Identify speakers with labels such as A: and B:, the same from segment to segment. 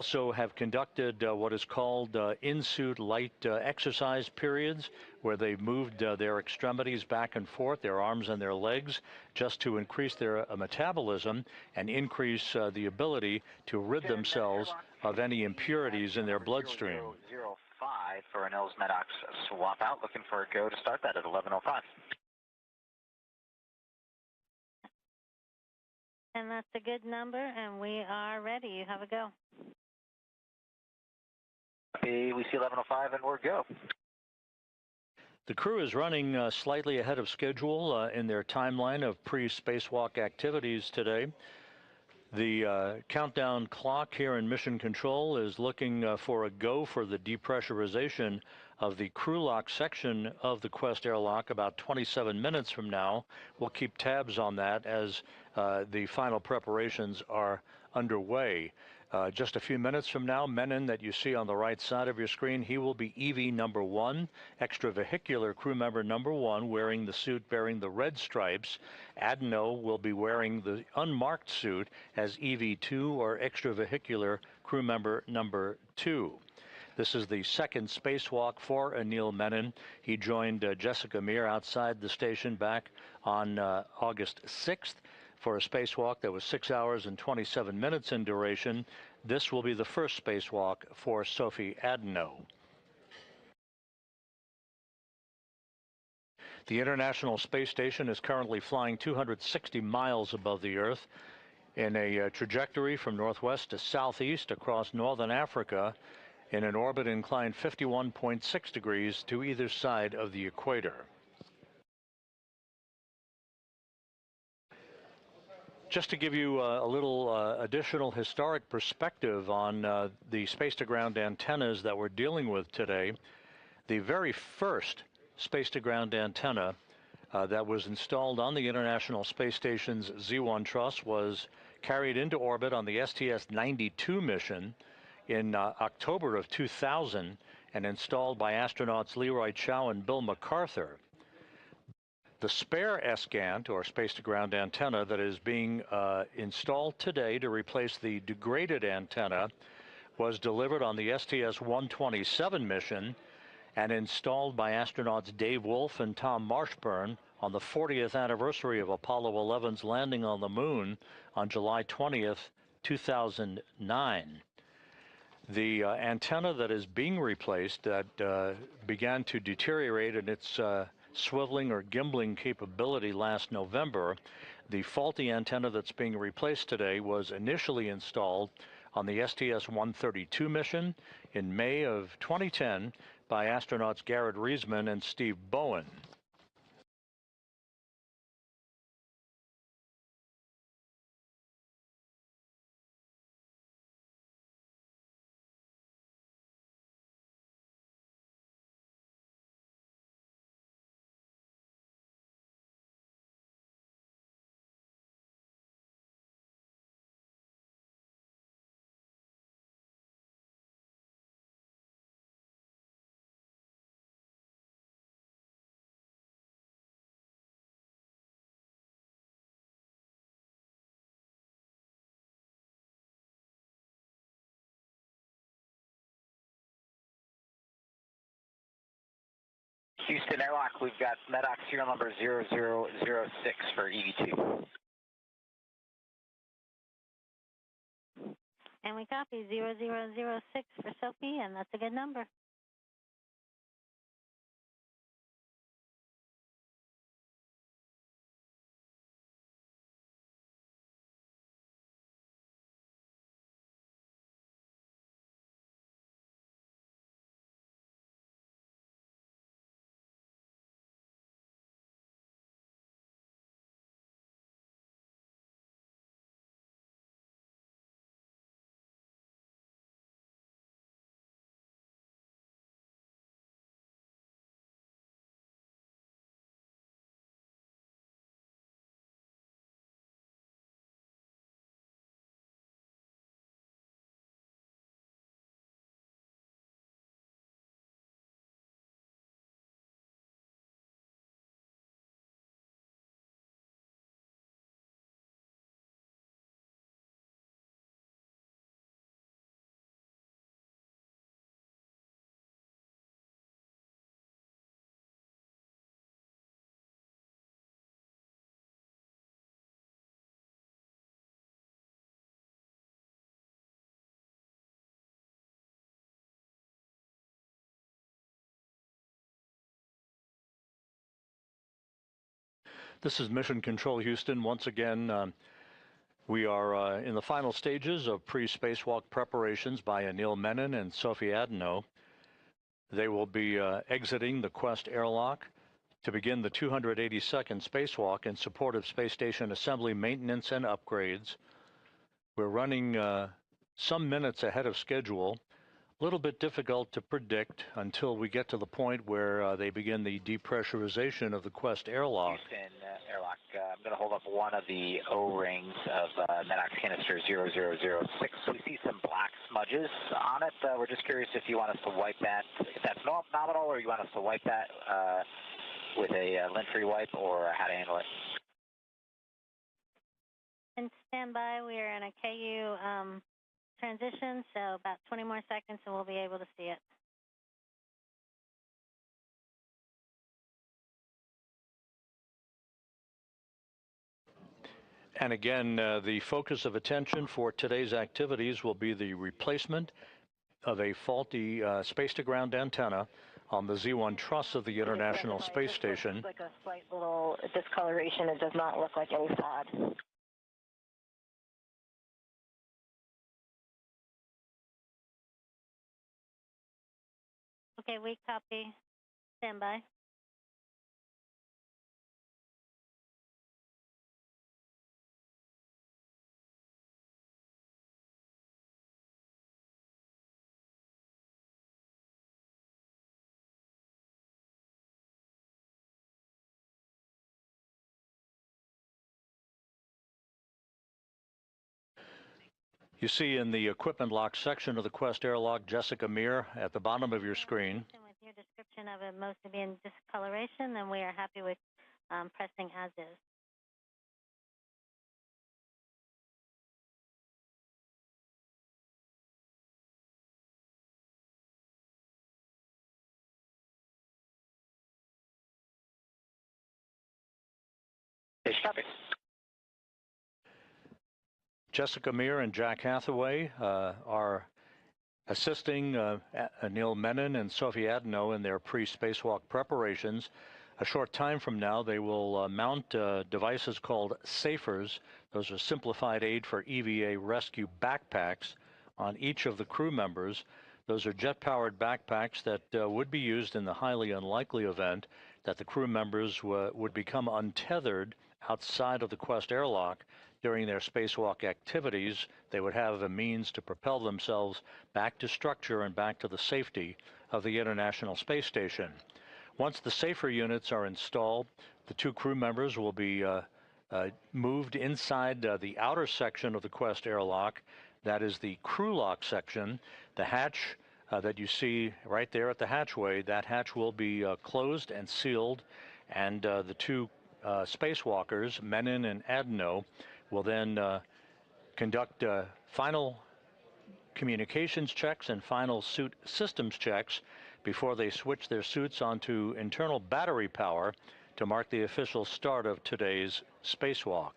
A: Also have conducted what is called in-suit light exercise periods, where they've moved their extremities back and forth, their arms and their legs, just to increase their metabolism and increase the ability to rid themselves of any impurities in their bloodstream.
B: 005 for Anil's Menon swap out, looking for a go to start that at 11:05.
C: And that's a good number, and we are ready. You have a go.
B: We see 11:05 and we're go.
A: The crew is running slightly ahead of schedule in their timeline of pre-spacewalk activities today. The countdown clock here in Mission Control is looking for a go for the depressurization of the crew lock section of the Quest airlock about 27 minutes from now. We'll keep tabs on that as the final preparations are underway. Just a few minutes from now, Menon, that you see on the right side of your screen, he will be EV number 1, extravehicular crew member number 1, wearing the suit bearing the red stripes. Adenot will be wearing the unmarked suit as EV2, or extravehicular crew member number 2. This is the second spacewalk for Anil Menon. He joined Jessica Meir outside the station back on August 6th. For a spacewalk that was 6 hours and 27 minutes in duration. This will be the first spacewalk for Sophie Adenot. The International Space Station is currently flying 260 miles above the Earth in a trajectory from northwest to southeast across northern Africa in an orbit inclined 51.6 degrees to either side of the equator. Just to give you a little additional historic perspective on the space-to-ground antennas that we're dealing with today, the very first space-to-ground antenna that was installed on the International Space Station's Z1 truss was carried into orbit on the STS-92 mission in October of 2000 and installed by astronauts Leroy Chiao and Bill MacArthur. The spare SGANT, or space-to-ground antenna, that is being installed today to replace the degraded antenna was delivered on the STS-127 mission and installed by astronauts Dave Wolf and Tom Marshburn on the 40th anniversary of Apollo 11's landing on the moon on July 20th, 2009. The antenna that is being replaced that began to deteriorate in its swiveling or gimbling capability last November, the faulty antenna that's being replaced today was initially installed on the STS-132 mission in May of 2010 by astronauts Garrett Reisman and Steve Bowen.
B: Houston airlock, we've got MEDOC serial number 0006 for EV2.
C: And we copy 0006 for Sophie, and that's a good number.
A: This is Mission Control Houston. Once again, we are in the final stages of pre-spacewalk preparations by Anil Menon and Sophie Adenot. They will be exiting the Quest airlock to begin the 282nd spacewalk in support of space station assembly, maintenance, and upgrades. We're running some minutes ahead of schedule. A little bit difficult to predict until we get to the point where they begin the depressurization of the Quest airlock.
B: Houston airlock. I'm going to hold up one of the O-rings of MEDOX canister 0006. We see some black smudges on it. We're just curious if you want us to wipe that, if that's nominal, or you want us to wipe that with a lint-free wipe, or how to handle it.
C: And stand by. We are in a KU transition, so about 20 more seconds and we'll be able to see it.
A: And again, the focus of attention for today's activities will be the replacement of a faulty space-to-ground antenna on the Z1 truss of the International Space Station.
D: It looks like a slight little discoloration. It does not look like any fraud.
C: Okay, we copy. Stand by.
A: You see in the equipment lock section of the Quest airlock, Jessica Meir at the bottom of your screen.
C: With your description of it mostly being discoloration, then we are happy with pressing as is.
B: Copy.
A: Jessica Meir and Jack Hathaway are assisting Anil Menon and Sophie Adenot in their pre-spacewalk preparations. A short time from now, they will mount devices called SAFERs. Those are simplified aid for EVA rescue backpacks on each of the crew members. Those are jet-powered backpacks that would be used in the highly unlikely event that the crew members would become untethered outside of the Quest airlock during their spacewalk activities. They would have a means to propel themselves back to structure and back to the safety of the International Space Station. Once the SAFER units are installed, the two crew members will be moved inside the outer section of the Quest airlock. That is the crew lock section. The hatch that you see right there at the hatchway, that hatch will be closed and sealed, and the two spacewalkers, Menon and Adenot, will then conduct final communications checks and final suit systems checks before they switch their suits onto internal battery power to mark the official start of today's spacewalk.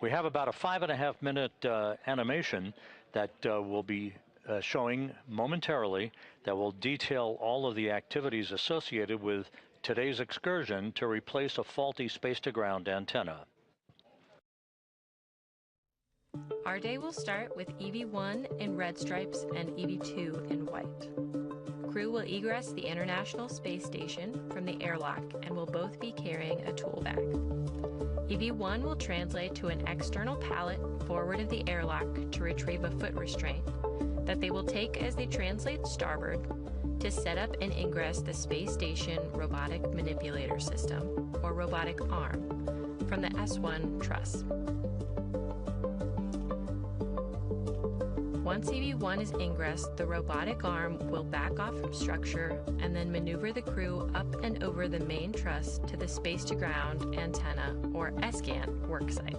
A: We have about a 5.5 minute animation that will be showing momentarily that will detail all of the activities associated with today's excursion to replace a faulty space-to-ground antenna.
E: Our day will start with EV1 in red stripes and EV2 in white. Crew will egress the International Space Station from the airlock and will both be carrying a tool bag. EV1 will translate to an external pallet forward of the airlock to retrieve a foot restraint that they will take as they translate starboard to set up and ingress the Space Station Robotic Manipulator System, or robotic arm, from the S1 truss. Once EV1 is ingressed, the robotic arm will back off from structure and then maneuver the crew up and over the main truss to the space-to-ground antenna, or SGAN, worksite.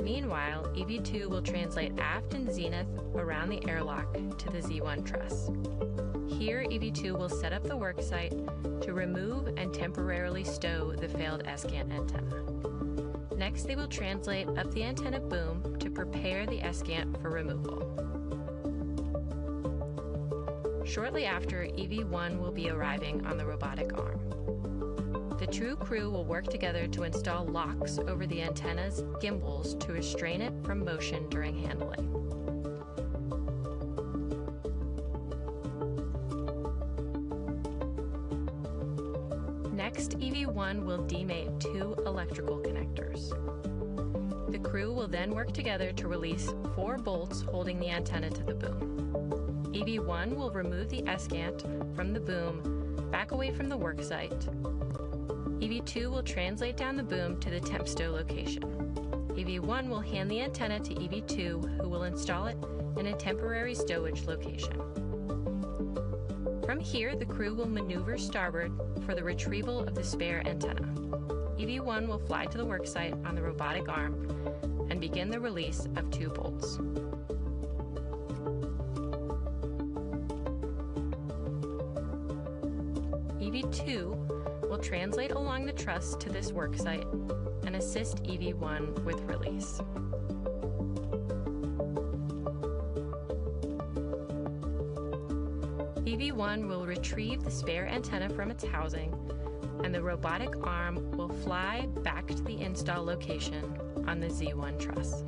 E: Meanwhile, EV2 will translate aft and zenith around the airlock to the Z1 truss. Here, EV2 will set up the worksite to remove and temporarily stow the failed SGAN antenna. Next, they will translate up the antenna boom to prepare the SGAN for removal. Shortly after, EV1 will be arriving on the robotic arm. The two crew will work together to install locks over the antenna's gimbals to restrain it from motion during handling. Next, EV1 will demate two electrical connectors. The crew will then work together to release 4 bolts holding the antenna to the boom. EV1 will remove the S-gant from the boom back away from the worksite. EV2 will translate down the boom to the temp stow location. EV1 will hand the antenna to EV2, who will install it in a temporary stowage location. From here, the crew will maneuver starboard for the retrieval of the spare antenna. EV1 will fly to the worksite on the robotic arm and begin the release of 2 bolts. EV2 will translate along the truss to this worksite and assist EV1 with release. EV1 will retrieve the spare antenna from its housing, and the robotic arm will fly back to the install location on the Z1 truss.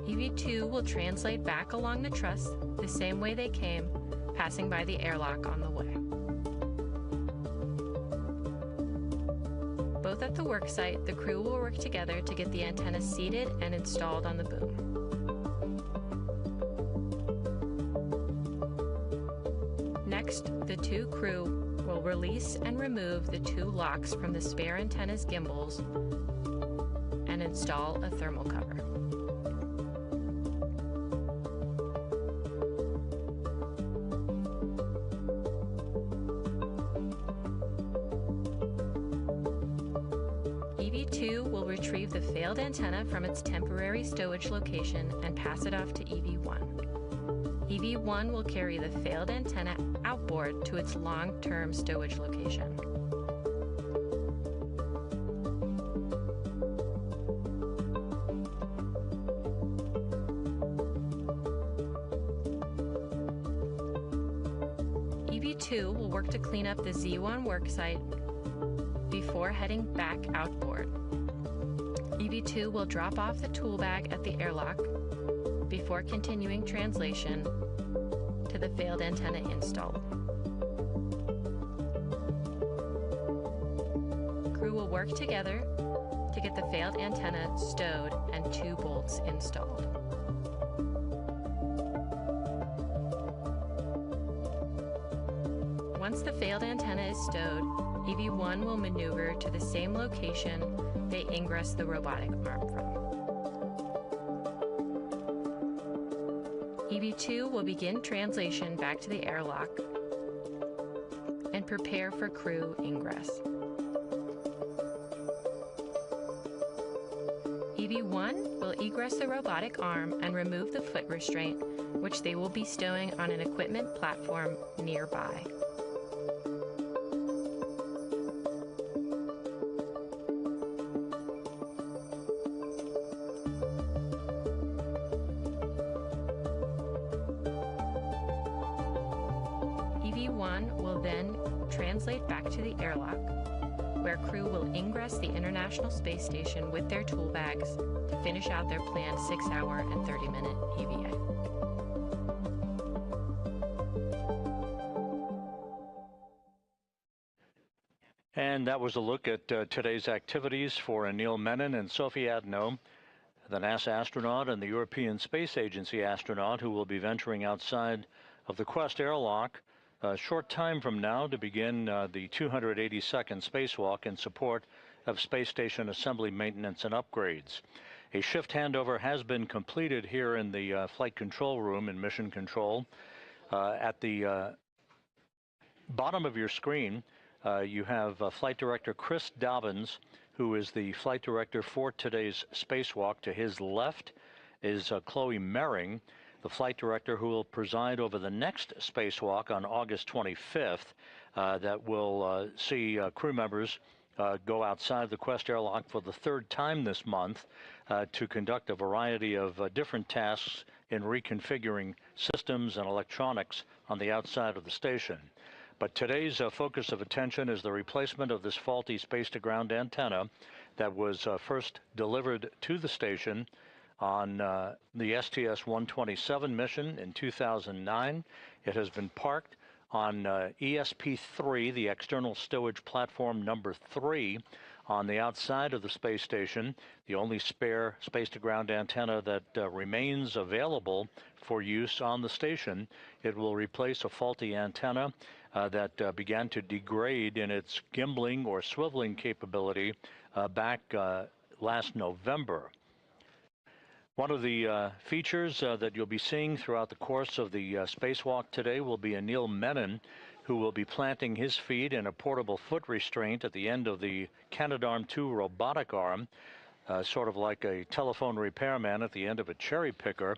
E: EV2 will translate back along the truss the same way they came, passing by the airlock on the way. Both at the worksite, the crew will work together to get the antenna seated and installed on the boom. Next, the two crew will release and remove the 2 locks from the spare antenna's gimbals and install a thermal cover. EV2 will retrieve the failed antenna from its temporary stowage location and pass it off to EV1. EV1 will carry the failed antenna outboard to its long-term stowage location. EV2 will work to clean up the Z1 worksite before heading back outboard. EV2 will drop off the tool bag at the airlock before continuing translation to the failed antenna install. Crew will work together to get the failed antenna stowed and 2 bolts installed. Once the failed antenna is stowed, EV1 will maneuver to the same location they ingress the robotic arm from. EV2 will begin translation back to the airlock and prepare for crew ingress. EV1 will egress the robotic arm and remove the foot restraint, which they will be stowing on an equipment platform nearby. EV1 will then translate back to the airlock, where crew will ingress the International Space Station with their tool bags to finish out their planned 6-hour and 30-minute EVA.
A: And that was a look at today's activities for Anil Menon and Sophie Adenot, the NASA astronaut and the European Space Agency astronaut who will be venturing outside of the Quest airlock a short time from now to begin the 282nd spacewalk in support of space station assembly maintenance and upgrades. A shift handover has been completed here in the flight control room in Mission Control. At the bottom of your screen, you have Flight Director Chris Dobbins, who is the flight director for today's spacewalk. To his left is Chloe Mering, the flight director who will preside over the next spacewalk on August 25th that will see crew members go outside the Quest airlock for the third time this month to conduct a variety of different tasks in reconfiguring systems and electronics on the outside of the station. But today's focus of attention is the replacement of this faulty space-to-ground antenna that was first delivered to the station on the STS-127 mission in 2009. It has been parked on ESP-3, the external stowage platform number 3, on the outside of the space station, the only spare space-to-ground antenna that remains available for use on the station. It will replace a faulty antenna that began to degrade in its gimbaling or swiveling capability back last November. One of the features that you'll be seeing throughout the course of the spacewalk today will be Anil Menon, who will be planting his feet in a portable foot restraint at the end of the Canadarm2 robotic arm, sort of like a telephone repairman at the end of a cherry picker.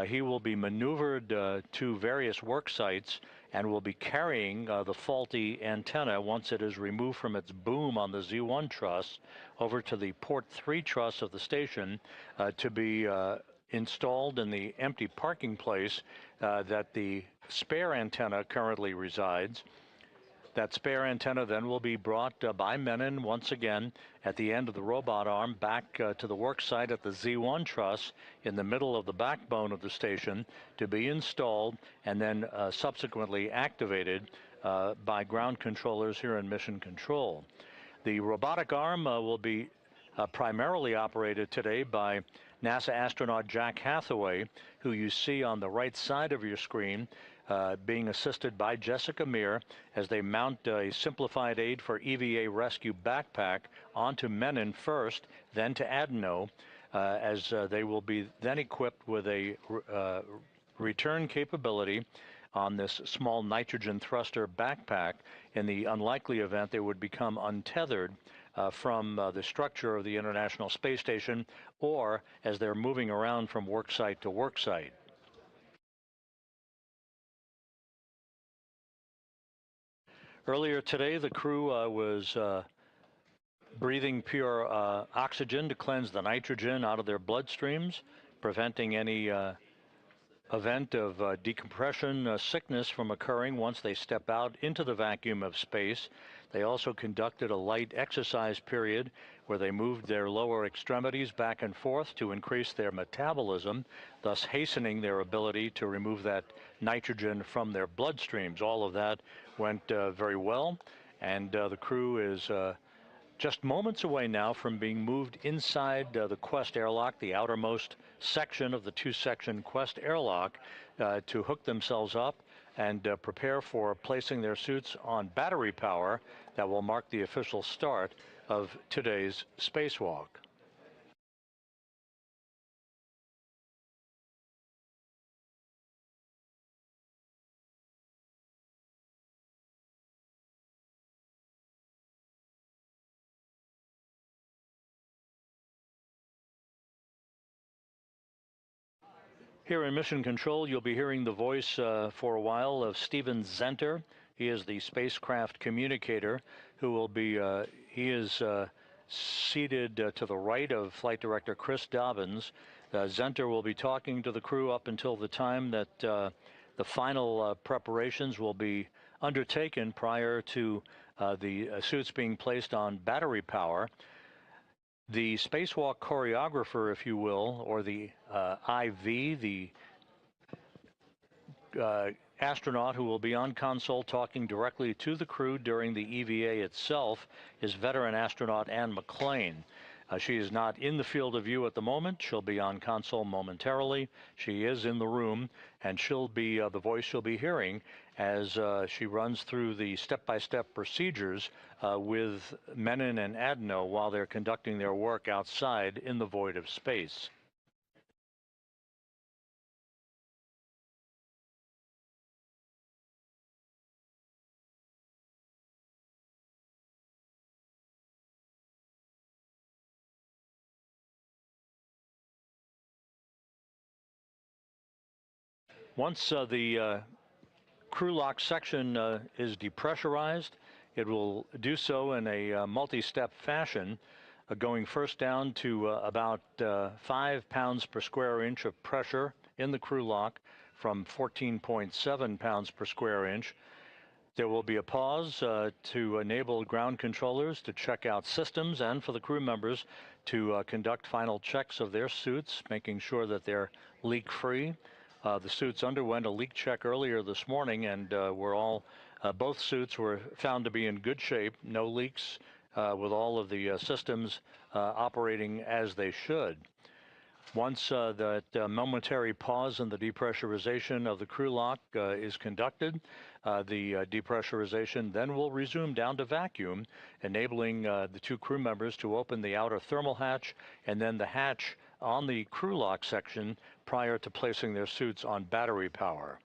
A: He will be maneuvered to various work sites and will be carrying the faulty antenna once it is removed from its boom on the Z1 truss over to the port 3 truss of the station to be installed in the empty parking place that the spare antenna currently resides. That spare antenna then will be brought by Menon once again at the end of the robot arm back to the work site at the Z1 truss in the middle of the backbone of the station to be installed and then subsequently activated by ground controllers here in Mission Control. The robotic arm will be primarily operated today by NASA astronaut Jack Hathaway, who you see on the right side of your screen, being assisted by Jessica Meir as they mount a simplified aid for EVA rescue backpack onto Menon first, then to Adenot, as they will be then equipped with a return capability on this small nitrogen thruster backpack in the unlikely event they would become untethered from the structure of the International Space Station or as they're moving around from work site to work site. Earlier today, the crew was breathing pure oxygen to cleanse the nitrogen out of their bloodstreams, preventing any event of decompression sickness from occurring once they step out into the vacuum of space. They also conducted a light exercise period where they moved their lower extremities back and forth to increase their metabolism, thus hastening their ability to remove that nitrogen from their bloodstreams. All of that went very well, and the crew is just moments away now from being moved inside the Quest airlock, the outermost section of the two-section Quest airlock, to hook themselves up and prepare for placing their suits on battery power that will mark the official start of today's spacewalk. Here in Mission Control, you'll be hearing the voice for a while of Steven Zenter. He is the spacecraft communicator who will be, he is seated to the right of Flight Director Chris Dobbins. Zenter will be talking to the crew up until the time that the final preparations will be undertaken prior to the suits being placed on battery power. The spacewalk choreographer, if you will, or the IV, the astronaut who will be on console talking directly to the crew during the EVA itself, is veteran astronaut Anne McClain. She is not in the field of view at the moment. She'll be on console momentarily. She is in the room, and she'll be the voice you'll be hearing as she runs through the step-by-step procedures with Menon and Adenot while they're conducting their work outside in the void of space. Once the crew lock section is depressurized, It will do so in a multi-step fashion, going first down to about 5 pounds per square inch of pressure in the crew lock from 14.7 pounds per square inch. There will be a pause to enable ground controllers to check out systems and for the crew members to conduct final checks of their suits, making sure that they're leak-free. The suits underwent a leak check earlier this morning and both suits were found to be in good shape, no leaks, with all of the systems operating as they should. Once that momentary pause in the depressurization of the crew lock is conducted, the depressurization then will resume down to vacuum, enabling the two crew members to open the outer thermal hatch and then the hatch on the crew lock section prior to placing their suits on battery power.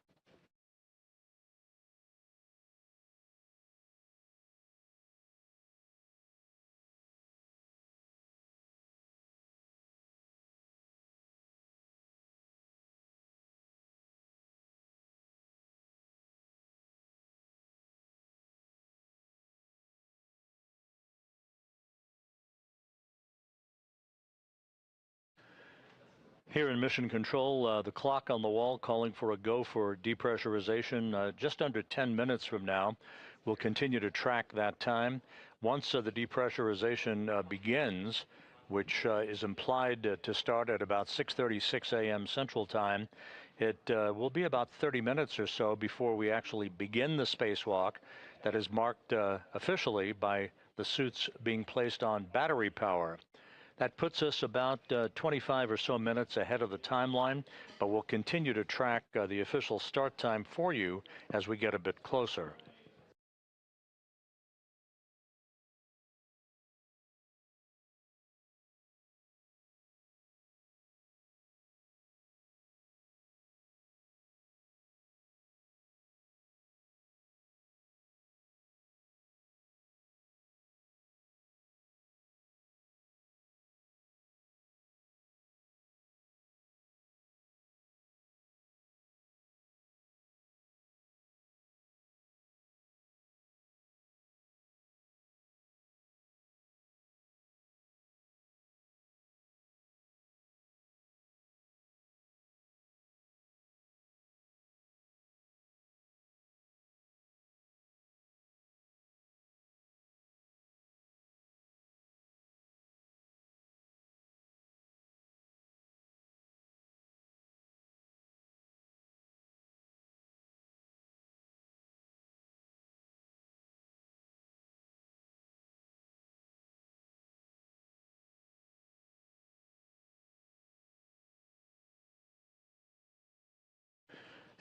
A: Here in Mission Control, the clock on the wall calling for a go for depressurization just under 10 minutes from now. We'll continue to track that time. Once the depressurization begins, which is implied to start at about 6:36 a.m. Central Time, it will be about 30 minutes or so before we actually begin the spacewalk that is marked officially by the suits being placed on battery power. That puts us about 25 or so minutes ahead of the timeline, but we'll continue to track the official start time for you as we get a bit closer.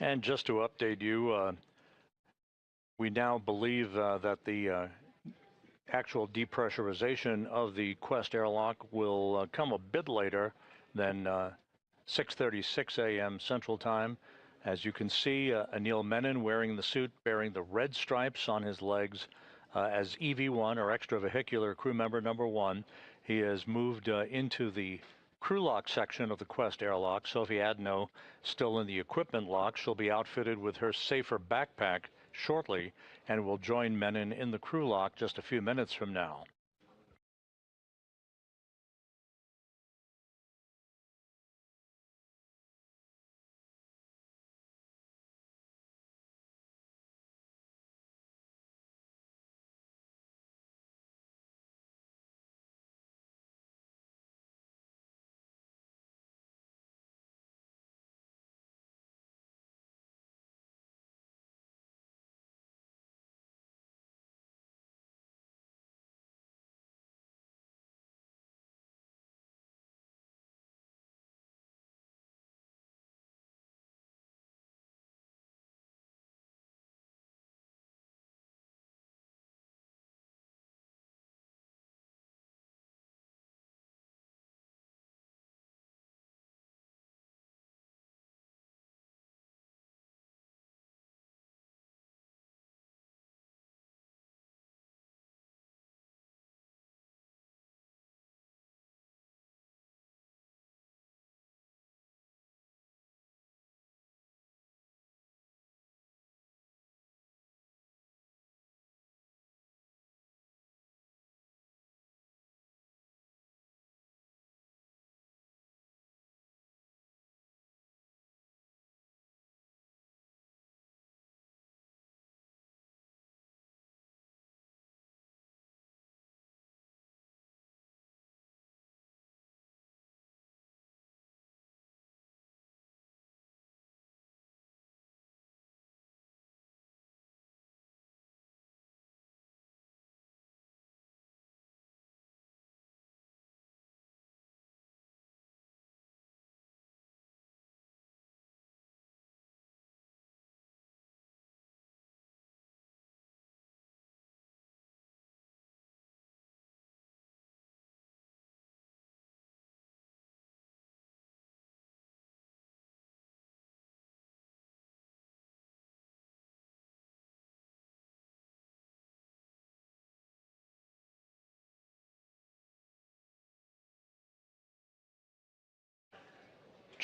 A: And just to update you, we now believe that the actual depressurization of the Quest airlock will come a bit later than 6:36 a.m. Central Time. As you can see, Anil Menon wearing the suit bearing the red stripes on his legs as EV1 or extravehicular crew member number 1. He has moved into the crew lock section of the Quest airlock. Sophie Adenot still in the equipment lock. She'll be outfitted with her safer backpack shortly and will join Menon in the crew lock just a few minutes from now.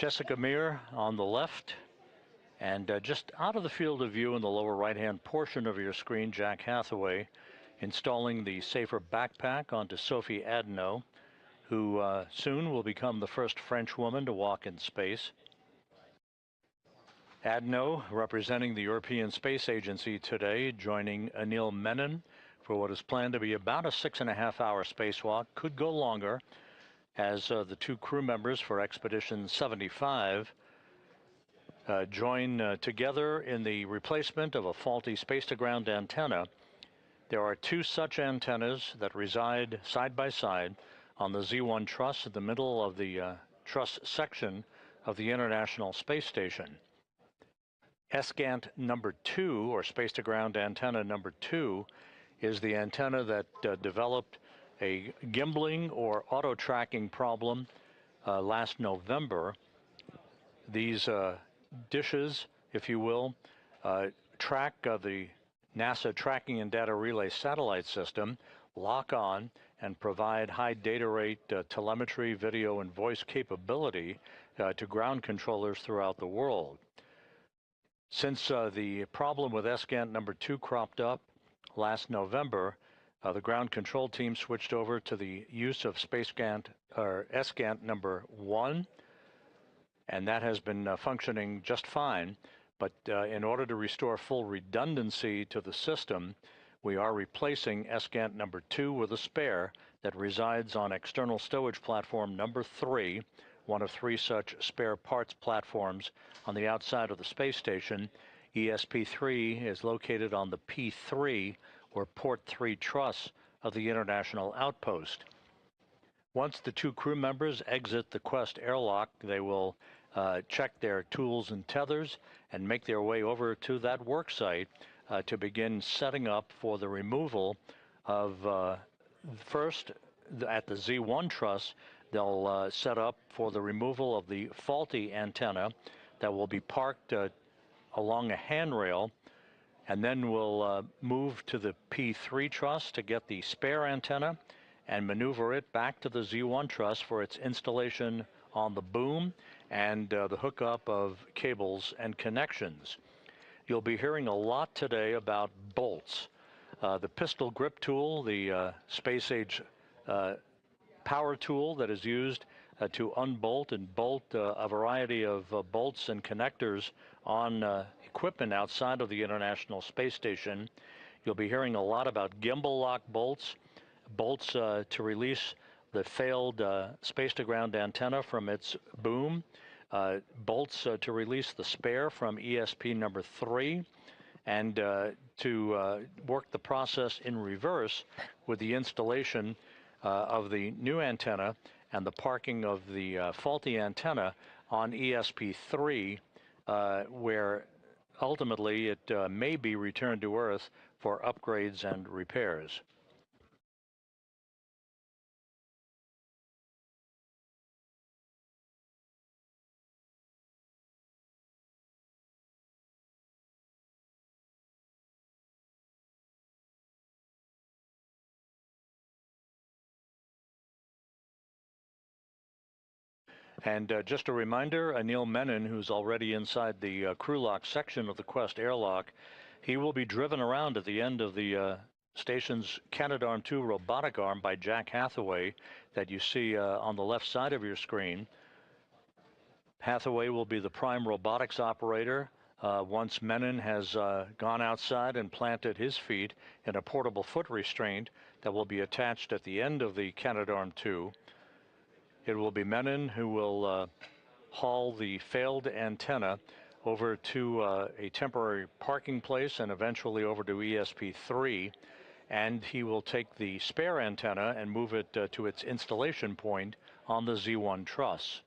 A: Jessica Meir on the left, and just out of the field of view in the lower right-hand portion of your screen, Jack Hathaway installing the safer backpack onto Sophie Adenot, who soon will become the first French woman to walk in space. Adenot, representing the European Space Agency today, joining Anil Menon for what is planned to be about a 6.5-hour spacewalk, could go longer, as the two crew members for Expedition 75 join together in the replacement of a faulty space-to-ground antenna. There are two such antennas that reside side by side on the Z1 truss in the middle of the truss section of the International Space Station. SGANT number 2, or space-to-ground antenna number 2, is the antenna that developed a gimbling or auto-tracking problem last November. These dishes, if you will, track the NASA Tracking and Data Relay Satellite System, lock on, and provide high data rate telemetry, video, and voice capability to ground controllers throughout the world. Since the problem with SGANT number 2 cropped up last November, the ground control team switched over to the use of SGANT number 1, and that has been functioning just fine. But in order to restore full redundancy to the system, we are replacing SGANT number 2 with a spare that resides on external stowage platform number 3, one of 3 such spare parts platforms on the outside of the space station. ESP3 is located on the P3, or Port 3 truss of the International Outpost. Once the two crew members exit the Quest airlock, they will check their tools and tethers and make their way over to that work site to begin setting up for the removal of, first, at the Z1 truss, they'll set up for the removal of the faulty antenna that will be parked along a handrail, and then we'll move to the P3 truss to get the spare antenna and maneuver it back to the Z1 truss for its installation on the boom and the hookup of cables and connections. You'll be hearing a lot today about bolts. The pistol grip tool, the space age power tool that is used to unbolt and bolt a variety of bolts and connectors on equipment outside of the International Space Station. You'll be hearing a lot about gimbal lock bolts, bolts to release the failed space-to-ground antenna from its boom, bolts to release the spare from ESP number 3, and to work the process in reverse with the installation of the new antenna and the parking of the faulty antenna on ESP3, where ultimately it may be returned to Earth for upgrades and repairs. And just a reminder, Anil Menon, who's already inside the crew lock section of the Quest airlock, he will be driven around at the end of the station's Canadarm2 robotic arm by Jack Hathaway that you see on the left side of your screen. Hathaway will be the prime robotics operator once Menon has gone outside and planted his feet in a portable foot restraint that will be attached at the end of the Canadarm2. It will be Menon who will haul the failed antenna over to a temporary parking place and eventually over to ESP3, and he will take the spare antenna and move it to its installation point on the Z1 truss.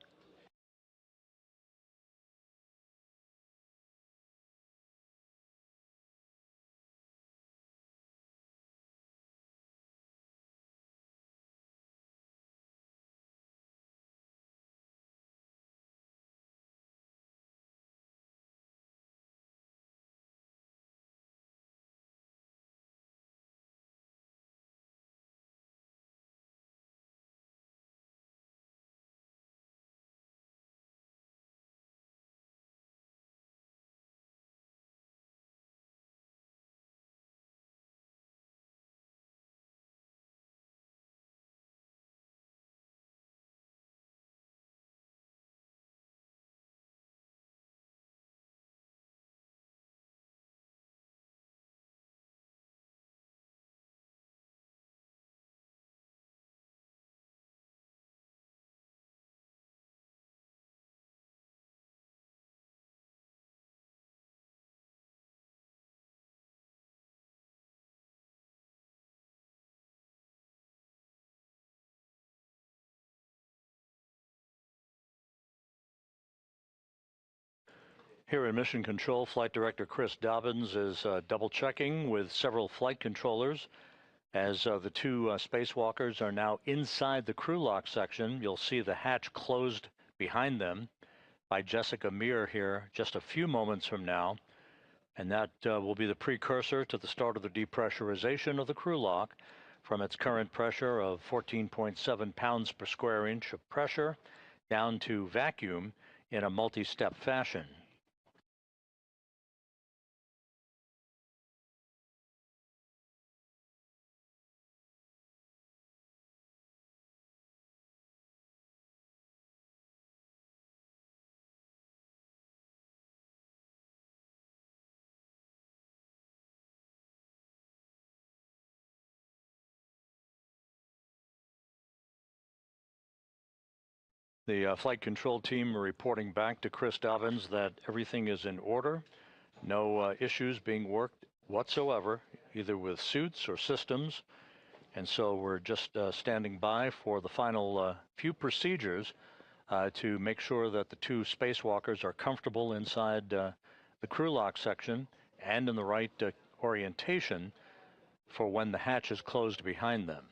A: Here in Mission Control, Flight Director Chris Dobbins is double-checking with several flight controllers as the two spacewalkers are now inside the crew lock section. You'll see the hatch closed behind them by Jessica Meir here just a few moments from now. And that will be the precursor to the start of the depressurization of the crew lock from its current pressure of 14.7 pounds per square inch of pressure down to vacuum in a multi-step fashion. The flight control team are reporting back to Chris Dobbins that everything is in order. No issues being worked whatsoever, either with suits or systems. And so we're just standing by for the final few procedures to make sure that the two spacewalkers are comfortable inside the crew lock section and in the right orientation for when the hatch is closed behind them.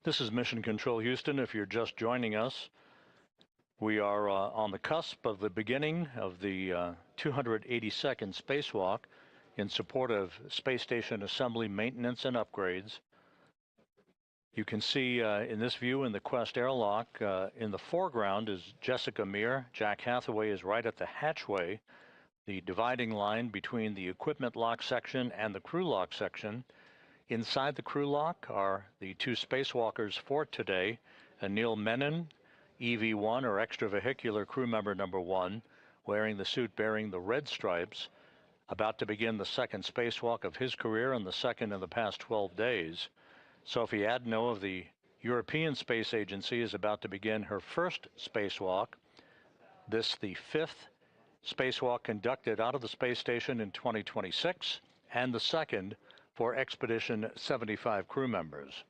A: This is Mission Control Houston. If you're just joining us, we are on the cusp of the beginning of the 282nd spacewalk in support of space station assembly, maintenance, and upgrades. You can see in this view in the Quest airlock, in the foreground is Jessica Meir. Jack Hathaway is right at the hatchway, the dividing line between the equipment lock section and the crew lock section. Inside the crew lock are the two spacewalkers for today, Anil Menon, EV1 or extravehicular crew member number 1, wearing the suit bearing the red stripes, about to begin the second spacewalk of his career and the second in the past 12 days. Sophie Adenot of the European Space Agency is about to begin her first spacewalk. This the 5th spacewalk conducted out of the space station in 2026 and the second for Expedition 75 crew members.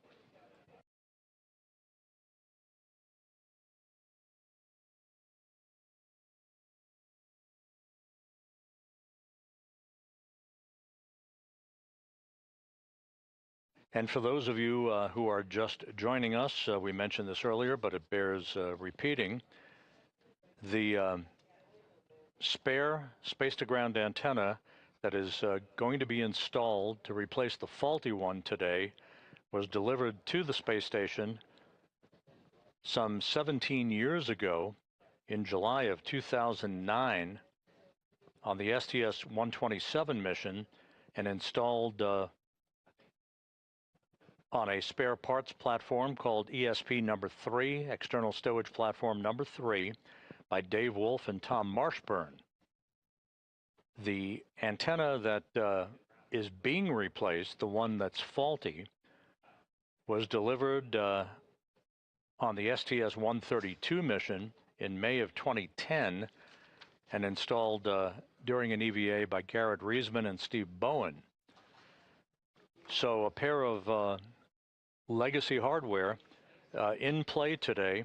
A: And for those of you who are just joining us, we mentioned this earlier, but it bears repeating. The spare space-to-ground antenna that is going to be installed to replace the faulty one today was delivered to the space station some 17 years ago in July of 2009 on the STS-127 mission and installed on a spare parts platform called ESP number 3, external stowage platform number 3, by Dave Wolf and Tom Marshburn. The antenna that is being replaced, the one that's faulty, was delivered on the STS-132 mission in May of 2010 and installed during an EVA by Garrett Reisman and Steve Bowen. So a pair of legacy hardware in play today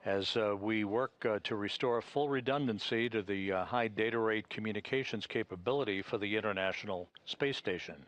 A: as we work to restore full redundancy to the high data rate communications capability for the International Space Station.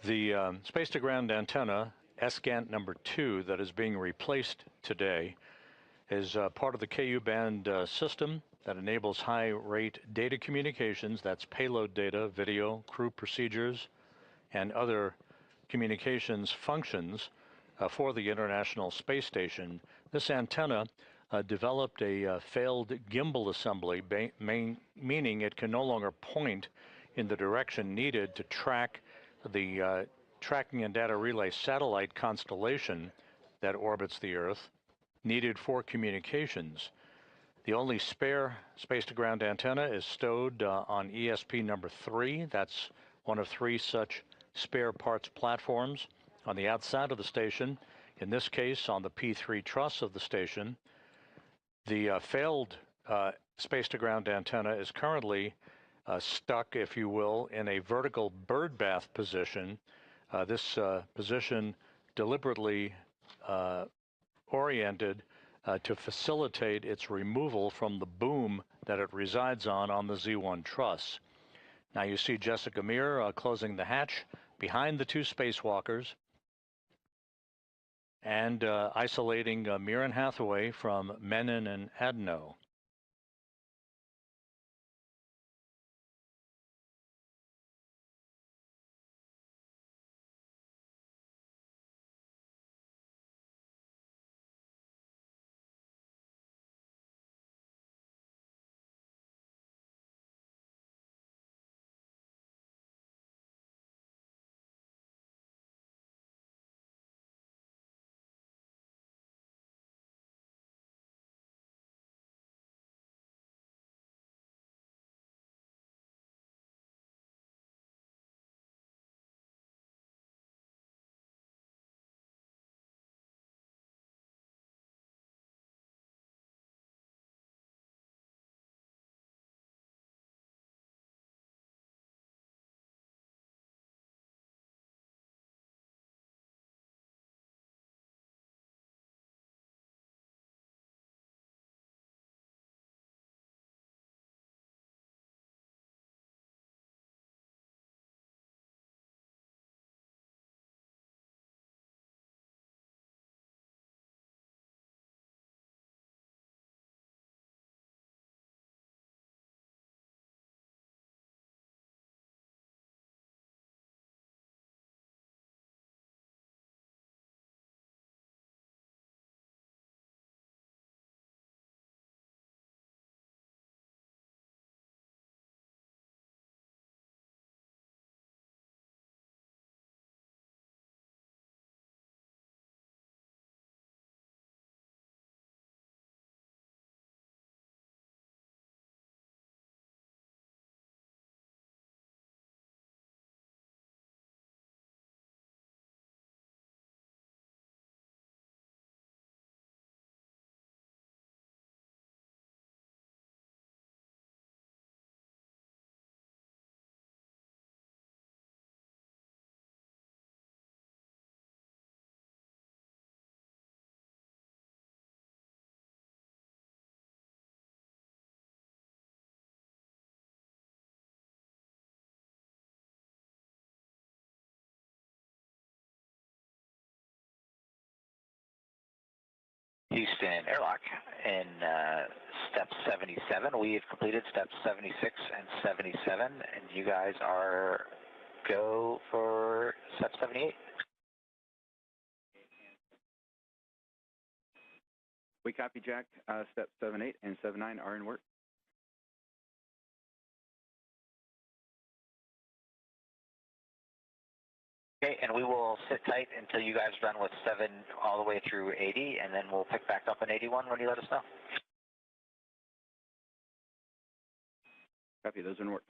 A: The space-to-ground antenna, SGANT number 2, that is being replaced today is part of the KU band system that enables high-rate data communications. That's payload data, video, crew procedures, and other communications functions for the International Space Station. This antenna developed a failed gimbal assembly, meaning it can no longer point in the direction needed to track the tracking and data relay satellite constellation that orbits the Earth, needed for communications. The only spare space-to-ground antenna is stowed on ESP number 3. That's one of 3 such spare parts platforms on the outside of the station, in this case on the P3 truss of the station. The failed space-to-ground antenna is currently stuck, if you will, in a vertical birdbath position. This position deliberately oriented to facilitate its removal from the boom that it resides on the Z1 truss. Now you see Jessica Meir closing the hatch behind the 2 spacewalkers and isolating Meir and Hathaway from Menon and Adenot.
B: Houston airlock in step 77. We have completed steps 76 and 77, and you guys are go for step 78.
F: We copy, Jack. Step 78 and 79 are in work.
B: Okay, and we will sit tight until you guys are done with 7 all the way through 80, and then we'll pick back up in 81 when you let us know.
F: Copy, those are in work.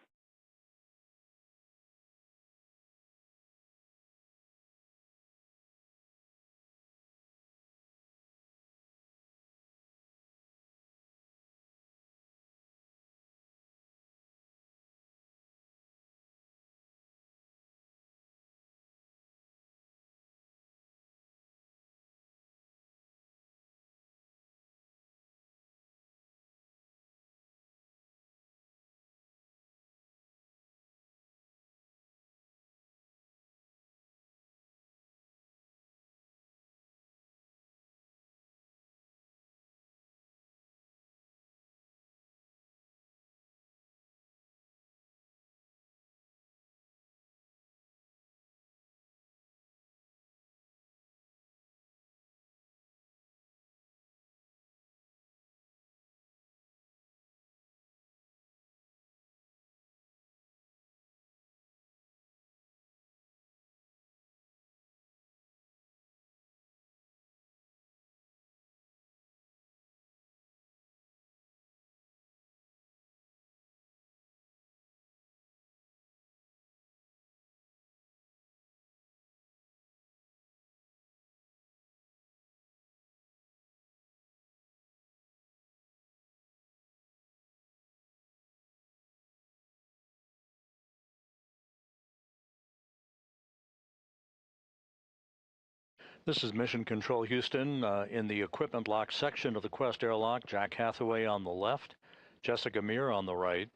A: This is Mission Control Houston in the equipment lock section of the Quest airlock. Jack Hathaway on the left, Jessica Meir on the right.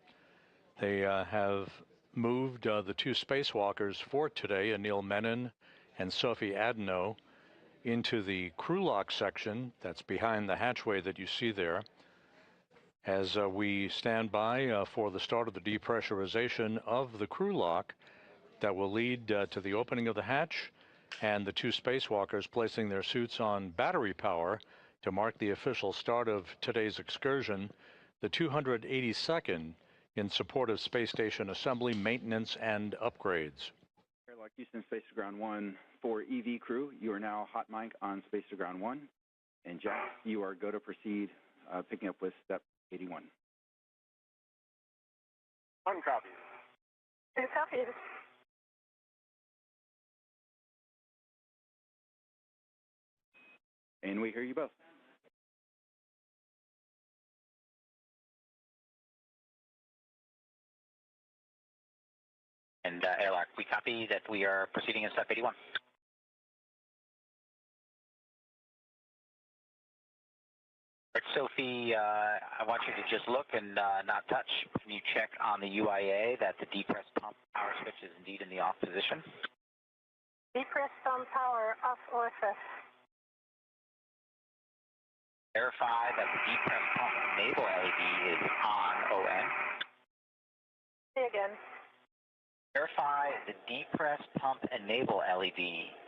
A: They have moved the 2 spacewalkers for today, Anil Menon and Sophie Adenot, into the crew lock section that's behind the hatchway that you see there. As we stand by for the start of the depressurization of the crew lock that will lead to the opening of the hatch and the 2 spacewalkers placing their suits on battery power to mark the official start of today's excursion, the 282nd in support of space station assembly, maintenance, and upgrades.
F: Airlock Houston, Space to Ground 1 for EV crew. You are now hot mic on Space to Ground 1. And Jack, you are go to proceed, picking up with step 81.
G: 1 copy.
D: 2 copies.
F: And we hear you both.
B: And airlock, we copy that we are proceeding in step 81. Sophie, I want you to just look and not touch. Can you check on the UIA that the depressed pump power switch is indeed in the off position?
D: Depressed pump power off OFS.
B: Verify that the depressed pump enable LED is on ON.
D: Say again.
B: Verify the depressed pump enable LED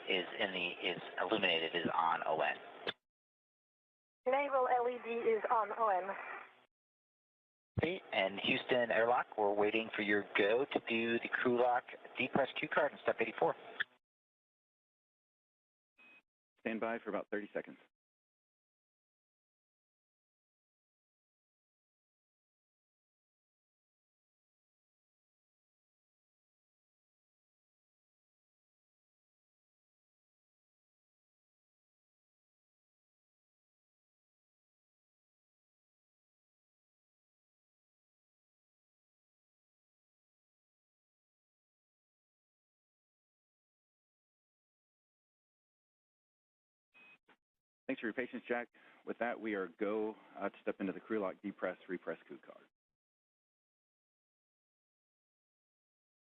B: is illuminated, is on ON.
D: Naval LED is on ON.
B: Okay, and Houston airlock, we're waiting for your go to do the crew lock depressed Q card in step 84.
F: Stand by for about 30 seconds. Thanks for your patience, Jack. With that, we are go to step into the crew lock, depress, repress crew card.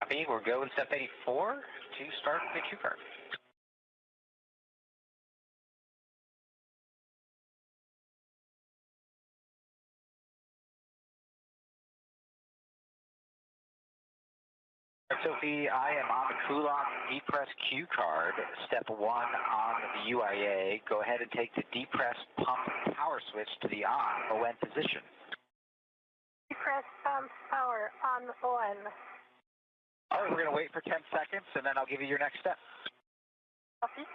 B: Copy, we're go in step 84 to start the Q card. Sophie, I am on the crew lock depress cue card. Step 1 on the UIA. Go ahead and take the depress pump power switch to the on ON position.
D: Depress pump power on ON.
B: All right, we're going to wait for 10 seconds, and then I'll give you your next step.
D: Copy.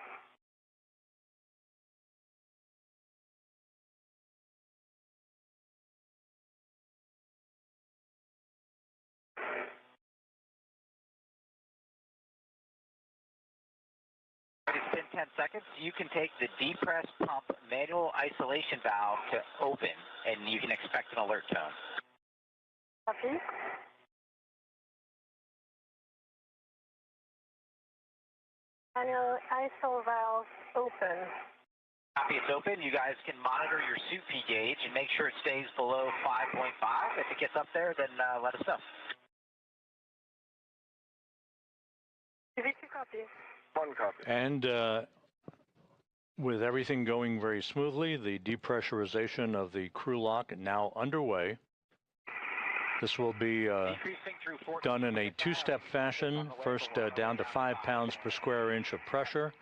B: It's been 10 seconds. You can take the depress pump manual isolation valve to open, and you can expect an alert tone.
D: Copy. Manual ISO valve open.
B: Copy, it's open. You guys can monitor your suit P gauge and make sure it stays below 5.5. If it gets up there, then let us know.
D: TV2 copy.
B: One copy.
A: And with everything going very smoothly, the depressurization of the crew lock now underway. This will be done in a two-step fashion, first down to 5 pounds per square inch of pressure,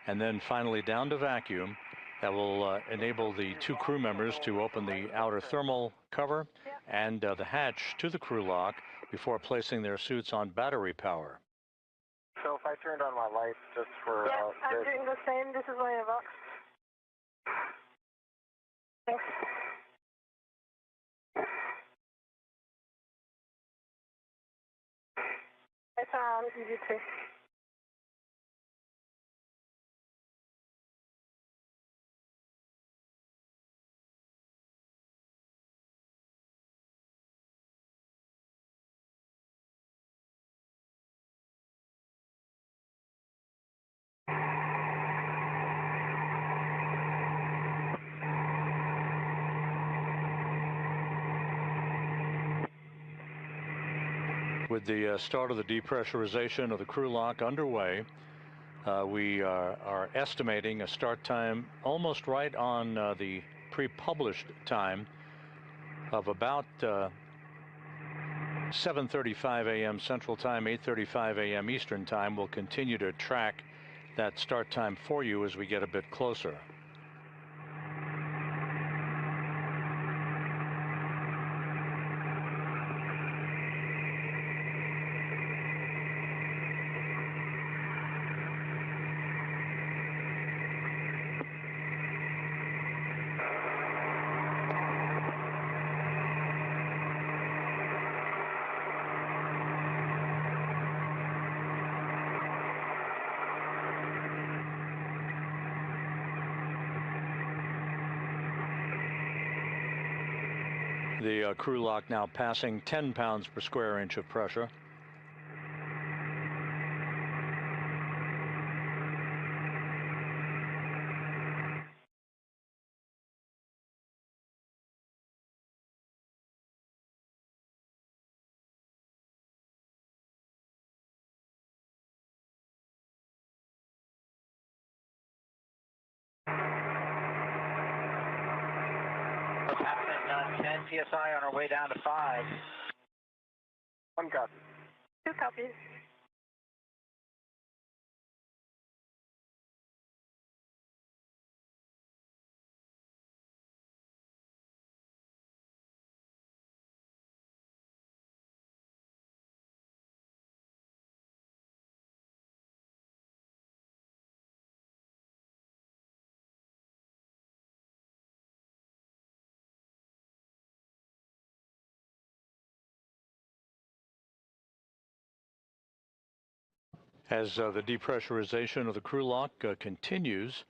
A: and then finally down to vacuum. That will enable the two crew members to open the outer thermal cover and the hatch to the crew lock before placing their suits on battery power.
G: So if I turned on my lights just for...
D: Yeah, I'm doing the same. This is my box. Thanks. It's on EV2.
A: With the start of the depressurization of the crew lock underway, we are estimating a start time almost right on the pre-published time of about 7:35 a.m. Central Time, 8:35 a.m. Eastern Time. We'll continue to track that start time for you as we get a bit closer. The crew lock now passing 10 pounds per square inch of pressure.
B: We're passing 10 PSI on our way down to 5.
G: One copy.
D: 2 copies.
A: As the depressurization of the crew lock continues,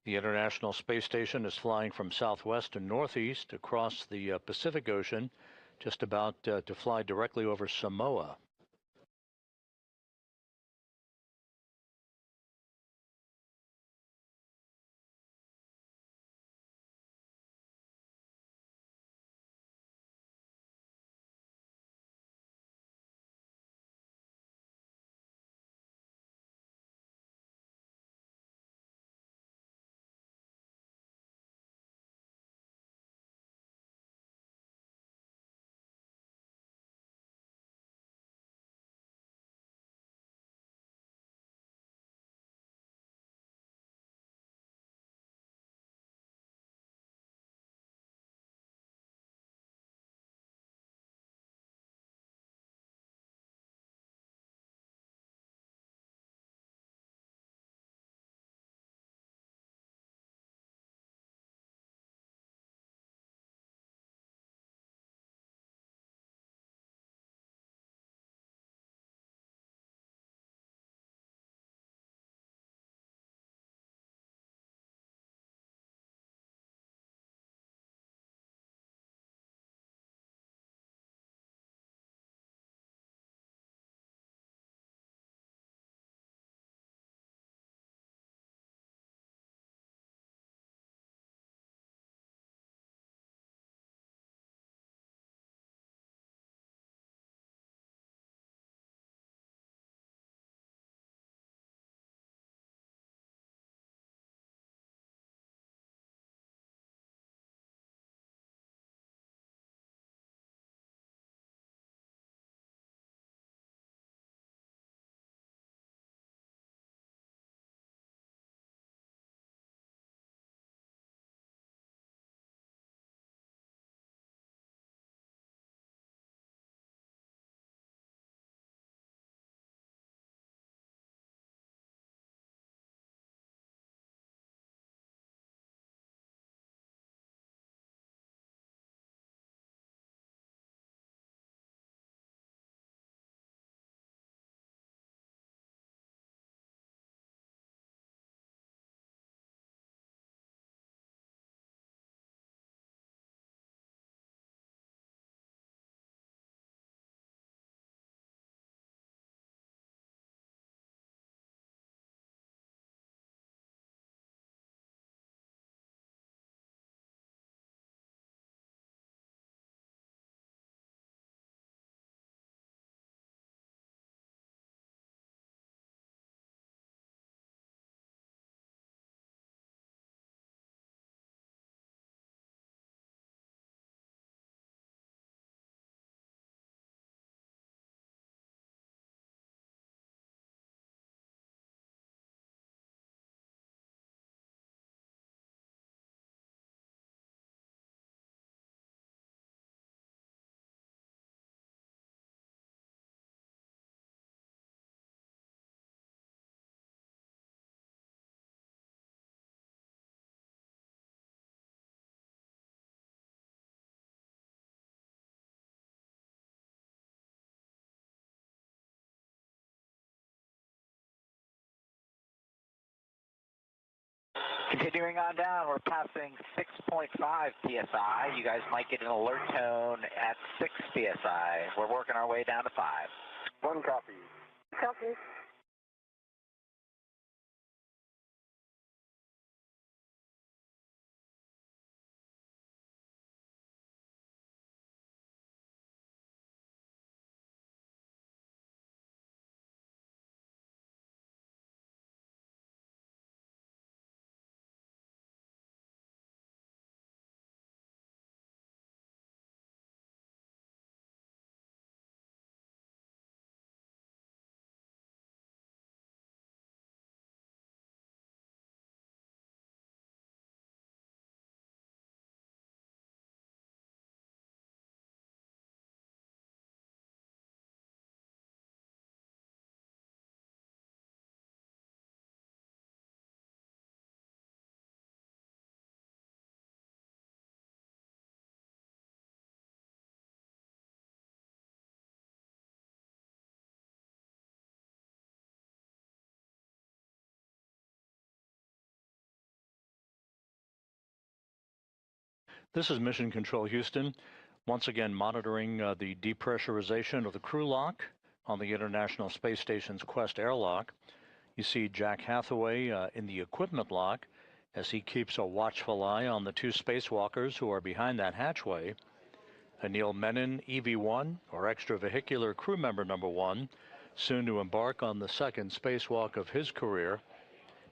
A: the International Space Station is flying from southwest to northeast across the Pacific Ocean, just about to fly directly over Samoa.
B: Continuing on down, we're passing 6.5 psi. You guys might get an alert tone at 6 psi. We're working our way down to 5.
G: 1 copy.
D: Copy.
A: This is Mission Control Houston, once again monitoring the depressurization of the crew lock on the International Space Station's Quest airlock. You see Jack Hathaway in the equipment lock as he keeps a watchful eye on the 2 spacewalkers who are behind that hatchway. Anil Menon, EV1, or extravehicular crew member number 1, soon to embark on the 2nd spacewalk of his career.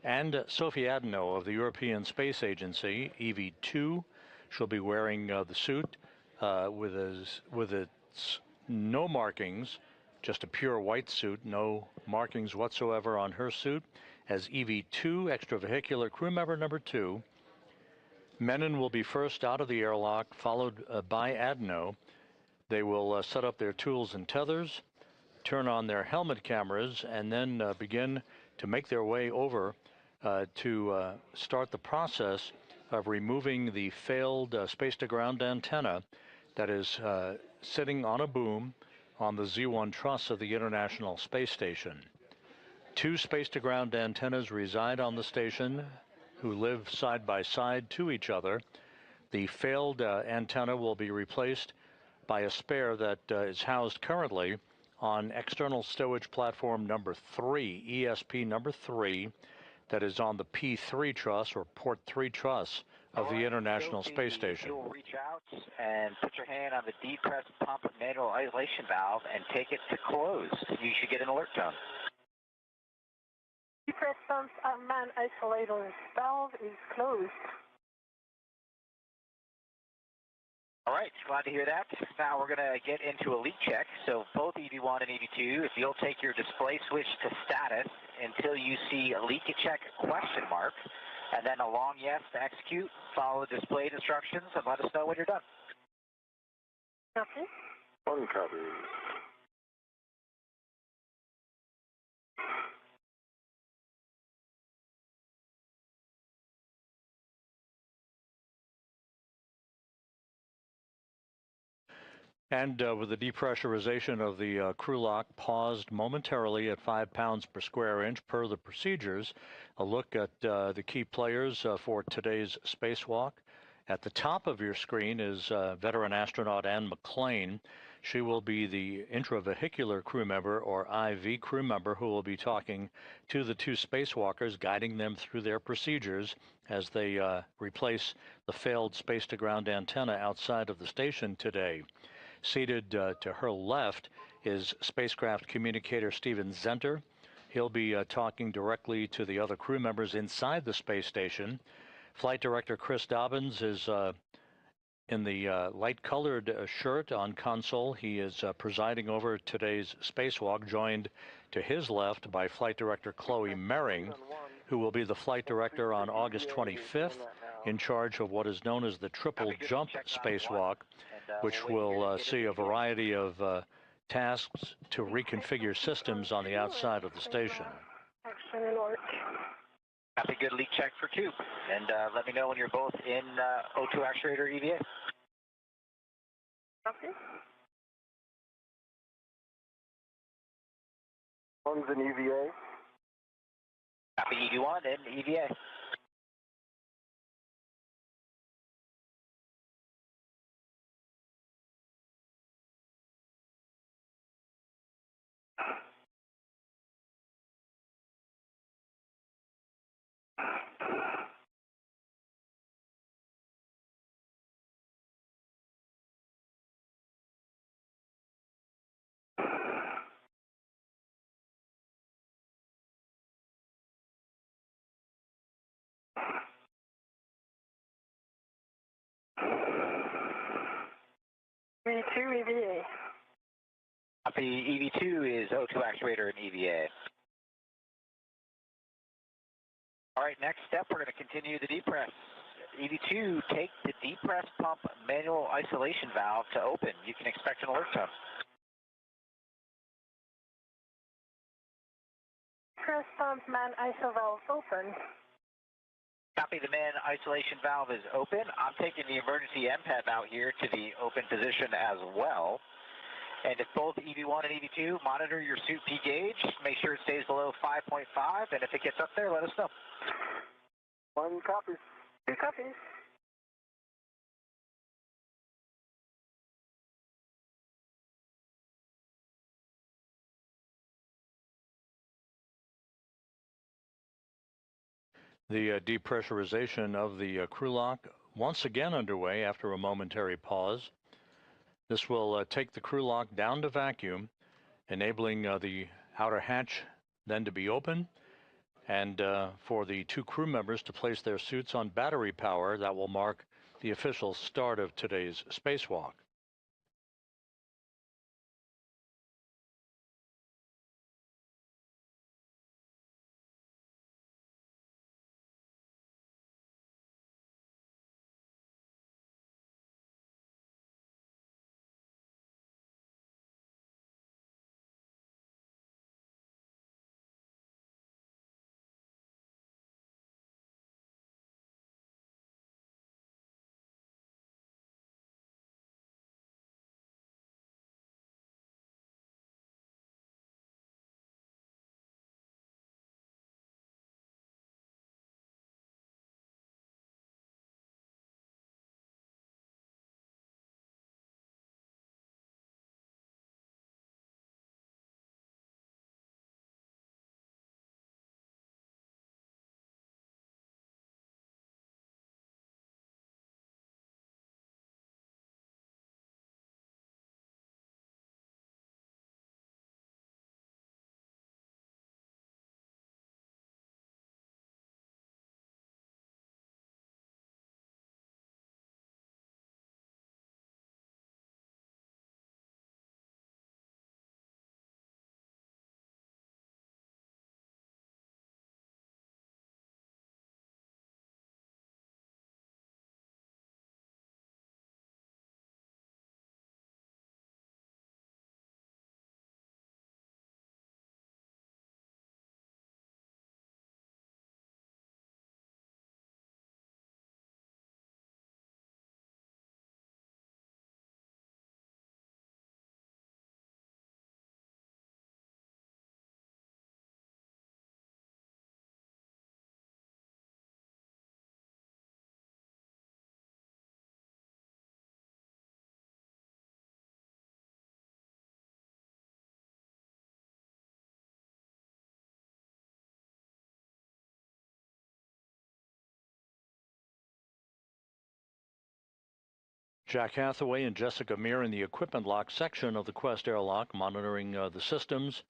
A: And Sophie Adenot of the European Space Agency, EV2. She'll be wearing the suit with its no markings, just a pure white suit, no markings whatsoever on her suit, as EV2 extravehicular crew member number 2. Menon will be first out of the airlock, followed by Adenot. They will set up their tools and tethers, turn on their helmet cameras, and then begin to make their way over to start the process of removing the failed space-to-ground antenna that is sitting on a boom on the Z1 truss of the International Space Station. 2 space-to-ground antennas reside on the station who live side by side to each other. The failed antenna will be replaced by a spare that is housed currently on external stowage platform number 3, ESP number 3, that is on the P3 truss or port 3 truss of the International Space Station.
B: You'll reach out and put your hand on the depressed pump manual isolation valve and take it to close. You should get an alert tone.
D: Depressed pump man isolator valve is closed.
B: All right, glad to hear that. Now we're going to get into a leak check. So both EV1 and EV2, if you'll take your display switch to status until you see a leak check question mark, and then a long yes to execute, follow the displayed instructions, and let us know when you're done.
D: Copy.
G: 1 copy.
A: And with the depressurization of the crew lock paused momentarily at 5 pounds per square inch per the procedures, a look at the key players for today's spacewalk. At the top of your screen is veteran astronaut Anne McClain. She will be the intravehicular crew member, or IV crew member, who will be talking to the 2 spacewalkers, guiding them through their procedures as they replace the failed space-to-ground antenna outside of the station today. Seated to her left is spacecraft communicator Steven Zenter. He'll be talking directly to the other crew members inside the space station. Flight Director Chris Dobbins is in the light-colored shirt on console. He is presiding over today's spacewalk, joined to his left by Flight Director Chloe Mering, who will be the flight director on August 25th, in charge of what is known as the Triple Jump Spacewalk, which will see a variety of tasks to reconfigure systems on the outside of the station.
D: Action alert.
B: Copy, good leak check for 2. And let me know when you're both in O2 actuator EVA.
D: Copy.
G: 1's an EVA.
B: Copy, EV1 and EVA.
G: V2 EVA.
B: Copy. EV2 is O2 actuator and EVA. All right, next step, we're going to continue the depress. EV2, take the depress pump manual isolation valve to open. You can expect an alert tone.
G: Depress pump man ISO valve open.
B: Copy, the man isolation valve is open. I'm taking the emergency MPAD out here to the open position as well. And if both EV1 and EV2, monitor your suit P gauge. Make sure it stays below 5.5, and if it gets up there, let us know.
G: 1 copy. 2 copies.
A: The depressurization of the crew lock once again underway after a momentary pause. This will take the crew lock down to vacuum, enabling the outer hatch then to be open, and for the 2 crew members to place their suits on battery power. That will mark the official start of today's spacewalk. Jack Hathaway and Jessica Meir in the equipment lock section of the Quest airlock, monitoring the systems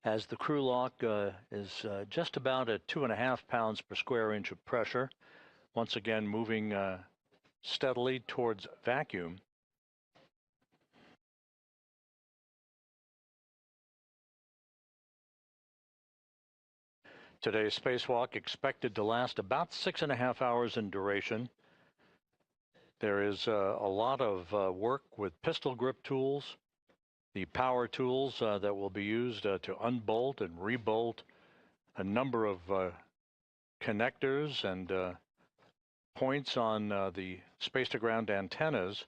A: as the crew lock is just about at 2.5 pounds per square inch of pressure. Once again, moving steadily towards vacuum. Today's spacewalk expected to last about 6.5 hours in duration. There is a lot of work with pistol grip tools, the power tools that will be used to unbolt and rebolt a number of connectors and points on the space-to-ground antennas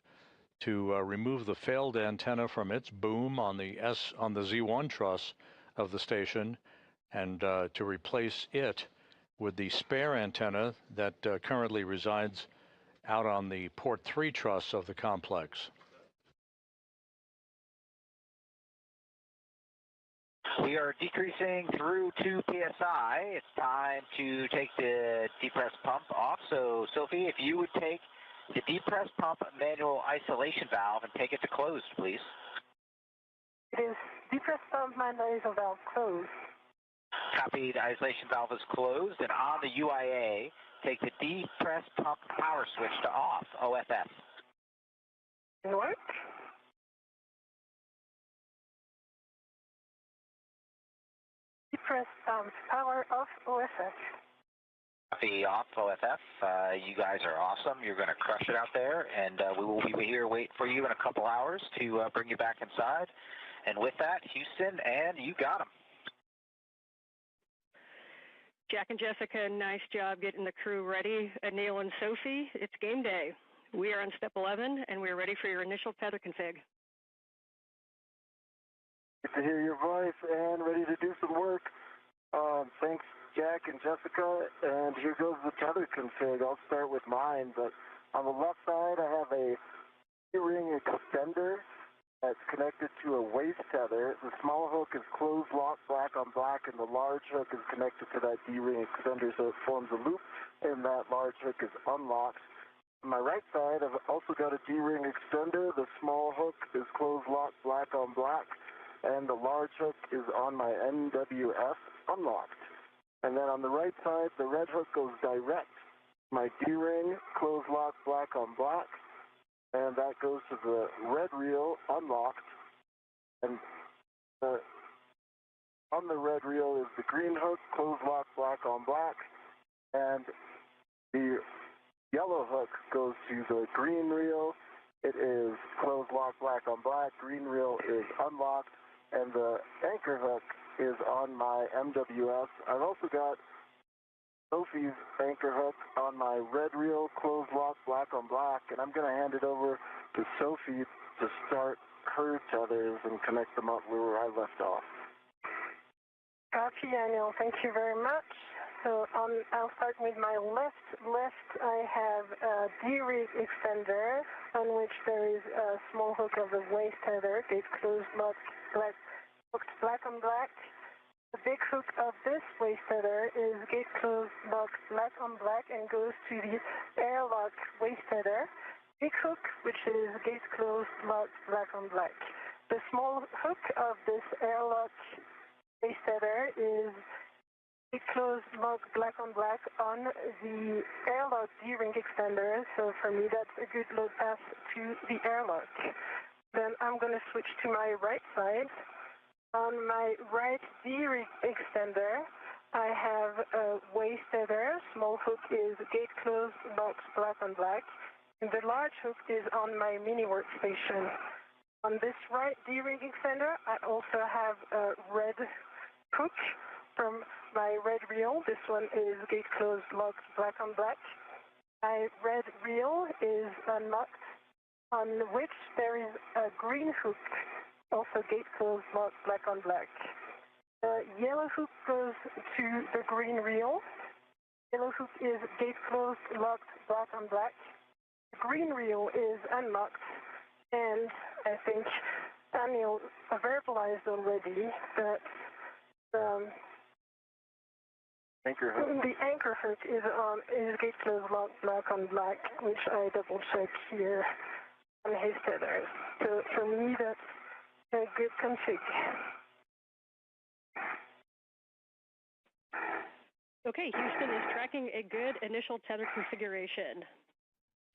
A: to remove the failed antenna from its boom on the Z1 truss of the station, and to replace it with the spare antenna that currently resides out on the port 3 truss of the complex.
B: We are decreasing through 2 psi. It's time to take the depress pump off. So, Sophie, if you would take the depress pump manual isolation valve and take it to closed, please.
G: It is depress pump manual ISO valve closed.
B: Copy. The isolation valve is closed, and on the UIA, take the depress pump power switch to off, OFS.
G: What? Depress pump power off OFS.
B: Copy, off, OFF. You guys are awesome. You're going to crush it out there, and we will be here waiting for you in a couple hours to bring you back inside. And with that, Houston, and you got them.
H: Jack and Jessica, nice job getting the crew ready. Anil and Sophie, it's game day. We are on step 11, and we're ready for your initial tether config.
G: Good to hear your voice and ready to do some work. Thanks, Jack and Jessica, and here goes the tether config. I'll start with mine, but on the left side I have a D-ring extender that's connected to a waist tether. The small hook is closed lock black on black, and the large hook is connected to that D-ring extender, so it forms a loop, and that large hook is unlocked. On my right side, I've also got a D-ring extender. The small hook is closed lock black on black, and the large hook is on my MWF unlocked. And then on the right side, the red hook goes direct. My D-ring, closed lock black on black, and that goes to the red reel unlocked. And on the red reel is the green hook, closed lock black on black, and the yellow hook goes to the green reel. It is closed lock black on black, green reel is unlocked, and the anchor hook is on my MWS. I've also got Sophie's anchor hook on my red reel, closed lock black on black, and I'm going to hand it over to Sophie to start her tethers and connect them up where I left off. Copy, Anil. Thank you very much. So I'll start with my left. I have a D-rig extender on which there is a small hook of the waist tether. It's closed lock black on black. The big hook of this waist tether is gate closed lock black on black and goes to the airlock waist tether. Big hook, which is gate closed lock black on black. The small hook of this airlock waist tether is gate closed lock black on black on the airlock D-ring extender. So for me, that's a good load path to the airlock. Then I'm going to switch to my right side. On my right D-rig extender, I have a waist tether. Small hook is gate closed, box black on black. And the large hook is on my mini workstation. On this right D-rig extender, I also have a red hook from my red reel. This one is gate closed, locked black on black. My red reel is unlocked, on which there is a green hook. Also gate closed, locked, black on black. The yellow hook goes to the green reel. Yellow hook is gate closed, locked, black on black. The green reel is unlocked, and I think Anil verbalized already that anchor hook. The anchor hook is gate closed, locked, black on black, which I double check here on his tethers. So for me, that's a good config.
H: Okay, Houston is tracking a good initial tether configuration.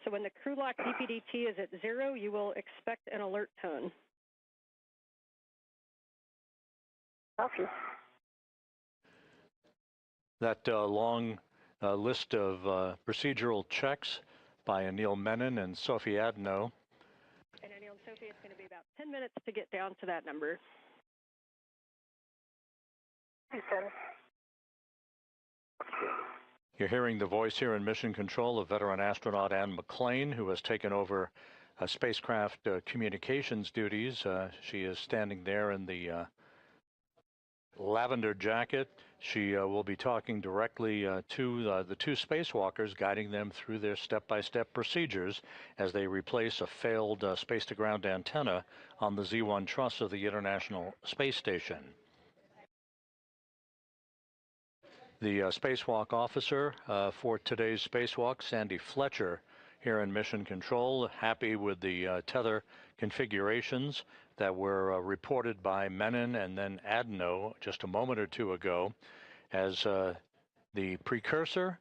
H: So when the crew lock DPDT is at 0, you will expect an alert tone.
G: Copy.
A: That long list of procedural checks by Anil Menon and Sophie Adenot.
H: And Anil and Sophie, it's going to be about 10 minutes to get down to that number.
A: You're hearing the voice here in Mission Control of veteran astronaut Anne McClain, who has taken over spacecraft communications duties. She is standing there in the lavender jacket. She will be talking directly to the two spacewalkers, guiding them through their step-by-step procedures as they replace a failed space-to-ground antenna on the Z1 truss of the International Space Station. The spacewalk officer for today's spacewalk, Sandy Fletcher, here in Mission Control, happy with the tether configurations that were reported by Menon and then Adenot just a moment or two ago, as the precursor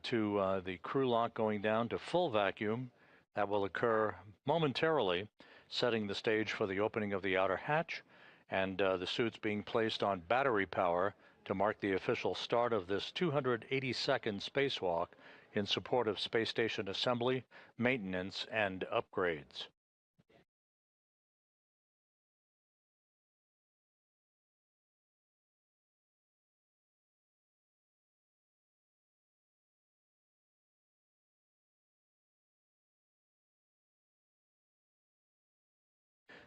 A: to the crew lock going down to full vacuum. That will occur momentarily, setting the stage for the opening of the outer hatch and the suits being placed on battery power to mark the official start of this 280-second spacewalk in support of space station assembly, maintenance, and upgrades.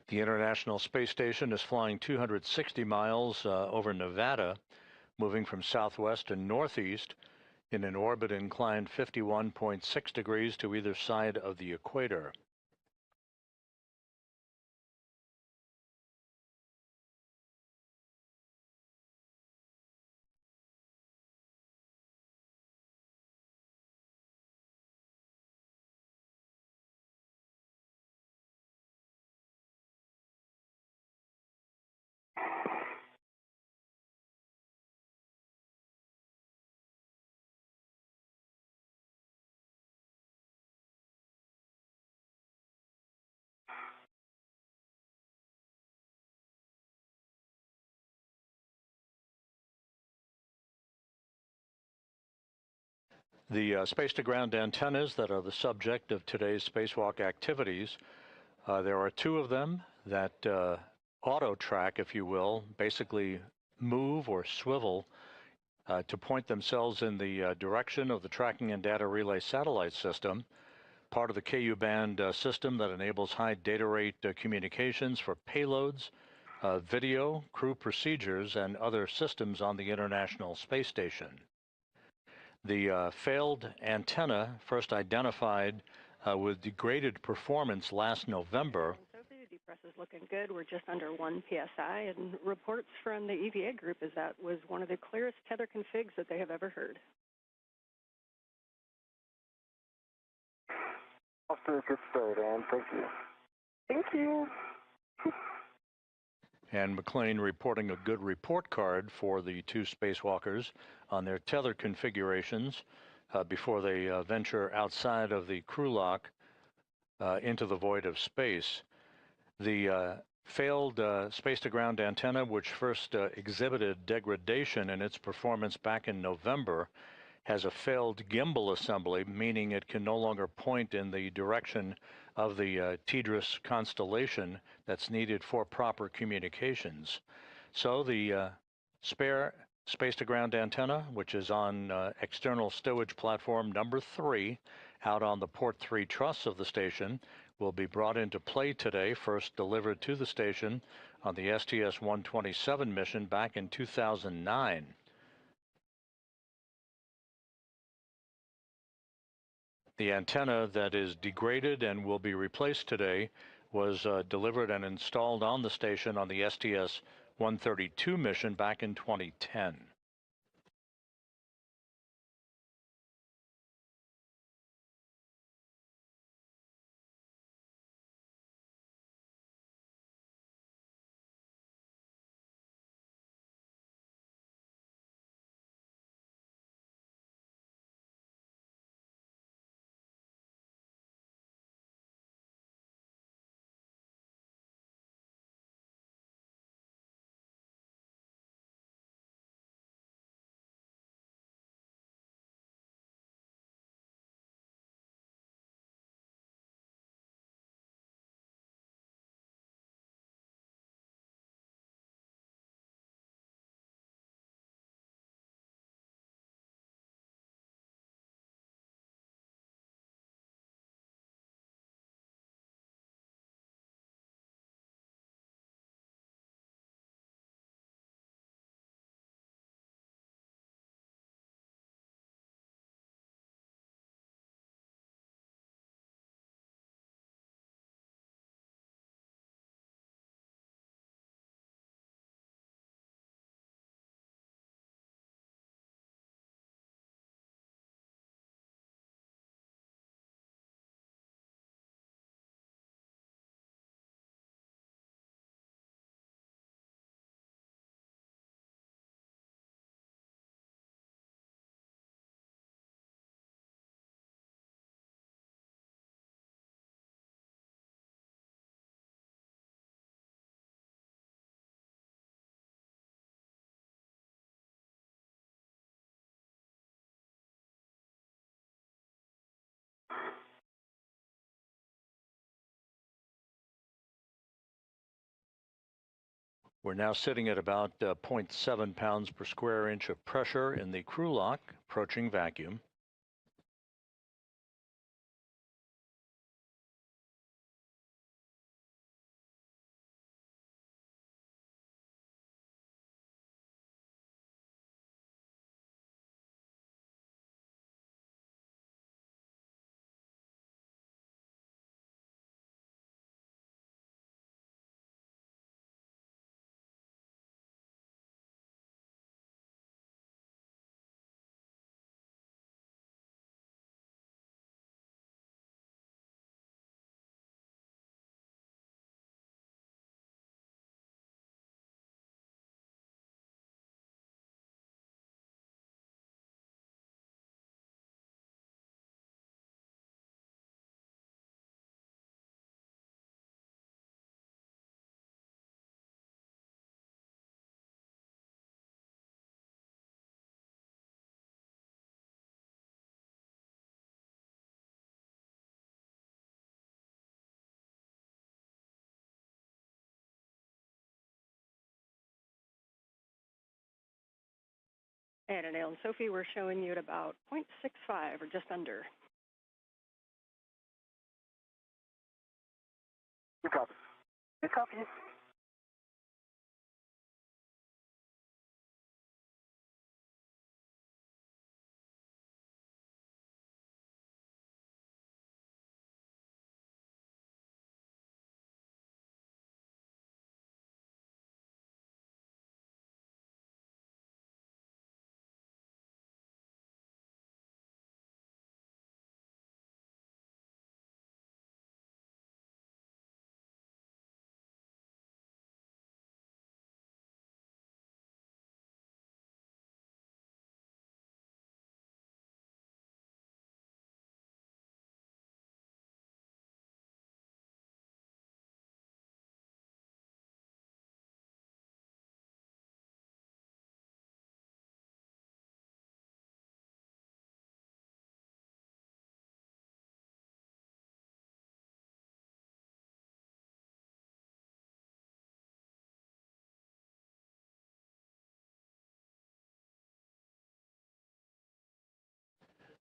A: The International Space Station is flying 260 miles over Nevada, moving from southwest to northeast in an orbit inclined 51.6 degrees to either side of the equator. The space-to-ground antennas that are the subject of today's spacewalk activities, there are two of them that auto-track, if you will, basically move or swivel to point themselves in the direction of the tracking and data relay satellite system, part of the Ku-band system that enables high data rate communications for payloads, video, crew procedures, and other systems on the International Space Station. The failed antenna, first identified with degraded performance last November.
H: Sophie, the press is looking good. We're just under 1 PSI, and reports from the EVA group is that was one of the clearest tether configs that they have ever heard.
G: Off to a good start, Ann. Thank you. Thank you.
A: And McLean reporting a good report card for the two spacewalkers on their tether configurations before they venture outside of the crew lock into the void of space. The failed space-to-ground antenna, which first exhibited degradation in its performance back in November, has a failed gimbal assembly, meaning it can no longer point in the direction of the TDRS constellation that's needed for proper communications. So the spare space-to-ground antenna, which is on external stowage platform number 3, out on the port 3 truss of the station, will be brought into play today, first delivered to the station on the STS-127 mission back in 2009. The antenna that is degraded and will be replaced today was delivered and installed on the station on the STS-132 mission back in 2010. We're now sitting at about 0.7 pounds per square inch of pressure in the crew lock, approaching vacuum.
H: And Anil and Sophie, we're showing you at about 0.65 or just under.
G: You copy. You copy.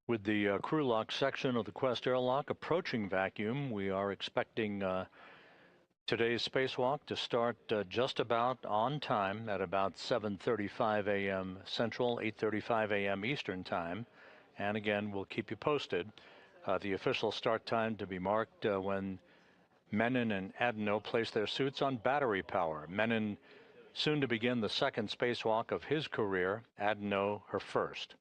A: With the crew lock section of the Quest airlock approaching vacuum, we are expecting today's spacewalk to start just about on time at about 7:35 a.m. Central, 8:35 a.m. Eastern Time. And again, we'll keep you posted. The official start time to be marked when Menon and Adenot place their suits on battery power. Menon soon to begin the second spacewalk of his career, Adenot her first.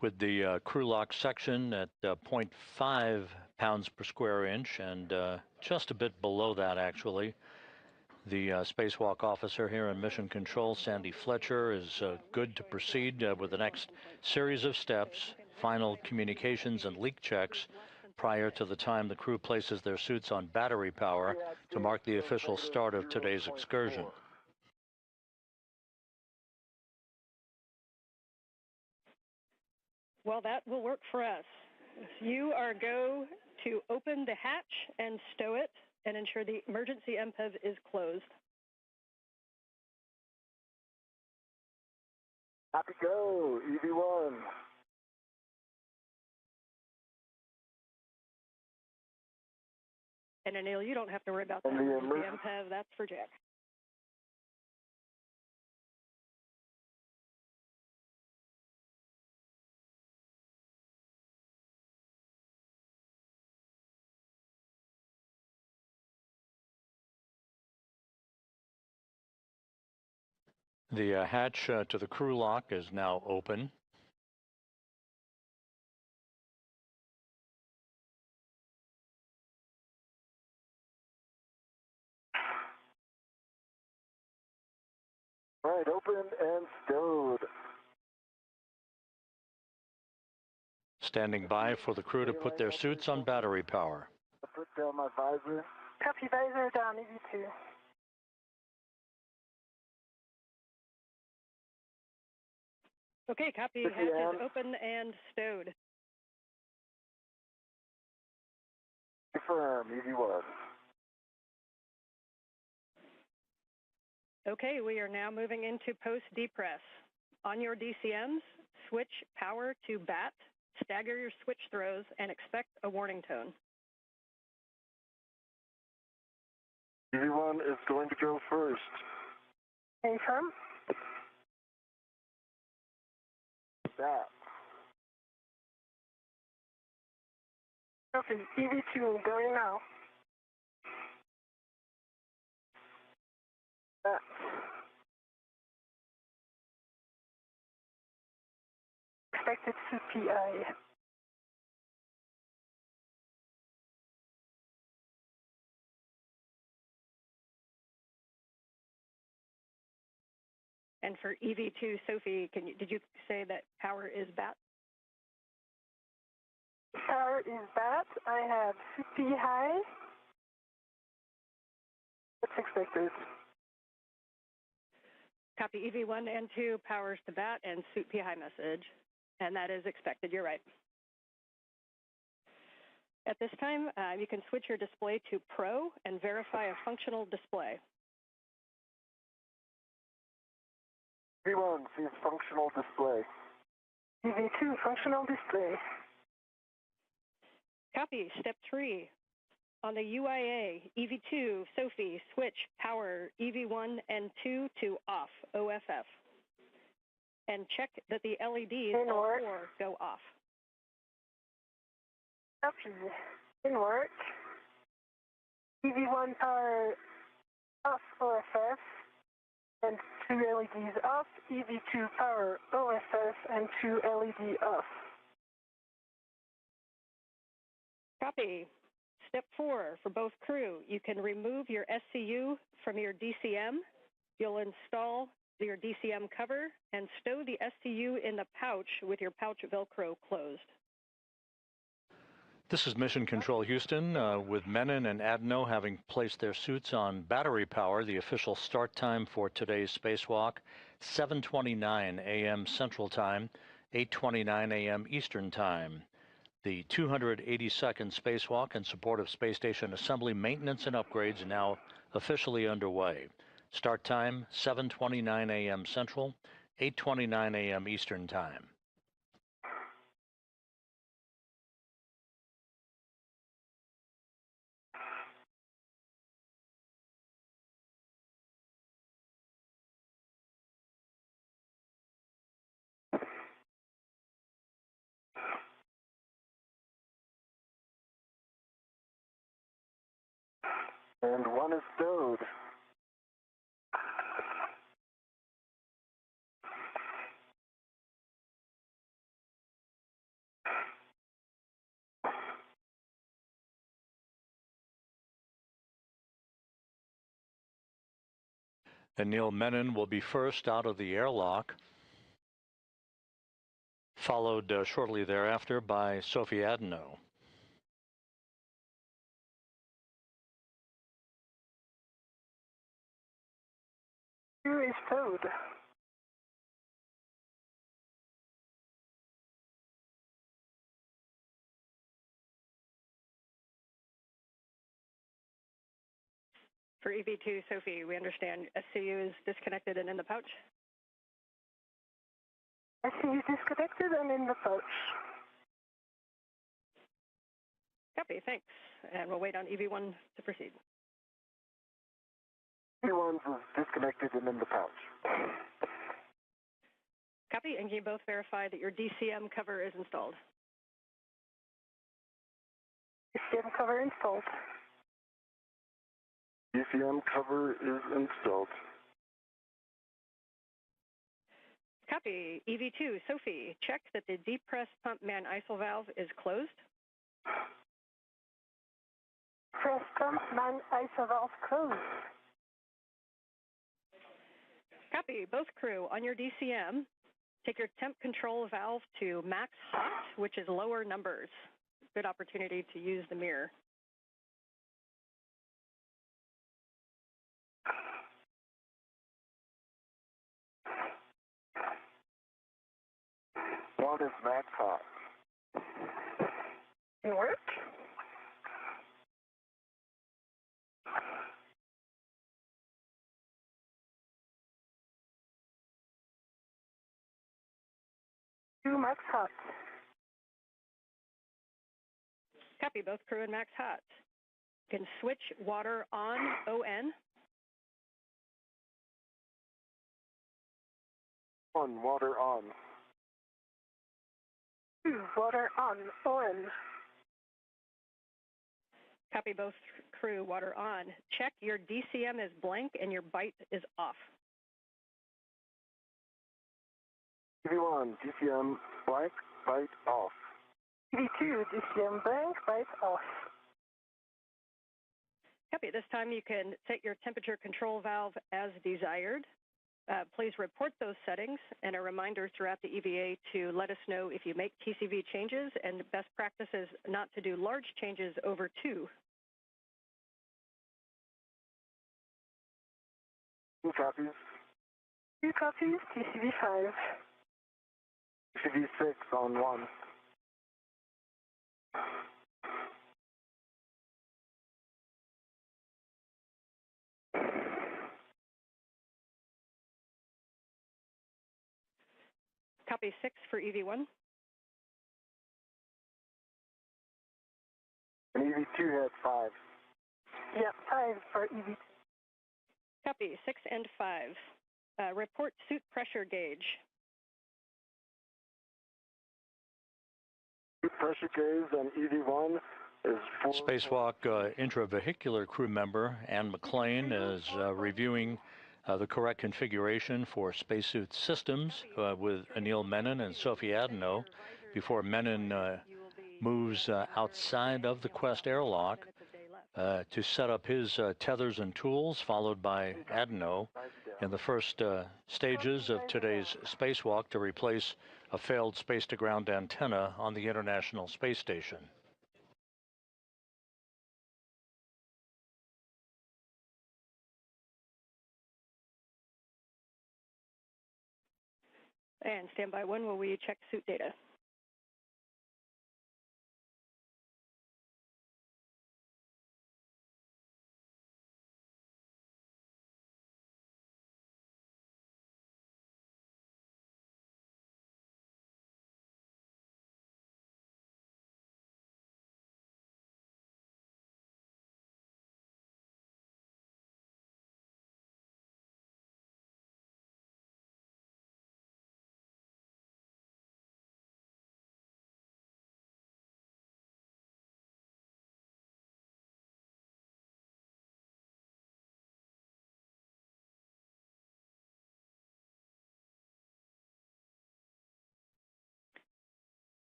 A: with the crew lock section at 0.5 pounds per square inch and just a bit below that, actually. The spacewalk officer here in Mission Control, Sandy Fletcher, is good to proceed with the next series of steps, final communications and leak checks prior to the time the crew places their suits on battery power to mark the official start of today's excursion.
H: Well, that will work for us. You are go to open the hatch and stow it and ensure the emergency MPEV is closed.
I: Happy go, EV1.
H: And Anil, you don't have to worry about that. The MPEV, that's for Jack.
A: The hatch to the crew lock is now open.
I: Right, open and stowed.
A: Standing by for the crew to put their suits on battery power.
I: I put down my visor.
G: Copy, visor down, EV2.
H: Okay, copy. Hatch is open and stowed.
I: Confirm, EV1.
H: Okay, we are now moving into post-depress. On your DCMs, switch power to BAT, stagger your switch throws, and expect a warning tone.
I: EV1 is going to go first.
G: Confirm.
I: BAT.
G: Copy, EV2 going now.
I: BAT.
G: Expected CPI.
H: And for EV2, Sophie, did you say that power is BAT?
G: Power is BAT. I have CPI. What's expected?
H: Copy EV1 and 2, powers to BAT and suit PI message. And that is expected, you're right. At this time, you can switch your display to Pro and verify a functional display.
I: EV1 sees functional display.
G: EV2, functional display.
H: Copy, step 3. On the UIA, EV2, Sophie, switch power EV1 and 2 to off, OFF. And check that the LEDs all 4 go off.
G: Copy. In work. EV1 power off, OFF. And 2 LEDs off. EV2 power OFF and 2 LED off.
H: Copy. Step 4, for both crew, you can remove your SCU from your DCM. You'll install your DCM cover and stow the SCU in the pouch with your pouch Velcro closed.
A: This is Mission Control Houston, with Menon and Adenot having placed their suits on battery power. The official start time for today's spacewalk, 7:29 a.m. Central Time, 8:29 a.m. Eastern Time. The 282nd spacewalk in support of space station assembly, maintenance, and upgrades now officially underway. Start time, 7:29 a.m. Central, 8:29 a.m. Eastern Time.
I: And 1 is stowed.
A: Anil Menon will be first out of the airlock, followed shortly thereafter by Sophie Adenot.
G: Crew is towed.
H: For EV2, Sophie, we understand SCU is disconnected and in the pouch.
G: SCU is disconnected and in the pouch.
H: Copy, thanks. And we'll wait on EV1 to proceed.
I: EV1 is disconnected and in the pouch.
H: Copy, and can you both verify that your DCM cover is installed?
G: DCM cover installed.
I: DCM cover is installed.
H: Copy. EV2, Sophie, check that the deep press pump man ISO valve is closed.
G: Press pump man ISO valve closed.
H: Copy. Both crew, on your DCM, take your temp control valve to max hot, which is lower numbers. Good opportunity to use the mirror.
I: What is max hot?
G: Can work. Two max hot.
H: Copy. Both crew and max hot. You can switch water on ON.
I: On, water on.
G: Water on, ON.
H: Copy. Both crew, water on. Check your DCM is blank and your byte is off.
I: EV1, DCM blank, byte off.
G: EV2, DCM blank, byte off.
H: Copy. This time you can set your temperature control valve as desired. Please report those settings, and a reminder throughout the EVA to let us know if you make TCV changes, and best practice is not to do large changes over 2.
I: 2 copies.
G: 2 copies, TCV 5.
I: TCV 6 on 1.
H: Copy 6 for EV1.
I: And EV2 had 5.
G: Yeah, 5 for EV2.
H: Copy 6 and 5. Report suit pressure gauge.
I: Pressure gauge on EV1 is 4.
A: Spacewalk intravehicular crew member Ann McLean is reviewing the correct configuration for spacesuit systems with Anil Menon and Sophie Adenot before Menon moves outside of the Quest airlock to set up his tethers and tools, followed by Adenot in the first stages of today's spacewalk to replace a failed space-to-ground antenna on the International Space Station.
H: And standby 1 while we check suit data.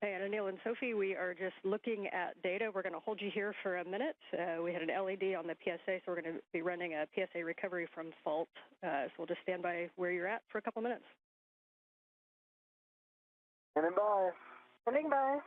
H: And Anil and Sophie, we are just looking at data. We're going to hold you here for a minute. We had an LED on the PSA, so we're going to be running a PSA recovery from fault. So we'll just stand by where you're at for a couple minutes.
I: Standing by.
G: Standing by.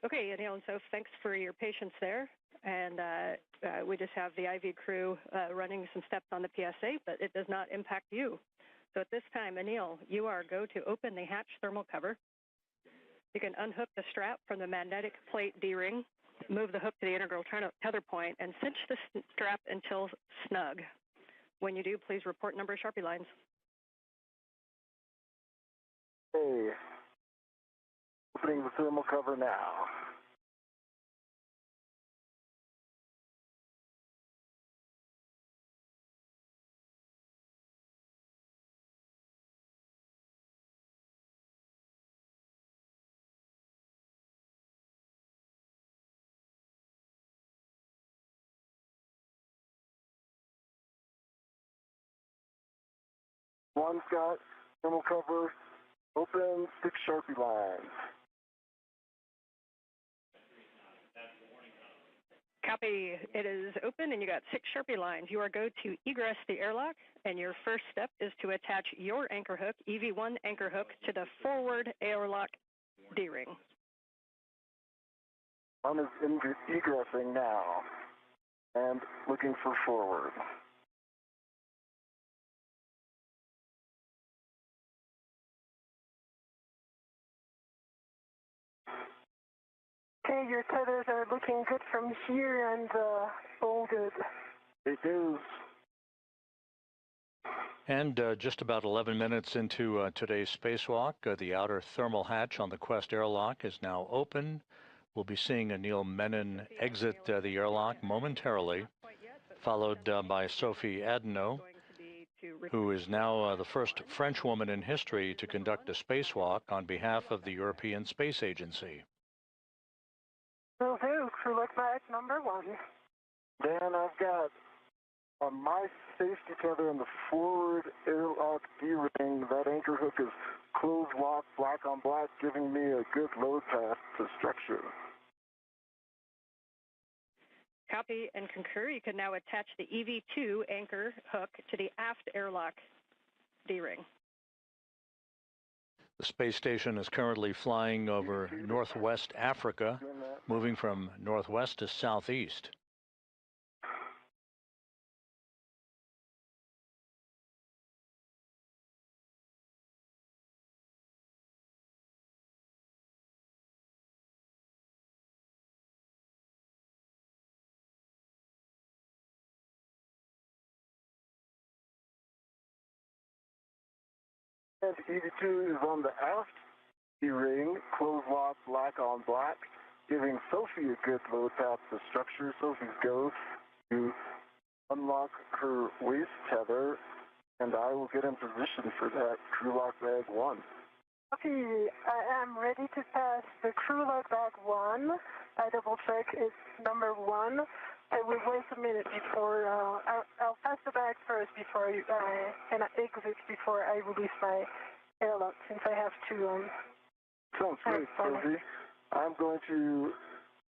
H: Okay, Anil and Soph, thanks for your patience there. And we just have the IV crew running some steps on the PSA, but it does not impact you. So at this time, Anil, you are go to open the hatch thermal cover. You can unhook the strap from the magnetic plate D-ring, move the hook to the integral tether point, and cinch the strap until snug. When you do, please report number of Sharpie lines.
I: Hey. Opening the thermal cover now. One's got thermal cover open, 6 Sharpie lines.
H: Copy. It is open, and you got 6 Sharpie lines. You are go to egress the airlock, and your first step is to attach your anchor hook, EV1 anchor hook, to the forward airlock D-ring.
I: One is egressing now and looking for forward.
G: Okay, your tethers are looking good from here and all good.
I: It is.
A: And just about 11 minutes into today's spacewalk, the outer thermal hatch on the Quest airlock is now open. We'll be seeing Anil Menon exit the airlock momentarily, followed by Sophie Adenot, who is now the first French woman in history to conduct a spacewalk on behalf of the European Space Agency.
G: Will do. Crew look back number 1.
I: Dan, I've got on my safety tether in the forward airlock D-ring, that anchor hook is closed lock, black on black, giving me a good load path to structure.
H: Copy and concur. You can now attach the EV2 anchor hook to the aft airlock D-ring.
A: The space station is currently flying over northwest Africa, moving from northwest to southeast.
I: And EV2 is on the aft D-ring, closed lock, black on black, giving Sophie a good load path to structure. Sophie's goes to unlock her waist tether, and I will get in position for that crew lock bag 1.
G: Okay, I am ready to pass the crew lock bag 1. I double check it's number 1. I will wait a minute before, I'll pass the bag first before I exit before I release my airlock, since I have to.
I: Sounds great, Sophie. I'm going to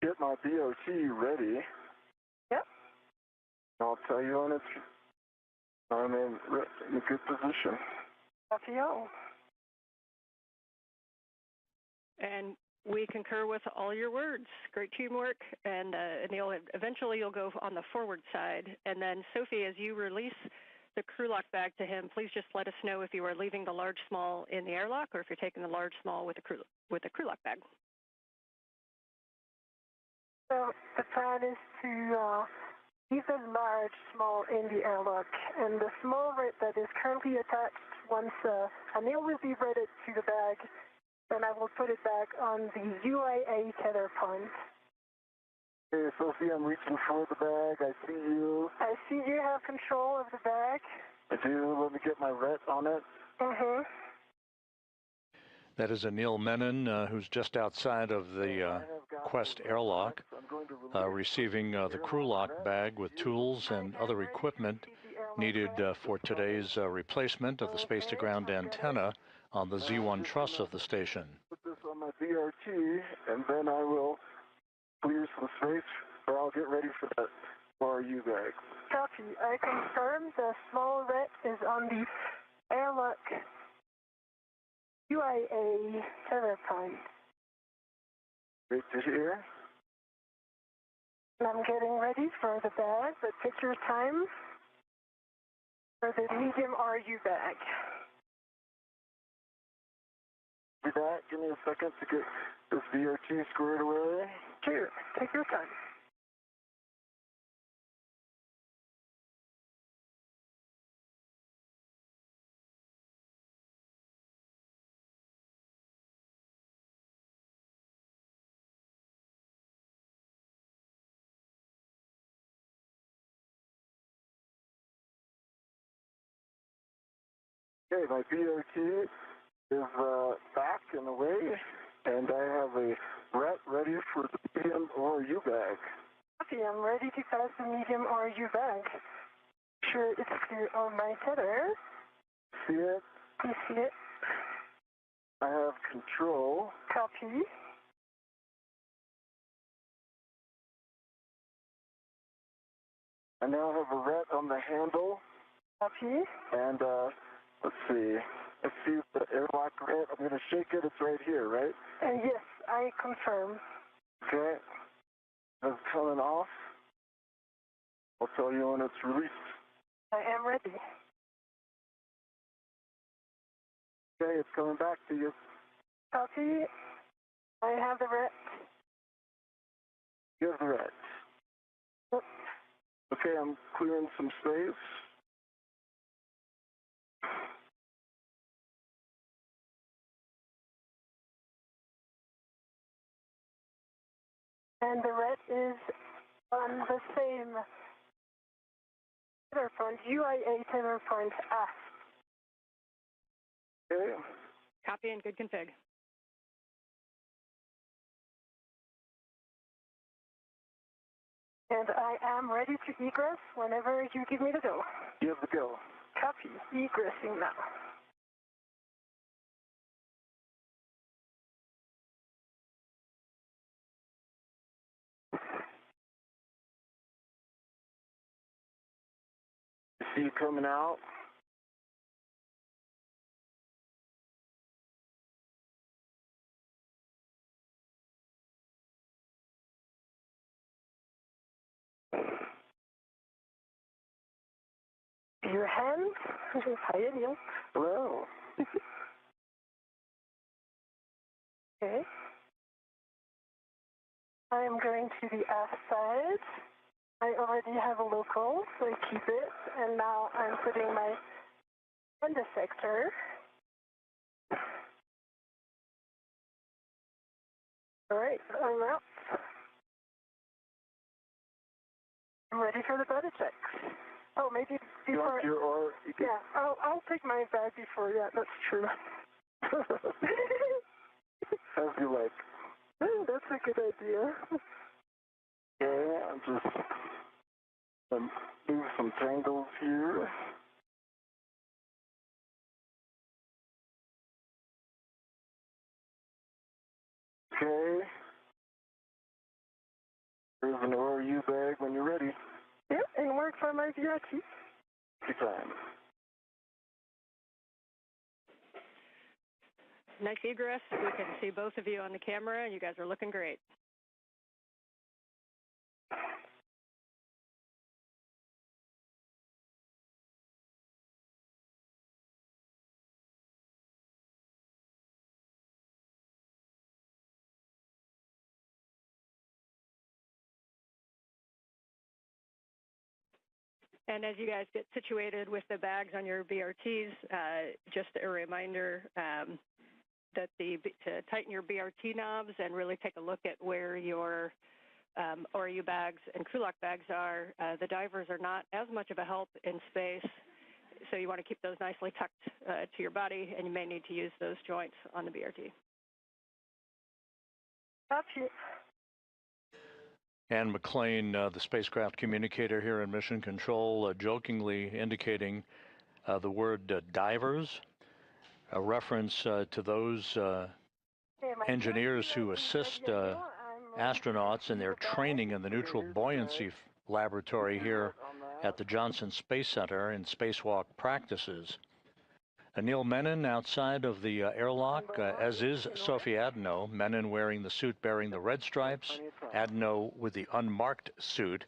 I: get my BOT ready.
G: Yep.
I: I'll tell you when I'm in a good position.
G: Copy all.
H: And we concur with all your words. Great teamwork. And Anil, eventually you'll go on the forward side. And then, Sophie, as you release the crew lock bag to him, please just let us know if you are leaving the large small in the airlock or if you're taking the large small with the crew lock bag.
G: So the plan is to leave the large small in the airlock, and the small red that is currently attached, once Anil will be ready to the bag, then I will put it back on the UIA tether point.
I: Hey, Sophie, I'm reaching for the bag. I see you.
G: I see you have control of the bag.
I: I do. Let me get my ret on it.
G: Mm-hmm.
A: That is Anil Menon, who's just outside of the Quest airlock, receiving the crew lock bag with tools and other equipment needed for today's replacement of the space-to-ground antenna on the Z1 truss of the station.
I: Put this on my BRT, and then I will clear some space, or I'll get ready for that RU bag.
G: Copy. I confirm the small red is on the airlock UIA tether point.
I: Great to hear.
G: And I'm getting ready for the bag, but take your time for the medium RU bag.
I: Be back. Give me a second to get this BRT squared away.
G: Sure. Take your time.
I: Okay, my BRT is back and away, and I have a ret ready for the medium RU bag.
G: Okay, I'm ready to pass the medium RU bag. Sure, it's clear on my tether.
I: See it?
G: You see it?
I: I have control.
G: Copy.
I: I now have a ret on the handle.
G: Copy.
I: And let's see. Let's see the airlock ret. I'm going to shake it. It's right here, right?
G: Yes, I confirm.
I: Okay. It's coming off. I'll tell you when it's released.
G: I am ready.
I: Okay, it's coming back to you.
G: Copy. I have the ret.
I: You have the ret.
G: Yep.
I: Okay, I'm clearing some space.
G: And the red is on the same tether point, UIA tether point aft.
I: Okay.
H: Copy and good config.
G: And I am ready to egress whenever you give me the go.
I: You have the go.
G: Copy. Egressing now.
I: See you coming out.
G: Your hands. Hi, Anil.
I: Hello.
G: Okay. I am going to the aft side. I already have a local, so I keep it. And now I'm putting my end sector. All right, I'm out. I'm ready for the body checks. Oh, maybe before. Yeah, I'll take my bag before. Yeah, that's true.
I: As you like.
G: That's a good idea.
I: Okay, I'm just move some tangles here. Okay. There's an ORU bag when you're ready.
G: Yep, and work for my VRT.
I: Take time.
H: Nice egress. We can see both of you on the camera. You guys are looking great. And as you guys get situated with the bags on your BRTs, just a reminder that to tighten your BRT knobs and really take a look at where your ORU bags and crew lock bags are. The divers are not as much of a help in space, so you want to keep those nicely tucked to your body, and you may need to use those joints on the BRT.
G: Copy.
A: Ann McLean, the spacecraft communicator here in Mission Control, jokingly indicating the word divers, a reference to those engineers who assist astronauts in their training in the neutral buoyancy laboratory here at the Johnson Space Center in spacewalk practices. Anil Menon outside of the airlock, as is Sophie Adenot, Menon wearing the suit bearing the red stripes, Adenot with the unmarked suit,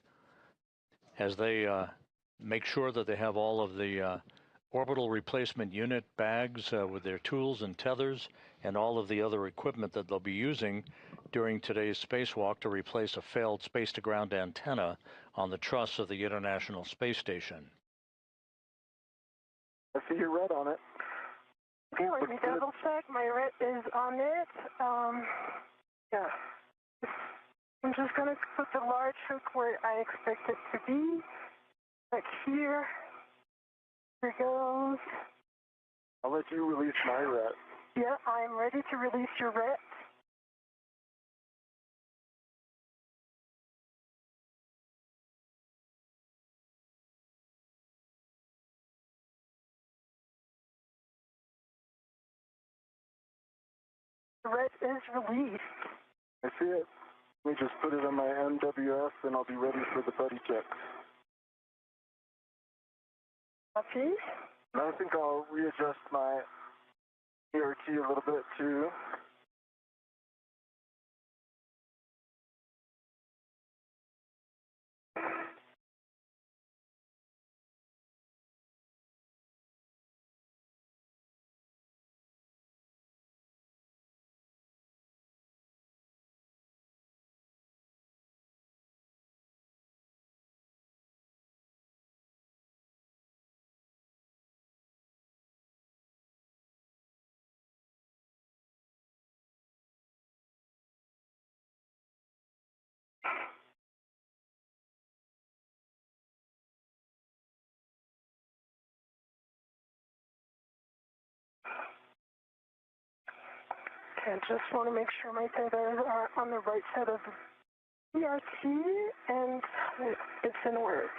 A: as they make sure that they have all of the orbital replacement unit bags with their tools and tethers and all of the other equipment that they'll be using during today's spacewalk to replace a failed space-to-ground antenna on the truss of the International Space Station.
I: I see your red on it.
G: Okay, let me double check. My red is on it. Yeah. I'm just going to put the large hook where I expect it to be. Like here. Here it goes.
I: I'll let you release my ret.
G: Yeah, I'm ready to release your ret. The ret is released.
I: I see it. Let me just put it on my MWS and I'll be ready for the buddy check.
G: Copy.
I: And I think I'll readjust my ERT a little bit too.
G: Okay, I just want to make sure my tethers are on the right side of the ERT and it's in work.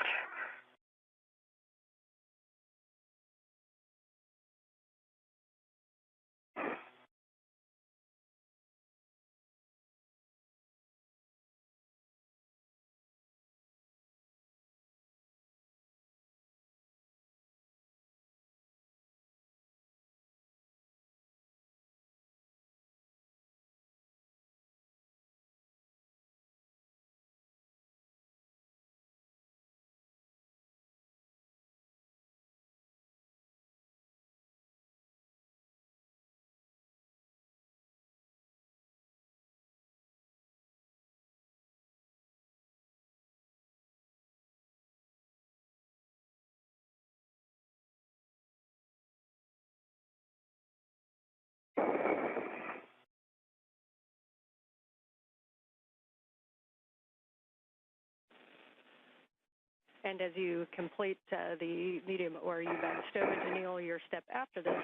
H: And as you complete the medium ORU bag stowage, Anil, your step after this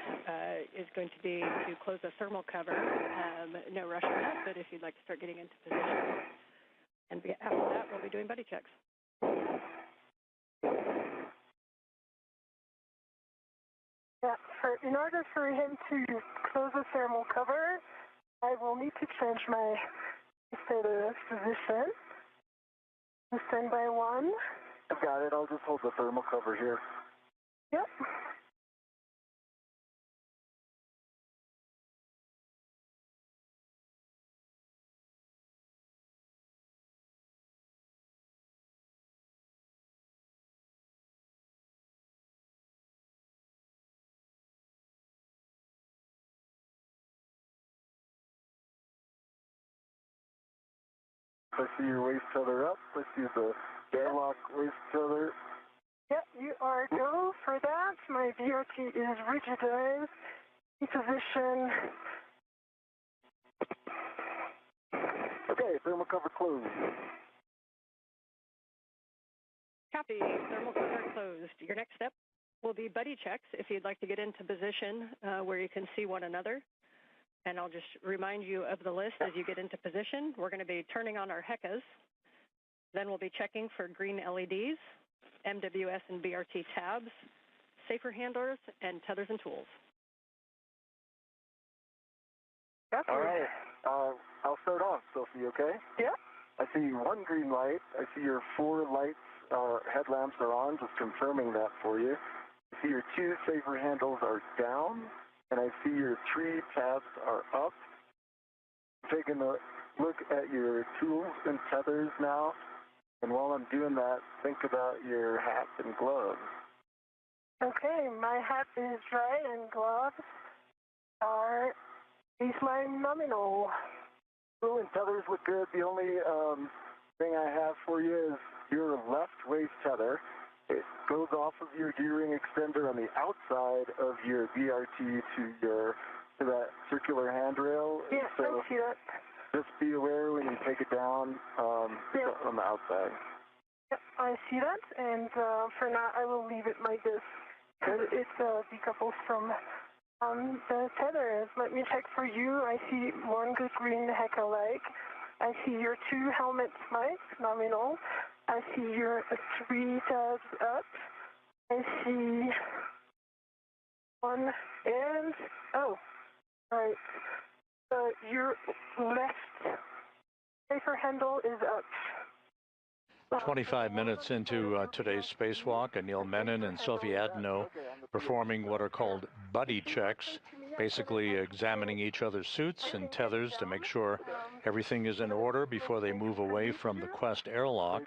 H: is going to be to close the thermal cover. No rush on that, but if you'd like to start getting into position. And after that, we'll be doing buddy checks.
G: Yeah, in order for him to close the thermal cover, I will need to change my status position. Standby 1.
I: I've got it. I'll just hold the thermal cover here.
G: Yep.
I: I see your waist tether up. I see the airlock waist tether.
G: Yep, you are go for that. My BRT is rigidized in position.
I: Okay, thermal cover closed.
H: Copy. Thermal cover closed. Your next step will be buddy checks if you'd like to get into position where you can see one another. And I'll just remind you of the list as you get into position. We're going to be turning on our HECAs. Then we'll be checking for green LEDs, MWS and BRT tabs, safer handlers, and tethers and tools.
I: All right. I'll start off, Sophie, okay?
G: Yeah.
I: I see one green light. I see your 4 lights, headlamps are on, just confirming that for you. I see your 2 safer handles are down, and I see your 3 tabs are up. Taking a look at your tools and tethers now, and while I'm doing that, think about your hat and gloves.
G: Okay, my hat is dry and gloves are baseline nominal.
I: Tool and tethers look good. The only thing I have for you is your left waist tether. It goes off of your D-ring extender on the outside of your BRT to that circular handrail.
G: Yeah,
I: so
G: I see that.
I: just be aware when you take it down on the outside.
G: Yep, I see that, and for now I will leave it like this. It's decoupled from the tethers. Let me check for you. I see one good green HECA light. I see your 2 helmet lights, nominal. I see your 3 tabs up. I see 1 and, oh, right. Your left safer handle is up.
A: 25 minutes into today's spacewalk, Anil Menon and Sophie Adenot performing what are called buddy checks, basically examining each other's suits and tethers to make sure everything is in order before they move away from the Quest airlock.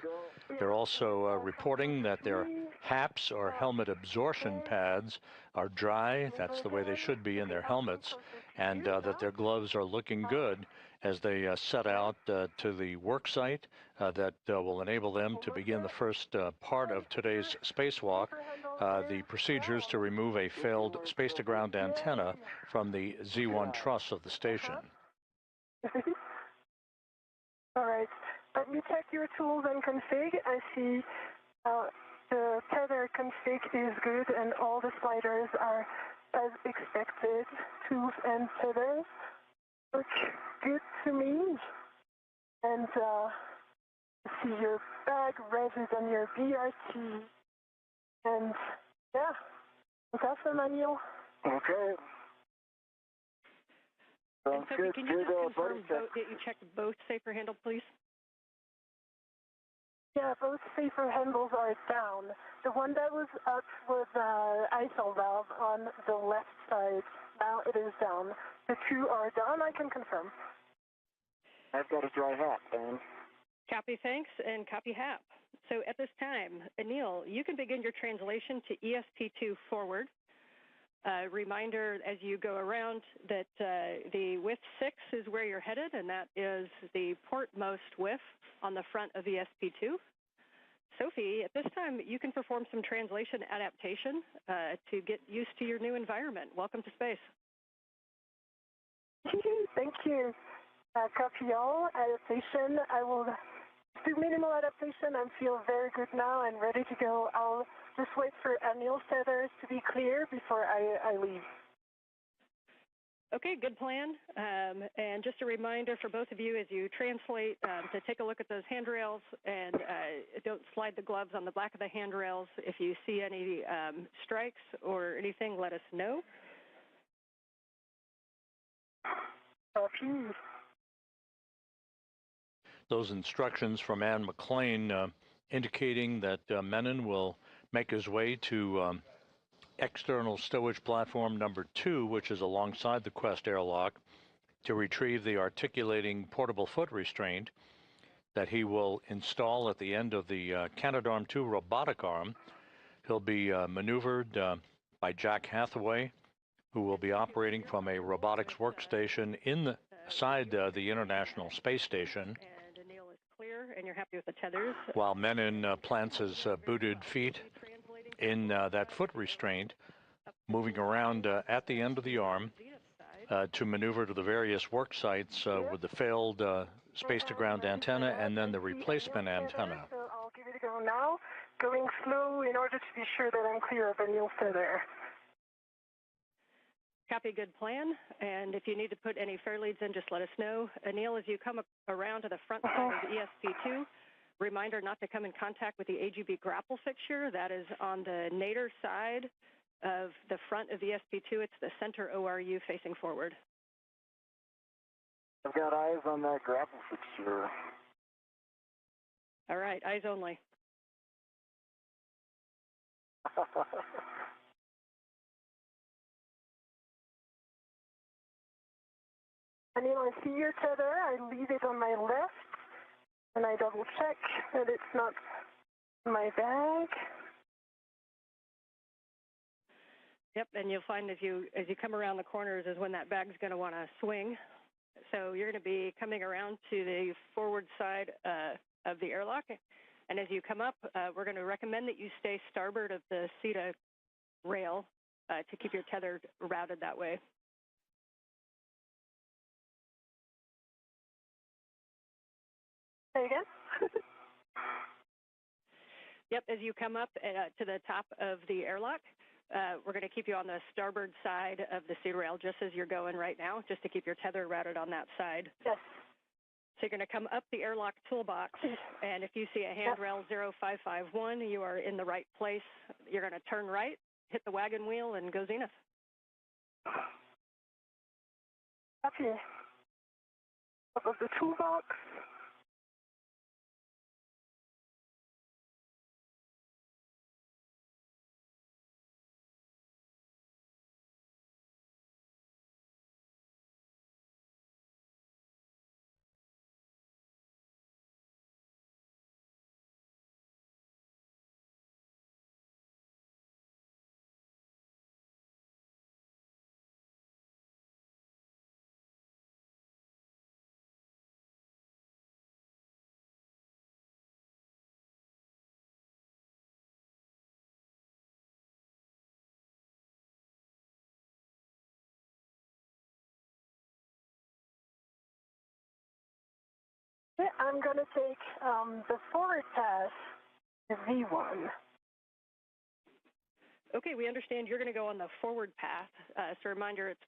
A: They're also reporting that their HAPs, or helmet absorption pads, are dry. That's the way they should be in their helmets, and that their gloves are looking good as they set out to the work site that will enable them to begin the first part of today's spacewalk, the procedures to remove a failed space-to-ground antenna from the Z1 truss of the station.
G: All right. Let me check your tools and config. I see the tether config is good and all the sliders are as expected. Tools and tethers look good to me. And I see your bag resis on your BRT. And yeah, that's awesome, Anil.
I: Okay.
H: And Sophie, can you just confirm that you checked both safer handles, please?
G: Yeah, both safer handles are down. The one that was up was ISO valve on the left side. Now it is down. The 2 are down, I can confirm.
I: I've got a dry hat, Dan.
H: Copy, thanks, and copy HAP. So at this time, Anil, you can begin your translation to ESP2 forward. Reminder as you go around that the whiff 6 is where you're headed, and that is the portmost whiff on the front of ESP2. Sophie, at this time, you can perform some translation adaptation to get used to your new environment. Welcome to space.
G: Thank you. Copy all. Adaptation. I will do minimal adaptation and feel very good now and ready to go. I'll just wait for Anil's tethers to be clear before I leave.
H: Okay, good plan. And just a reminder for both of you as you translate to take a look at those handrails and don't slide the gloves on the back of the handrails. If you see any strikes or anything, let us know.
A: those instructions from Anne McLean indicating that Menon will make his way to external stowage platform number 2, which is alongside the Quest airlock, to retrieve the articulating portable foot restraint that he will install at the end of the Canadarm2 robotic arm. He'll be maneuvered by Jack Hathaway, who will be operating from a robotics workstation inside the International Space Station.
H: And Anil is clear, and you're happy with the tethers.
A: While Menon plants his booted feet in that foot restraint, moving around at the end of the arm to maneuver to the various work sites with the failed space-to-ground antenna and then the replacement antenna.
G: So I'll give it a go now, going slow in order to be sure that I'm clear of Anil's tether.
H: Copy, good plan. And if you need to put any fair leads in, just let us know. Anil, as you come around to the front side of ESP2, reminder not to come in contact with the AGB grapple fixture. That is on the nadir side of the front of ESP2. It's the center ORU facing forward.
I: I've got eyes on that grapple fixture.
H: All right, eyes only.
G: Anil, I see your tether. I leave it on my left, and I double check that it's not in my bag.
H: Yep, and you'll find as you come around the corners is when that bag's going to want to swing. So you're going to be coming around to the forward side of the airlock. And as you come up, we're going to recommend that you stay starboard of the CETA rail to keep your tether routed that way.
G: Say again?
H: Yep, as you come up to the top of the airlock, we're going to keep you on the starboard side of the CETA rail just as you're going right now, just to keep your tether routed on that side.
G: Yes.
H: So you're going to come up the airlock toolbox, and if you see a handrail 0551, you are in the right place. You're going to turn right, hit the wagon wheel, and go zenith.
G: Copy. Up of the toolbox. I'm going to take the forward path to V1.
H: Okay, we understand you're going to go on the forward path. So reminder, it's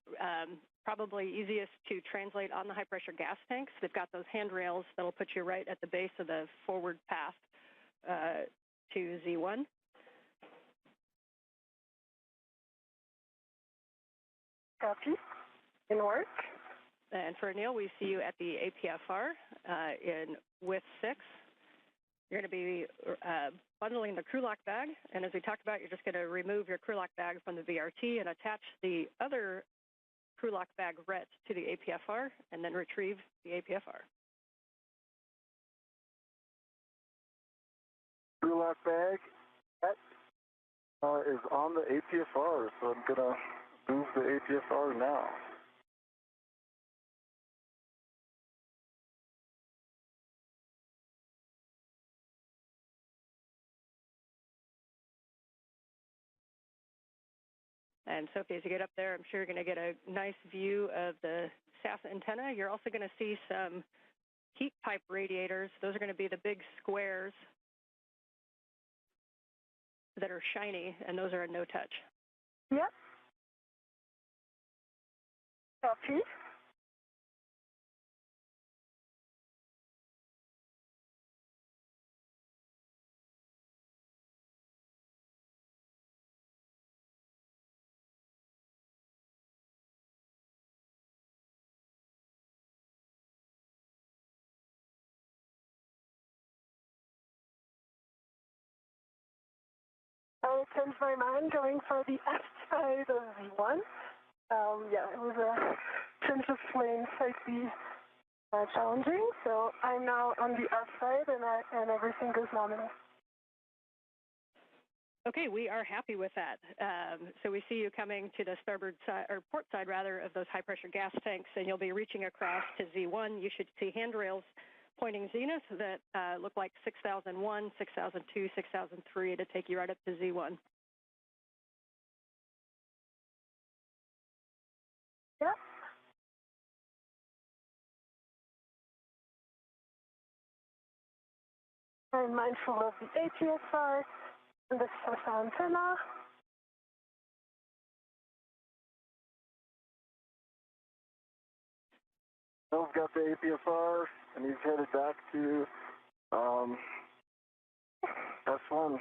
H: probably easiest to translate on the high-pressure gas tanks. They've got those handrails that'll put you right at the base of the forward path to Z1.
G: Copy. In work.
H: And for Anil, we see you at the APFR in with 6. You're going to be bundling the crew lock bag, and as we talked about, you're just going to remove your crew lock bag from the VRT and attach the other crew lock bag RET to the APFR, and then retrieve the APFR.
I: Crew lock bag is on the APFR, so I'm going to move the APFR now.
H: And Sophie, as you get up there, I'm sure you're going to get a nice view of the SAS antenna. You're also going to see some heat pipe radiators. Those are going to be the big squares that are shiny, and those are a no-touch.
G: Yep. Copy. I changed my mind going for the outside of Z1. Yeah, it was a change of plane, slightly challenging. So I'm now on the outside, and everything goes nominal.
H: Okay, we are happy with that. So we see you coming to the starboard side, or port side rather, of those high pressure gas tanks, and you'll be reaching across to Z1. You should see handrails pointing zenith that look like 6001, 6002, 6003 to take you right up to Z1.
G: Yep. I'm mindful of the APSR and the SOSA antenna.
I: Bill's got the APSR, and he's headed back to S1.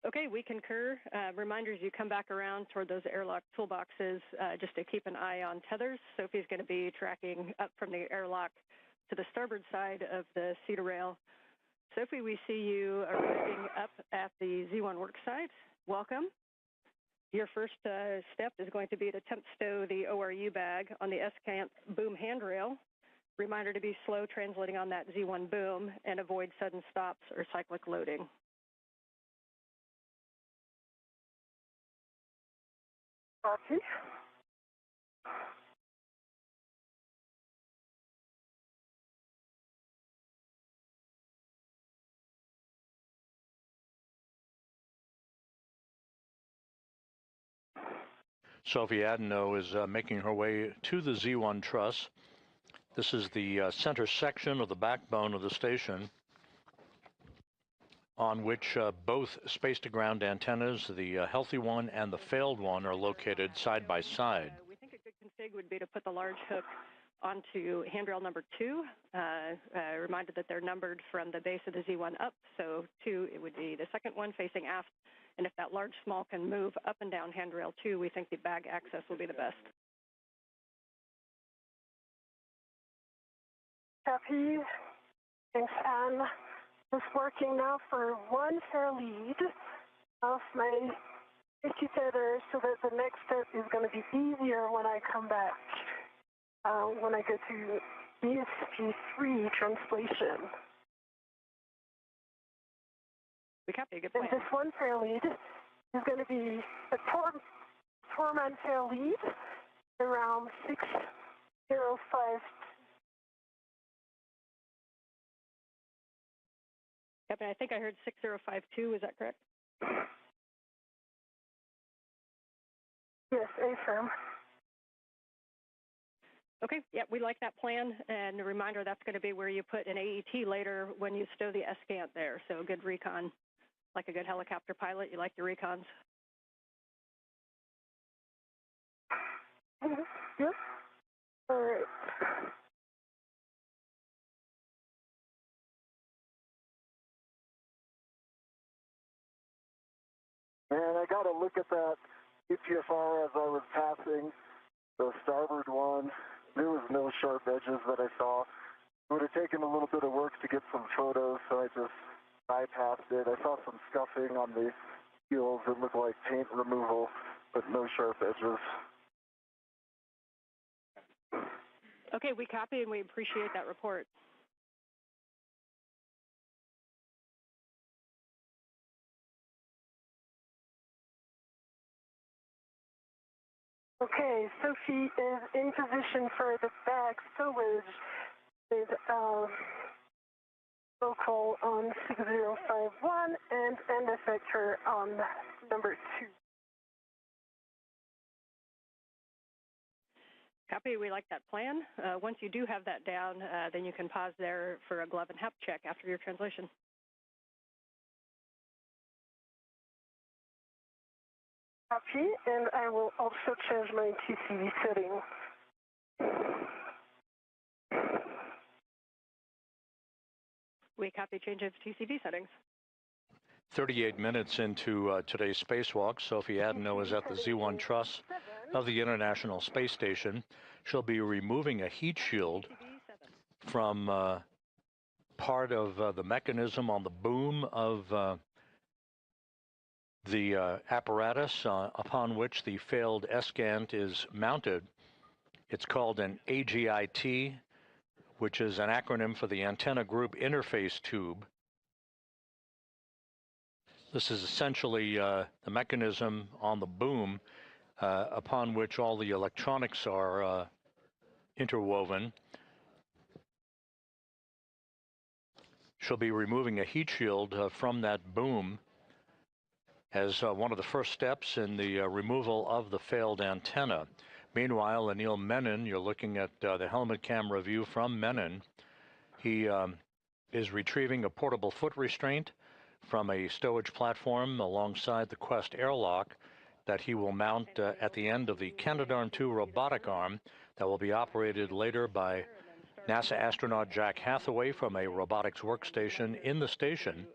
H: Okay, we concur. Reminders, you come back around toward those airlock toolboxes just to keep an eye on tethers. Sophie's going to be tracking up from the airlock to the starboard side of the cedar rail. Sophie, we see you arriving up at the Z1 work site. Welcome. Your first step is going to be to temp stow the ORU bag on the S-cant boom handrail. Reminder to be slow translating on that Z1 boom and avoid sudden stops or cyclic loading.
G: Copy.
A: Sophie Adenot is making her way to the Z1 truss. This is the center section of the backbone of the station on which both space-to-ground antennas, the healthy one and the failed one, are located side by side.
H: We think a good config would be to put the large hook onto handrail number 2. Reminded that they're numbered from the base of the Z1 up, so 2, it would be the second one facing aft. And if that large small can move up and down handrail 2, we think the bag access will be the best.
G: Copy. Thanks, Anne. Just working now for one fair lead of my 50 tether so that the next step is going to be easier when I come back, when I go to ESP3 translation.
H: We copy, good plan.
G: And this one fair lead is going to be a four-man fair lead around 605.
H: Yep, and I think I heard 6052, is that correct?
G: Yes, affirm.
H: Okay, yeah, we like that plan, and a reminder that's going to be where you put an AET later when you stow the S-cant there, so good recon. Like a good helicopter pilot, you like your recons.
G: Yep. All right.
I: And I got to look at that EPFR as I was passing the starboard one. There was no sharp edges that I saw. It would have taken a little bit of work to get some photos, so I just bypassed it. I saw some scuffing on the heels. It looked like paint removal, but no sharp edges.
H: Okay, we copy and we appreciate that report.
G: Okay, Sophie is in position for the bag stowage with local on 6051 and end effector on number 2.
H: Copy, we like that plan. Once you do have that down, then you can pause there for a glove and HAP check after your translation.
G: Copy, and I will also change my TCV setting.
H: We copy change of TCV settings.
A: 38 minutes into today's spacewalk, Sophie Adenot is at the Z1 truss of the International Space Station. She'll be removing a heat shield from part of the mechanism on the boom of The apparatus upon which the failed ESCANT is mounted, it's called an AGIT, which is an acronym for the Antenna Group Interface Tube. This is essentially the mechanism on the boom upon which all the electronics are interwoven. She'll be removing a heat shield from that boom as one of the first steps in the removal of the failed antenna. Meanwhile, Anil Menon, you're looking at the helmet camera view from Menon. He is retrieving a portable foot restraint from a stowage platform alongside the Quest airlock that he will mount at the end of the Canadarm2 robotic arm that will be operated later by NASA astronaut Jack Hathaway from a robotics workstation in the station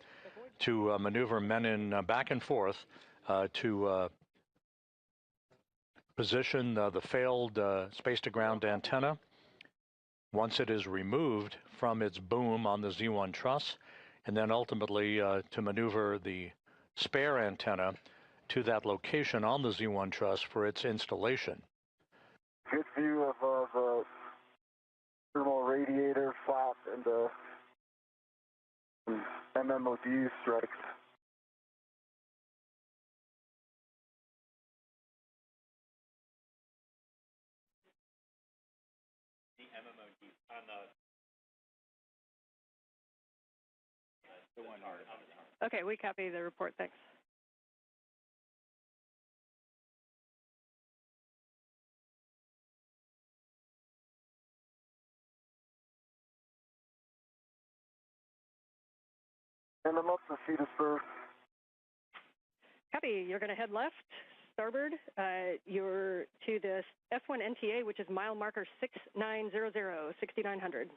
A: to maneuver Menon back and forth to position the failed space-to-ground antenna. Once it is removed from its boom on the Z1 truss, and then ultimately to maneuver the spare antenna to that location on the Z1 truss for its installation.
I: Good view of the thermal radiator flap and the MMOD strikes.
A: The MMOD on the one on the
H: Okay, we copy the report. Thanks.
I: And I'm up to Cedarburg.
H: Copy. You're going to head left, starboard. You're to the F1 NTA, which is mile marker 6900, 6900.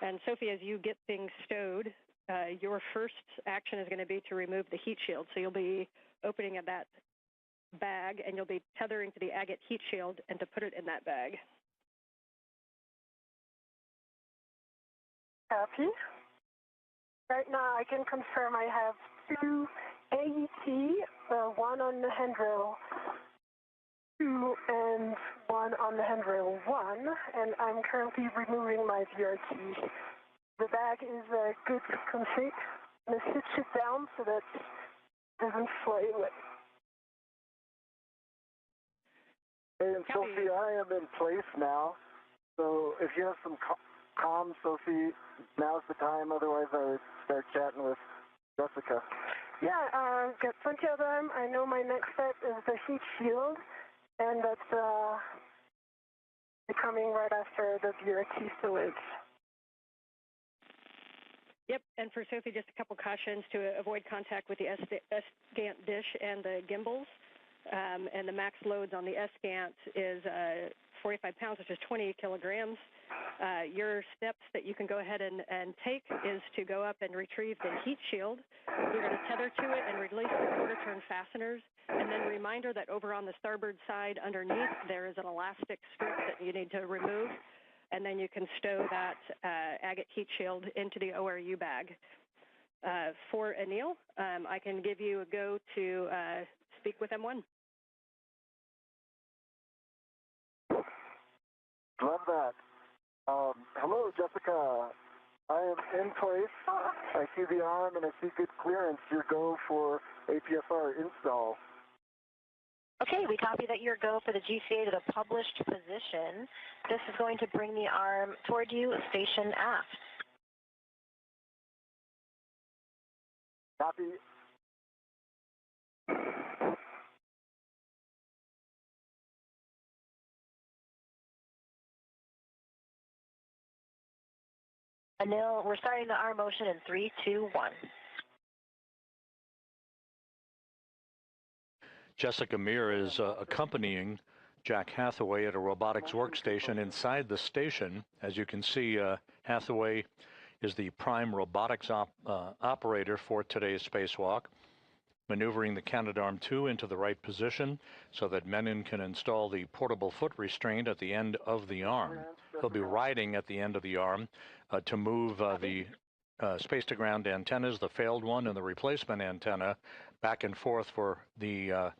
H: And Sophie, as you get things stowed, your first action is going to be to remove the heat shield. So you'll be opening at that bag, and you'll be tethering to the agate heat shield and to put it in that bag.
G: Copy. Right now, I can confirm I have 2 AET, 1 on the handrail 2 and 1 on the handrail 1, and I'm currently removing my VRT. The bag is a good config. I'm going to sit it down so that it doesn't fly away.
I: Hey, and Sophie, I am in place now, so if you have some comms, Sophie, now's the time. Otherwise, I would start chatting with Jessica.
G: Yeah, got plenty of them. I know my next step is the heat shield, and that's coming right after the VRT stowage.
H: Yep, and for Sophie, just a couple cautions to avoid contact with the ESCANT dish and the gimbals. And the max loads on the ESCANT is 45 pounds, which is 20 kilograms. Your steps that you can go ahead and take is to go up and retrieve the heat shield. You're going to tether to it and release the quarter-turn fasteners. And then reminder that over on the starboard side underneath, there is an elastic strip that you need to remove. And then you can stow that agate heat shield into the ORU bag. For Anil, I can give you a go to speak with M1.
I: Love that. Hello, Jessica. I am in place. I see the arm and I see good clearance. Your go for APSR install.
D: Okay, we copy that your go for the GCA to the published position. This is going to bring the arm toward you, station aft.
I: Copy.
D: Anil, we're starting the arm motion in 3, 2, 1.
A: Jessica Meir is accompanying Jack Hathaway at a robotics workstation inside the station. As you can see, Hathaway is the prime robotics operator for today's spacewalk. maneuvering the Canadarm2 into the right position so that Menon can install the portable foot restraint at the end of the arm. He'll be riding at the end of the arm to move the space-to-ground antennas, the failed one and the replacement antenna, back and forth for the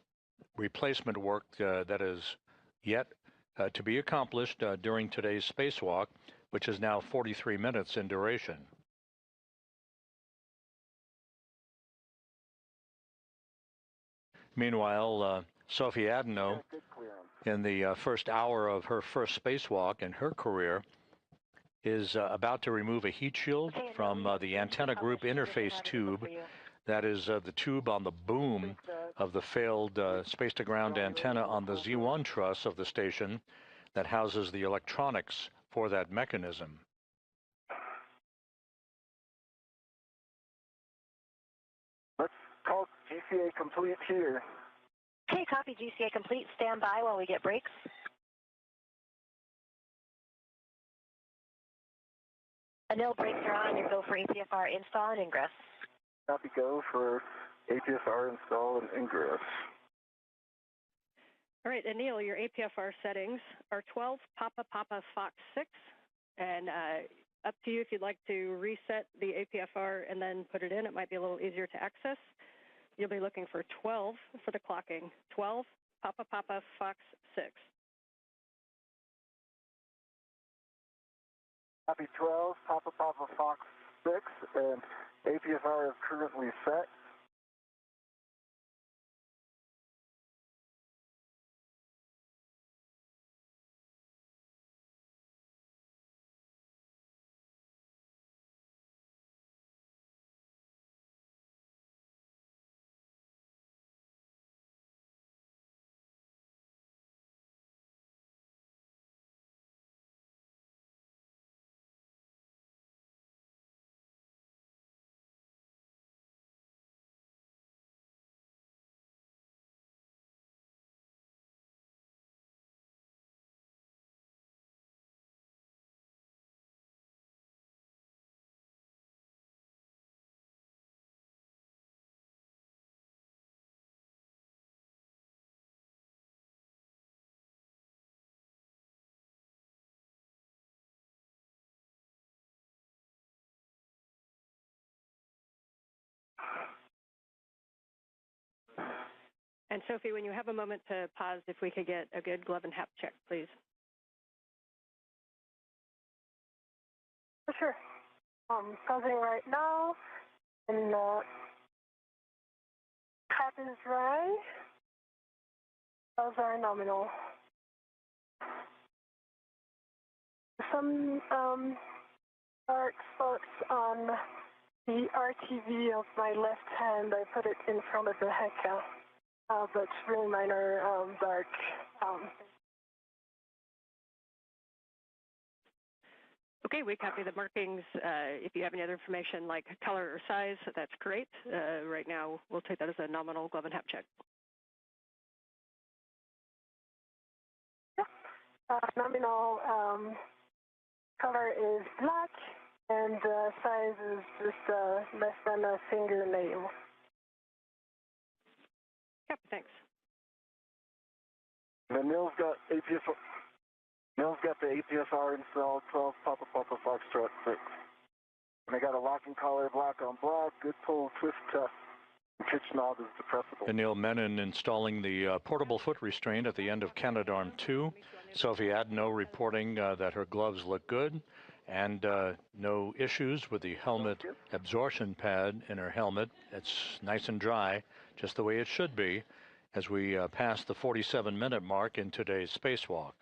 A: replacement work that is yet to be accomplished during today's spacewalk, which is now 43 minutes in duration. Meanwhile, Sophie Adenot, in the first hour of her first spacewalk in her career, is about to remove a heat shield from the antenna group interface tube. That is the tube on the boom of the failed space-to-ground antenna on the Z1 truss of the station that houses the electronics for that mechanism.
I: Let's call GCA complete here.
D: Okay, copy GCA complete. Stand by while we get breaks. Anil, brakes are on. You go for APFR install and ingress.
I: Copy, go for APFR install and ingress.
H: All right, Anil, your APFR settings are 12 Papa Papa Fox 6, and up to you if you'd like to reset the APFR and then put it in. It might be a little easier to access. You'll be looking for 12 for the clocking. 12 Papa Papa Fox 6.
I: Copy 12 Papa Papa Fox 6, and APFR is currently set.
H: And Sophie, when you have a moment to pause, if we could get a good glove and hap check, please.
G: Sure. Pausing right now, and cap is dry. Those are nominal. Some dark spots on the RTV of my left hand. I put it in front of the HECA, but really minor dark.
H: Okay, we copy the markings. If you have any other information like color or size, that's great. Right now, we'll take that as a nominal glove and hap check.
G: Nominal color is black, and size is just less than a fingernail.
H: Yep, thanks.
I: And Neil's got APFR. Neil's got the APFR installed, 12 Papa Papa Foxtrot 6. And I got a locking collar, black on black, good pull, twist test. Pitch knob is depressible.
A: Anil Menon installing the portable foot restraint at the end of Canadarm2. Sophie Adenot reporting that her gloves look good and no issues with the helmet absorption pad in her helmet. It's nice and dry, just the way it should be, as we pass the 47-minute mark in today's spacewalk.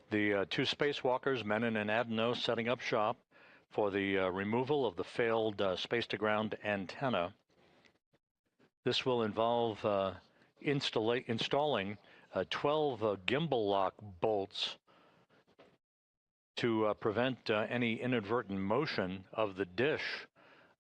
A: The two spacewalkers, Menon and Adenot, setting up shop for the removal of the failed space-to-ground antenna. This will involve installing 12 gimbal lock bolts to prevent any inadvertent motion of the dish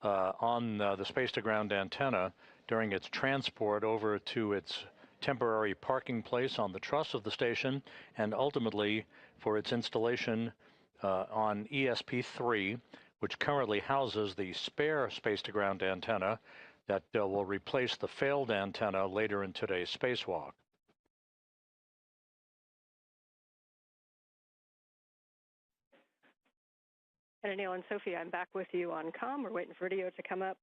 A: on the space-to-ground antenna during its transport over to its temporary parking place on the truss of the station, and ultimately for its installation on ESP3, which currently houses the spare space-to-ground antenna that will replace the failed antenna later in today's spacewalk.
H: And Anil and Sophie, I'm back with you on comm. We're waiting for video to come up.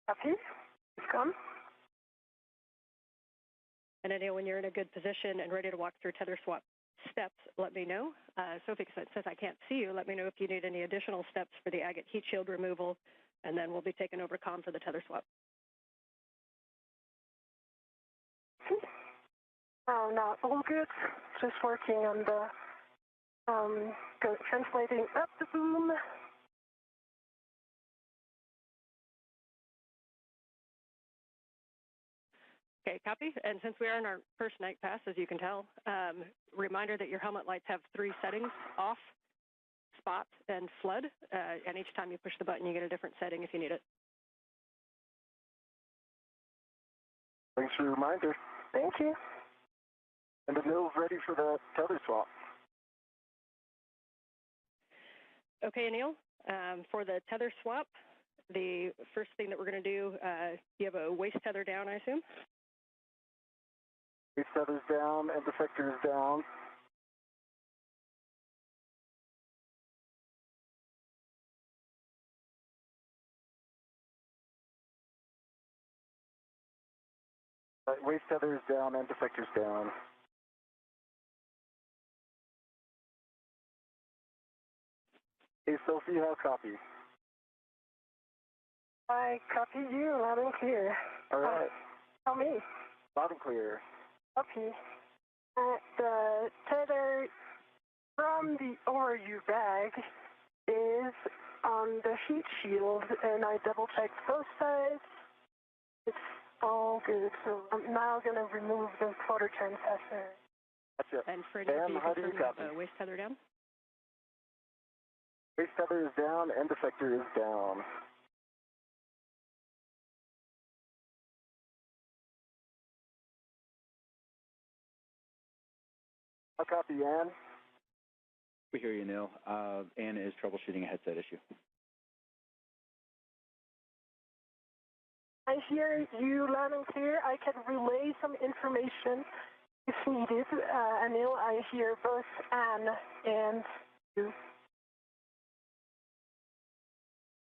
G: Copy. It's come.
H: And Anil, when you're in a good position and ready to walk through tether swap steps, let me know. Sophie says I can't see you. Let me know if you need any additional steps for the agate heat shield removal, and then we'll be taking over comm for the tether swap.
G: Oh, no, all good. Just working on the translating up the boom.
H: Okay, copy. And since we are in our first night pass, as you can tell, reminder that your helmet lights have 3 settings: off, spot, and flood. And each time you push the button, you get a different setting if you need it.
I: Thanks for the reminder.
G: Thank you.
I: And the mill's ready for the tether swap.
H: Okay, Anil, for the tether swap, the first thing that we're going to do, you have a waist tether down, I assume?
I: Waist tether's down, end effector is down. Waist tether is down, end effector's down. Hey, Sophie, how copy?
G: I copy you loud and clear.
I: All right.
G: Tell me.
I: Loud and clear.
G: Copy. The tether from the overview bag is on the heat shield, and I double-checked both sides. It's all good, so I'm now going to remove the quarter turn fastener.
I: Gotcha.
H: And for Anil, do you
I: how do you
H: confirm
I: copy?
H: the waist tether down?
I: Waist tether is down, end effector is down. How copy, Ann?
F: We hear you, Neil. Ann is troubleshooting a headset issue.
G: I hear you loud and clear. I can relay some information if needed. Anil, I hear both Ann and you.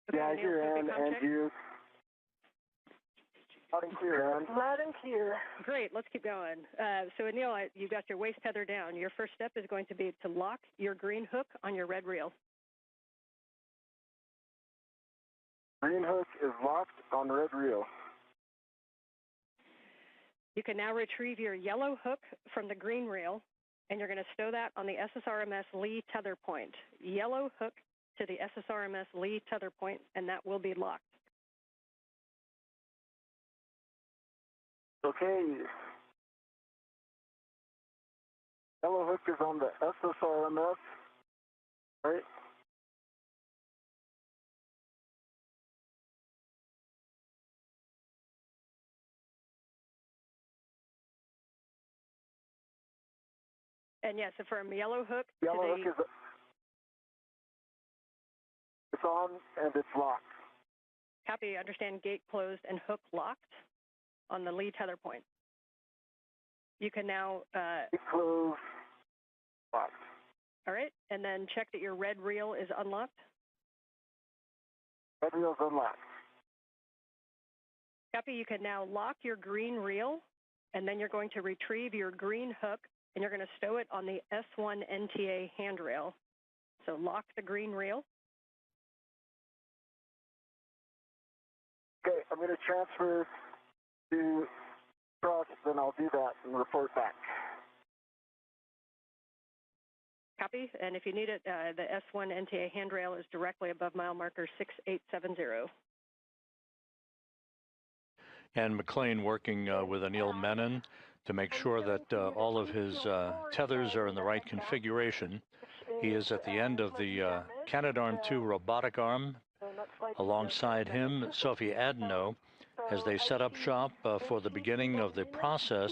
H: Okay,
I: Yeah, I
H: Anil,
I: hear
H: Sophie,
I: Ann
H: comm
I: and
H: check.
I: you. Loud and clear, Ann.
G: Loud and clear.
H: Great, let's keep going. So Anil, you've got your waist tether down. Your first step is going to be to lock your green hook on your red reel.
I: Green hook is locked on red reel.
H: You can now retrieve your yellow hook from the green reel, and you're going to stow that on the SSRMS Lee tether point. Yellow hook to the SSRMS Lee tether point, and that will be locked.
I: Okay. Yellow hook is on the SSRMS, right?
H: And yes, from yellow hook
I: Yellow
H: to
I: hook is it's on and it's locked.
H: copy, understand, gate closed and hook locked on the Lee tether point. You can now,
I: Gate closed, locked.
H: all right, and then check that your red reel is unlocked.
I: Red reel's unlocked.
H: Copy, you can now lock your green reel, and then you're going to retrieve your green hook, and you're going to stow it on the S1 NTA handrail. So lock the green reel.
I: Okay, I'm going to transfer to truck, then I'll do that and report back.
H: Copy, and if you need it, the S1 NTA handrail is directly above mile marker 6870.
A: And McLean working with Anil Menon to make sure that all of his tethers are in the right configuration. He is at the end of the Canadarm2 robotic arm. Alongside him, Sophie Adenot, as they set up shop for the beginning of the process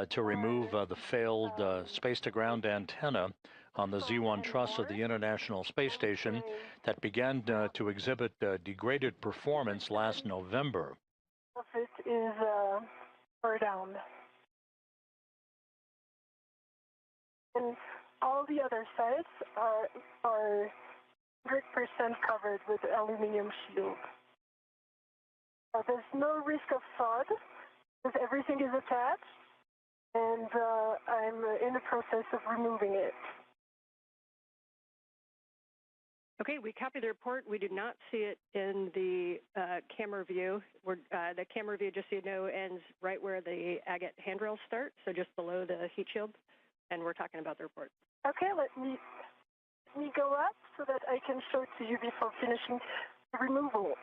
A: to remove the failed space-to-ground antenna, on the Z1 truss of the International Space Station that began to exhibit degraded performance last November.
G: It is far down. And all the other sides are 100% covered with aluminum shield. There's no risk of fraud because everything is attached, and I'm in the process of removing it.
H: Okay, we copy the report. We do not see it in the camera view. The camera view, just so you know, ends right where the agate handrails start, so just below the heat shield, and we're talking about the report.
G: Okay, let me go up so that I can show it to you before finishing the removal.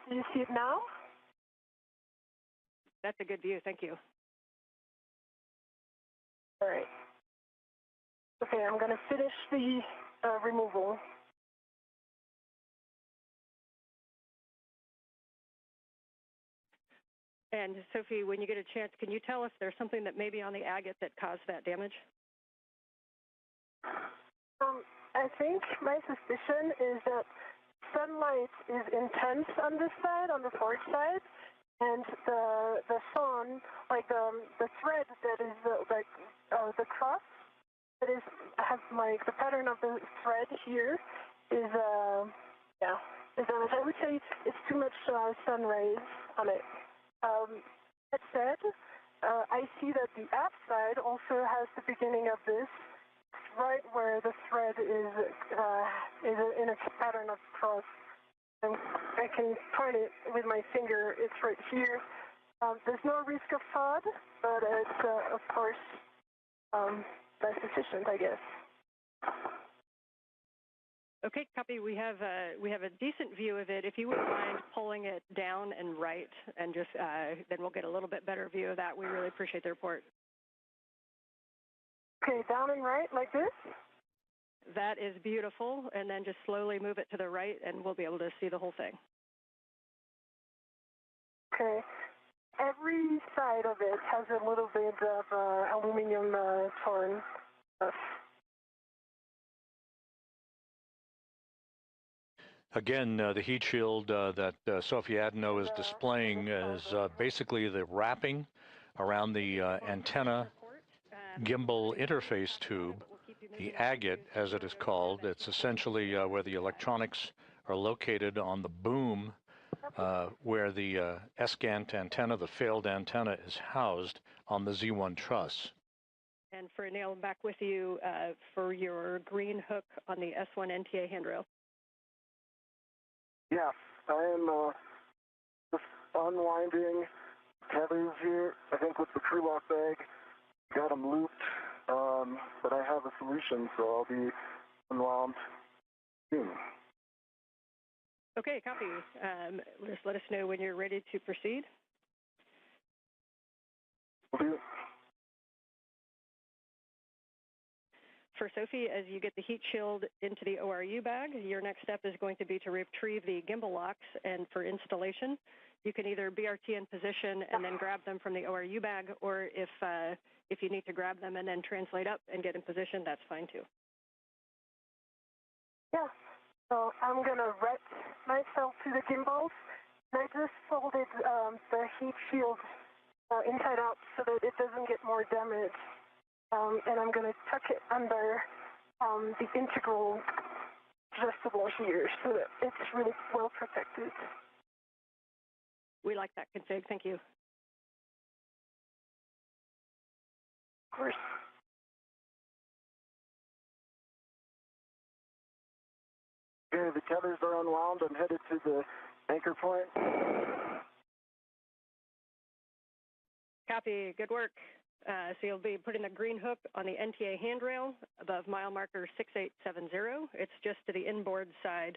G: Do you see it now?
H: That's a good view, thank you.
G: All right. Okay, I'm going to finish the removal.
H: And Sophie, when you get a chance, can you tell us there's something that may be on the agate that caused that damage?
G: I think my suspicion is that sunlight is intense on this side, on the forward side, and the sun, like the thread that is the cross that has like the pattern of the thread here is damaged. I would say it's too much sun rays on it. That said, I see that the aft side also has the beginning of this, right where the thread is in a pattern of cross. And I can point it with my finger. It's right here. There's no risk of fraud, but it's of course that's sufficient, I guess.
H: Okay, copy. We have a decent view of it. If you wouldn't mind pulling it down and right, and just then we'll get a little bit better view of that. We really appreciate the report.
G: Okay, down and right like this?
H: That is beautiful, and then just slowly move it to the right, and we'll be able to see the whole thing.
G: Okay. Every side of it has a little bit of aluminum torn stuff.
A: Again, the heat shield that Sophie Adenot is displaying is basically the wrapping around the antenna gimbal interface tube, the agate, as it is called. It's essentially where the electronics are located on the boom where the SGANT antenna, the failed antenna, is housed on the Z1 truss.
H: And for Anil, back with you for your green hook on the S1 NTA handrail.
I: Yeah, I am just unwinding tethers here. I think with the crew lock bag, got them looped, but I have a solution, so I'll be unwound soon.
H: Okay, copy. Just let us know when you're ready to proceed. For Sophie, as you get the heat shield into the ORU bag, your next step is going to be to retrieve the gimbal locks, and for installation, you can either BRT in position and then grab them from the ORU bag, or if you need to grab them and then translate up and get in position, that's fine too.
G: Yeah, so I'm gonna wrap myself to the gimbals, and I just folded the heat shield inside out so that it doesn't get more damage. And I'm going to tuck it under the integral adjustable here so that it's really well protected.
H: We like that config. Thank you.
G: Of course.
I: Okay, the tethers are unwound. I'm headed to the anchor point.
H: Copy. Good work. So you'll be putting a green hook on the NTA handrail above mile marker 6870. It's just to the inboard side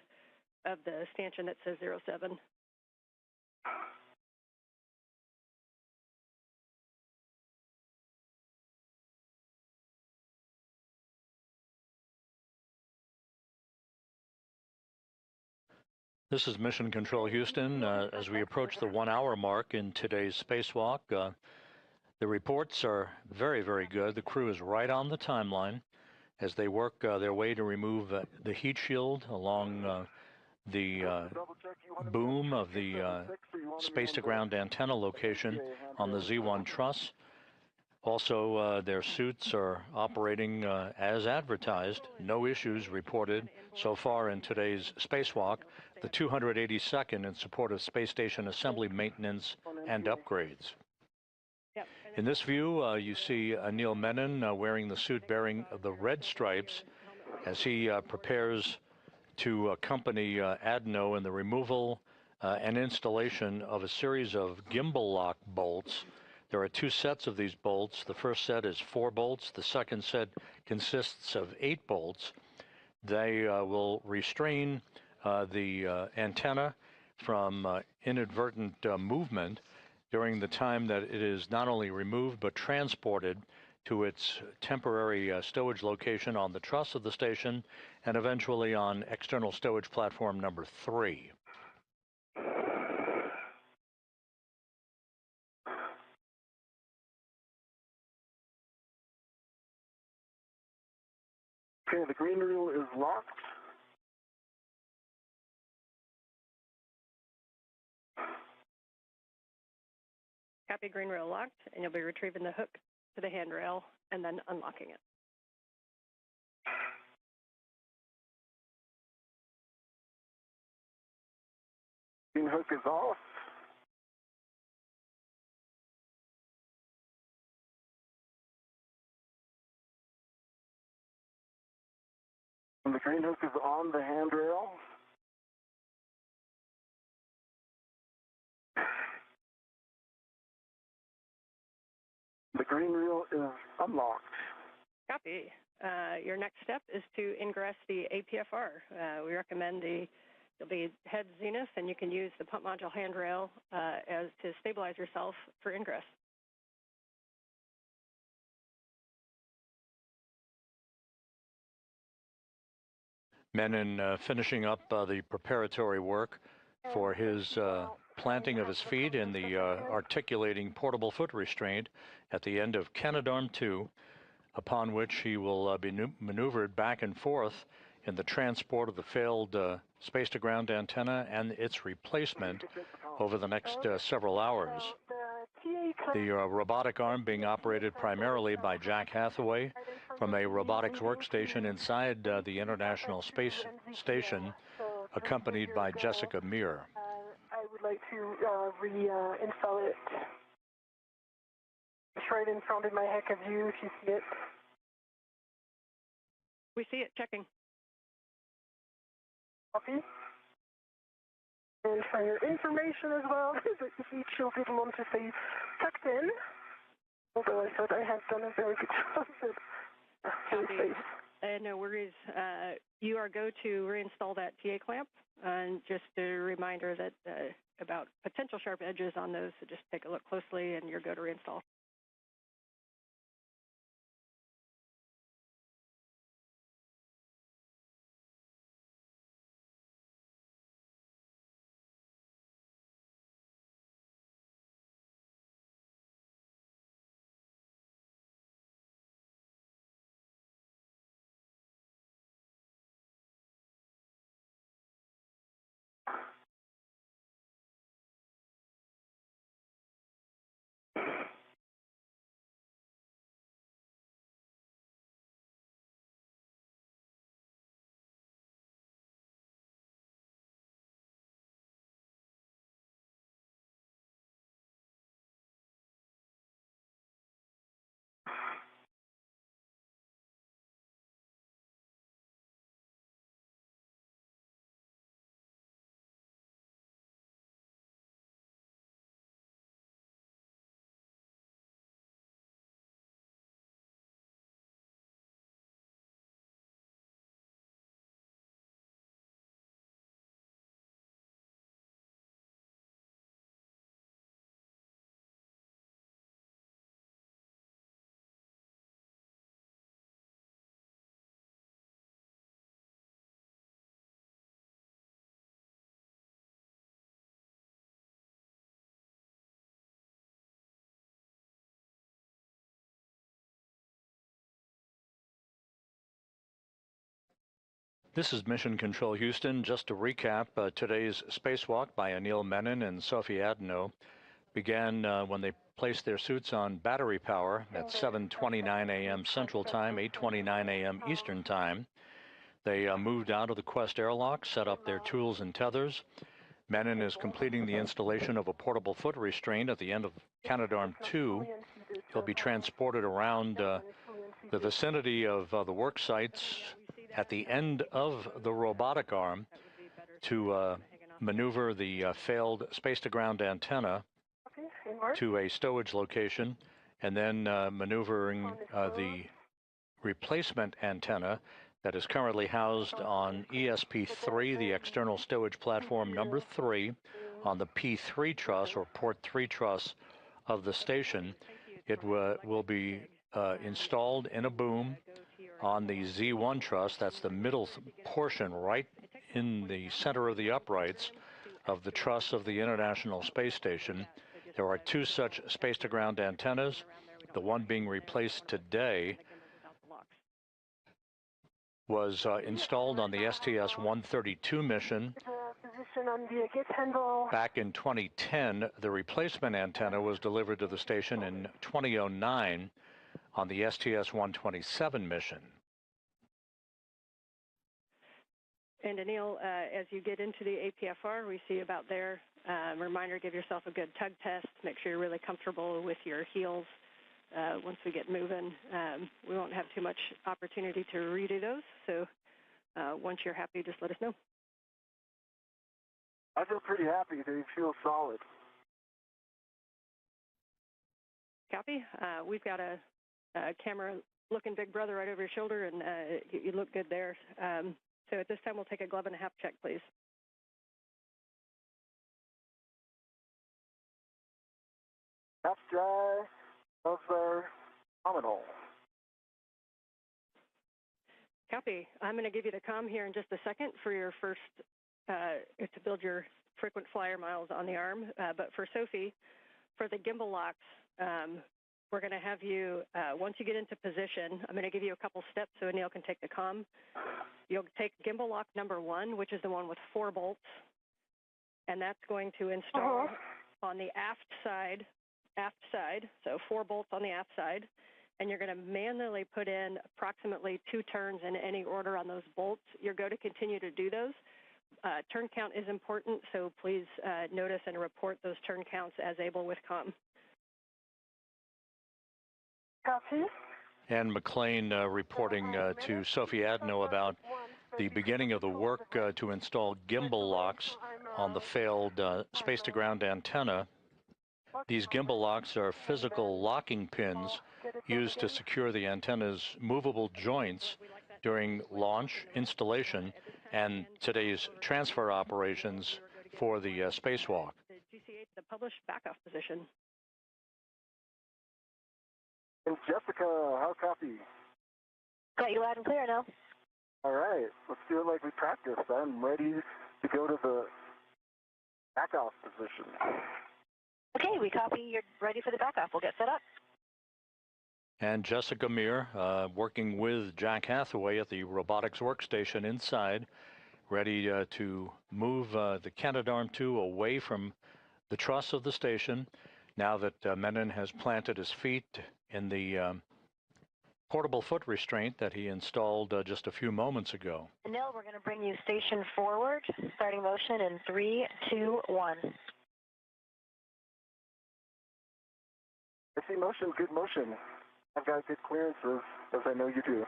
H: of the stanchion that says 07.
A: This is Mission Control Houston. As we approach the 1 hour mark in today's spacewalk, the reports are very, very good. The crew is right on the timeline. as they work their way to remove the heat shield along the boom of the space-to-ground antenna location on the Z1 truss. Also, their suits are operating as advertised. No issues reported so far in today's spacewalk, the 282nd in support of space station assembly maintenance and upgrades. In this view, you see Anil Menon wearing the suit bearing the red stripes as he prepares to accompany Adenot in the removal and installation of a series of gimbal lock bolts. There are two sets of these bolts. The first set is 4 bolts. The second set consists of 8 bolts. They will restrain the antenna from inadvertent movement during the time that it is not only removed but transported to its temporary stowage location on the truss of the station and eventually on external stowage platform number 3.
I: Okay, the green reel is locked.
H: Copy, green reel locked, and you'll be retrieving the hook to the handrail and then unlocking it.
I: Green hook is off. And the green hook is on the handrail. The green reel is unlocked.
H: Copy. Your next step is to ingress the APFR. We recommend you'll be head zenith, and you can use the pump module handrail as to stabilize yourself for ingress.
A: Menon finishing up the preparatory work for his planting of his feet in the articulating portable foot restraint at the end of Canadarm2, upon which he will be maneuvered back and forth in the transport of the failed space-to-ground antenna and its replacement over the next several hours. The robotic arm being operated primarily by Jack Hathaway from a robotics workstation inside the International Space Station, accompanied by Jessica Meir.
G: I would like to reinstall it. It's right in front of my heck of view, if you see it.
H: We see it, checking.
G: Copy. And for your information as well, the heat shield didn't want to stay tucked in, although I thought I had done a very good job of it.
H: Copy. No worries. You are go to reinstall that TA clamp, and just a reminder that about potential sharp edges on those, so just take a look closely, and you're go to reinstall.
A: This is Mission Control Houston. Just to recap, today's spacewalk by Anil Menon and Sophie Adenot began when they placed their suits on battery power at 7:29 a.m. Central Time, 8:29 a.m. Eastern Time. They moved out of the Quest airlock, set up their tools and tethers. Menon is completing the installation of a portable foot restraint at the end of Canadarm2. He'll be transported around the vicinity of the work sites at the end of the robotic arm to maneuver the failed space-to-ground antenna to a stowage location, and then maneuvering the replacement antenna that is currently housed on ESP3, the external stowage platform number 3, on the P3 truss or port 3 truss of the station. It will be installed in a boom on the Z1 truss. That's the middle portion right in the center of the uprights of the truss of the International Space Station. There are 2 such space-to-ground antennas. The one being replaced today was installed on the STS-132 mission. Back in 2010, the replacement antenna was delivered to the station in 2009 on the STS-127 mission.
H: And Anil, as you get into the APFR, we see about there, reminder, give yourself a good tug test. Make sure you're really comfortable with your heels. Once we get moving, we won't have too much opportunity to redo those. So once you're happy, just let us know.
I: I feel pretty happy. They feel solid.
H: Copy. We've got a camera looking big brother right over your shoulder, and you look good there. So at this time, we'll take a glove and a half check, please.
I: Half dry, gloves are nominal.
H: Copy. I'm going to give you the comm here in just a second for your first, to build your frequent flyer miles on the arm. But for Sophie, for the gimbal locks, we're going to have you, once you get into position, I'm going to give you a couple steps so Anil can take the comm. You'll take gimbal lock number 1, which is the one with 4 bolts, and that's going to install on the aft side, so 4 bolts on the aft side, and you're going to manually put in approximately 2 turns in any order on those bolts. You're going to continue to do those. Turn count is important, so please notice and report those turn counts as able with comm.
G: Copy.
A: Ann McLean reporting to Sophie Adenot about the beginning of the work to install gimbal locks on the failed space-to-ground antenna. These gimbal locks are physical locking pins used to secure the antenna's movable joints during launch, installation, and today's transfer operations for the spacewalk.
H: The published backoff position.
I: And Jessica, how copy?
D: Got you loud and clear now.
I: All right, let's do it like we practiced. I'm ready to go to the backoff position.
D: Okay, we copy. You're ready for the backoff. We'll get set up.
A: And Jessica Meir, working with Jack Hathaway at the robotics workstation inside, ready to move the Canadarm2 away from the truss of the station now that Menon has planted his feet in the portable foot restraint that he installed just a few moments ago.
D: Anil, we're going to bring you station forward, starting motion in 3, 2, 1.
I: I see motion, good motion. I've got good clearances, as I know you do.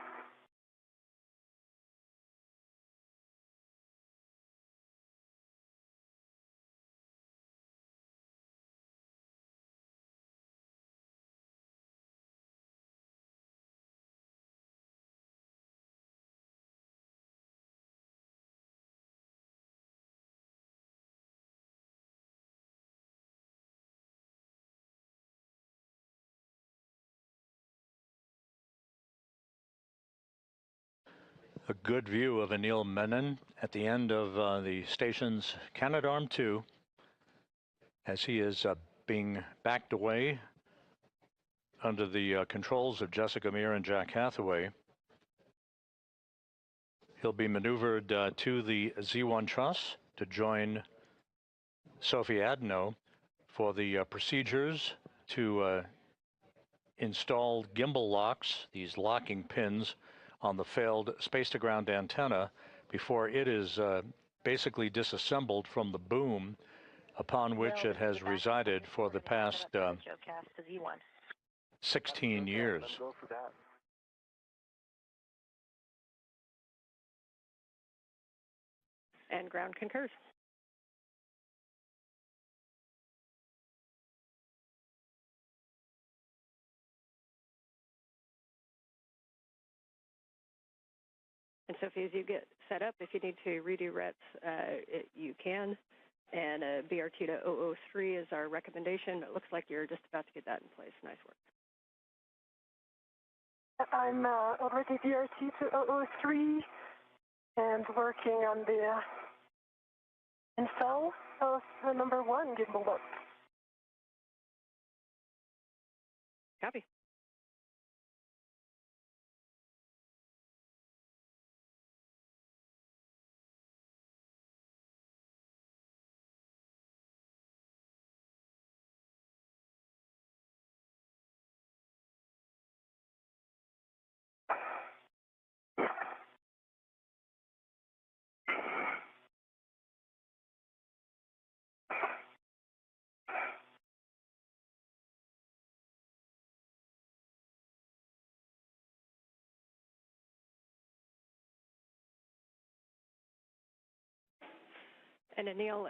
A: A good view of Anil Menon at the end of the station's Canadarm2 as he is being backed away under the controls of Jessica Meir and Jack Hathaway. He'll be maneuvered to the Z1 truss to join Sophie Adenot for the procedures to install gimbal locks, these locking pins on the failed space-to-ground antenna before it is basically disassembled from the boom upon which it has resided for the past 16 years.
H: And ground concurs. And Sophie, as you get set up, if you need to redo RETs, you can. And BRT to 003 is our recommendation. It looks like you're just about to get that in place. Nice work.
G: I'm already BRT to 003 and working on the install of the number 1 gimbal lock.
H: Copy. And Anil,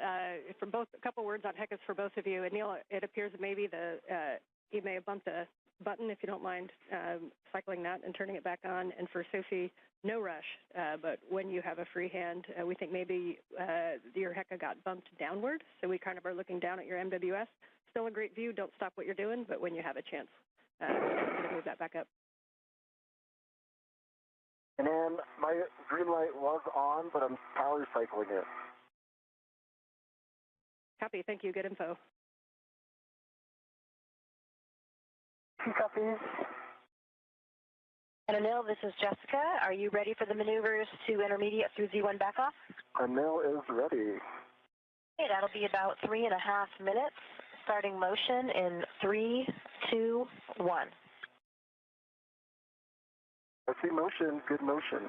H: for both, a couple words on HECUS for both of you. Anil, it appears that maybe you may have bumped a button, if you don't mind cycling that and turning it back on. And for Sophie, no rush, but when you have a free hand, we think maybe your HECA got bumped downward, so we kind of are looking down at your MWS. Still a great view, don't stop what you're doing, but when you have a chance, move that back up.
I: And then my green light was on, but I'm power cycling it.
H: Copy, thank you, good info.
G: Copies.
D: And Anil, this is Jessica. Are you ready for the maneuvers to intermediate through Z1 backoff?
I: Anil is ready.
D: Okay, that'll be about 3.5 minutes. Starting motion in 3, 2, 1.
I: I see motion, good motion.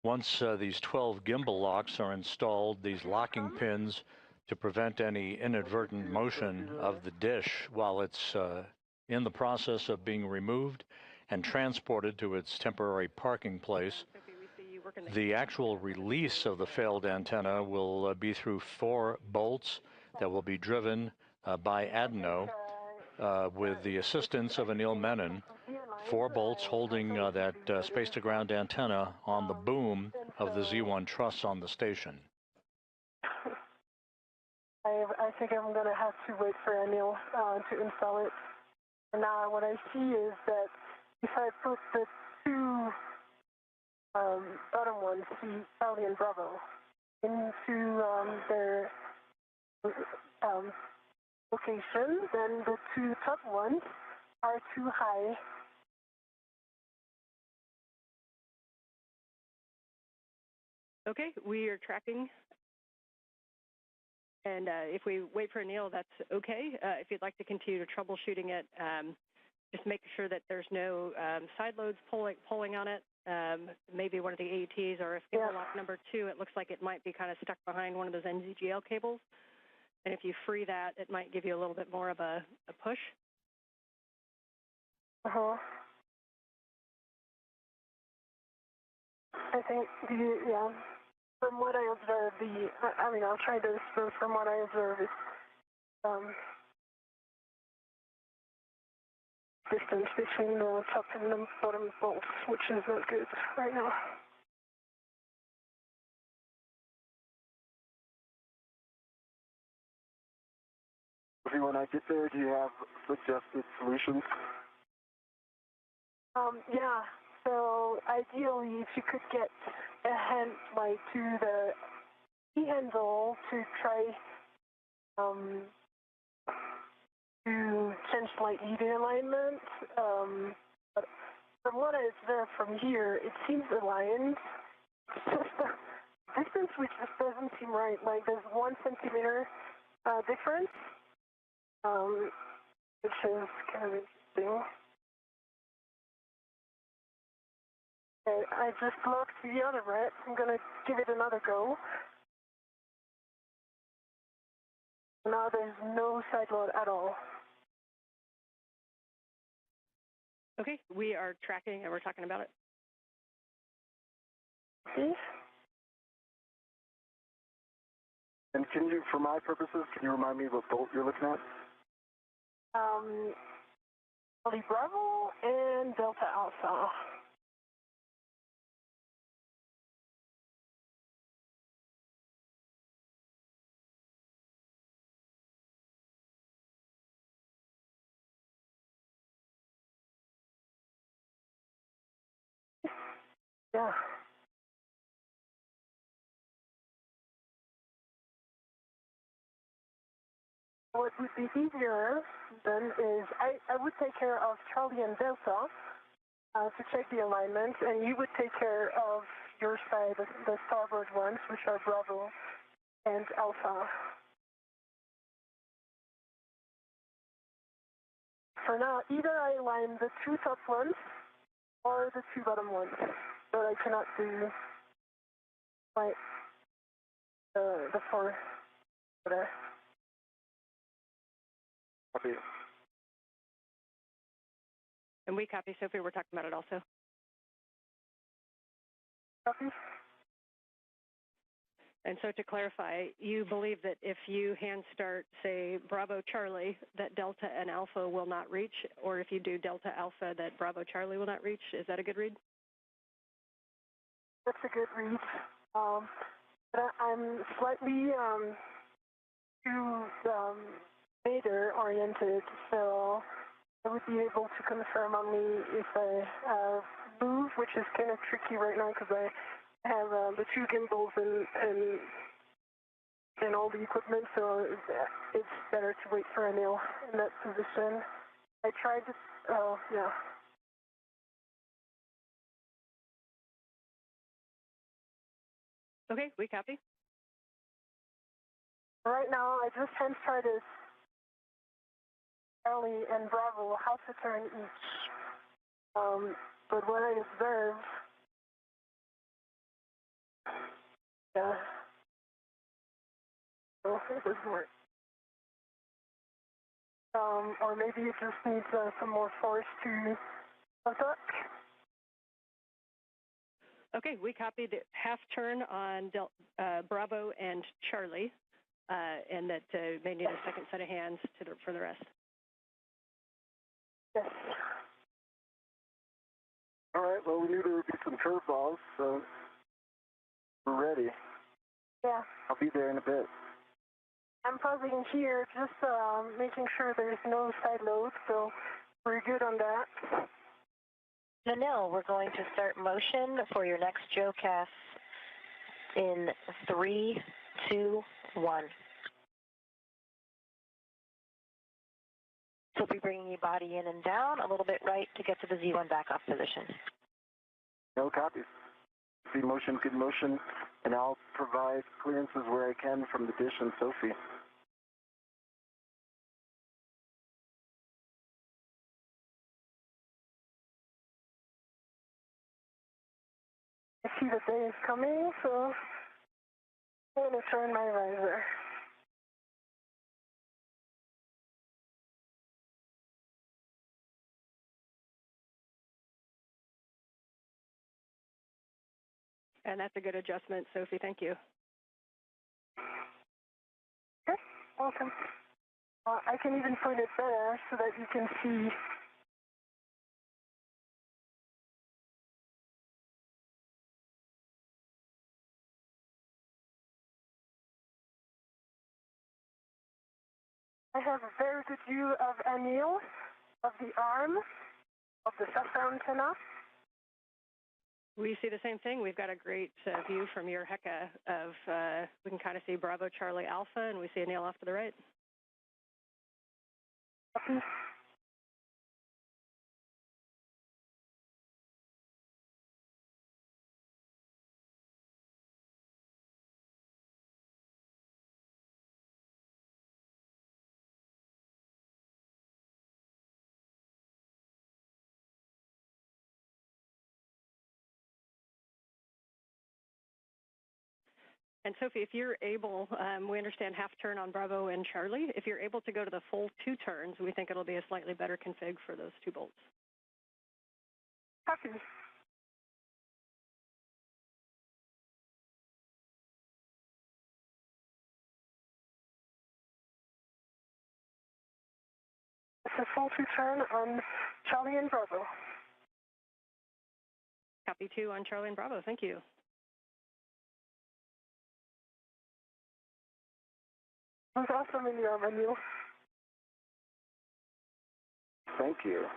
A: Once these 12 gimbal locks are installed, these locking pins to prevent any inadvertent motion of the dish while it's in the process of being removed and transported to its temporary parking place. The actual release of the failed antenna will be through 4 bolts that will be driven by Adenot with the assistance of Anil Menon. 4 bolts holding that space-to-ground antenna on the boom of the Z1 truss on the station.
G: I think I'm going to have to wait for Anil to install it. And now what I see is that if I put the 2 bottom ones, C, Charlie and Bravo, into their location, then the 2 top ones are too high.
H: Okay, we are tracking. And if we wait for Anil, that's okay. If you'd like to continue to troubleshooting it, just make sure that there's no side loads pulling on it. Maybe one of the AETs, or if gimbal lock number 2, it looks like it might be kind of stuck behind one of those NZGL cables. And if you free that, it might give you a little bit more of a push.
G: I think, yeah. From what I observed, I'll try this, but from what I observed, it's distance between the top and the bottom bolts, which is not good right now.
I: When I get there, do you have suggested solutions?
G: Yeah. So ideally, if you could get a hand, like to the key handle to try to change slightly the alignment. But from what I observed from here, it seems aligned. It's just the distance which just doesn't seem right. Like there's 1 centimeter difference, which is kind of interesting. Okay, I just locked the other rat. I'm gonna give it another go. Now there's no side load at all.
H: Okay, we are tracking and we're talking about it.
G: Okay.
I: And can you, for my purposes, can you remind me what bolt you're looking at?
G: Charlie Bravo and Delta Alpha. Yeah. What would be easier then is I would take care of Charlie and Delta to check the alignment, and you would take care of your side, the starboard ones, which are Bravo and Alpha. For now, either I align the 2 top ones or the 2 bottom ones, but I cannot do like the 4 there.
I: Copy.
H: And we copy, Sophie. We're talking about it also.
G: Copy.
H: And so to clarify, you believe that if you hand start, say, Bravo Charlie, that Delta and Alpha will not reach, or if you do Delta Alpha, that Bravo Charlie will not reach? Is that a good read?
G: That's a good read. But I'm slightly too beta oriented, so I would be able to confirm only if I move, which is kind of tricky right now because I have the 2 gimbals and all the equipment, so it's better to wait for Anil in that position. I tried to, yeah.
H: Okay, we copy.
G: Right now, I just hand started Charlie and Bravo half a turn each. But what I observed, yeah, so it doesn't work. Or maybe it just needs some more force to attack.
H: Okay, we copied the half turn on Bravo and Charlie, and that may need a second set of hands for the rest.
G: Yes.
I: All right, well, we knew there would be some curveballs, so we're ready.
G: Yeah.
I: I'll be there in a bit.
G: I'm pausing here, just making sure there's no side load, so we're good on that.
D: Anil, we're going to start motion for your next GeoCast in 3, 2, 1. So we'll be bringing your body in and down a little bit right to get to the Z1 backup position.
I: No copies. Good motion, and I'll provide clearances where I can from the dish and Sophie.
G: I see the day is coming, so I'm going to turn my visor.
H: And that's a good adjustment, Sophie. Thank you.
G: Okay, welcome. I can even point it better so that you can see. I have a very good view of Anil, of the arm, of the SASA antenna.
H: We see the same thing. We've got a great view from your HECA of, we can kind of see Bravo Charlie Alpha, and we see Anil off to the right.
G: Okay.
H: And Sophie, if you're able, we understand half turn on Bravo and Charlie. If you're able to go to the full 2 turns, we think it'll be a slightly better config for those 2 bolts.
G: Copy. It's a full 2 turn on Charlie and Bravo.
H: Copy 2 on Charlie and Bravo. Thank you.
G: It was awesome in your menu.
I: Thank you.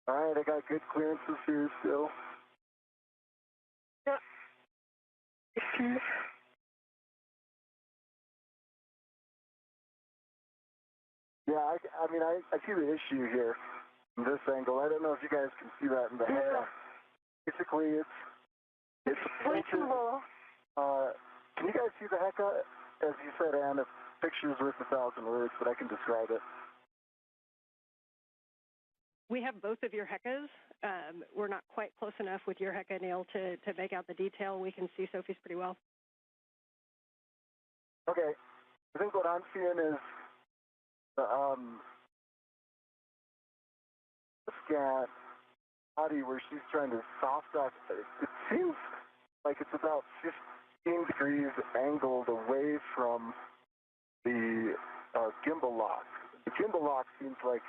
I: All right, I got good clearances here still.
G: Yeah. Excuse.
I: Yeah, I mean, I see the issue here from this angle. I don't know if you guys can see that in the head. Basically, it's
G: way too low.
I: Can you guys see the HECA? As you said, Ann, a picture's worth 1,000 words, but I can describe it.
H: We have both of your HECAs. We're not quite close enough with your HECA, Neil, to make out the detail. We can see Sophie's pretty well.
I: Okay. I think what I'm seeing is the scan body where she's trying to soft off. It seems like it's about 15 degrees angled away from the gimbal lock. The gimbal lock seems like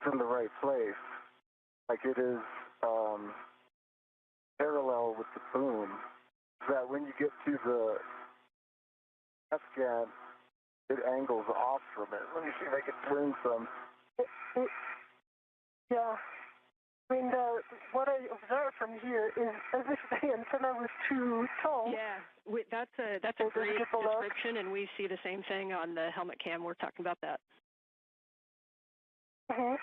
I: it's in the right place, like it is parallel with the boom, so that when you get to the F-scan, it angles off from it. Let me see if I can turn some.
G: Yeah. I mean, what I observe from here is as if the antenna was too tall.
H: Yeah, that's a great description, and we see the same thing on the helmet cam. We're talking about that.
G: I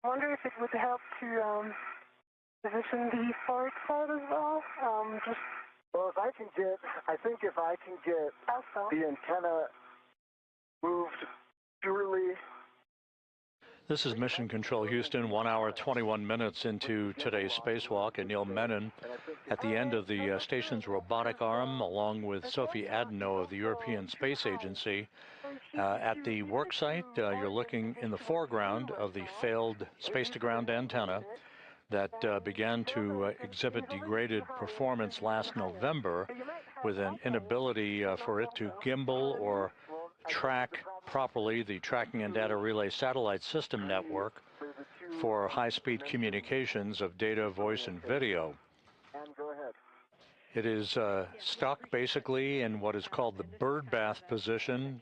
G: wonder if it would help to position the forward side as well.
I: Well, if I can get the antenna moved purely.
A: This is Mission Control Houston, 1 hour, 21 minutes into today's spacewalk. Anil Menon at the end of the station's robotic arm, along with Sophie Adenot of the European Space Agency. At the work site, you're looking in the foreground of the failed space-to-ground antenna that began to exhibit degraded performance last November with an inability for it to gimbal or track properly the Tracking and Data Relay Satellite System network for high-speed communications of data, voice, and video. It is stuck basically in what is called the birdbath position.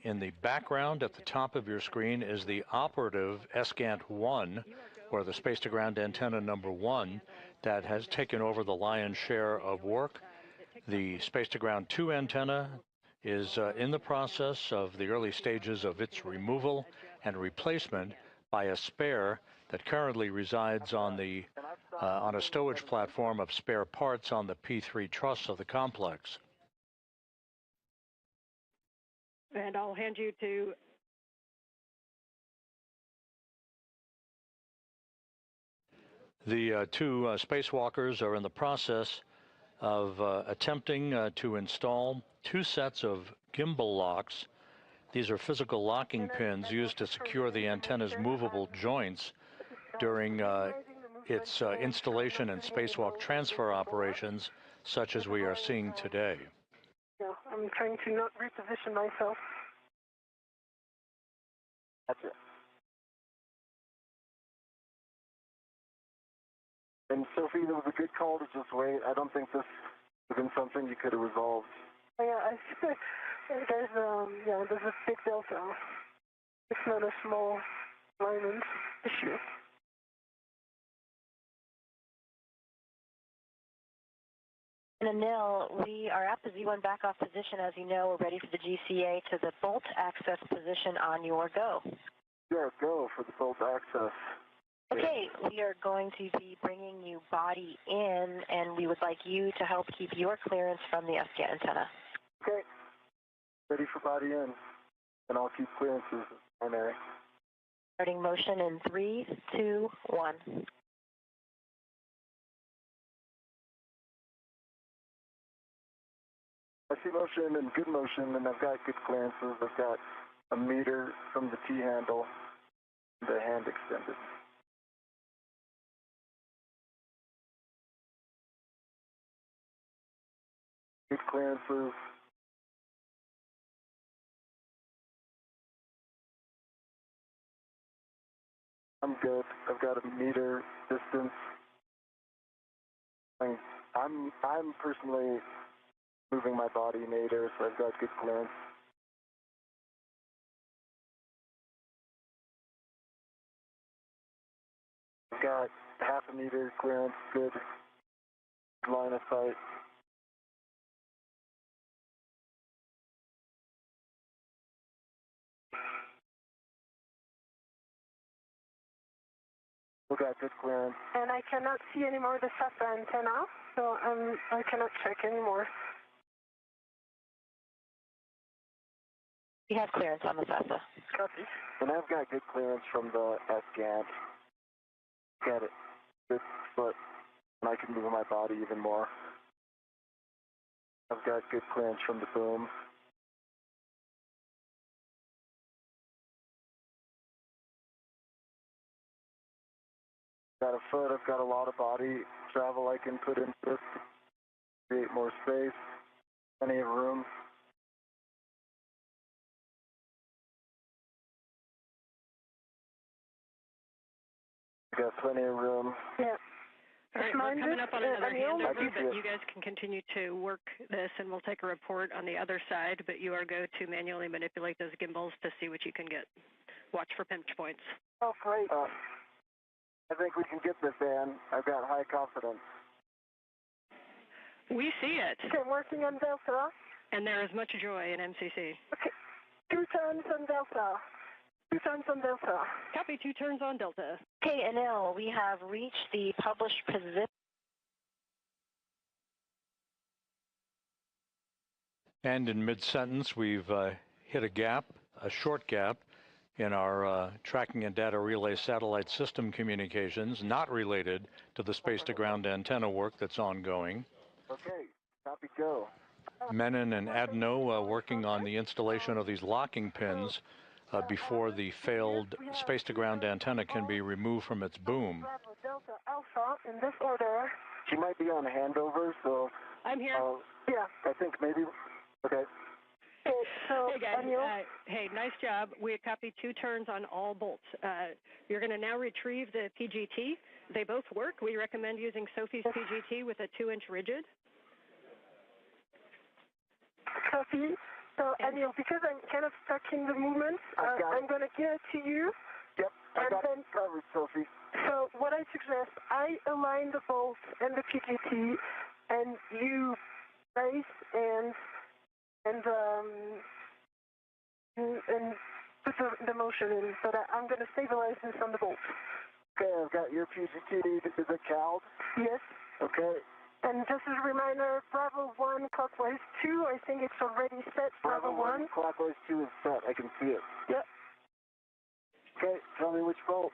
A: In the background at the top of your screen is the operative SGANT-1, or the space-to-ground antenna number 1, that has taken over the lion's share of work. The space-to-ground 2 antenna is in the process of the early stages of its removal and replacement by a spare that currently resides on a stowage platform of spare parts on the P3 truss of the complex.
H: And I'll hand you to
A: the two spacewalkers are in the process of attempting to install two sets of gimbal locks. These are physical locking pins used to secure the antenna's movable joints during its installation and spacewalk transfer operations, such as we are seeing today.
G: Yeah, I'm trying to not reposition myself.
I: That's it. And Sophie, that was a good call to just wait. I don't think this would have been something you could have resolved.
G: Yeah, there's a big delta. It's not a small alignment issue.
D: And Anil, we are at the Z1 backoff position. As you know, we're ready for the GCA to the bolt access position on your go.
I: Your go for the bolt access.
D: Okay, we are going to be bringing you body in, and we would like you to help keep your clearance from the SCAT antenna.
I: Okay, ready for body in, and I'll keep clearances primary.
D: Starting motion in 3, 2, 1.
I: I see motion and good motion, and I've got good clearances. I've got a meter from the T-handle, the hand extended. Good clearances. I'm good. I've got a meter distance. I'm personally moving my body in ADER, so I've got good clearance. I've got half a meter clearance, good line of sight. We got good clearance.
G: And I cannot see anymore the SASA antenna, so I cannot check anymore.
D: We have clearance on the SASA.
G: Copy.
I: And I've got good clearance from the SCAT. Got it. Good foot. And I can move my body even more. I've got good clearance from the boom. Got a foot, I've got a lot of body travel I can put into this to create more space, plenty of room. Got plenty of room.
G: Yeah.
H: All right, we're coming up on another handover, but you guys can continue to work this, and we'll take a report on the other side, but you are go to manually manipulate those gimbals to see what you can get. Watch for pinch points.
G: Oh, great.
I: I think we can get this, Ann. I've got high confidence.
H: We see it.
G: Okay, I'm working on Delta.
H: And there is much joy in MCC.
G: Okay, 2 turns on Delta. 2 turns on Delta.
H: Copy, 2 turns on Delta.
D: Okay, Anil, we have reached the published position.
A: And in mid-sentence, we've hit a gap, a short gap, in our tracking and data relay satellite system communications, not related to the space-to-ground antenna work that's ongoing.
I: Okay, copy, go.
A: Menon and Adenot working on the installation of these locking pins before the failed space-to-ground antenna can be removed from its boom.
G: Bravo, Delta, Alpha, in this order.
I: She might be on handover, so...
H: I'm here.
G: Yeah.
I: I think maybe... Okay.
G: Okay, so,
H: hey, guys.
G: Anil?
H: Hey, nice job. We copied 2 turns on all bolts. You're going to now retrieve the PGT. They both work. We recommend using Sophie's PGT with a 2-inch rigid.
G: Copy. So, Anil, because I'm kind of stuck in the movements, I'm going to give it to you.
I: Yep, I got it covered, Sophie.
G: So, what I suggest, I align the bolts and the PGT, and you brace and and put the motion in, but I'm going to stabilize this on the bolt.
I: Okay, I've got your PGT. Is it CALD?
G: Yes.
I: Okay.
G: And just as a reminder, Bravo 1, clockwise 2, I think it's already set.
I: Bravo 1, clockwise 2 is set. I can see it.
G: Yep.
I: Okay, tell me which bolt.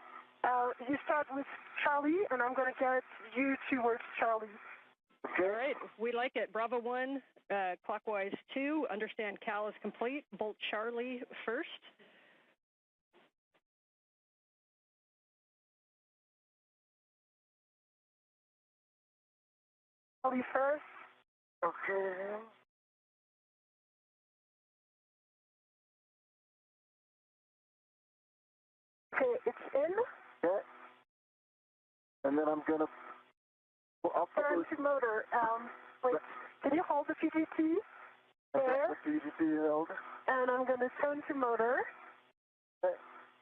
G: You start with Charlie, and I'm going to get you towards Charlie.
I: Okay.
H: All right, we like it. Bravo 1, clockwise 2, understand CAL is complete. Bolt Charlie first.
G: Charlie first.
I: Okay.
G: Okay, it's in.
I: Okay. And then I'm going to...
G: Turn to motor. Wait, can you hold the PGT? There.
I: The PGT held.
G: And I'm going to turn to motor.
I: Hey,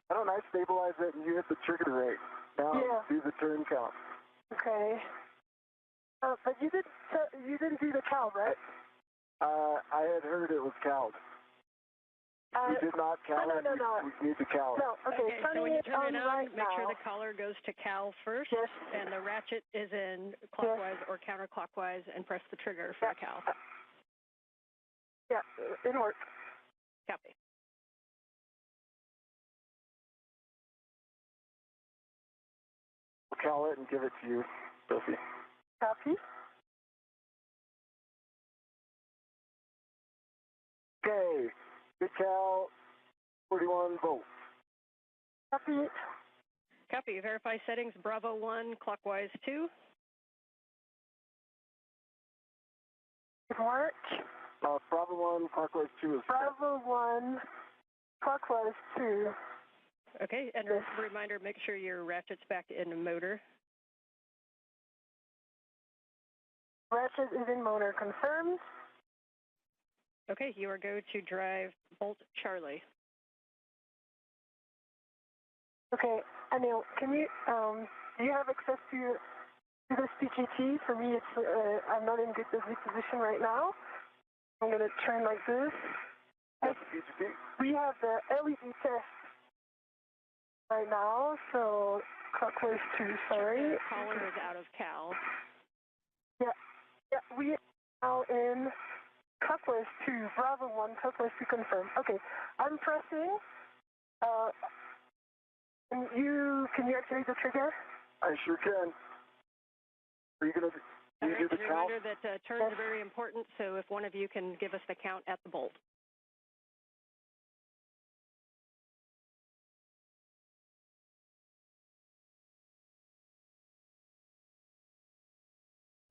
I: why don't I stabilize it and you hit the trigger rate? Now do the turn count.
G: Okay. But you didn't do the CAL, right?
I: I had heard it was CALD. We did not CAL it.
G: No.
I: We need to CAL.
G: No, okay.
H: So when you turn it on,
G: right
H: make sure
G: now.
H: the collar goes to CAL first,
G: Yes.
H: and the ratchet is in clockwise or counterclockwise, and press the trigger for the CAL.
G: Yeah, it works.
H: Copy.
I: We'll CAL it and give it to you, Sophie.
G: Copy.
I: Okay. Good CAL, 41 volts.
G: Copy.
H: Copy. Verify settings. Bravo 1, clockwise 2.
G: It worked.
I: Bravo 1, clockwise 2 is
G: Bravo 1, clockwise 2.
H: Okay, and a reminder, make sure your ratchet's back in the motor.
G: Ratchet is in motor, confirmed.
H: Okay, you are go to drive Bolt Charlie.
G: Okay, Anil, can you, do you have access to this PGT? For me, it's, I'm not in good position right now. I'm going to turn like this.
I: That's the PGT.
G: We have the LED test right now, so clockwise 2, sorry.
H: The collar is out of CAL.
G: Yeah, we are now in clockwise 2, Bravo 1, clockwise 2 confirmed. Okay, I'm pressing. Can you activate the trigger?
I: I sure can. Are you going to do the count?
H: Reminder that turns are very important, so if one of you can give us the count at the bolt.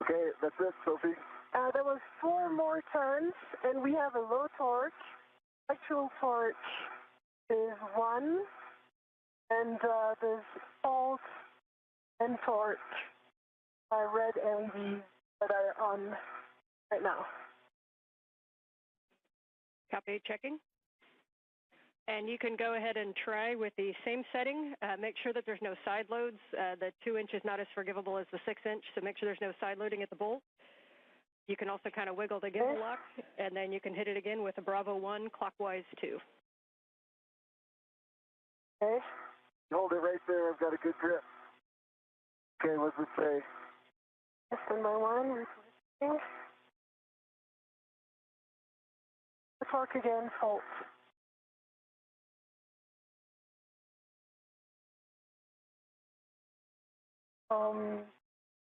I: Okay, that's it, Sophie.
G: There was 4 more turns, and we have a low torque. Actual torque is 1, and there's fault and torque red LEDs that are on right now.
H: Copy, checking. And you can go ahead and try with the same setting. Make sure that there's no side loads. The 2 inch is not as forgivable as the 6 inch, so make sure there's no side loading at the bolt. You can also kind of wiggle the gimbal lock, and then you can hit it again with a Bravo 1, clockwise 2.
G: Okay.
I: Hold it right there. I've got a good grip. Okay, what's it say?
G: Number 1, repositioning. The torque again, fault.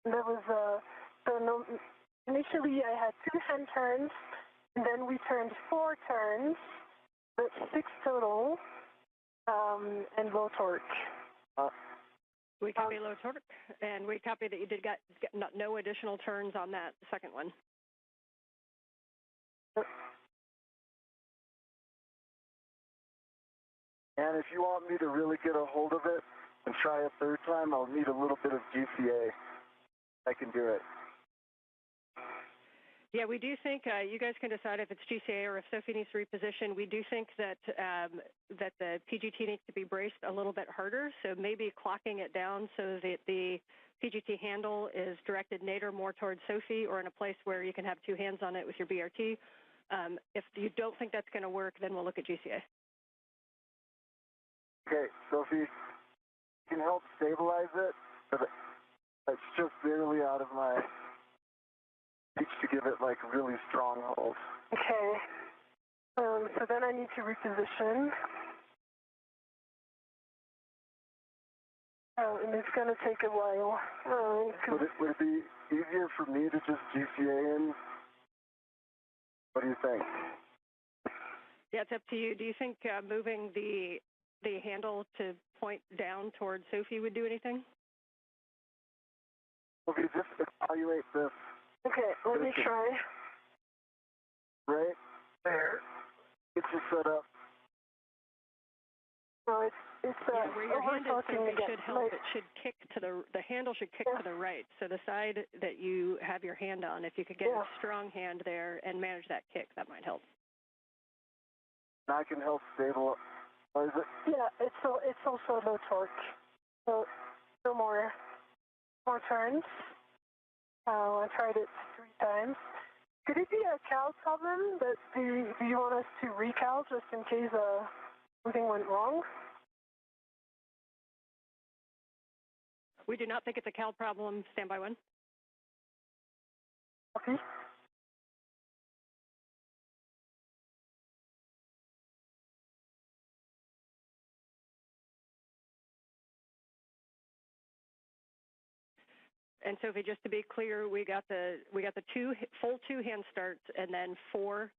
G: There was initially I had 2 hand turns, and then we turned 4 turns, but 6 total, and low torque.
H: We copy low torque, and we copy that you did get no additional turns on that second one.
I: And if you want me to really get a hold of it and try a third time, I'll need a little bit of GCA. I can do it.
H: Yeah, we do think you guys can decide if it's GCA or if Sophie needs to reposition. We do think that that the PGT needs to be braced a little bit harder, so maybe clocking it down so that the PGT handle is directed nadir more towards Sophie or in a place where you can have 2 hands on it with your BRT, If you don't think that's going to work, then we'll look at GCA.
I: Okay, Sophie, you can help stabilize it, but it's just barely out of my reach to give it like really strong hold.
G: Okay. So then I need to reposition. And it's going to take a while.
I: Would it be easier for me to just GCA in? What do you think?
H: Yeah, it's up to you. Do you think moving the handle to point down towards Sophie would do anything?
I: Okay, just evaluate this.
G: Okay, let me try.
I: Right there. Get you set up.
G: No, it's
H: where your hand is, Sophie,
G: again.
H: should help. It should kick to the handle should kick to the right. So the side that you have your hand on, if you could get a strong hand there and manage that kick, that might help.
I: I can help stabilize it.
G: Yeah, it's also low torque. So no more turns. I tried it 3 times. Could it be a cal problem? But do you want us to recal just in case something went wrong?
H: We do not think it's a cal problem. Standby 1.
G: Okay.
H: And Sophie, just to be clear, we got the full 2 hand starts and then 4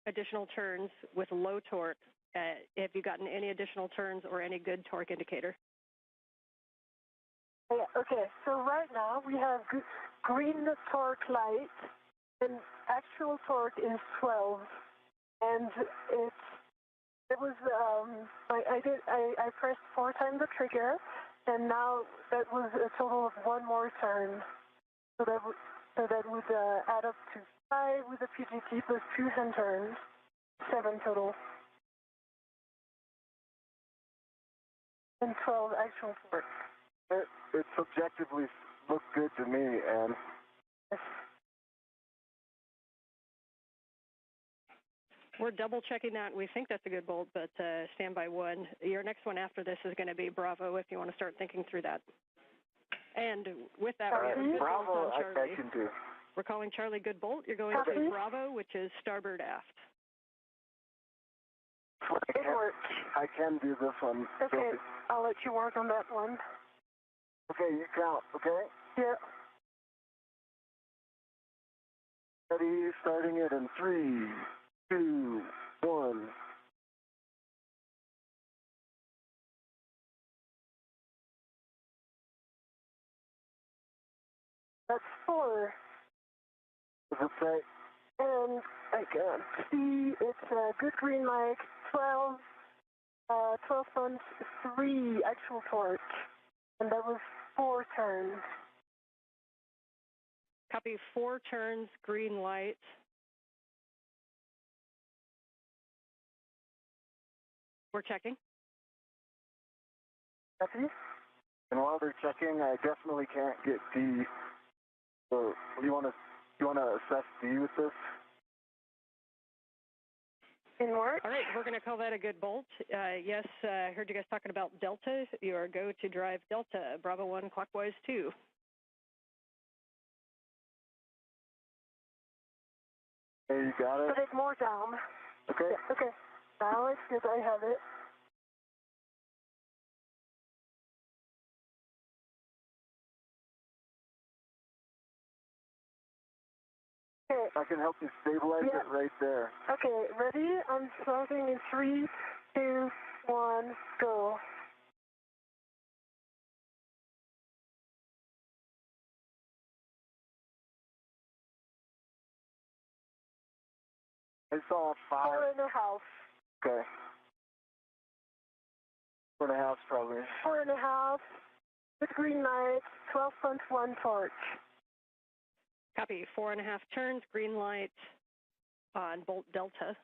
H: additional turns with low torque. Have you gotten any additional turns or any good torque indicator?
G: Yeah, okay, so right now we have green torque light, and actual torque is 12, and I pressed 4 times the trigger, and now that was a total of 1 more turn, so that would add up to 5 with the PGT plus 2 hand turns, 7 total, and 12 actual torque.
I: It subjectively looked good to me, and
H: we're double checking that. We think that's a good bolt, but standby 1. Your next one after this is going to be Bravo if you want to start thinking through that. And with that, we have a good
I: Bravo,
H: bolt on Charlie.
I: I can do.
H: We're calling Charlie good bolt. You're going to Bravo, which is starboard aft.
I: I can do this one.
G: Okay,
I: Sophie.
G: I'll let you work on that one.
I: Okay, you count, okay?
G: Yeah.
I: Ready, starting it in 3, 2, 1.
G: That's 4.
I: Does it say?
G: And I can see it's a good green light, 12 tons, 3 actual torque. And that was 4 turns.
H: Copy 4 turns, green light. We're checking.
G: Copy.
I: And while they're checking, I definitely can't get D. So you want to assess D with this?
G: In work.
H: All right, we're going to call that a good bolt. Yes, I heard you guys talking about Delta. You are go to drive Delta, Bravo 1, clockwise 2.
I: Hey, you got it?
G: Put it more down.
I: Okay.
G: Yeah, okay. Now it's good. I have it. Okay.
I: I can help you stabilize it right there.
G: Okay, ready? I'm starting in 3, 2, 1, go.
I: I saw 5.
G: 4.5.
I: Okay. 4.5 probably.
G: 4.5. With green light, 12.1 torque.
H: Copy, 4.5 turns, green light on bolt Delta.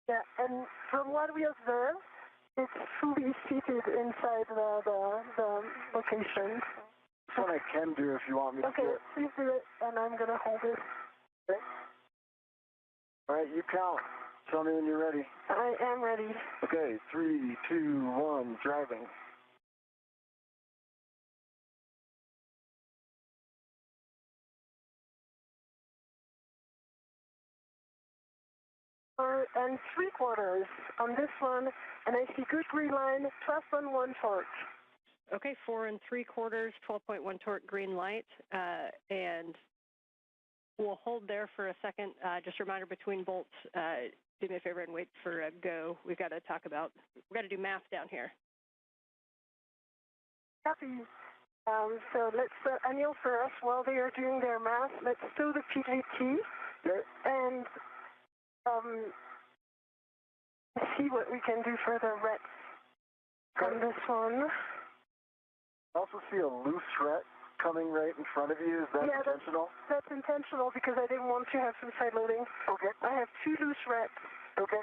G: Yeah, and from what we observed, it's fully seated inside the location.
I: That's what I can do if you want me to do
G: Okay,
I: it.
G: please do it, and I'm going to hold it.
I: Okay. All right, you count. Tell me when you're ready.
G: I am ready.
I: Okay, 3, 2, 1, driving.
G: And 3/4 on this one, and I see good green line, 12.1 torque.
H: Okay, 4 3/4, 12.1 torque, green light, and we'll hold there for a second. Just a reminder between bolts, do me a favor and wait for a go. We've got to do math down here.
G: Copy. So let's, Anil, for us, while they are doing their math, let's do the PGT and see what we can do for the rets on this one.
I: I also see a loose ret coming right in front of you. Is that intentional?
G: That's intentional because I didn't want to have some side loading.
I: Okay.
G: I have 2 loose rets.
I: Okay.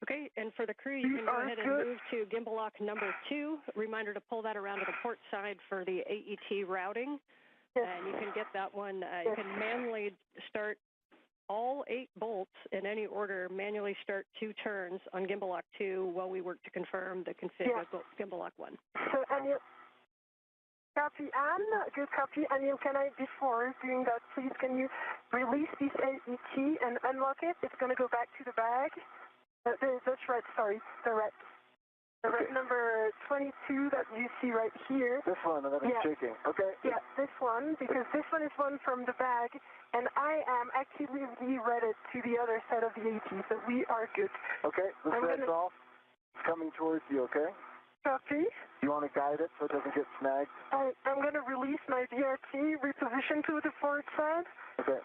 H: Okay, and for the crew, you can go ahead and move to gimbal lock number 2. Reminder to pull that around to the port side for the AET routing.
G: Yes.
H: And you can get that one, you can manually start all 8 bolts in any order, manually start 2 turns on gimbal lock 2 while we work to confirm the config of gimbal lock 1.
G: So, Anil, copy, Anne, good copy. Anil, can I, before doing that, please, can you release this AET and unlock it? It's going to go back to the bag. That's right, sorry, the ret. The ret number 22 that you see right here.
I: This one that is shaking. Okay.
G: Yeah, this one, because this one is one from the bag, and I am actively reretted to the other side of the AT, so we are good.
I: Okay, this red's off. It's coming towards you, okay?
G: Copy.
I: You want to guide it so it doesn't get snagged?
G: I'm going to release my VRT, reposition to the forward side.
I: Okay.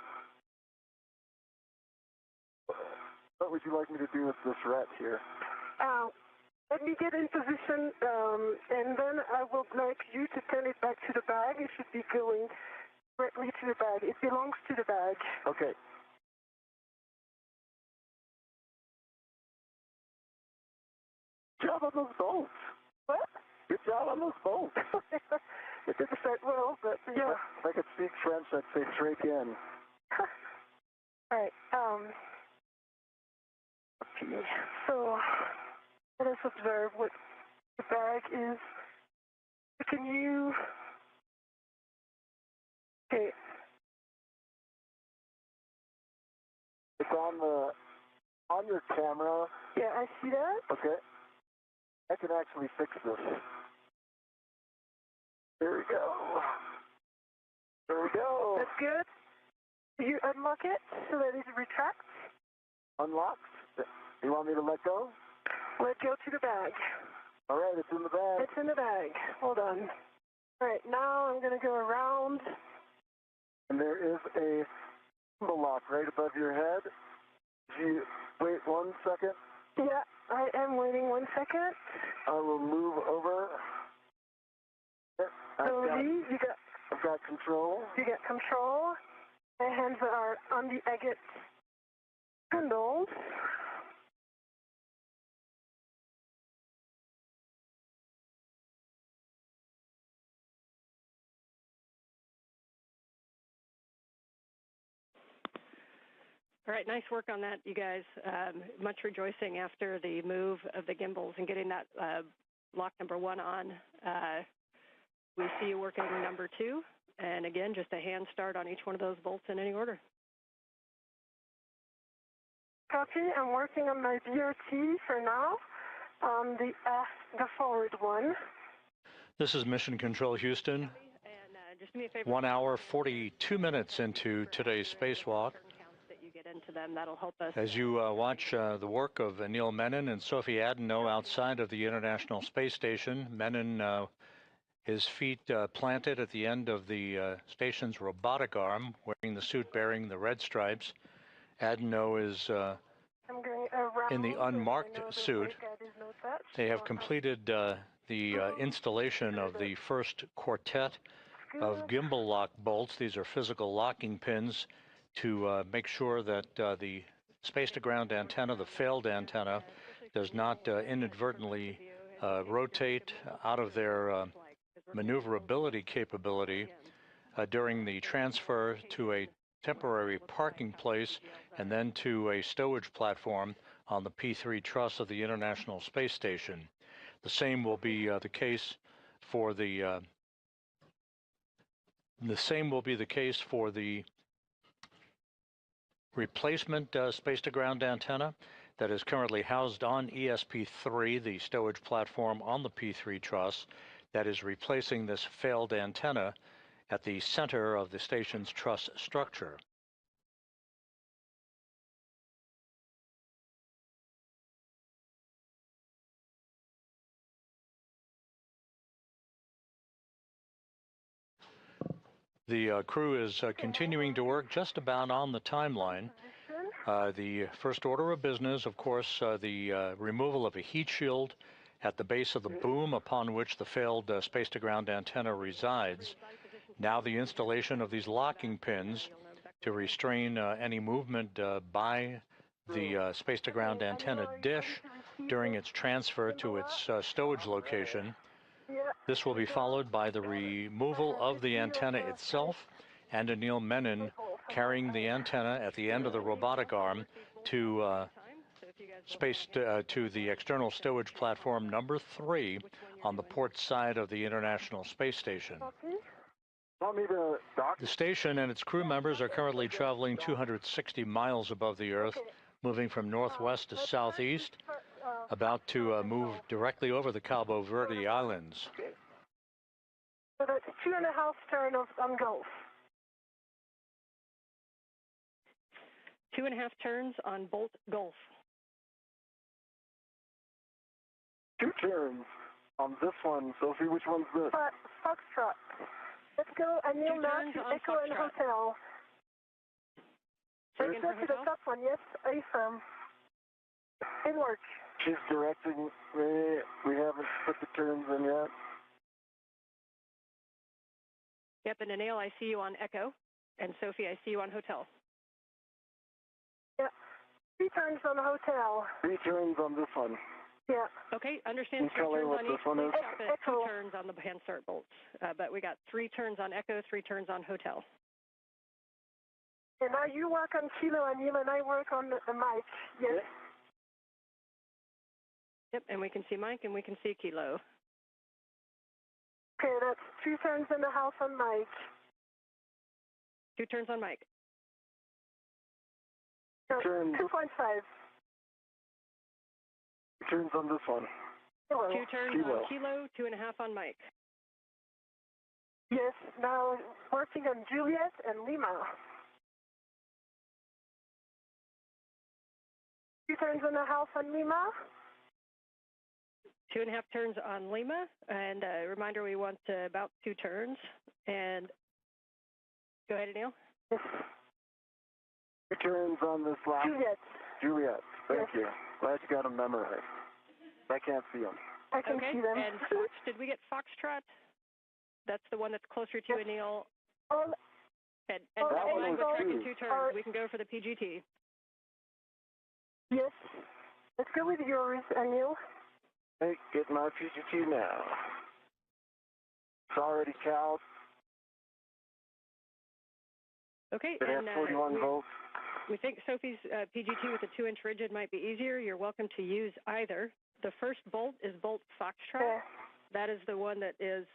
I: What would you like me to do with this ret here?
G: Let me get in position, and then I would like you to turn it back to the bag. It should be going directly to the bag. It belongs to the bag.
I: Okay. Good job on those bolts.
G: What?
I: Good job on those bolts.
G: It didn't start well, but yeah.
I: If I could speak French, I'd say straight in.
G: All right. Okay. So let us observe what the bag is. Can you? Okay.
I: It's on your camera.
G: Yeah, I see that.
I: Okay. I can actually fix this. There we go. There we go.
G: That's good. Do you unlock it so that it retracts?
I: Unlocked. You want me to let go?
G: Let go to the bag.
I: All right, it's in the bag.
G: It's in the bag. Hold on. All right, now I'm going to go around.
I: And there is a gimbal lock right above your head. You wait 1 second.
G: Yeah, I am waiting 1 second.
I: I will move over.
G: Slowly,
I: I've got control.
G: You got control. My hands are on the agate handles.
H: All right, nice work on that, you guys. Much rejoicing after the move of the gimbals and getting that lock number 1 on. We see you working number 2. And again, just a hand start on each one of those bolts in any order.
G: Copy. I'm working on my VRT for now on the forward one.
A: This is Mission Control Houston.
H: And just do me a favor.
A: 1 hour, 42 minutes into today's spacewalk.
H: That'll help us.
A: As you watch the work of Anil Menon and Sophie Adenot outside of the International Space Station, Menon, his feet planted at the end of the station's robotic arm, wearing the suit bearing the red stripes. Adenot is in the unmarked suit. They have completed the installation of the first quartet of gimbal lock bolts. These are physical locking pins to make sure that the space-to-ground antenna, the failed antenna, does not inadvertently rotate out of their maneuverability capability during the transfer to a temporary parking place and then to a stowage platform on the P3 truss of the International Space Station. The same will be the case for the replacement space-to-ground antenna that is currently housed on ESP3, the stowage platform on the P3 truss, that is replacing this failed antenna at the center of the station's truss structure. The crew is continuing to work just about on the timeline. The first order of business, of course, the removal of a heat shield at the base of the boom upon which the failed space-to-ground antenna resides. Now the installation of these locking pins to restrain any movement by the space-to-ground antenna dish during its transfer to its stowage location. This will be followed by the removal of the antenna itself and Anil Menon carrying the antenna at the end of the robotic arm to to the external stowage platform number 3 on the port side of the International Space Station. The station and its crew members are currently traveling 260 miles above the Earth, moving from northwest to southeast, about to move directly over the Cabo Verde Islands.
G: So that's 2.5 turns on Gulf.
H: 2.5 turns on Bolt Gulf.
I: 2 turns on this one, Sophie. Which one's this?
G: Foxtrot. Let's go, Anil Menon to Echo and Hotel. Let's go to the top one, yes, affirm. It works.
I: She's directing me. We haven't put the turns in yet.
H: Yep, and Anil, I see you on Echo, and Sophie, I see you on Hotel.
G: Yeah, 3 turns on the Hotel.
I: 3 turns on this one.
G: Yeah.
H: Okay, understand. 3 turns on each. Please stop at 2 turns on the hand start bolts. But we got 3 turns on Echo, 3 turns on Hotel.
G: And now you work on Kilo, Anil, and I work on the Mike. Yes.
H: Yep, and we can see Mike and we can see Kilo.
G: Okay, that's 2 turns and a half on Mike.
H: 2 turns on Mike.
G: No, 2.5.
I: Turns on this one.
G: Hello.
H: 2 turns on Kilo, 2.5 on Mike.
G: Yes, now working on Juliet and Lima. 2 turns and a half on Lima.
H: 2.5 turns on Lima, and a reminder, we want about 2 turns. And go ahead, Anil.
G: Yes.
I: 2 turns on this last. Juliet. Thank you. Glad you got them memorized. I can't see them.
G: I can see them.
H: And Fox, did we get Foxtrot? That's the one that's closer to Anil. And that one with tracking 2 turns. We can go for the PGT.
G: Yes. Let's go with yours, Anil.
I: Hey, get my PGT now. It's already cowed.
H: Okay,
I: It has 41 volts.
H: We think Sophie's PGT with a 2-inch rigid might be easier. You're welcome to use either. The first bolt is bolt Foxtrot.
G: Okay.
H: That is the one that is,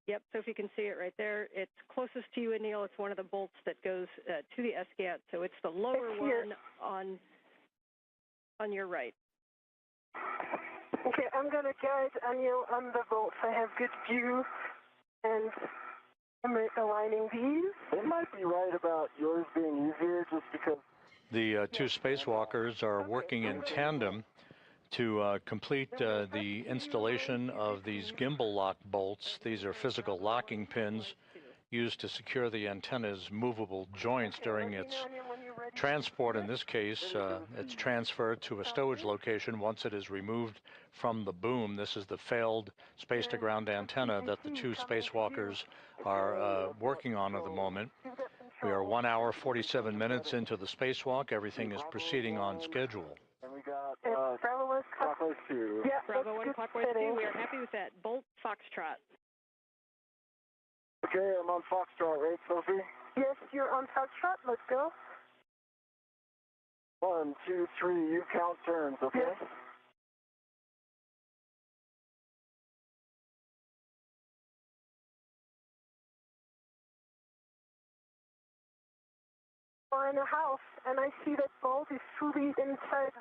H: yep, Sophie can see it right there. It's closest to you, Anil. It's one of the bolts that goes to the SCAT, so it's the lower one on your right.
G: Okay, I'm going to guide Anil on the bolts. I have good view, and I'm aligning these.
I: It might be right about yours being easier just because.
A: The 2 spacewalkers are working in tandem to complete the installation of these gimbal lock bolts. These are physical locking pins used to secure the antenna's movable joints during its transport. In this case, it's transferred to a stowage location once it is removed from the boom. This is the failed space-to-ground antenna that the 2 spacewalkers are working on at the moment. We are 1 hour, 47 minutes into the spacewalk. Everything is proceeding on schedule.
I: And we got
G: Bravo 1
I: clockwise 2.
G: Yeah,
H: Bravo 1 clockwise 2. We are happy with that. Bolt Foxtrot.
I: Okay, I'm on Foxtrot, right, Sophie?
G: Yes, you're on Foxtrot. Let's go.
I: 1, 2, 3, you count turns, okay?
G: Yes. We're in a house, and I see that Bolt is fully inside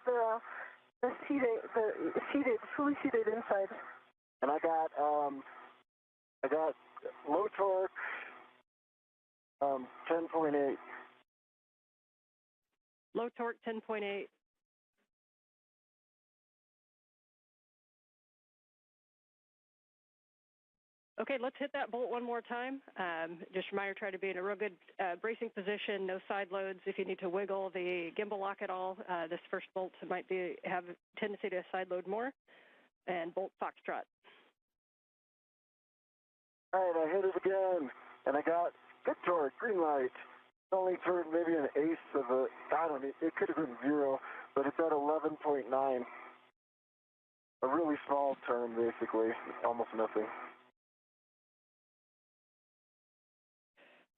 G: fully seated inside.
I: And I got low torque, 10.8.
H: Low torque 10.8. Okay, let's hit that bolt one more time. Just a reminder, try to be in a real good bracing position, no side loads. If you need to wiggle the gimbal lock at all, this first bolt might have a tendency to side load more. And bolt Foxtrot.
I: All right, I hit it again, and I got good torque, green light. Only turned maybe an eighth of I don't know, it could have been 0, but it's at 11.9. A really small turn, basically, almost nothing.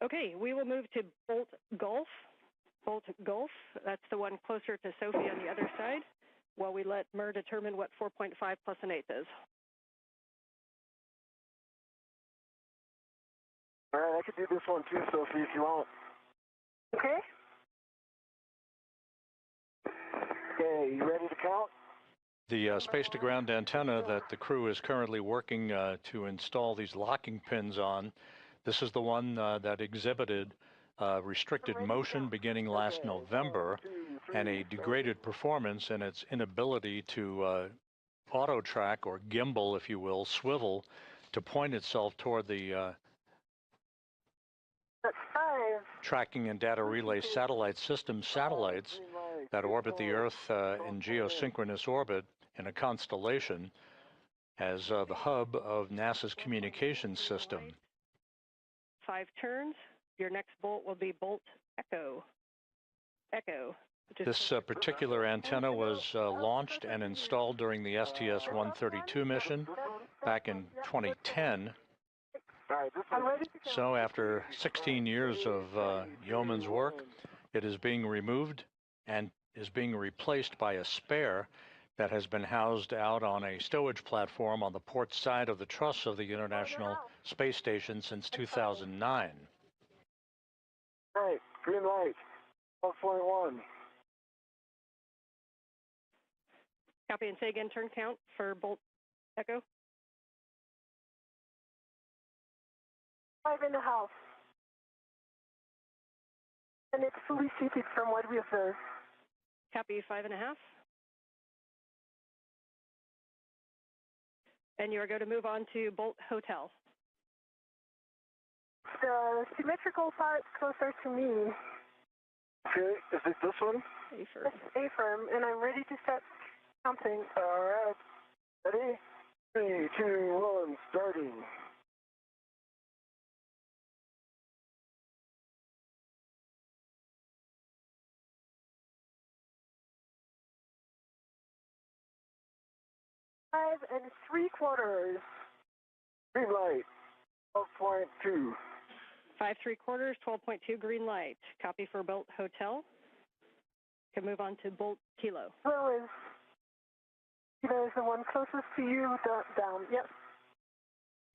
H: Okay, we will move to Bolt Golf. Bolt Golf, that's the one closer to Sophie on the other side, while we let MER determine what 4.5 plus an eighth is.
I: All right, I could do this one too, Sophie, if you want.
G: Okay.
I: Okay, you ready to count?
A: The space-to-ground antenna that the crew is currently working to install these locking pins on, this is the one that exhibited restricted motion beginning last November and a degraded performance in its inability to auto-track or gimbal, if you will, swivel to point itself toward the
G: That's 5.
A: tracking and data relay satellite system satellites that orbit the Earth in geosynchronous orbit in a constellation as the hub of NASA's communications system.
H: 5 turns. Your next bolt will be Bolt Echo. Echo.
A: This particular antenna was launched and installed during the STS-132 mission back in 2010. So after 16 years of yeoman's work, it is being removed and is being replaced by a spare that has been housed out on a stowage platform on the port side of the truss of the International Space Station since 2009.
I: Right, green light, 12.1.
H: Copy, and say again, turn count for Bolt Echo.
G: 5.5. And it's fully seated from what we observed.
H: Copy, 5.5. And you are going to move on to Bolt Hotel.
G: The symmetrical part closer to me.
I: Okay, is it this one?
H: A-firm.
G: It's A-firm, and I'm ready to start counting.
I: All right, ready? 3, 2, 1, starting.
G: Five and 3/4.
I: Green light, 12.2.
H: 5 3/4, 12.2 green light. Copy for Bolt Hotel. Can move on to Bolt Kilo.
G: Kilo is the one closest to you, down. Yep.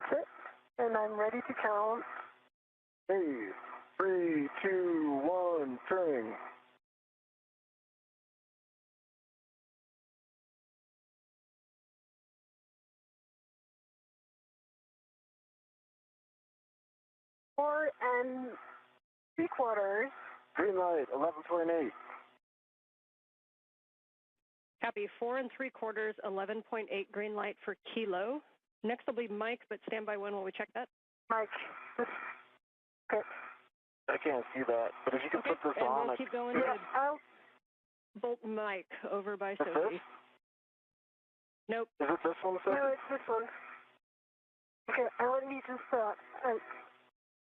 G: That's it. And I'm ready to count.
I: Hey, 3, 2, 1, turning.
G: Four and 3/4.
I: Green light, 11.8.
H: Copy, 4 3/4, 11.8 green light for Kilo. Next will be Mike, but stand by one while we check that.
G: Mike. Okay.
I: I can't see that, but if you can put this
H: and
I: on.
H: We'll keep going
G: Yeah,
H: with
G: I'll.
H: Bolt Mike over by
I: Is
H: Sophie.
I: this?
H: Nope.
I: Is it this one,
G: No,
I: sir?
G: it's this one. Okay, and let me just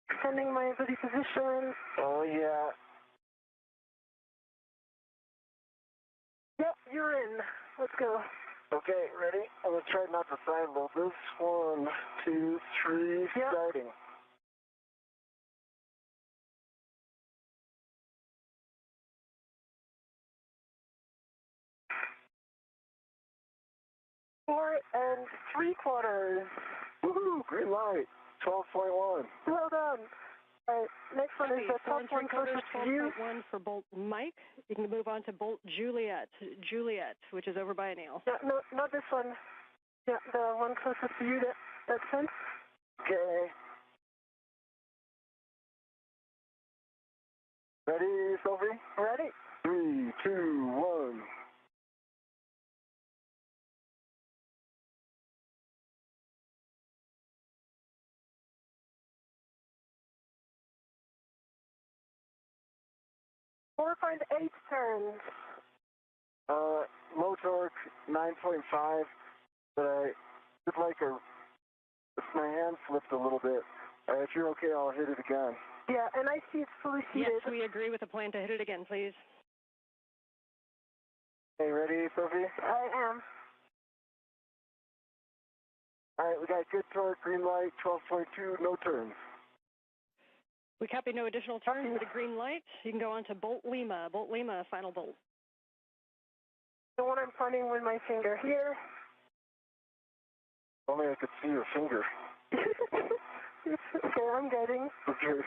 G: extending my body position.
I: Oh, yeah.
G: Yep, you're in. Let's go.
I: Okay, ready? I'm going to try not to side load this. 1, 2, 3,
G: Yep.
I: starting. 4 3/4. Woohoo! Green light. 12.1. Well done. All right, next one is the top one closest to you.
H: 12.1 for Bolt Mike. You can move on to Bolt Juliet, which is over by Anil.
G: Yeah, no, not this one. Yeah, the one closest to you, that's one.
I: Okay. Ready, Sophie?
G: Ready.
I: 3, 2, 1.
G: Four point eight turns.
I: Low torque, 9.5, but I did like my hand slipped a little bit. If you're okay, I'll hit it again.
G: Yeah, and I see it's fully seated.
H: Yes, we agree with the plan to hit it again, please.
I: Okay, ready, Sophie?
G: I am.
I: All right, we got good torque, green light, 12.2, no turns.
H: We copy no additional turns with a green light. You can go on to Bolt Lima, final bolt.
G: The one I'm pointing with my finger here.
I: Only I could see your finger.
G: Okay, I'm getting.
I: Okay.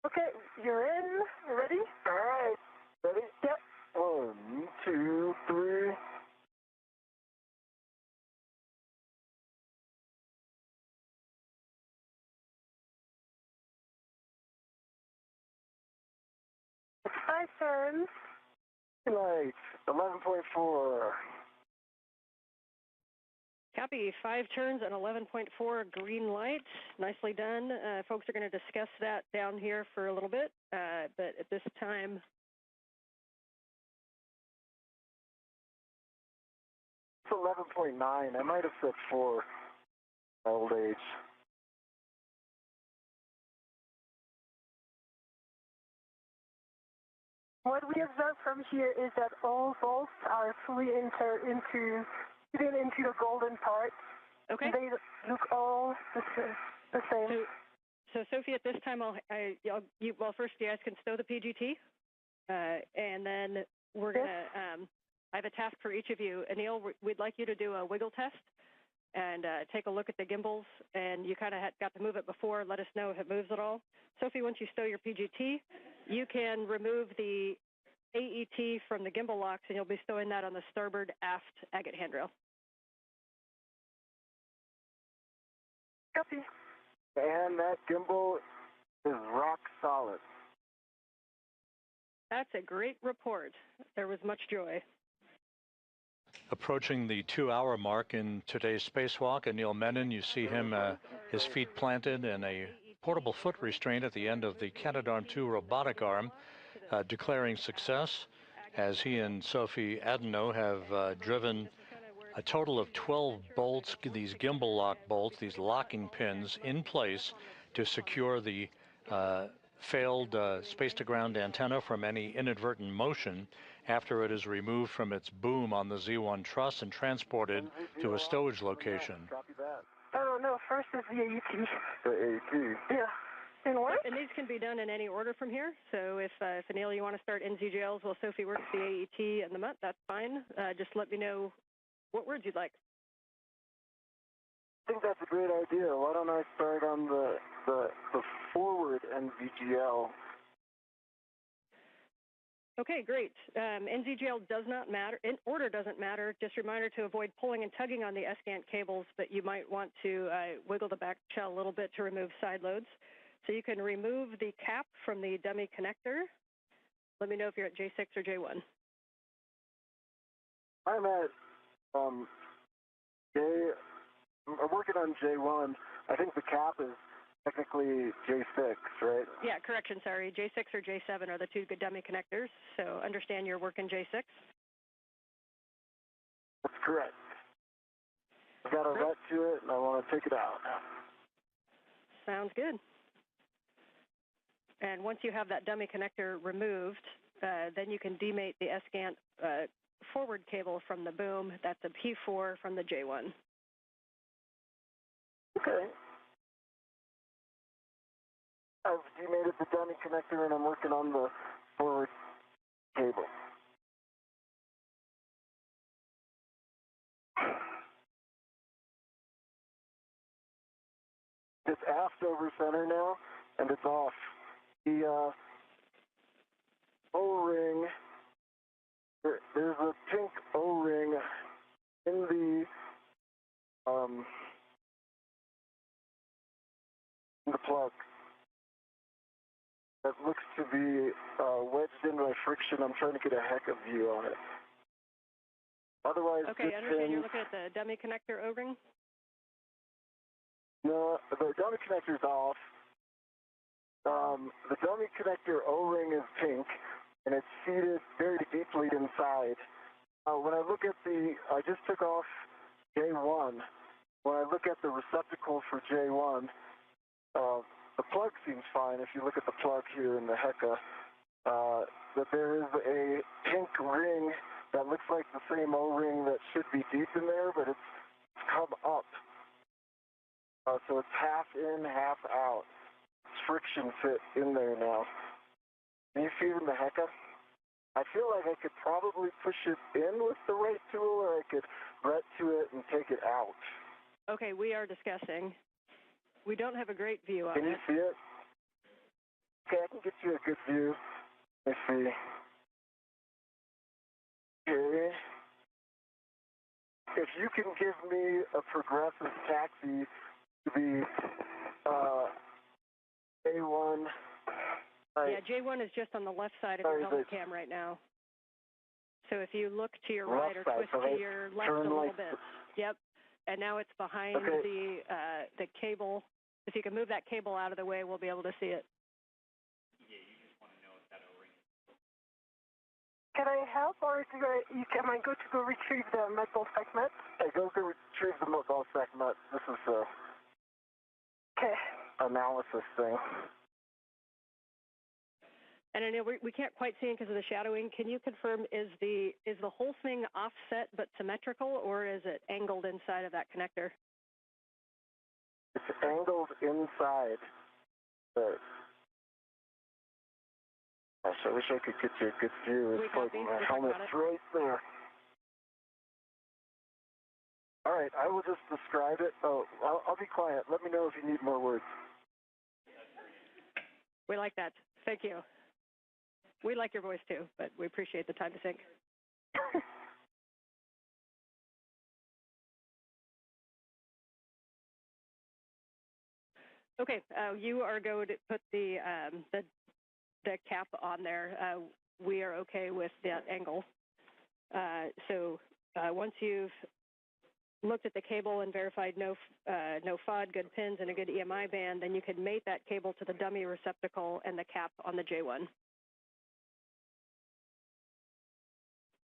G: Okay, you're in. Ready?
I: All right. Ready?
G: Yep.
I: 1, 2, 3.
G: It's 5 turns.
I: Light, 11.4.
H: Copy, 5 turns and 11.4 green light. Nicely done. Folks are going to discuss that down here for a little bit, but at this time.
I: It's 11.9. I might have said 4. My old age.
G: What we observe from here is that all bolts are fully fitting into the golden part.
H: Okay.
G: They look all the same.
H: So Sophie, at this time, first you guys can stow the PGT, and then we're going to, I have a task for each of you. Anil, we'd like you to do a wiggle test and take a look at the gimbals, and you kind of got to move it before. Let us know if it moves at all. Sophie, once you stow your PGT, you can remove the AET from the gimbal locks, and you'll be stowing that on the starboard aft agate handrail.
G: Copy.
I: And that gimbal is rock solid.
H: That's a great report. There was much joy.
A: Approaching the 2-hour mark in today's spacewalk, Anil Menon, you see him, his feet planted in a portable foot restraint at the end of the Canadarm2 robotic arm, declaring success as he and Sophie Adenot have driven a total of 12 bolts, these gimbal lock bolts, these locking pins in place to secure the failed space-to-ground antenna from any inadvertent motion after it is removed from its boom on the Z1 truss and transported to a stowage location.
I: Copy that.
G: Oh, no, first is the AET.
I: The AET.
G: Yeah. And what?
H: And these can be done in any order from here. So if Anil, you want to start NZGLs while Sophie works the AET and the MUT, that's fine. Just let me know what words you'd like.
I: I think that's a great idea. Why don't I start on the forward NVGL?
H: Okay, great. NZGL does not matter. In order doesn't matter. Just a reminder to avoid pulling and tugging on the SCANT cables, but you might want to wiggle the back shell a little bit to remove side loads. So you can remove the cap from the dummy connector. Let me know if you're at J6 or J1.
I: I'm at I'm working on J1. I think the cap is technically J6, right?
H: Yeah, correction, sorry. J6 or J7 are the two good dummy connectors, so understand you're working J6.
I: That's correct. I've got a ret to it, and I want to take it out now.
H: Sounds good. And once you have that dummy connector removed, then you can demate the SCANT forward cable from the boom. That's a P4 from the J1.
I: Okay. I've demated the dummy connector, and I'm working on the forward cable. just over center now, and it's off. The O-ring, there's a pink O-ring in the plug that looks to be wedged in by friction. I'm trying to get a heck of view on it. Otherwise,
H: okay, I understand you're looking at the dummy connector O-ring?
I: No, the dummy connector's off. The dummy connector O-ring is pink, and it's seated very deeply inside. When I look at I just took off J1. When I look at the receptacle for J1, the plug seems fine. If you look at the plug here in the HECA, that there is a pink ring that looks like the same O-ring that should be deep in there, but it's come up. So it's half in, half out. It's friction fit in there now. Can you see it in the HECA? I feel like I could probably push it in with the right tool, or I could ret to it and take it out.
H: Okay, we are discussing. We don't have a great view on it.
I: Can you see it? Okay, I can get you a good view. Let me see. Okay. If you can give me a progressive taxi to the A1.
H: Yeah, J1 is just on the left side of your helmet cam right now. So if you look to your right or twist to your left a little bit. Yep. And now it's behind the cable. If you can move that cable out of the way, we'll be able to see it.
F: Yeah, you just want to know if that O-ring is.
G: Can I help, or am I go to go retrieve the metal segment?
I: Hey, go retrieve the metal segment. This is a analysis thing.
H: And I know we can't quite see it because of the shadowing. Can you confirm, is the whole thing offset but symmetrical, or is it angled inside of that connector?
I: It's angled inside. Gosh, I wish I could get you a good view. It's like my helmet's right there. All right, I will just describe it. Oh, I'll be quiet. Let me know if you need more words.
H: We like that. Thank you. We like your voice too, but we appreciate the time to think. Okay, you are going to put the cap on there. We are okay with that angle. So once you've looked at the cable and verified no FOD, good pins, and a good EMI band, then you can mate that cable to the dummy receptacle and the cap on the J1.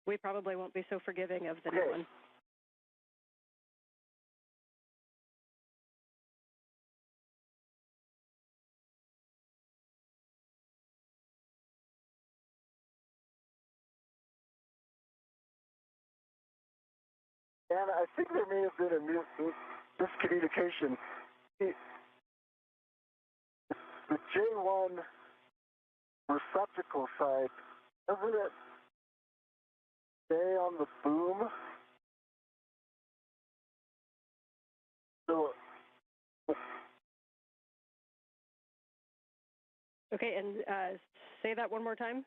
H: We probably won't be so forgiving of the new one.
I: And I think there may have been a miscommunication. The J1 receptacle side, doesn't it stay on the boom? So,
H: okay, and say that one more time.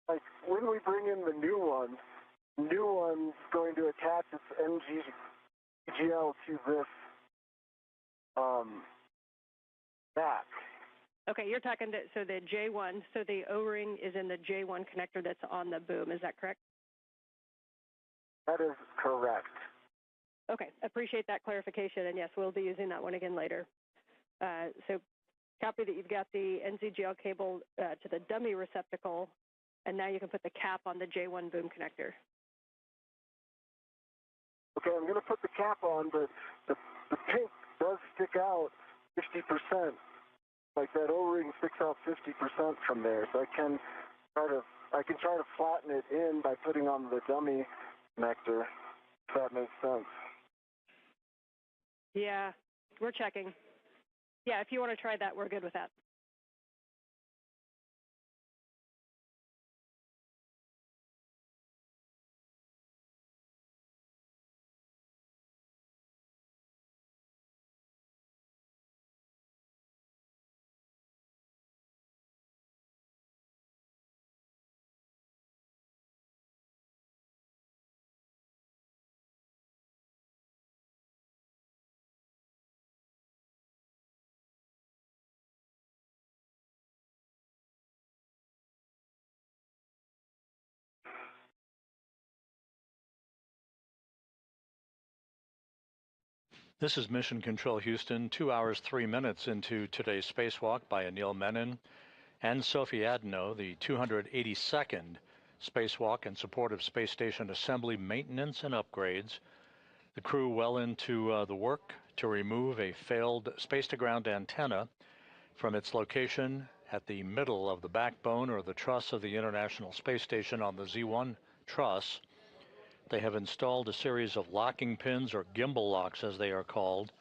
I: Like when we bring in the new one's going to attach its NGL to this back.
H: Okay, you're talking so the J1, so the O-ring is in the J1 connector that's on the boom, is that correct?
I: That is correct.
H: Okay, appreciate that clarification, and yes, we'll be using that one again later. So copy that you've got the NZGL cable to the dummy receptacle, and now you can put the cap on the J1 boom connector.
I: Okay, I'm going to put the cap on, but the pink does stick out 50%. Like that O-ring sticks out 50% from there, so I can try to flatten it in by putting on the dummy connector, if that makes sense.
H: Yeah, we're checking. Yeah, if you want to try that, we're good with that.
A: This is Mission Control Houston, 2 hours, 3 minutes into today's spacewalk by Anil Menon and Sophie Adenot, the 282nd spacewalk in support of space station assembly, maintenance, and upgrades. The crew well into the work to remove a failed space-to-ground antenna from its location at the middle of the backbone or the truss of the International Space Station on the Z1 truss. They have installed a series of locking pins, or gimbal locks as they are called.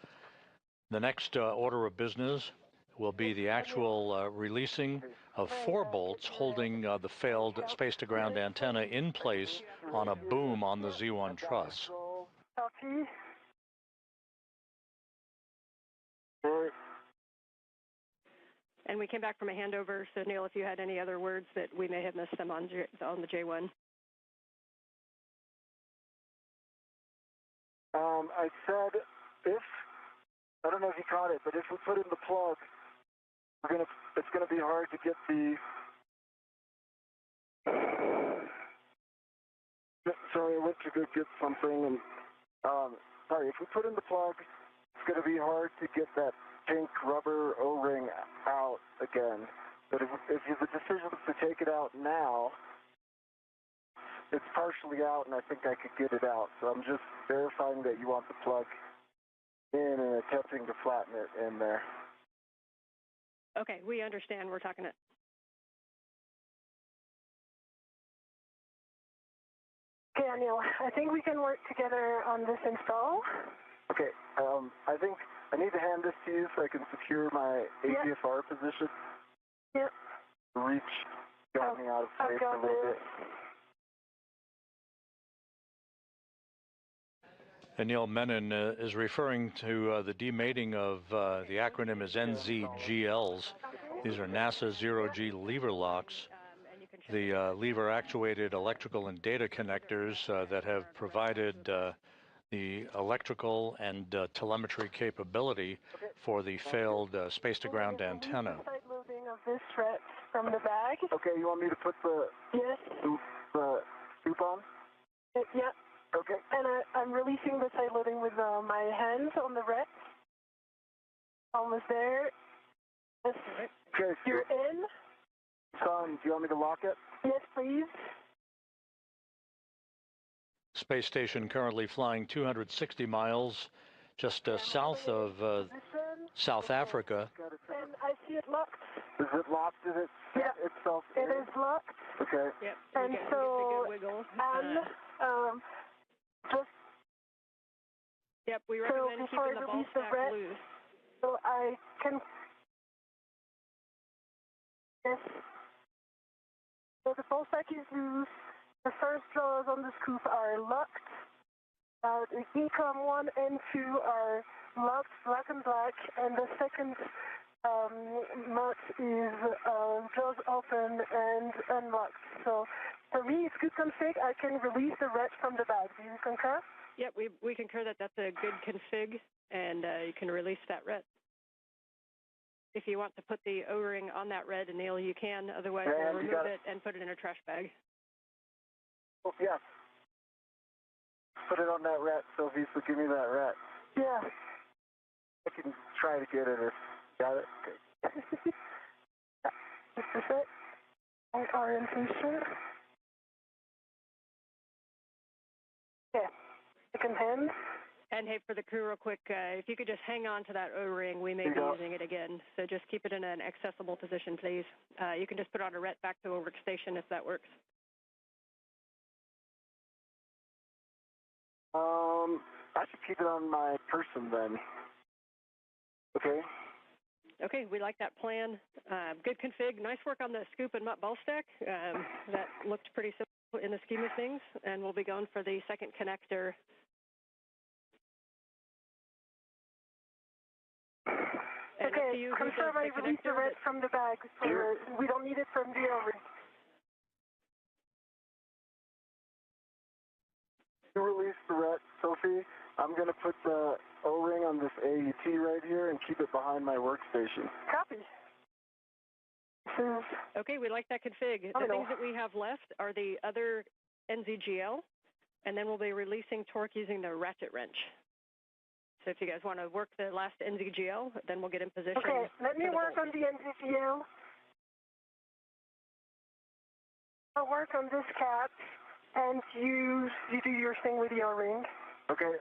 A: The next order of business will be the actual releasing of 4 bolts holding the failed space-to-ground antenna in place on a boom on the Z1 truss.
G: Copy.
H: And we came back from a handover, so Neil, if you had any other words that we may have missed them on the J1.
I: I said if, I don't know if you caught it, but if we put in the plug, it's gonna be hard to get the, sorry, I went to go get something, and, sorry, if we put in the plug, it's gonna be hard to get that pink rubber O-ring out again. But if the decision is to take it out now, it's partially out, and I think I could get it out. So I'm just verifying that you want the plug in and attempting to flatten it in there.
H: Okay, we understand. We're talking it.
G: Okay, Anil, I think we can work together on this install.
I: Okay, I think I need to hand this to you so I can secure my APFR position.
G: Yep.
I: Reach got me out of place a little bit.
A: Anil Menon is referring to the demating of the acronym is NZGLs. These are NASA zero-G lever locks. The lever-actuated electrical and data connectors that have provided the electrical and telemetry capability for the failed space-to-ground antenna.
G: Side loading of this thread from the bag.
I: Okay, you want me to put the scoop on?
G: Yep.
I: Okay.
G: And I'm releasing the side loading with my hands on the red. Almost there. Yes.
I: Okay.
G: You're in.
I: Do you want me to lock it?
G: Yes, please.
A: Space station currently flying 260 miles just south of South Africa.
G: And I see it locked.
I: Is it locked? Is it itself?
G: It is locked.
I: Okay.
H: Yep.
G: And so, just
H: yep, we recommend keeping the ball stack loose.
G: So I can. Yes. So the ball stack is loose. The first jaws on the scoop are locked. The ECOM 1 and 2 are locked, black and black, and the second nut is jaws open and unlocked. So for me, it's good config. I can release the red from the bag. Do you concur?
H: Yep, we concur that that's a good config, and you can release that red. If you want to put the O-ring on that red, Anil, you can. Otherwise, we'll remove it and put it in a trash bag.
I: Oh, yeah. Put it on that rat, Sophie, so give me that rat.
G: Yeah.
I: I can try to get it if got it. Okay.
G: Just a sec. My orientation. Yeah. Second hand.
H: And hey, for the crew real quick, if you could just hang on to that O-ring, we may be using it again. So just keep it in an accessible position, please. You can just put on a ret back to a workstation if that works.
I: I should keep it on my person then. Okay.
H: Okay, we like that plan. Good config. Nice work on the scoop and mutt ball stack. That looked pretty simple in the scheme of things, and we'll be going for the second connector.
G: Okay, confirm I released the red from the bag. So we don't need it from the O-ring.
I: You release the red, Sophie. I'm going to put the O-ring on this AUT right here and keep it behind my workstation.
G: Copy.
H: Okay, we like that config. The things that we have left are the other NZGL, and then we'll be releasing torque using the ratchet wrench. So if you guys want to work the last NZGL, then we'll get in position.
G: Okay, let me work on the NZGL. I'll work on this cap, and you do your thing with the O-ring.
I: Okay.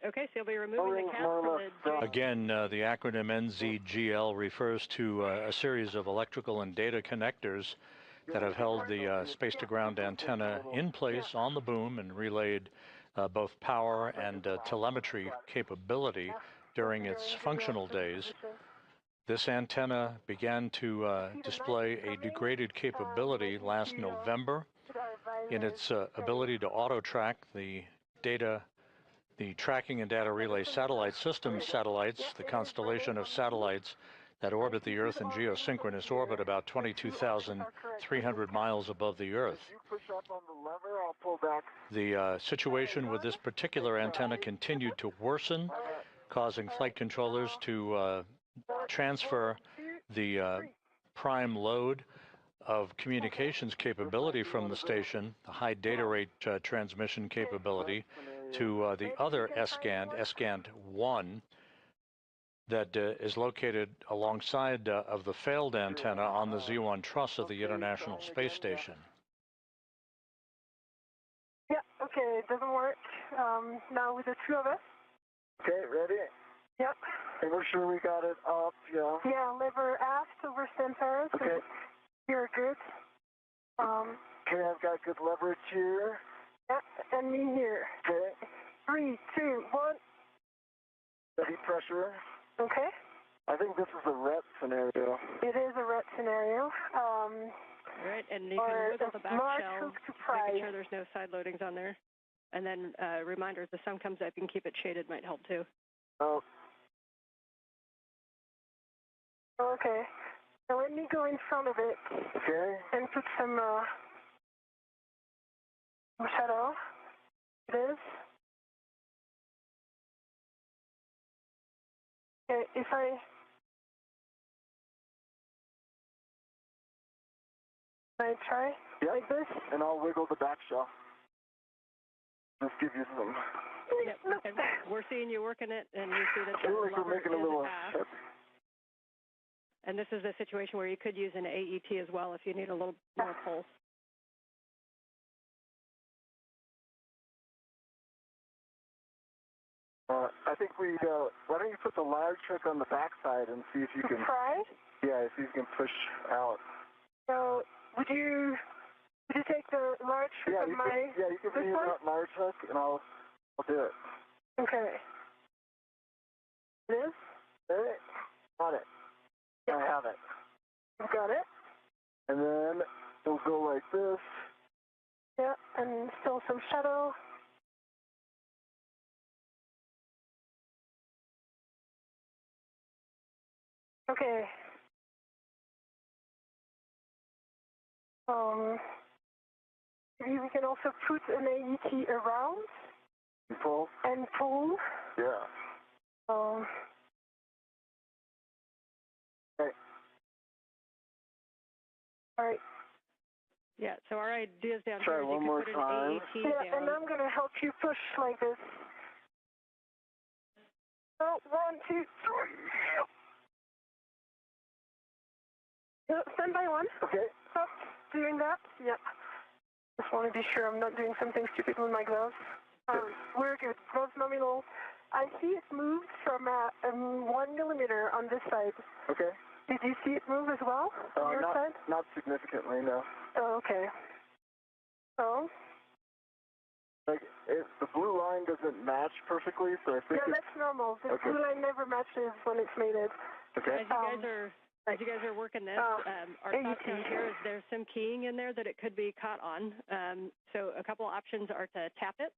H: Okay, so you'll be removing the cap from the...
A: Again, the acronym NZGL refers to a series of electrical and data connectors that have held the space-to-ground antenna in place on the boom and relayed both power and telemetry capability during its functional days. This antenna began to display a degraded capability last November in its ability to auto-track the tracking and data relay satellite system satellites, the constellation of satellites that orbit the Earth in geosynchronous orbit about 22,300 miles above the Earth. The situation with this particular antenna continued to worsen, causing flight controllers to transfer the prime load of communications capability from the station, the high data rate transmission capability, to the other S-Gand 1, that is located alongside of the failed antenna on the Z1 truss of the International Space Station.
G: Yeah, okay, it doesn't work. Now with the two of us.
I: Okay, ready?
G: Yep.
I: And we're sure we got it up, yeah.
G: Yeah, lever aft over center. So
I: okay.
G: You're good.
I: Okay, I've got good leverage here.
G: Yeah, and me here.
I: Okay.
G: 3, 2, 1.
I: Steady pressure.
G: Okay.
I: I think this is a RET scenario.
G: It is a RET scenario.
H: Right, and you can wiggle the back shell, making sure there's no side loadings on there. And then reminder, if the sun comes up, you can keep it shaded, might help too.
I: Oh.
G: Okay. Now let me go in front of it.
I: Okay.
G: And put some shadow. It is. Okay, if I try like this?
I: And I'll wiggle the back shell. Just give you some.
H: Yep, okay. We're seeing you working it, and you see that the
I: like we're making a little
H: half. And this is a situation where you could use an AET as well if you need a little more pulse.
I: I think why don't you put the large hook on the backside and see if you can...
G: Try?
I: Yeah, see if you can push out.
G: So, would you take the large hook of my...
I: Yeah, you can bring that large hook, and I'll do it.
G: Okay. This?
I: Okay. Got it. I have it.
G: You got it?
I: And then we'll go like this.
G: Yeah, and still some shadow. Okay. Maybe we can also put an AET around.
I: Pull?
G: And pull.
I: Yeah. Okay.
G: All right.
H: Yeah, so our ideas down
I: Try
H: here is
I: one
H: you
I: more
H: could put
I: time.
H: an AET
G: yeah,
H: down.
G: and I'm going to help you push like this. Oh, 1, 2, 3. Stand by 1.
I: Okay.
G: Stop doing that. Yep. Just want to be sure I'm not doing something stupid with my gloves. We're good. Gloves nominal. I see it moved from 1 millimeter on this side.
I: Okay.
G: Did you see it move as well on your side?
I: Not significantly, no.
G: Oh, okay. So?
I: Like, the blue line doesn't match perfectly, so I think
G: that's normal. The blue line never matches when it's mated.
I: Okay.
H: As you guys are working this, our thoughts down here is there's some keying in there that it could be caught on. So a couple options are to tap it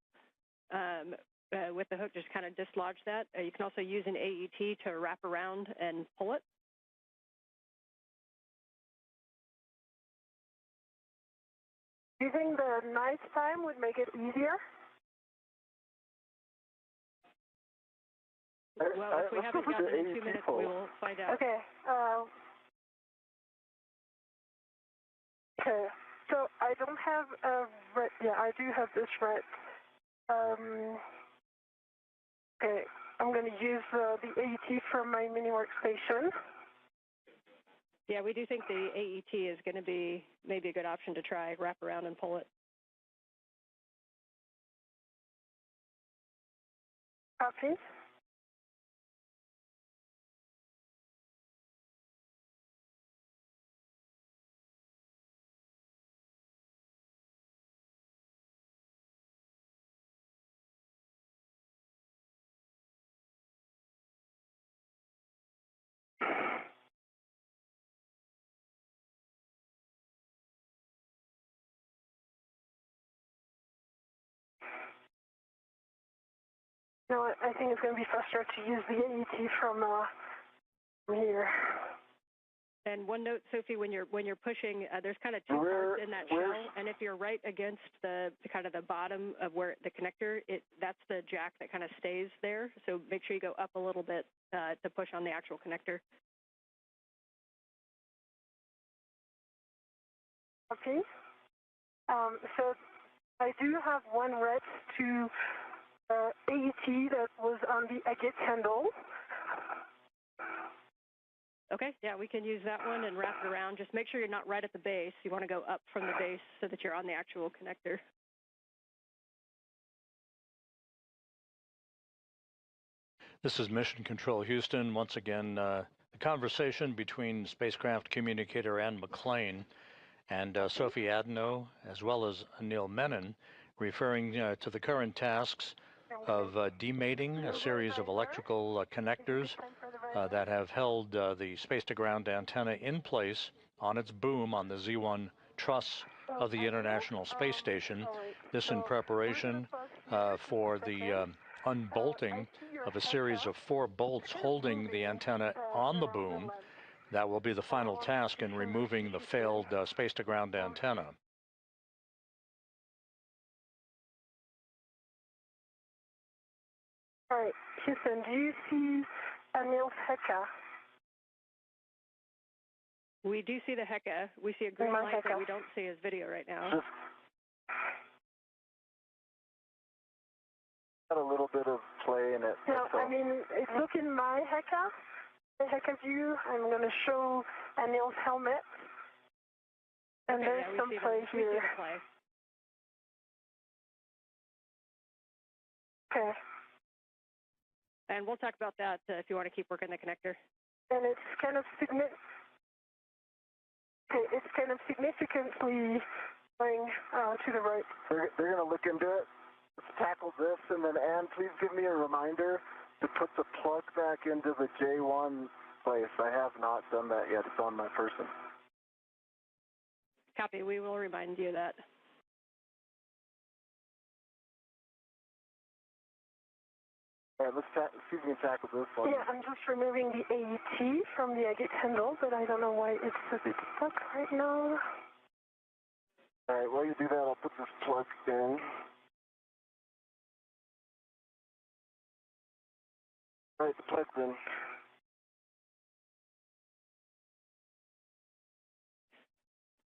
H: with the hook, just kind of dislodge that. You can also use an AET to wrap around and pull it.
G: Do you think the night time would make it easier?
H: Well, if we haven't gotten in 2 minutes, we will find out.
G: Okay. Okay. So I don't have a red. Yeah, I do have this red. Okay. I'm going to use the AET from my mini workstation.
H: Yeah, we do think the AET is going to be maybe a good option to try, wrap around and pull it.
G: Copy. No, I think it's going to be faster to use the AET from here.
H: And one note, Sophie, when you're pushing, there's kind of two parts in that shell, and if you're right against the kind of the bottom of where the connector, that's the jack that kind of stays there. So make sure you go up a little bit to push on the actual connector.
G: Okay. So I do have one red to AET that was on the agate handle.
H: Okay, yeah, we can use that one and wrap it around. Just make sure you're not right at the base. You want to go up from the base so that you're on the actual connector.
A: This is Mission Control Houston. Once again, the conversation between spacecraft communicator Ann McClain and Sophie Adenot, as well as Anil Menon, referring to the current tasks of demating a series of electrical connectors that have held the space-to-ground antenna in place on its boom on the Z1 truss of the International Space Station. This in preparation for the unbolting of a series of 4 bolts holding the antenna on the boom. That will be the final task in removing the failed space-to-ground antenna.
G: All right, Houston, do you see Anil's Heka?
H: We do see the Heka. We see a green light, but we don't see his video right now.
I: Got a little bit of play in it.
G: No, I mean, look in my Heka. The Heka view, I'm going to show Anil's helmet. And
H: okay,
G: there's some play here.
H: We see the play.
G: Okay.
H: And we'll talk about that if you want to keep working the connector.
G: And it's kind of significantly going to the right.
I: They're going to look into it. Let's tackle this, and then Ann, please give me a reminder to put the plug back into the J1 place. I have not done that yet. It's on my person.
H: Copy. We will remind you of that.
I: All right, let's see if we can tackle this one.
G: Yeah, I'm just removing the AET from the agate handle, but I don't know why it's a bit stuck right now.
I: All right, while you do that, I'll put this plug in. All right, the plug's in.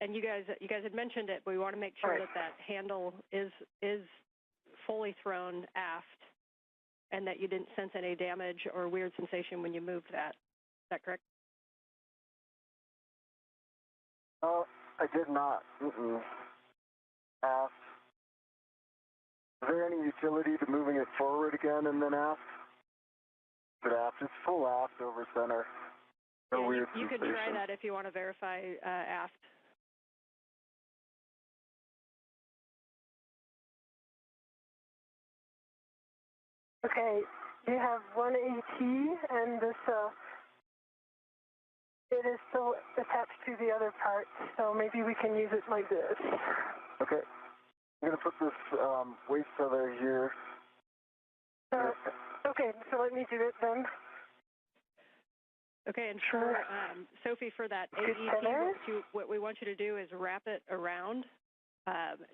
H: And you guys had mentioned it, but we want to make sure that handle is fully thrown aft, and that you didn't sense any damage or weird sensation when you moved that. Is that correct?
I: I did not. Aft. Is there any utility to moving it forward again and then aft? But aft, it's full aft over center. No weird
H: you can try that if you want to verify aft.
G: Okay, you have one AT, and this, it is still attached to the other part, so maybe we can use it like this.
I: Okay, I'm going to put this waste feather here.
G: Okay, so let me do it then.
H: Okay, and for Sophie, for that AET, what we want you to do is wrap it around,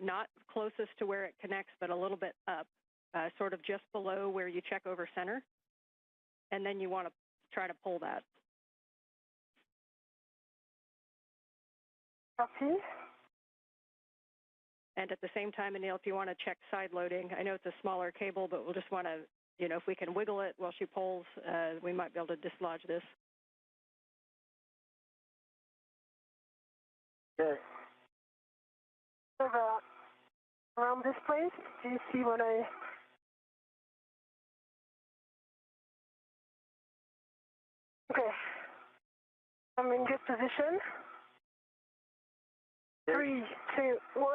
H: not closest to where it connects, but a little bit up. Sort of just below where you check over center, and then you want to try to pull that.
G: Copy.
H: And at the same time, Anil, if you want to check side loading, I know it's a smaller cable, but we'll just want to you know, if we can wiggle it while she pulls, we might be able to dislodge this.
I: Okay.
G: So around this place, do you see what I... Okay. I'm in good position. 3, 2, 1.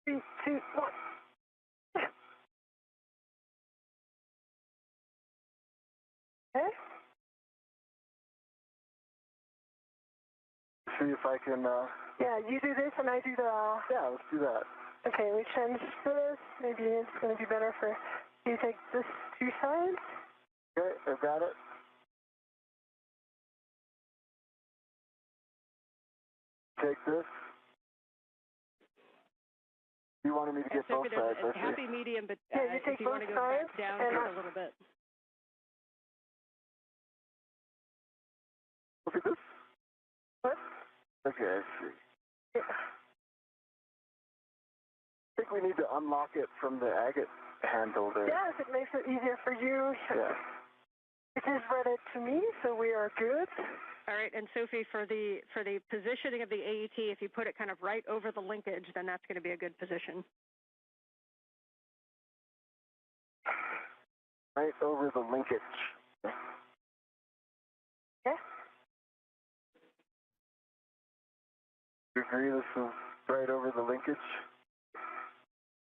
G: 3, 2, 1. Okay.
I: See if I can,
G: Yeah, you do this and I do the...
I: Yeah, let's do that.
G: Okay, we change this. Maybe it's going to be better for you to take this 2 sides.
I: Okay, I've got it. Take this. You wanted me to get both sides, I see.
H: Happy medium, but
G: yeah, you take
H: if you want to go
G: sides
H: back down
G: and
H: just a little bit.
I: Look at this.
G: What?
I: Okay, I see.
G: Yeah.
I: I think we need to unlock it from the agate handle there.
G: Yeah, if it makes it easier for you.
I: Yeah.
G: It is read it to me, so we are good.
H: All right, and Sophie, for the positioning of the AET, if you put it kind of right over the linkage, then that's going to be a good position.
I: Right over the linkage.
G: Yeah.
I: You agree this is right over the linkage?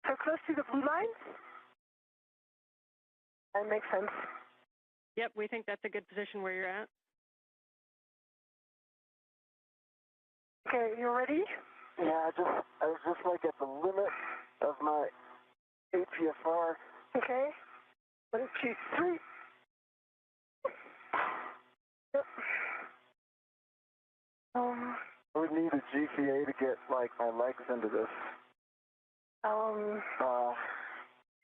G: So close to the blue line? That makes sense.
H: Yep, we think that's a good position where you're at.
G: Okay, you ready?
I: Yeah, I was just like at the limit of my APFR.
G: Okay. 1, 2, 3. Yep.
I: I would need a GCA to get like my legs into this.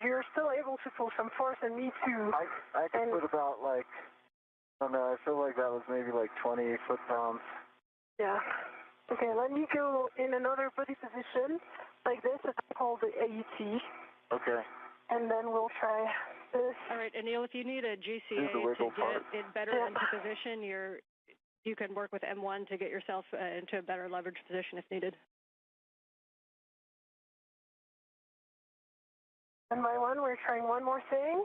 G: You're still able to pull some force, and me too.
I: I could put about like, I don't know, I feel like that was maybe like 20 foot-pounds.
G: Yeah. Okay, let me go in another body position, like this, as I call the AET.
I: Okay.
G: And then we'll try this.
H: All right, Anil, if you need a GCA to get it better into position, you can work with M1 to get yourself into a better leverage position if needed.
G: One by one, we're trying one more thing.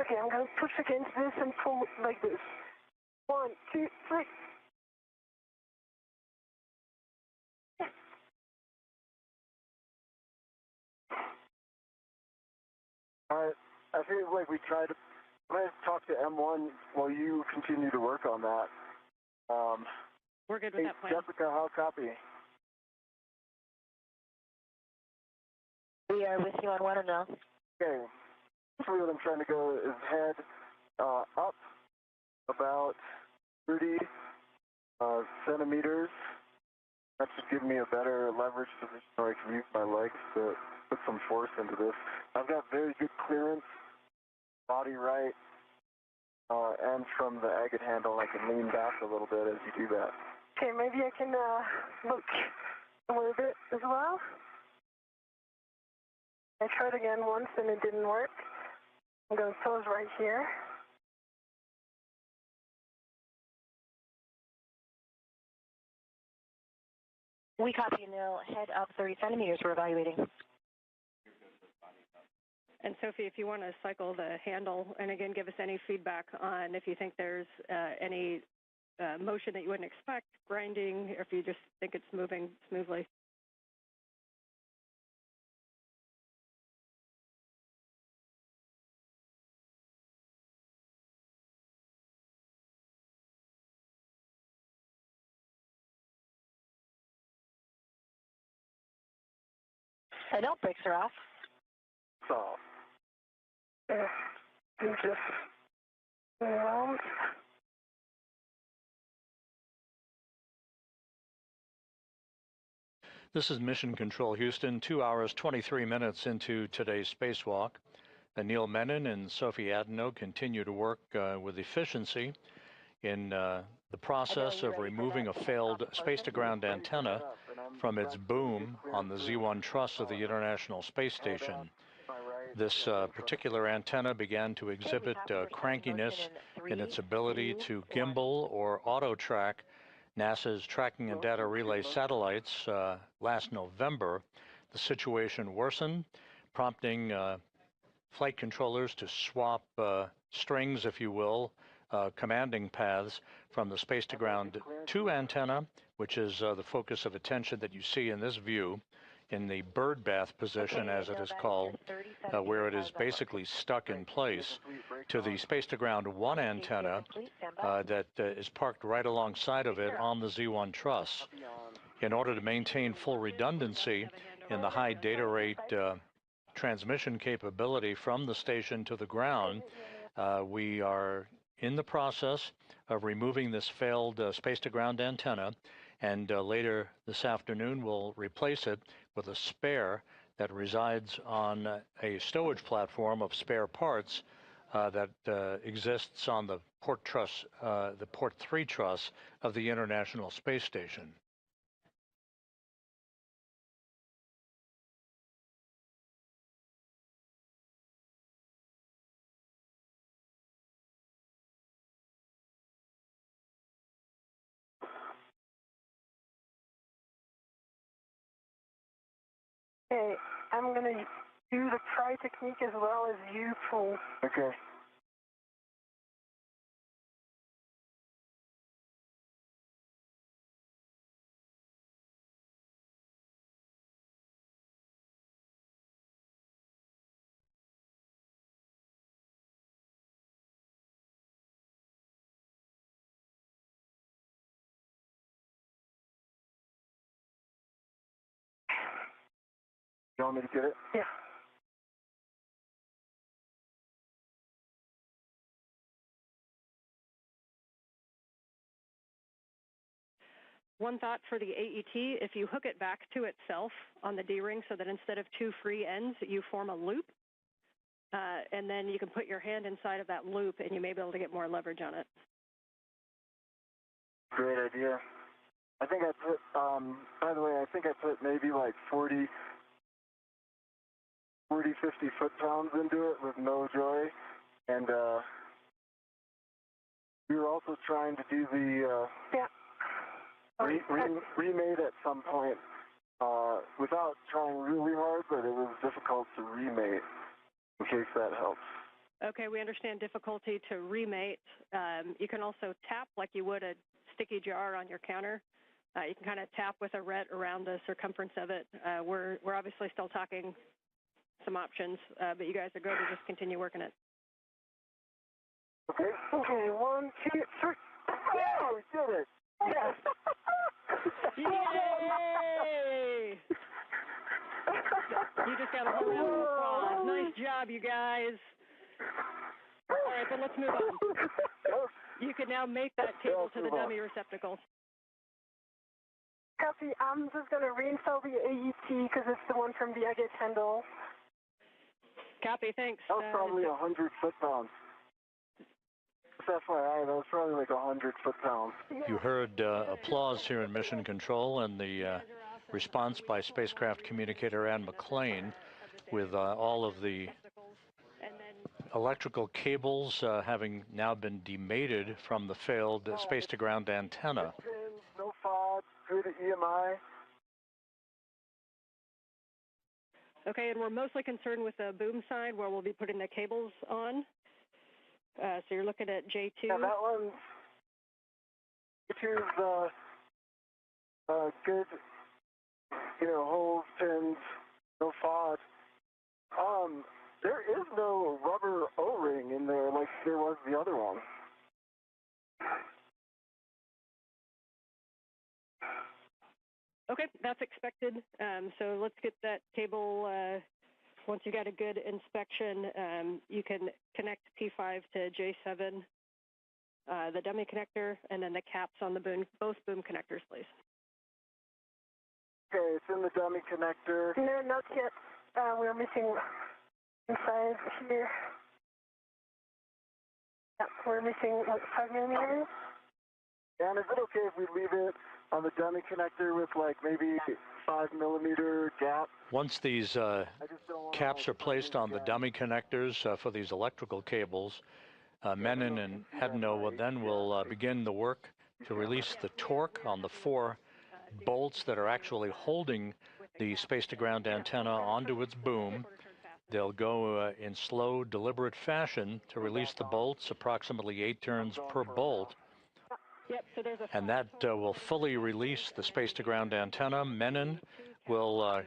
G: Okay, I'm going to push against this and pull like this. 1, 2, 3.
I: All right, I feel like we tried to, I'm going to talk to M1 while you continue to work on that.
H: We're good with that plan.
I: Jessica, how copy?
D: We are with you on 1 now.
I: Okay, basically what I'm trying to go is head up about 30 centimeters. That should give me a better leverage position where I can use my legs to put some force into this. I've got very good clearance, body right, and from the agate handle I can lean back a little bit as you do that.
G: Okay, maybe I can look a little bit as well. I tried again once and it didn't work. I'm going to pose right here.
D: We copy now. Head up 30 centimeters. We're evaluating.
H: And Sophie, if you want to cycle the handle, and again, give us any feedback on if you think there's any motion that you wouldn't expect, grinding, or if you just think it's moving smoothly.
D: I know, brakes are off.
I: So,
G: Just around.
A: This is Mission Control Houston, 2 hours, 23 minutes into today's spacewalk. Anil Menon and Sophie Adenot continue to work with efficiency in the process of removing a failed space-to-ground antenna from its boom on the Z1 truss of the International Space Station. This particular antenna began to exhibit crankiness in its ability to gimbal or auto-track NASA's Tracking and Data Relay satellites last November. The situation worsened, prompting flight controllers to swap strings, if you will, commanding paths from the Space-to-Ground 2 antenna, which is the focus of attention that you see in this view, in the bird bath position, as it is called, where it is basically stuck in place, to the Space-to-Ground 1 antenna that is parked right alongside of it on the Z1 truss. In order to maintain full redundancy in the high data rate transmission capability from the station to the ground, we are in the process of removing this failed space-to-ground antenna, and later this afternoon we'll replace it with a spare that resides on a stowage platform of spare parts that exists on the port truss, the Port 3 truss of the International Space Station.
G: Okay, I'm going to do the pry technique as well as you pull.
I: Okay. You want me to get it?
G: Yeah.
H: One thought for the AET, if you hook it back to itself on the D-ring so that instead of two free ends, you form a loop, and then you can put your hand inside of that loop and you may be able to get more leverage on it.
I: Great idea. I think I put, by the way, I think I put maybe like 40, 50 foot-pounds into it with no joy, and we were also trying to do the remate at some point without trying really hard, but it was difficult to remate, in case that helps.
H: Okay, we understand difficulty to remate. You can also tap like you would a sticky jar on your counter. You can kind of tap with a ret around the circumference of it. We're obviously still talking some options, but you guys are going to just continue working it.
I: Okay.
G: Okay, 1, 2, 3.
I: Oh, we did it!
G: Yes.
H: Yay! You just got a whole round of applause. Nice job, you guys. All right, then let's move on. You can now mate that cable to the dummy receptacle.
G: Copy. I'm just going to reinstall the AET because it's the one from the Agate handle.
H: Copy, thanks.
I: That was probably 100 foot-pounds. Just FYI, that was probably like 100 foot-pounds.
A: You heard applause here in Mission Control and the response by spacecraft communicator Ann McClain with all of the electrical cables having now been demated from the failed space-to-ground antenna.
I: No FOD, through the EMI.
H: Okay, and we're mostly concerned with the boom side where we'll be putting the cables on. So you're looking at J2.
I: Yeah, that one, J2's good, holes, pins, no FOD. There is no rubber O-ring in there like there was the other one.
H: Okay, that's expected. So let's get that cable. Once you got a good inspection, you can connect P5 to J7, the dummy connector, and then the caps on the boom, both boom connectors, please.
I: Okay, it's in the dummy connector.
G: No, not yet. We're missing inside here. Yeah, we're missing, what, 5 millimeters?
I: And is it okay if we leave it on the dummy connector with like maybe 5 millimeter gap?
A: Once these caps are placed on the dummy connectors for these electrical cables, Menon and Adenot then will begin the work to release the torque on the 4 bolts that are actually holding the space-to-ground antenna onto its boom. They'll go in slow, deliberate fashion to release the bolts, approximately 8 turns per bolt. And that will fully release the space-to-ground antenna. Menon will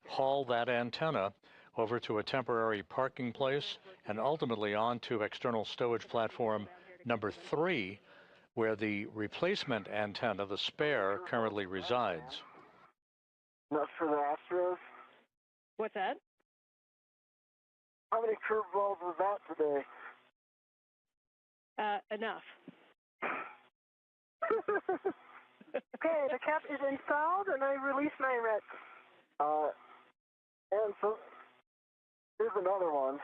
A: haul that antenna over to a temporary parking place and ultimately onto external stowage platform number 3, where the replacement antenna, the spare, currently resides.
I: Enough for the Astros?
H: What's that?
I: How many curveballs was that today?
H: Enough.
G: Okay, the cap is installed, and I release my ret.
I: And so, here's another one.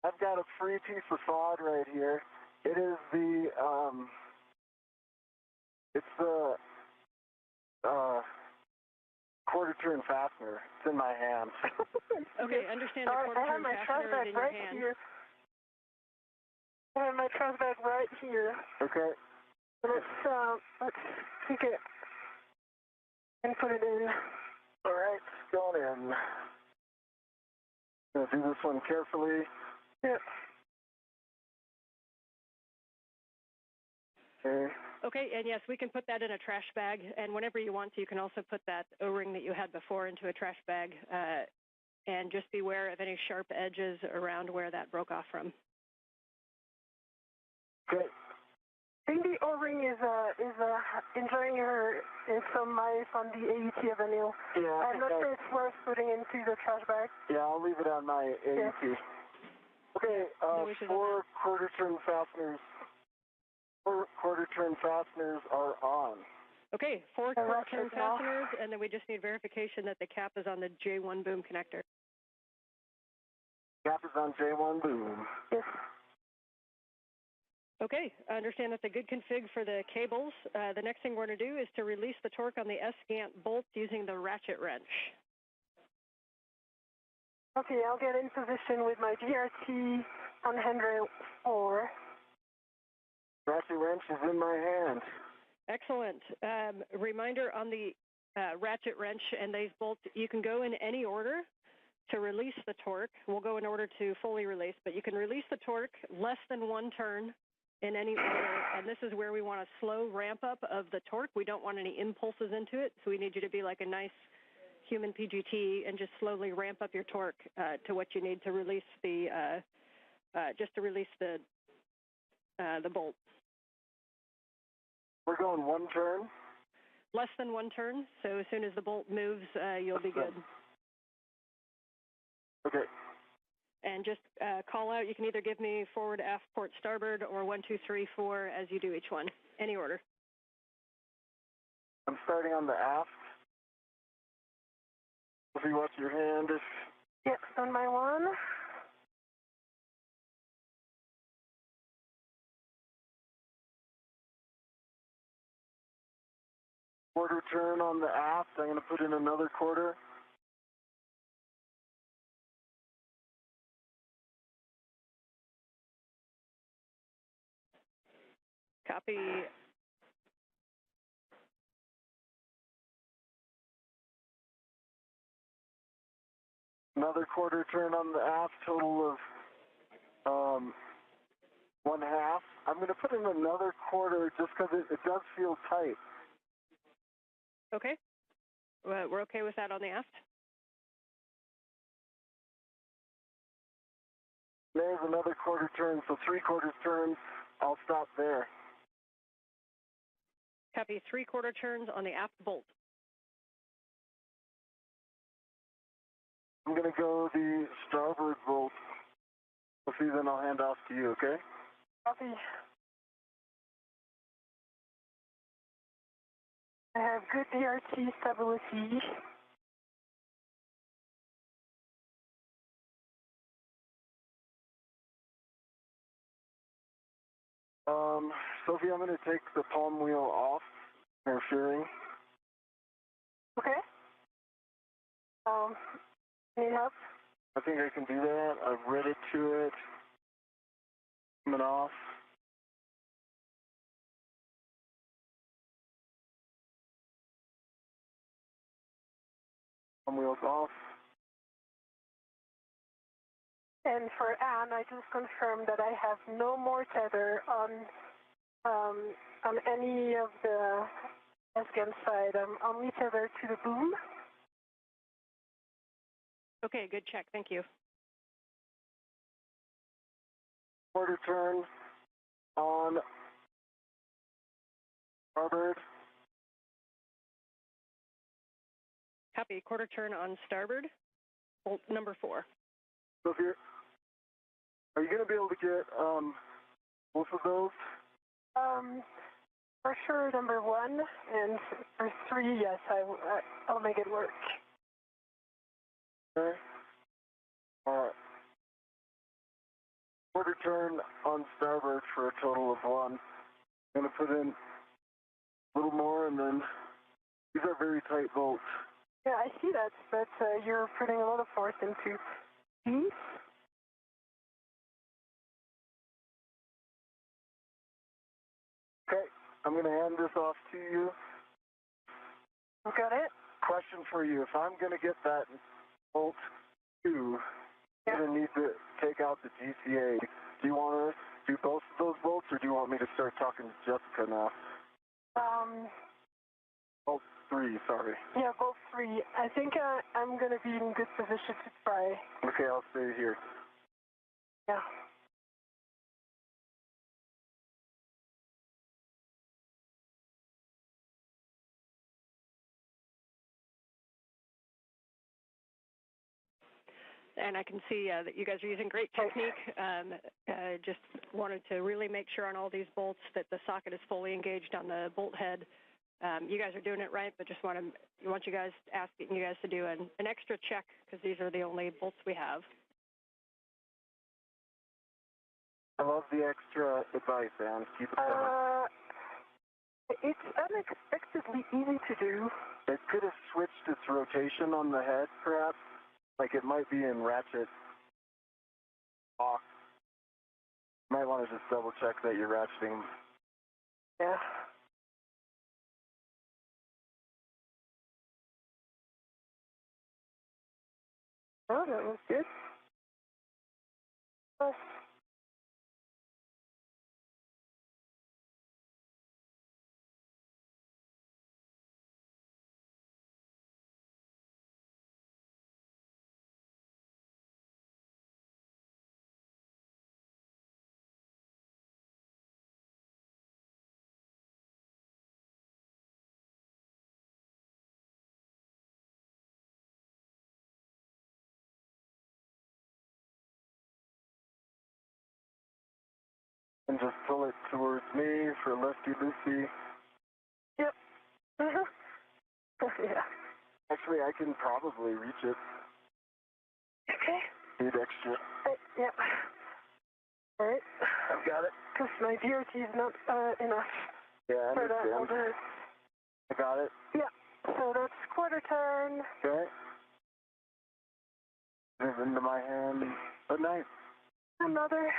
I: I've got a free piece of sod right here. It is the, it's the, quarter turn fastener. It's in my hand.
H: Okay, understand the quarter turn fastener is in your hand.
G: Here. I have my truss bag right here.
I: Okay.
G: Let's take it and put it in.
I: All right, it's going in. Gonna do this one carefully.
G: Yeah.
I: Okay.
H: Okay, and yes, we can put that in a trash bag, and whenever you want to, you can also put that O-ring that you had before into a trash bag, and just beware of any sharp edges around where that broke off from.
I: Okay.
G: I think the O-ring is enjoying some mice on the AET of Anil.
I: Yeah,
G: I'm not sure it's worth putting into the trash bag.
I: Yeah, I'll leave it on my AET.
G: Yeah.
I: Okay, 4 quarter turn fasteners. 4 quarter turn fasteners are on.
H: Okay, 4 quarter turn fasteners, and then we just need verification that the cap is on the J1 boom connector.
I: Cap is on J1 boom.
G: Yes.
H: Okay, I understand that's a good config for the cables. The next thing we're going to do is to release the torque on the S-gant bolt using the ratchet wrench.
G: Okay, I'll get in position with my DRT on handrail 4.
I: Ratchet wrench is in my hand.
H: Excellent. Reminder on the ratchet wrench and these bolts, you can go in any order to release the torque. We'll go in order to fully release, but you can release the torque less than 1 turn in any order, and this is where we want a slow ramp up of the torque. We don't want any impulses into it, so we need you to be like a nice human PGT and just slowly ramp up your torque to what you need to release the the bolt.
I: We're going 1 turn?
H: Less than 1 turn, so as soon as the bolt moves, you'll be good.
I: Okay.
H: And just call out, you can either give me forward, aft, port, starboard, or 1, 2, 3, 4 as you do each one. Any order.
I: I'm starting on the aft. Sophie, watch your hand.
G: Yep, on my 1.
I: Quarter turn on the aft. I'm going to put in another quarter.
H: Copy.
I: Another quarter turn on the aft, total of 1/2. I'm going to put in another quarter just because it does feel tight.
H: Okay. We're okay with that on the aft.
I: There's another quarter turn, so 3/4 turns. I'll stop there.
H: Copy. 3/4 turns on the aft bolt.
I: I'm going to go the starboard bolt. Sophie, then I'll hand off to you, okay?
G: Copy. I have good DRT stability.
I: Sophie, I'm going to take the palm wheel off interfering.
G: Okay. Need help?
I: I think I can do that. I've read it to it. Coming off. Palm wheels off.
G: And for Anne, I just confirmed that I have no more tether on any of the SCAN side. I'm only tethered to the boom.
H: Okay, good check. Thank you.
I: Quarter turn on starboard.
H: Copy. Quarter turn on starboard. Bolt number 4.
I: So if you're, are you going to be able to get both of those?
G: For sure, number 1, and for 3, yes, I'll make it work.
I: Okay. All right. Quarter turn on starboard for a total of 1. I'm going to put in a little more, and then these are very tight bolts.
G: Yeah, I see that, but you're putting a lot of force into these.
I: Okay, I'm going to hand this off to you.
G: Got it?
I: Question for you. If I'm going to get that bolt 2,
G: yeah,
I: I'm going to need to take out the GCA. Do you want to do both of those bolts, or do you want me to start talking to Jessica now? Bolt 3, sorry.
G: Yeah, both 3. I think I'm going to be in good position to try.
I: Okay, I'll stay here.
G: Yeah.
H: And I can see that you guys are using great technique. Just wanted to really make sure on all these bolts that the socket is fully engaged on the bolt head. You guys are doing it right, but just want you guys, asking you guys to do an extra check, because these are the only bolts we have.
I: I love the extra advice, Anne. Keep it coming.
G: It's unexpectedly easy to do.
I: It could have switched its rotation on the head, perhaps. Like it might be in ratchet lock. You might want to just double check that you're ratcheting.
G: Yeah. Oh, that was good.
I: And just pull it towards me for lefty-loosey.
G: Yep. Yeah.
I: Actually, I can probably reach it.
G: Okay.
I: Need extra.
G: Yep. All right.
I: I've got it.
G: Because my DRT is not enough.
I: Yeah, I
G: for that.
I: understand. I got it.
G: Yeah. So that's quarter turn.
I: Okay. Move into my hand. Good night.
G: Another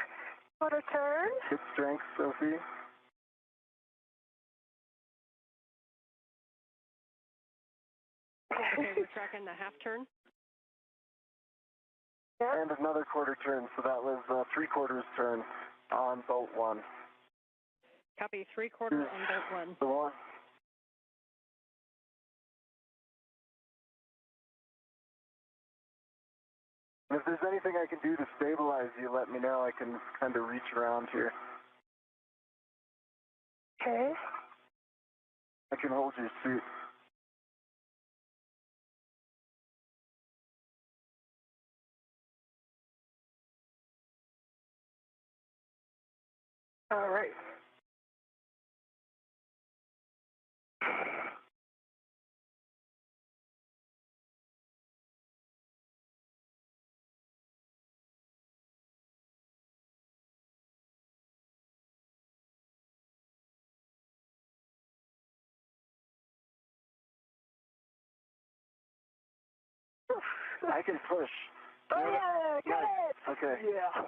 G: quarter turn.
I: Good strength, Sophie.
H: Okay, we're tracking the half turn.
G: Yeah.
I: And another quarter turn, so that was 3/4 turn on bolt 1.
H: Copy. 3/4 on bolt 1.
I: The 1. And if there's anything I can do to stabilize you, let me know. I can kind of reach around here.
G: Okay.
I: I can hold your suit.
G: All right.
I: I can push.
G: Oh, yeah, got it.
I: Okay.
G: Yeah.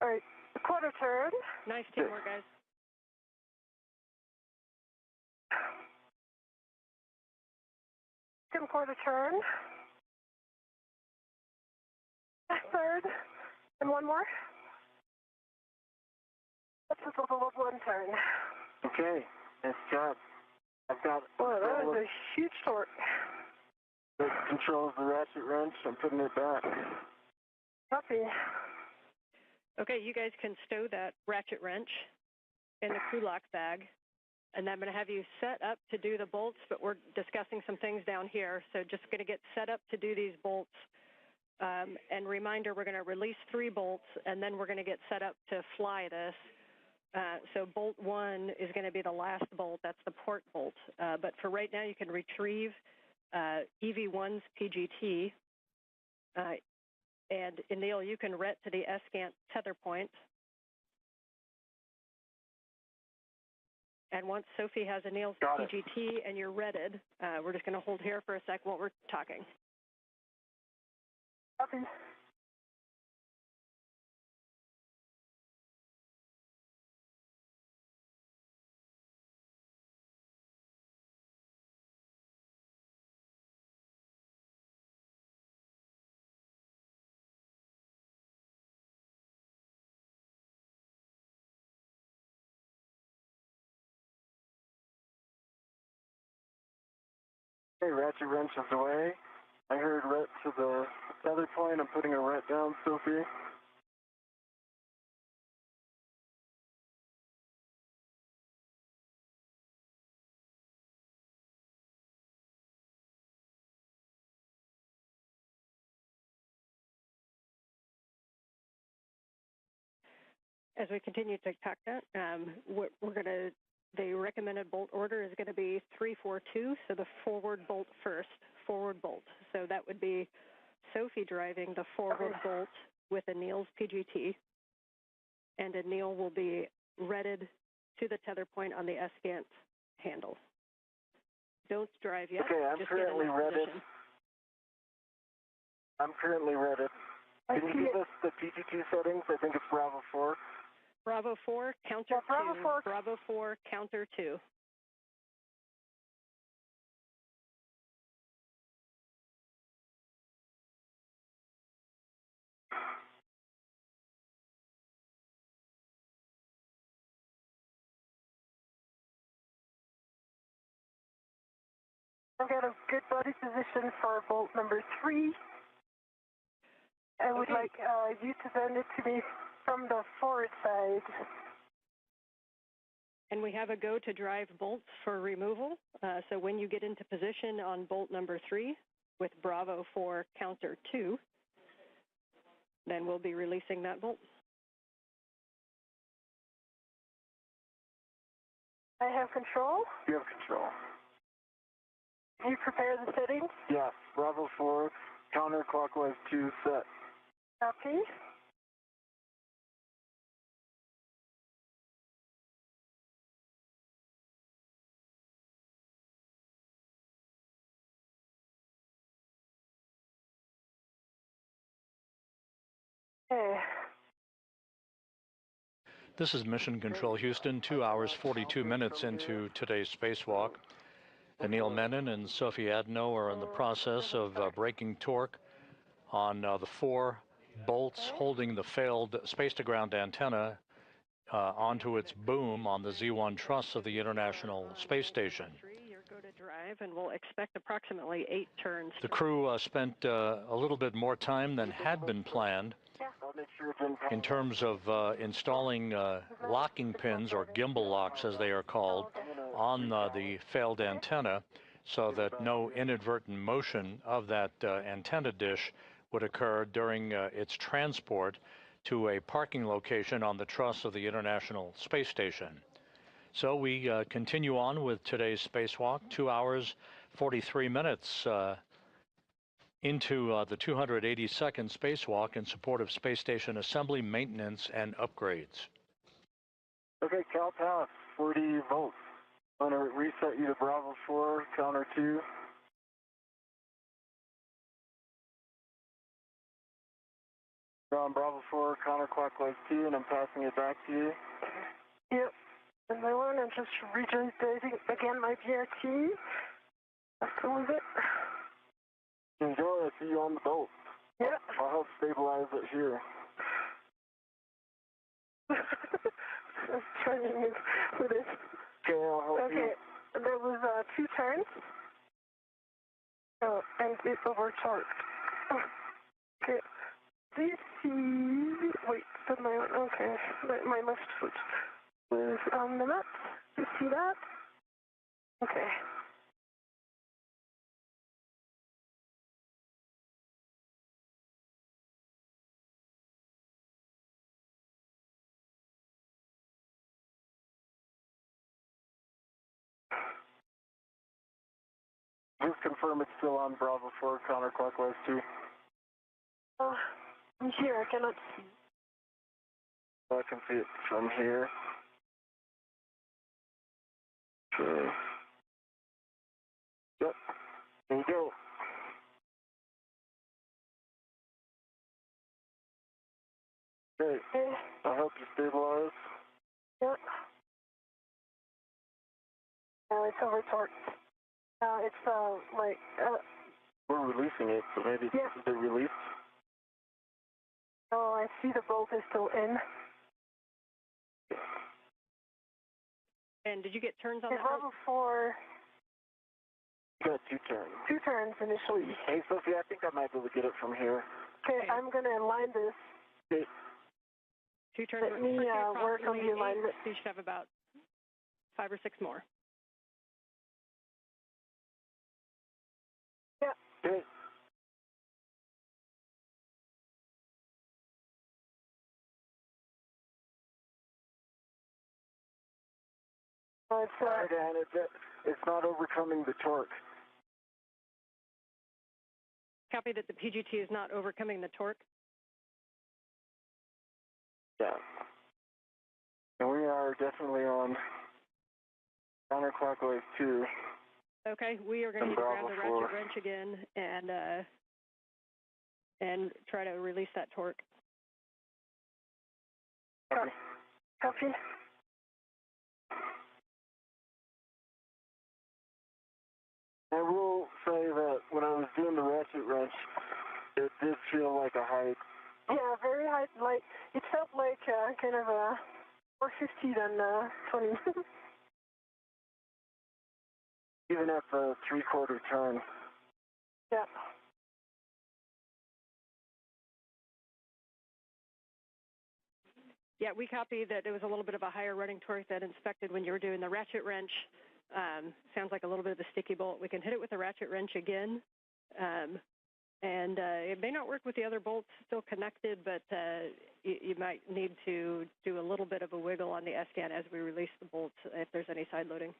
G: All right, quarter turn.
H: Nice teamwork, guys.
G: Second quarter turn. Third, and one more. That's just a little one turn.
I: Okay, nice job. I've got.
G: Boy, that was a huge torque.
I: That controls the ratchet wrench. I'm putting it back.
G: Copy.
H: Okay, you guys can stow that ratchet wrench in the crew lock bag. And I'm going to have you set up to do the bolts, but we're discussing some things down here. So just going to get set up to do these bolts. And reminder, we're going to release 3 bolts, and then we're going to get set up to fly this. So bolt 1 is going to be the last bolt. That's the port bolt. But for right now, you can retrieve EV1's PGT. And Anil, you can ret to the S-Gant tether point. And once Sophie has Anil's PGT and you're retted, we're just going to hold here for a sec while we're talking.
G: Copy.
I: Okay, ratchet wrench is away. I heard ret to the tether point. I'm putting a ret down, Sophie.
H: As we continue to talk that, the recommended bolt order is going to be 3-4-2, so the forward bolt first, forward bolt. So that would be Sophie driving the forward bolt with Anil's PGT, and Anil will be retted to the tether point on the S-Gant handle. Don't drive yet.
I: Okay, I'm currently retted. I'm currently retted. Can you give us the PGT settings? I think it's Bravo 4.
H: Bravo 4, counter 2. Bravo 4, counter 2.
G: I've got a good body position for bolt number 3. I would like you to send it to me from the forward side.
H: And we have a go to drive bolts for removal. So when you get into position on bolt number 3 with Bravo 4 counter 2, then we'll be releasing that bolt.
G: I have control.
I: You have control.
G: Can you prepare the settings?
I: Yes, Bravo 4, counterclockwise 2 set.
G: Copy. Okay.
A: This is Mission Control Houston, 2 hours 42 minutes into today's spacewalk. Anil Menon and Sophie Adenot are in the process of breaking torque on the 4 bolts holding the failed space-to-ground antenna onto its boom on the Z1 truss of the International Space Station.
H: Go to drive, and we'll expect approximately 8 turns.
A: The crew spent a little bit more time than had been planned in terms of installing locking pins, or gimbal locks as they are called, on the failed antenna so that no inadvertent motion of that antenna dish would occur during its transport to a parking location on the truss of the International Space Station. So we continue on with today's spacewalk, 2 hours, 43 minutes into the 282nd spacewalk in support of space station assembly, maintenance, and upgrades.
I: Okay, Cal Pass, 40 volts. I'm going to reset you to Bravo 4, counter 2. You're on Bravo 4, counterclockwise 2, and I'm passing it back to you.
G: Yep. And my one, I'm just regenerating again my BRT. After with it.
I: Enjoy, I see you on the boat.
G: Yeah.
I: I'll help stabilize it here.
G: I'm trying to move with it.
I: Okay, I'll help you.
G: Okay, there was 2 turns. Oh, and it's overcharged. Oh, okay. This is... Wait, that's my one. Okay, my left foot was on the map. You see that? Okay.
I: Just confirm it's still on Bravo 4, counterclockwise 2.
G: I'm here, I cannot see.
I: I can see it from here. Okay. Yep. There you go. Okay. I'll help you stabilize.
G: Yep. Now it's overtorqued. It's like...
I: We're releasing it, so maybe
G: Yeah.
I: it's been released.
G: Oh, I see the bolt is still in.
H: And did you get turns on
G: Okay,
H: that?
G: Bravo 4...
I: Got 2 turns.
G: 2 turns initially.
I: Hey, Sophie, I think I might be able to get it from here.
G: Okay, I'm going to align this.
I: Okay.
H: 2 turns.
G: Let me work on the alignment.
H: So you should have about 5 or 6 more.
G: Yeah.
I: Okay.
G: It's,
I: Dan, it's not overcoming the torque.
H: Copy that the PGT is not overcoming the torque.
I: Yeah. And we are definitely on counterclockwise 2.
H: Okay, we are going to need to grab the ratchet wrench again and try to release that torque.
G: Copy. Copy.
I: I will say that when I was doing the ratchet wrench, it did feel like a height.
G: Yeah, very high. Like, it felt like kind of a more 50 than 20.
I: Even at the 3/4 turn.
G: Yeah.
H: Yeah, we copy that it was a little bit of a higher running torque than inspected when you were doing the ratchet wrench. Sounds like a little bit of a sticky bolt. We can hit it with the ratchet wrench again. And it may not work with the other bolts still connected, but you might need to do a little bit of a wiggle on the S-scan as we release the bolts if there's any side loading.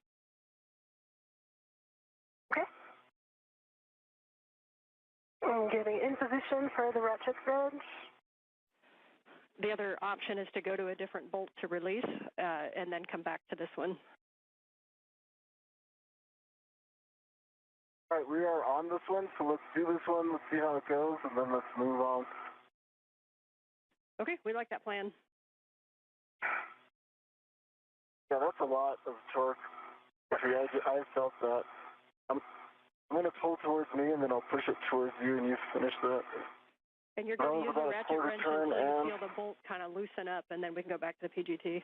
G: Okay. I'm getting in position for the ratchet wrench.
H: The other option is to go to a different bolt to release and then come back to this one.
I: All right, we are on this one, so let's do this one, let's see how it goes, and then let's move on.
H: Okay, we like that plan.
I: Yeah, that's a lot of torque. I felt that. I'm going to pull towards me, and then I'll push it towards you, and you finish that.
H: And you're going to use the ratchet wrench until you feel the bolt kind of loosen up, and then we can go back to the PGT.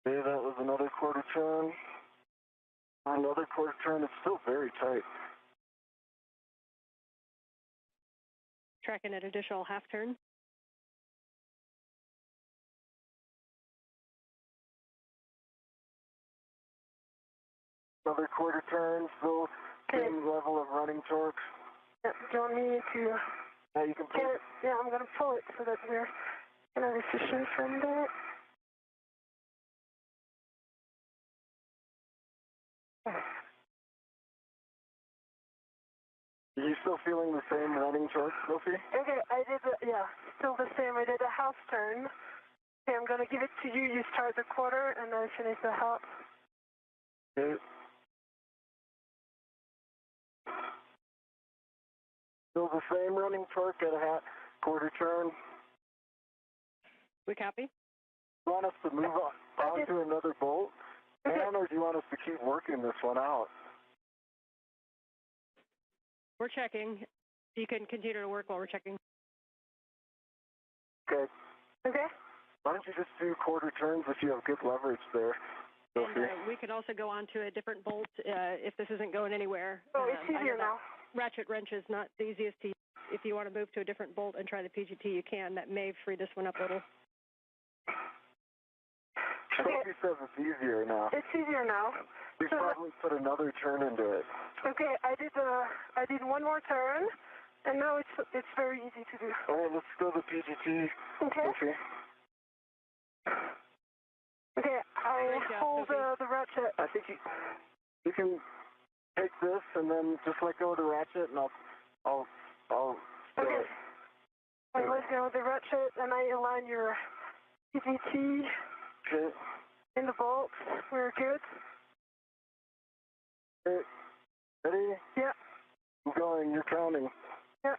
I: Okay, that was another 1/4 turn. Another 1/4 turn. It's still very tight.
H: Tracking an additional half turn.
I: Another 1/4 turn, still same level of running torque.
G: Yeah, do you want me to...
I: Yeah, you can pull it.
G: Yeah, I'm going to pull it so that we're kind of efficient from there.
I: Are you still feeling the same running torque, Sophie?
G: Okay, I did, still the same. I did a half turn. Okay, I'm going to give it to you. You start the 1/4, and I finish the half.
I: Okay. Still the same running torque at a quarter turn?
H: We copy.
I: You want us to move on to another bolt? And or do you want us to keep working this one out?
H: We're checking. You can continue to work while we're checking.
I: Okay.
G: Okay.
I: Why don't you just do quarter turns if you have good leverage there, Sophie?
H: And we can also go on to a different bolt if this isn't going anywhere.
G: Oh, it's easier now.
H: Ratchet wrench is not the easiest to use. If you want to move to a different bolt and try the PGT, you can. That may free this one up a little.
I: Sophie says it's easier now.
G: It's easier now.
I: We probably put another turn into it.
G: Okay, I did one more turn, and now it's very easy to do.
I: All right, let's go to PGT.
G: Okay.
I: Sophie.
G: Okay, I hold the ratchet.
I: I think you can take this and then just let go of the ratchet, and I'll
G: Okay. I let go of the ratchet, and I align your PGT in the bolt. We're good.
I: Okay. Ready?
G: Yeah.
I: I'm going. You're counting.
G: Yeah.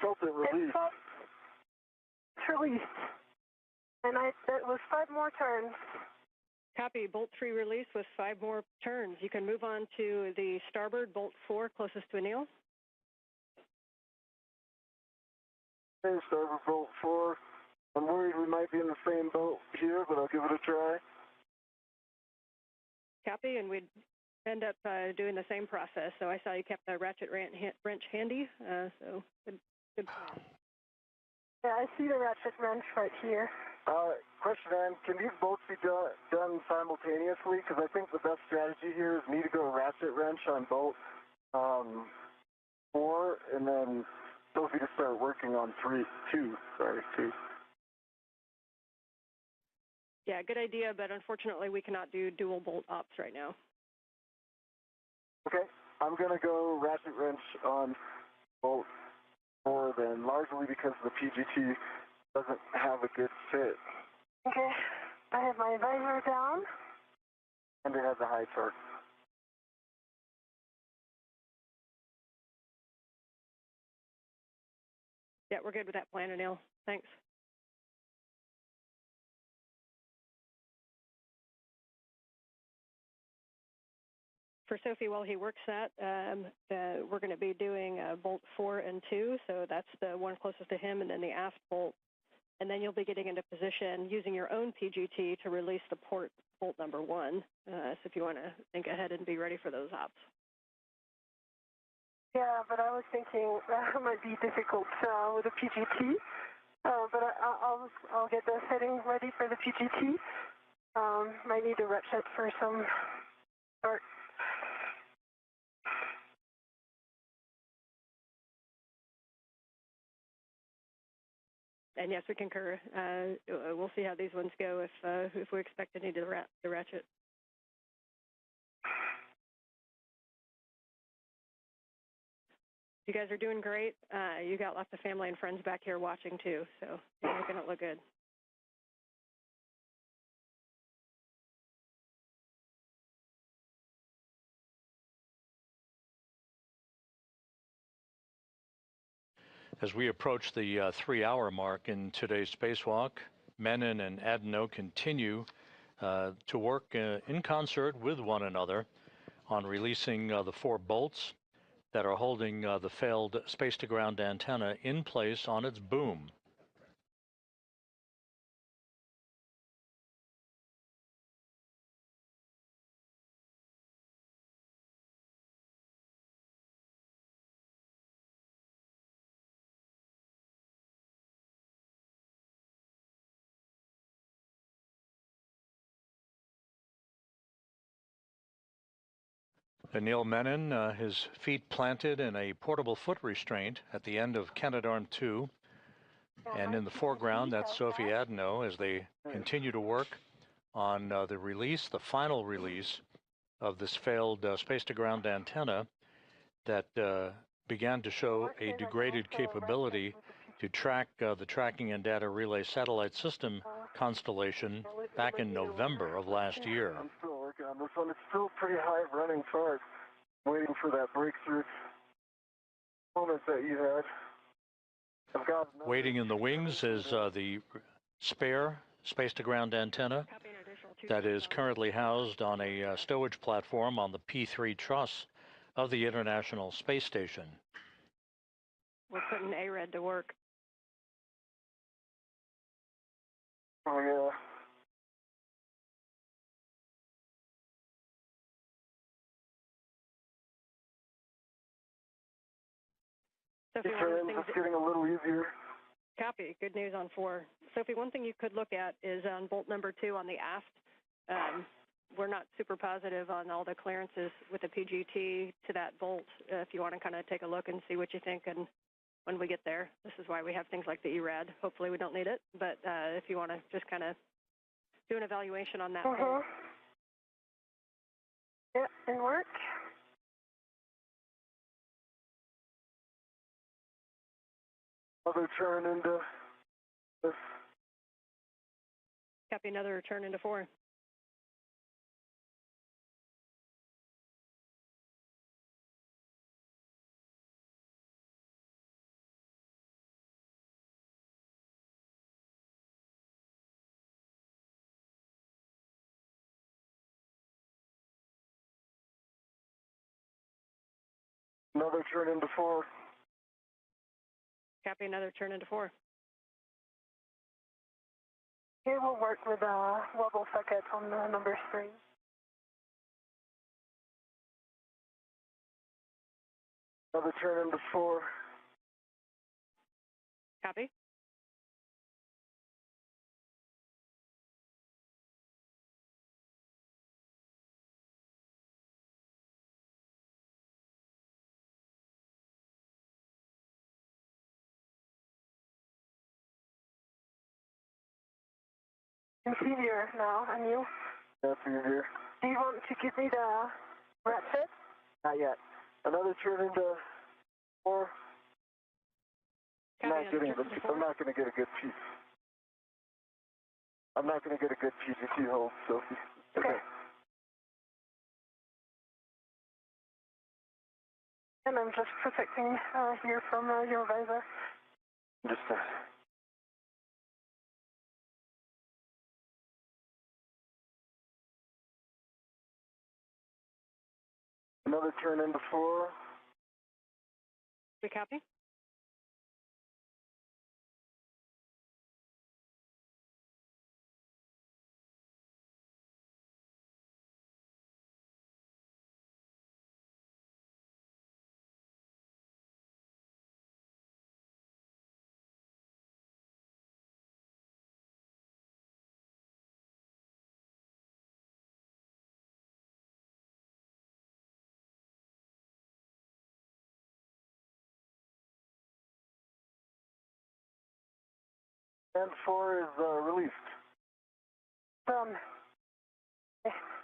I: Felt it release.
G: It's released. And that was 5 more turns.
H: Copy. Bolt 3 release with 5 more turns. You can move on to the starboard bolt 4 closest to Anil.
I: Okay, starboard bolt 4. I'm worried we might be in the same boat here, but I'll give it a try.
H: Copy, and we'd end up doing the same process. So I saw you kept the ratchet wrench handy, so good plan.
G: Yeah, I see the ratchet wrench right here.
I: Question, Ann, can these bolts be done simultaneously? Because I think the best strategy here is me to go ratchet wrench on bolt 4, and then Sophie to start working on 2.
H: Yeah, good idea, but unfortunately we cannot do dual bolt ops right now.
I: Okay, I'm going to go ratchet wrench on bolt 4 then, largely because the PGT doesn't have a good fit.
G: Okay, I have my visor down.
I: And it has a high torque.
H: Yeah, we're good with that plan, Anil. Thanks. For Sophie, while he works that, we're going to be doing bolt 4 and 2, so that's the one closest to him, and then the aft bolt. And then you'll be getting into position using your own PGT to release the bolt number 1. So if you want to think ahead and be ready for those ops.
G: Yeah, but I was thinking that might be difficult with the PGT. But I'll get the setting ready for the PGT. Might need a ratchet for some start.
H: And yes, we concur. We'll see how these ones go if we expect to need the ratchet. You guys are doing great. You got lots of family and friends back here watching too, so you're making it look good.
A: As we approach the 3-hour mark in today's spacewalk, Menon and Adenot continue to work in concert with one another on releasing the 4 bolts that are holding the failed space-to-ground antenna in place on its boom. Anil Menon, his feet planted in a portable foot restraint at the end of Canadarm2. And in the foreground, that's Sophie Adenot as they continue to work on the final release of this failed space-to-ground antenna that began to show a degraded capability to track the tracking and data relay satellite system constellation back in November of last year.
I: I'm still working on this one. It's still pretty high running torque. Waiting for that breakthrough moment that you had. I've got
A: Waiting in the wings is the spare space-to-ground antenna that is currently housed on a stowage platform on the P3 truss of the International Space Station.
H: We're putting ARED to work.
I: Oh, yeah.
H: Sophie,
I: It's getting a little easier.
H: Copy. Good news on 4. Sophie, one thing you could look at is on bolt number 2 on the aft. We're not super positive on all the clearances with the PGT to that bolt. If you want to kind of take a look and see what you think, and when we get there, this is why we have things like the ERAD. Hopefully we don't need it, but if you want to just kind of do an evaluation on that bolt.
G: Yeah, it worked.
I: Another turn into this.
H: Copy, another turn into 4.
I: Another turn into 4.
H: Copy, another turn into 4.
G: Here we'll work with a wobble socket on the number 3.
I: Another turn into 4.
H: Copy.
G: It's easier now, Anil.
I: That's easier.
G: Do you want to give me the ratchet?
I: Not yet. Another turn into 4. I'm not going to get a good piece. I'm not going to get a good PGT hold, Sophie.
G: Okay. And I'm just protecting here from your visor.
I: Just another turn into 4.
H: We copy?
I: And 4 is released.
G: Done.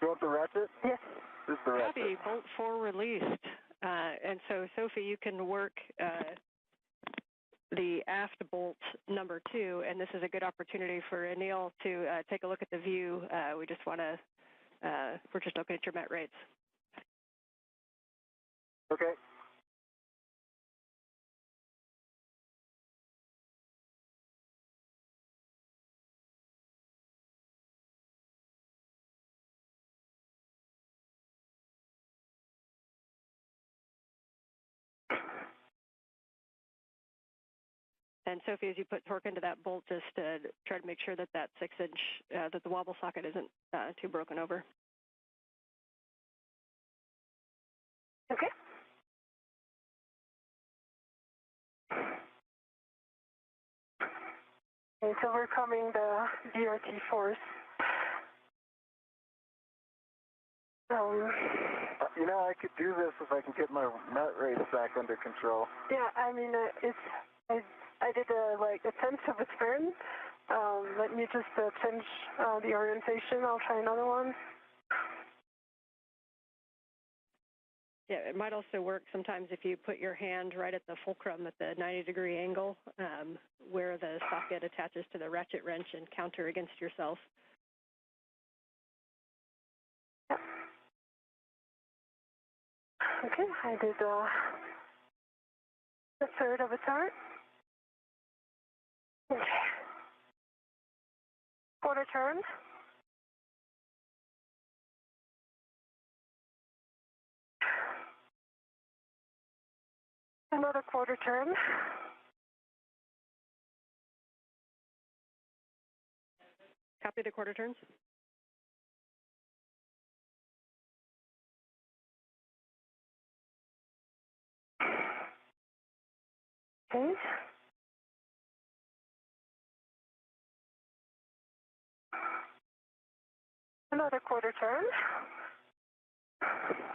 I: You want the ratchet?
G: Yes.
I: This is the ratchet.
H: Copy, bolt 4 released. And so, Sophie, you can work the aft bolt number 2, and this is a good opportunity for Anil to take a look at the view. We just want to, we're just looking at your met rates.
I: Okay.
H: And Sophie, as you put torque into that bolt, just try to make sure that that 6-inch, that the wobble socket isn't too broken over.
G: Okay. Okay, so we're coming the DRT force.
I: You know, I could do this if I can get my met rates back under control.
G: Yeah, I mean, I did like a tenth of a turn. Let me just change the orientation. I'll try another one.
H: Yeah, it might also work sometimes if you put your hand right at the fulcrum at the 90-degree angle where the socket attaches to the ratchet wrench and counter against yourself.
G: Okay, I did a third of a turn. Okay. Quarter turn. Another quarter turn.
H: Copy the quarter turns.
G: Okay. Another quarter turn.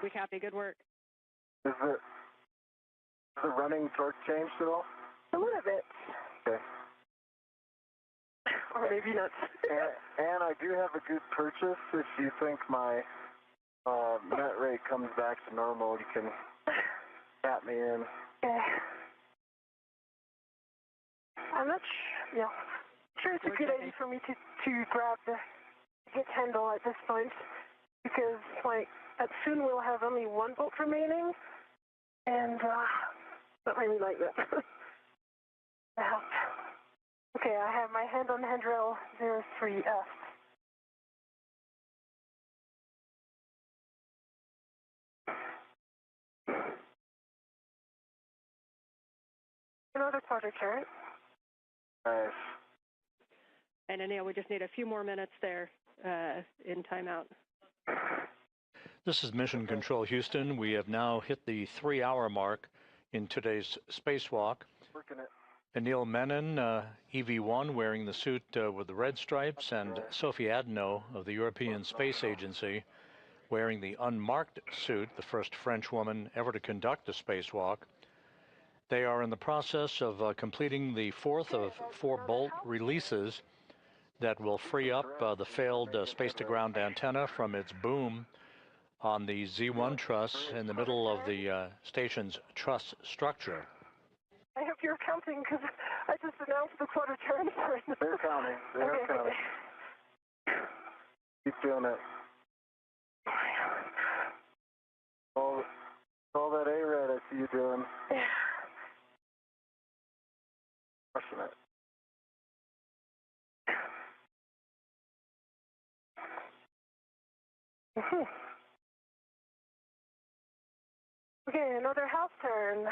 H: We copy. Good work.
I: Is the running torque changed at all?
G: A little bit.
I: Okay.
G: Or maybe not.
I: And I do have a good purchase. If you think my net rate comes back to normal, you can tap me in.
G: Okay. I'm not sure it's a good idea for me to grab the git handle at this point, because soon we'll have only one bolt remaining, and not really like that. Okay, I have my hand on handrail 03F. Another quarter turn.
I: Nice.
H: And Anil, we just need a few more minutes there in timeout.
A: This is Mission Control Houston. We have now hit the 3-hour mark in today's spacewalk.
I: Working it.
A: Anil Menon, EV1, wearing the suit with the red stripes, and Sophie Adenot of the European Space Agency, wearing the unmarked suit, the first French woman ever to conduct a spacewalk. They are in the process of completing the fourth of 4 bolt releases that will free up the failed space-to-ground antenna from its boom on the Z1 truss in the middle of the station's truss structure.
G: I hope you're counting, because I just announced the quarter turn.
I: They're counting. They're counting. Keep doing it. All that A-red I see you doing. Crushing it.
G: Okay, another half turn.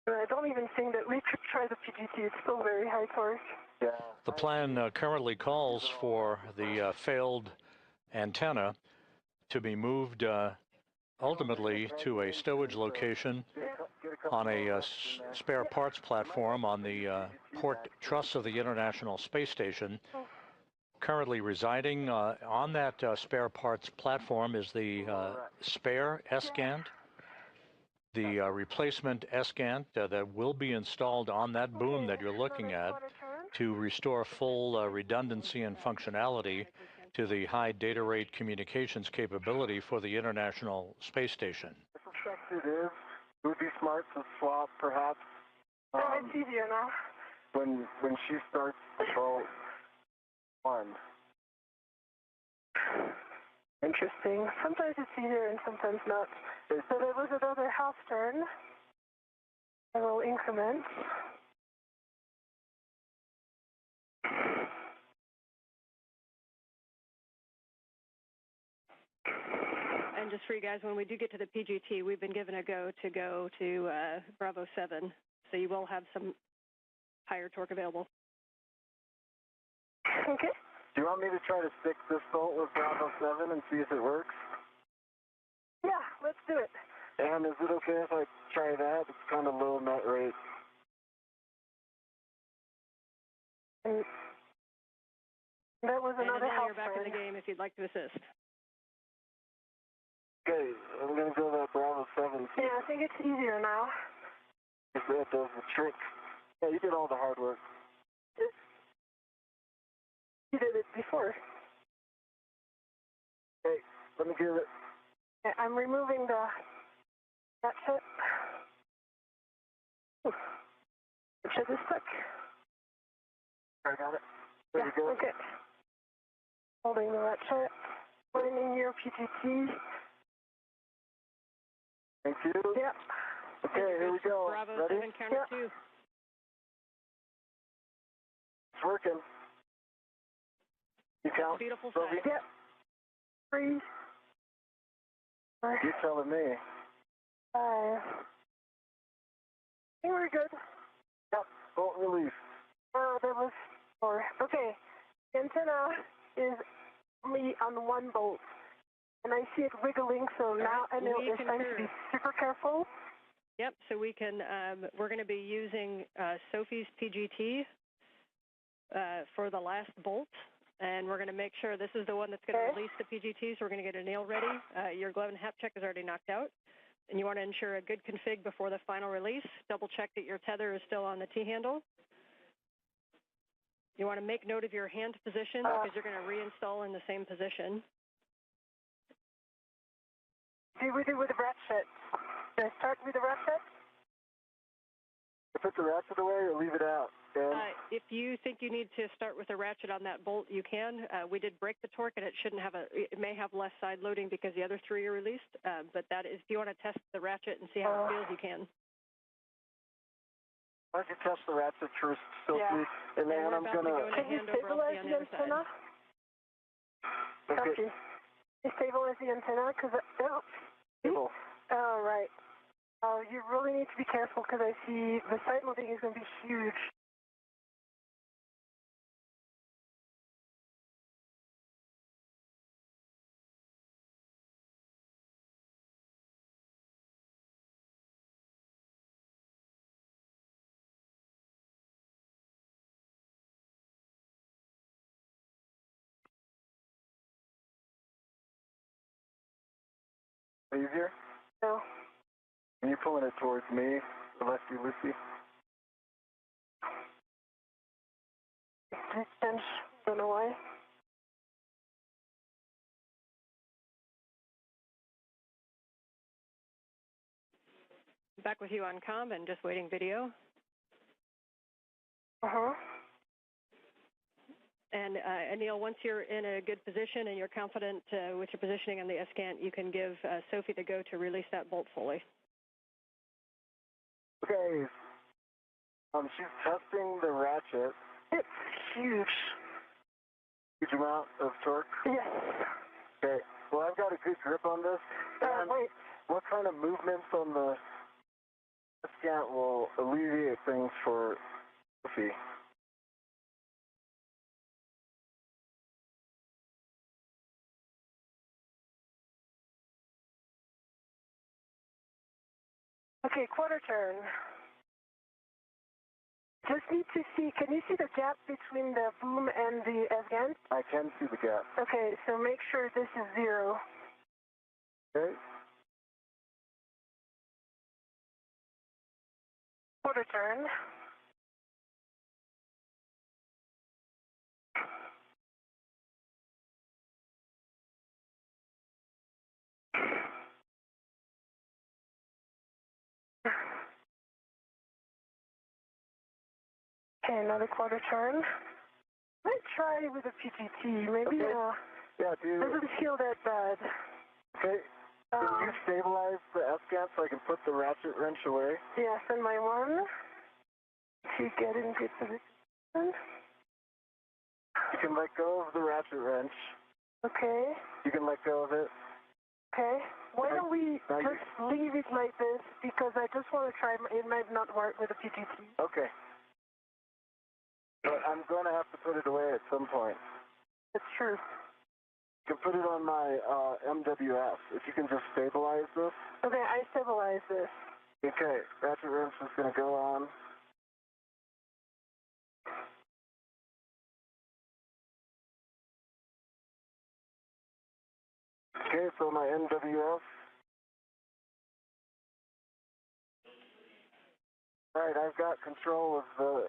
G: I don't even think that we could try the PGT. It's still very high torque.
I: Yeah.
A: The plan currently calls for the failed antenna to be moved ultimately to a stowage location on a spare parts platform on the port truss of the International Space Station. Currently residing on that spare parts platform is the spare S-Gant, the replacement S-Gant that will be installed on that boom that you're looking at to restore full redundancy and functionality to the high data rate communications capability for the International Space Station.
I: I suspect it is. It would be smart to swap, perhaps.
G: It's easier now.
I: When she starts the boat. One.
G: Interesting. Sometimes it's easier and sometimes not. So there was another half turn. A little increment.
H: And just for you guys, when we do get to the PGT, we've been given a go to Bravo 7, so you will have some higher torque available.
G: Okay.
I: Do you want me to try to stick this bolt with Bravo 7 and see if it works?
G: Yeah, let's do it.
I: And is it okay if I try that? It's kind of low net rate.
G: And that was another half
H: you're back
G: turn.
H: in the game if you'd like to assist.
I: Okay, I'm going to go that Bravo 7.
G: Yeah, I think it's easier now.
I: If that does the trick. Yeah, you did all the hard work.
G: You did it before.
I: Hey, let me get it.
G: Okay, I'm removing the ratchet. Ratchet is stuck.
I: I got it. There you go.
G: Okay. Holding the ratchet. Putting in your PTT.
I: Thank you.
G: Yep.
I: Okay, here we go.
H: Bravo
I: Ready?
H: 7, counter 2.
I: It's working. You count?
H: Beautiful
I: Sophie?
H: sight.
G: Yep. 3.
I: You're telling me.
G: 5. I think we're good.
I: Yep. Bolt release.
G: Oh, that was 4. Okay. The antenna is only on one bolt. And I see it wiggling, so now Anil is trying to be super careful.
H: Yep, so we can, we're going to be using Sophie's PGT for the last bolt, and we're going to make sure this is the one that's going to release the PGT, so we're going to get Anil ready. Your glove and hap check is already knocked out, and you want to ensure a good config before the final release. Double check that your tether is still on the T-handle. You want to make note of your hand position because you're going to reinstall in the same position.
G: Do we do with the ratchet? Should I start with the ratchet?
I: Put the ratchet away or leave it out, Dan?
H: If you think you need to start with a ratchet on that bolt, you can. We did break the torque, and it shouldn't have it may have less side loading because the other 3 are released. But that is, if you want to test the ratchet and see how it feels, you can.
I: Why don't you test the ratchet first, Sophie?
G: Yeah.
I: And then I'm going to...
G: Can you stabilize the antenna?
I: Okay.
G: Can you stabilize the antenna? Because
I: Stable.
G: Oh, right. Oh, you really need to be careful because I see the side loading is going to be huge.
I: Easier?
G: No.
I: Are you pulling it towards me, Lucy?
G: Distance, don't know why.
H: Back with you on comm and just waiting video.
G: Uh-huh.
H: And Anil, once you're in a good position and you're confident with your positioning on the S-Gant, you can give Sophie the go to release that bolt fully.
I: Okay. She's testing the ratchet.
G: It's huge.
I: Huge amount of torque?
G: Yes.
I: Okay. Well, I've got a good grip on this.
G: Wait.
I: What kind of movements on the S-Gant will alleviate things for Sophie?
G: Okay, quarter turn. Just need to see, can you see the gap between the boom and the S-Gant?
I: I can see the gap.
G: Okay, so make sure this is 0.
I: Okay.
G: Quarter turn. Okay, another quarter turn. Let's try with a PTT. Maybe
I: Yeah, dude.
G: doesn't feel that bad.
I: Okay. Can you stabilize the S-Gant so I can put the ratchet wrench away?
G: Yes, and my one. To get in good position.
I: You can let go of the ratchet wrench.
G: Okay.
I: You can let go of it.
G: Okay. Why don't we just leave it like this? Because I just want to try. It might not work with a PTT.
I: Okay. But I'm going to have to put it away at some point.
G: It's true.
I: You can put it on my MWF. If you can just stabilize this.
G: Okay, I stabilize this.
I: Okay, ratchet wrench is going to go on. Okay, so my MWF. All right, I've got control of the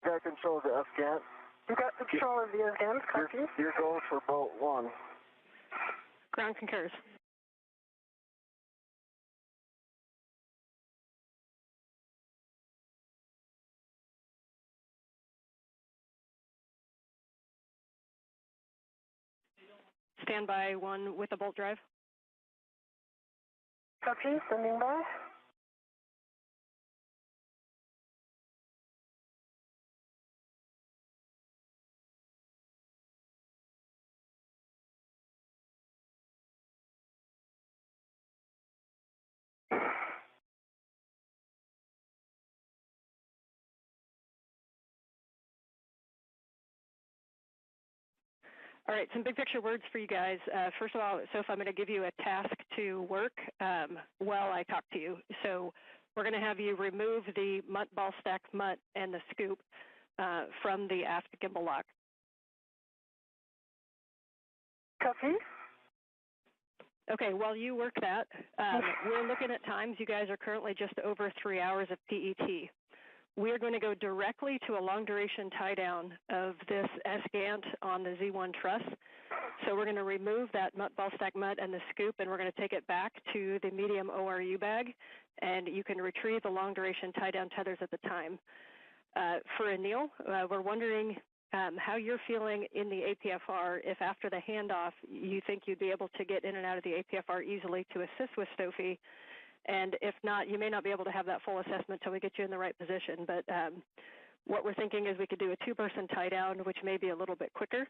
I: S-Gant.
G: You got control of the S-Gant, copy?
I: Your goal for bolt 1.
H: Ground concurs. Standby 1 with a bolt drive.
G: Copy, standing by.
H: All right, some big picture words for you guys. First of all, Sophie, I'm going to give you a task to work while I talk to you. So we're going to have you remove the MUT ball stack MUT and the scoop from the aft gimbal lock.
G: Copy.
H: Okay, while you work that, we're looking at times. You guys are currently just over 3 hours of PET. We are going to go directly to a long-duration tie-down of this S-Gant on the Z1 truss. So we're going to remove that MUT ball stack MUT and the scoop, and we're going to take it back to the medium ORU bag, and you can retrieve the long-duration tie-down tethers at the time. For Anil, we're wondering how you're feeling in the APFR. If after the handoff you think you'd be able to get in and out of the APFR easily to assist with Sophie. And if not, you may not be able to have that full assessment until we get you in the right position. But what we're thinking is we could do a 2-person tie down, which may be a little bit quicker.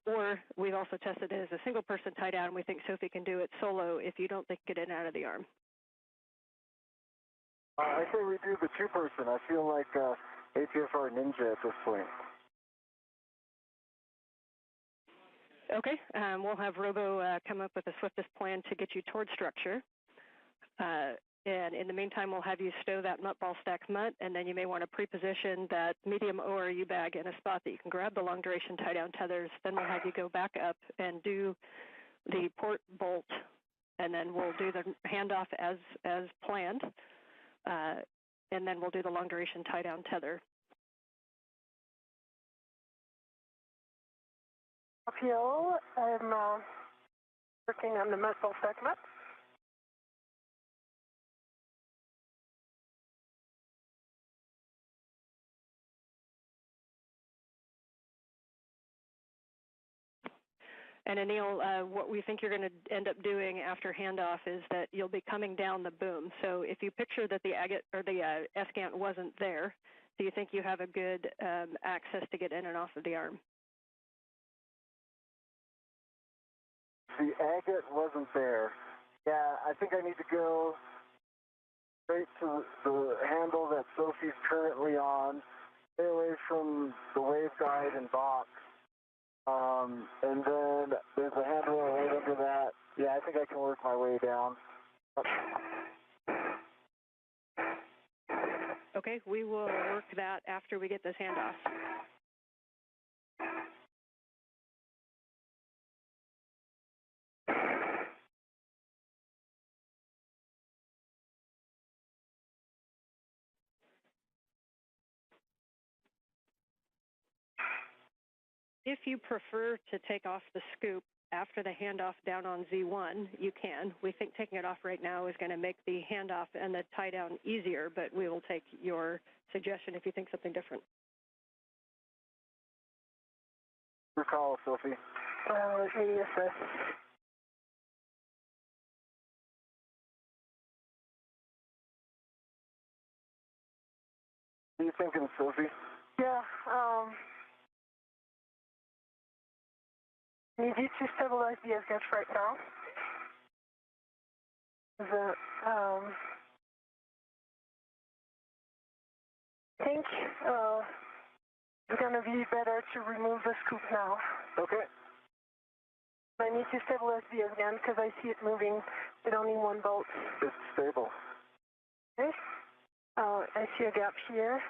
H: Or we've also tested it as a single-person tie down. We think Sophie can do it solo if you don't think get in and out of the arm.
I: I say we do the 2-person. I feel like APFR ninja at this point.
H: Okay, we'll have Robo come up with the swiftest plan to get you towards structure. And in the meantime, we'll have you stow that MUT ball stack MUT, and then you may want to pre-position that medium ORU bag in a spot that you can grab the long-duration tie-down tethers. Then we'll have you go back up and do the port bolt, and then we'll do the handoff as planned, and then we'll do the long-duration tie-down tether.
G: Appeal, I'm working on the MUT ball stack MUT.
H: And Anil, what we think you're going to end up doing after handoff is that you'll be coming down the boom. So if you picture that the agate or the S-Gant wasn't there, do you think you have a good access to get in and off of the arm?
I: The agate wasn't there. Yeah, I think I need to go straight to the handle that Sophie's currently on, stay away from the waveguide and box. And then there's a handrail right under that. Yeah, I think I can work my way down.
H: Okay, we will work that after we get this handoff. If you prefer to take off the scoop after the handoff down on Z1, you can. We think taking it off right now is going to make the handoff and the tie down easier, but we will take your suggestion if you think something different.
I: Your call, Sophie.
G: ESS.
I: What are you thinking, Sophie?
G: Yeah, need you to stabilize the S-Gant right now. I think it's going to be better to remove the scoop now.
I: Okay.
G: I need to stabilize the S-Gant because I see it moving with only one bolt.
I: It's stable.
G: Okay. I see a gap here.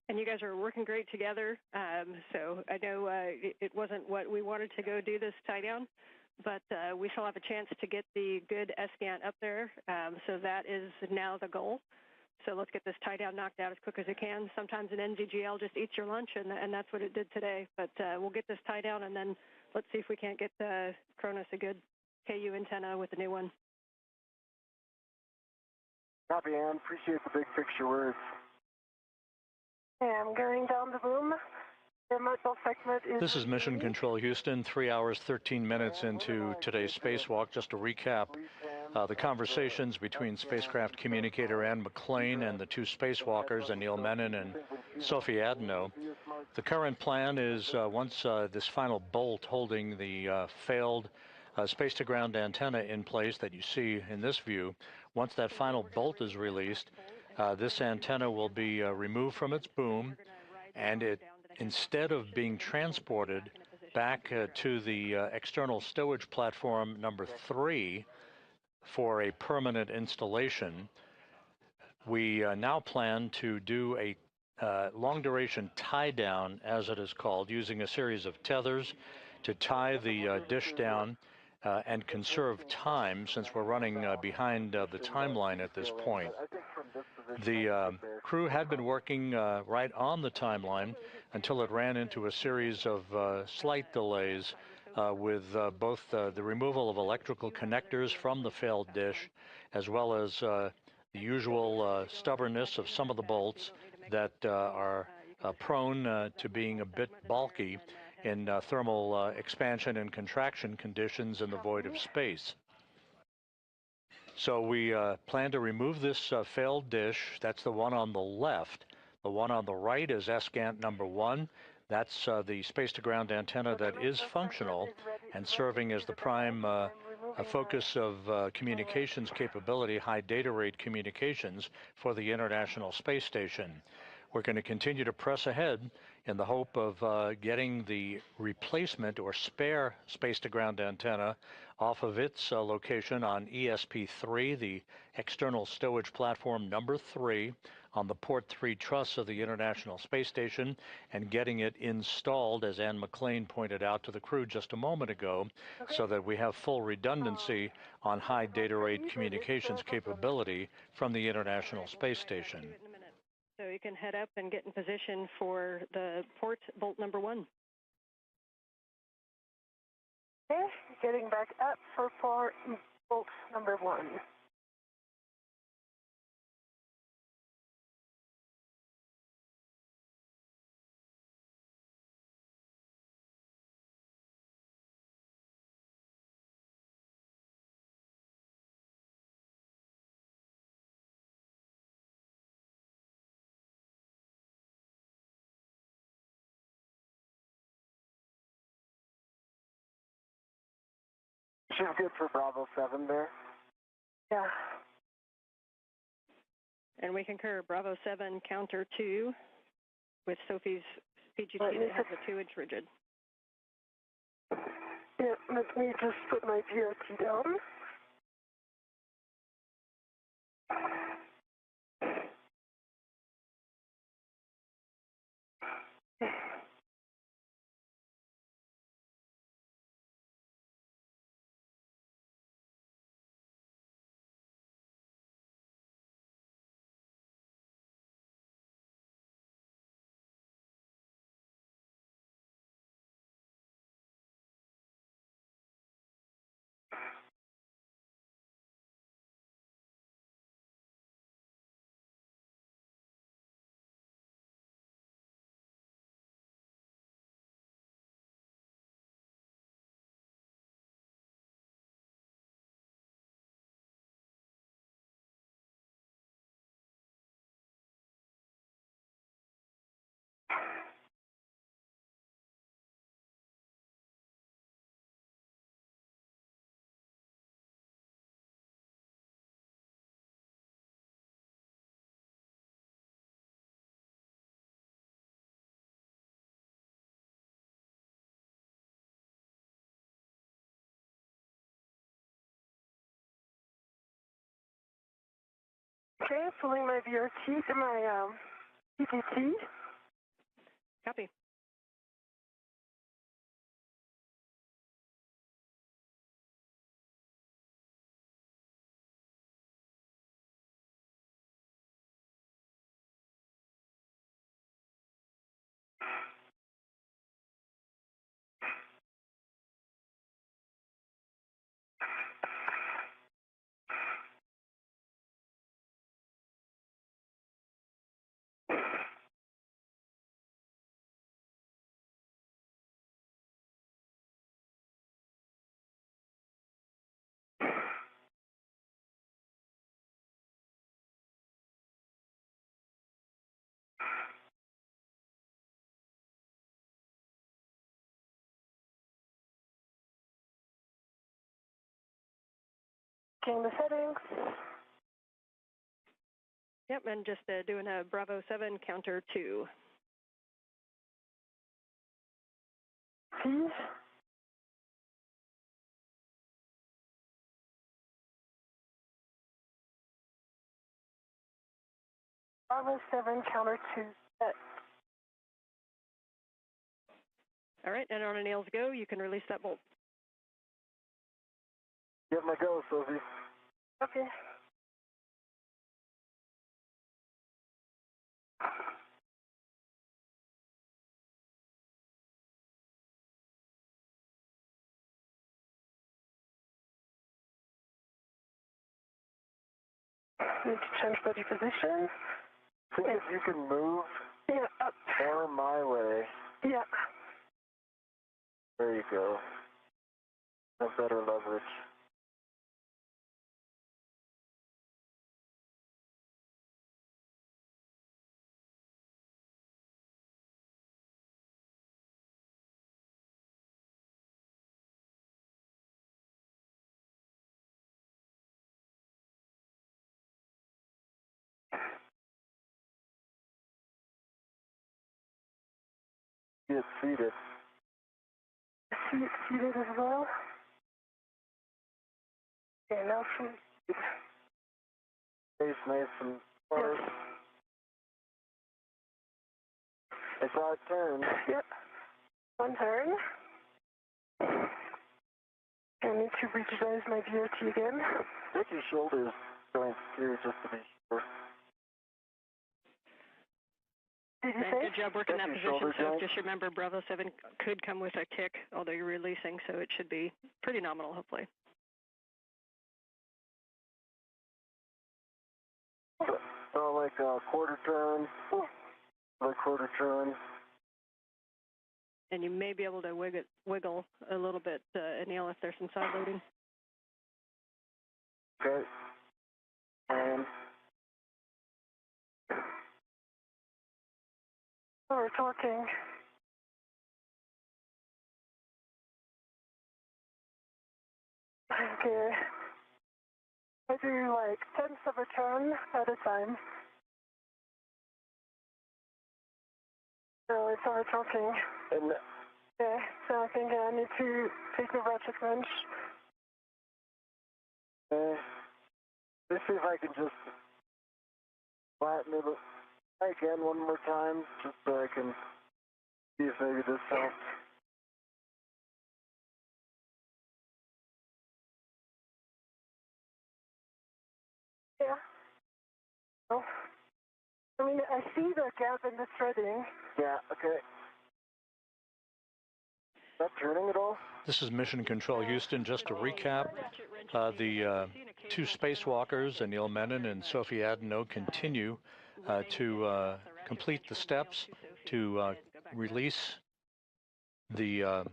H: And you guys are working great together. So I know it wasn't what we wanted to go do this tie down, but we shall have a chance to get the good S-Gant up there. So that is now the goal. So let's get this tie down knocked out as quick as it can. Sometimes an NZGL just eats your lunch, and that's what it did today. But we'll get this tie down, and then let's see if we can't get Cronus a good KU antenna with the new one.
I: Copy, Ann. Appreciate the big picture words.
G: Okay, I'm going down the boom. The module segment is...
A: This is Mission Control Houston, 3 hours, 13 minutes into today's spacewalk. Just to recap the conversations between spacecraft communicator Ann McClain and the two spacewalkers, Anil Menon and Sophie Adenot. The current plan is once this final bolt holding the failed space-to-ground antenna in place that you see in this view, once that final bolt is released, this antenna will be removed from its boom, and it, instead of being transported back to the external stowage platform number 3 for a permanent installation, we now plan to do a long-duration tie-down, as it is called, using a series of tethers to tie the dish down and conserve time, since we're running behind the timeline at this point. The crew had been working right on the timeline until it ran into a series of slight delays with both the removal of electrical connectors from the failed dish, as well as the usual stubbornness of some of the bolts that are prone to being a bit bulky in thermal expansion and contraction conditions in the void of space. So we plan to remove this failed dish. That's the one on the left. The one on the right is SGANT number 1. That's the space-to-ground antenna that is functional and serving as the prime focus of communications capability, high data rate communications for the International Space Station. We're going to continue to press ahead in the hope of getting the replacement or spare space-to-ground antenna off of its location on ESP3, the external stowage platform number 3, on the Port 3 truss of the International Space Station, and getting it installed, as Ann McClain pointed out to the crew just a moment ago, so that we have full redundancy on high data rate communications capability from the International Space Station.
H: So you can head up and get in position for the port bolt number 1.
G: Okay, getting back up for port bolt number 1.
I: She's good for Bravo 7 there.
G: Yeah.
H: And we concur, Bravo 7 counter 2 with Sophie's PGT that has a 2-inch rigid.
G: Yeah, let me just put my PRT down. Okay, pulling my VRT to my PTT.
H: Copy.
G: Checking the settings.
H: Yep, and just doing a Bravo 7 counter 2.
G: Please. Bravo 7 counter 2 set.
H: All right, and on Anil's go, you can release that bolt.
I: Get my go, Sophie.
G: Okay. Need to change body position.
I: I think if you can move
G: up.
I: more my way.
G: Yeah.
I: There you go. Have better leverage. Get seated.
G: Seated as well. Okay, now seated.
I: Face nice and hard.
G: Yes.
I: I saw it turn.
G: Yep. One turn. I need to revise my VOT again.
I: Take your shoulders joints here just to be sure.
G: Did you
H: And
G: say?
H: good job working that
I: Your
H: position,
I: shoulder
H: so
I: joint.
H: just remember Bravo 7 could come with a kick, although you're releasing, so it should be pretty nominal, hopefully.
I: So like a quarter turn, like quarter turn.
H: And you may be able to wiggle a little bit, Anil, if there's some side loading.
I: Okay.
G: Oh, we're talking. Okay. I do like tenths of a turn at a time. So it's over talking.
I: And
G: Okay, so I think I need to take the ratchet wrench.
I: let's see if I can just flatten it again one more time, just so I can see if maybe this helps.
G: Yeah. Oh. I mean, I see the gap in the threading.
I: Yeah, okay. Is that turning at all?
A: This is Mission Control Houston. Just to recap, the two spacewalkers, Anil Menon and Sophie Adenot, continue to complete the steps to release the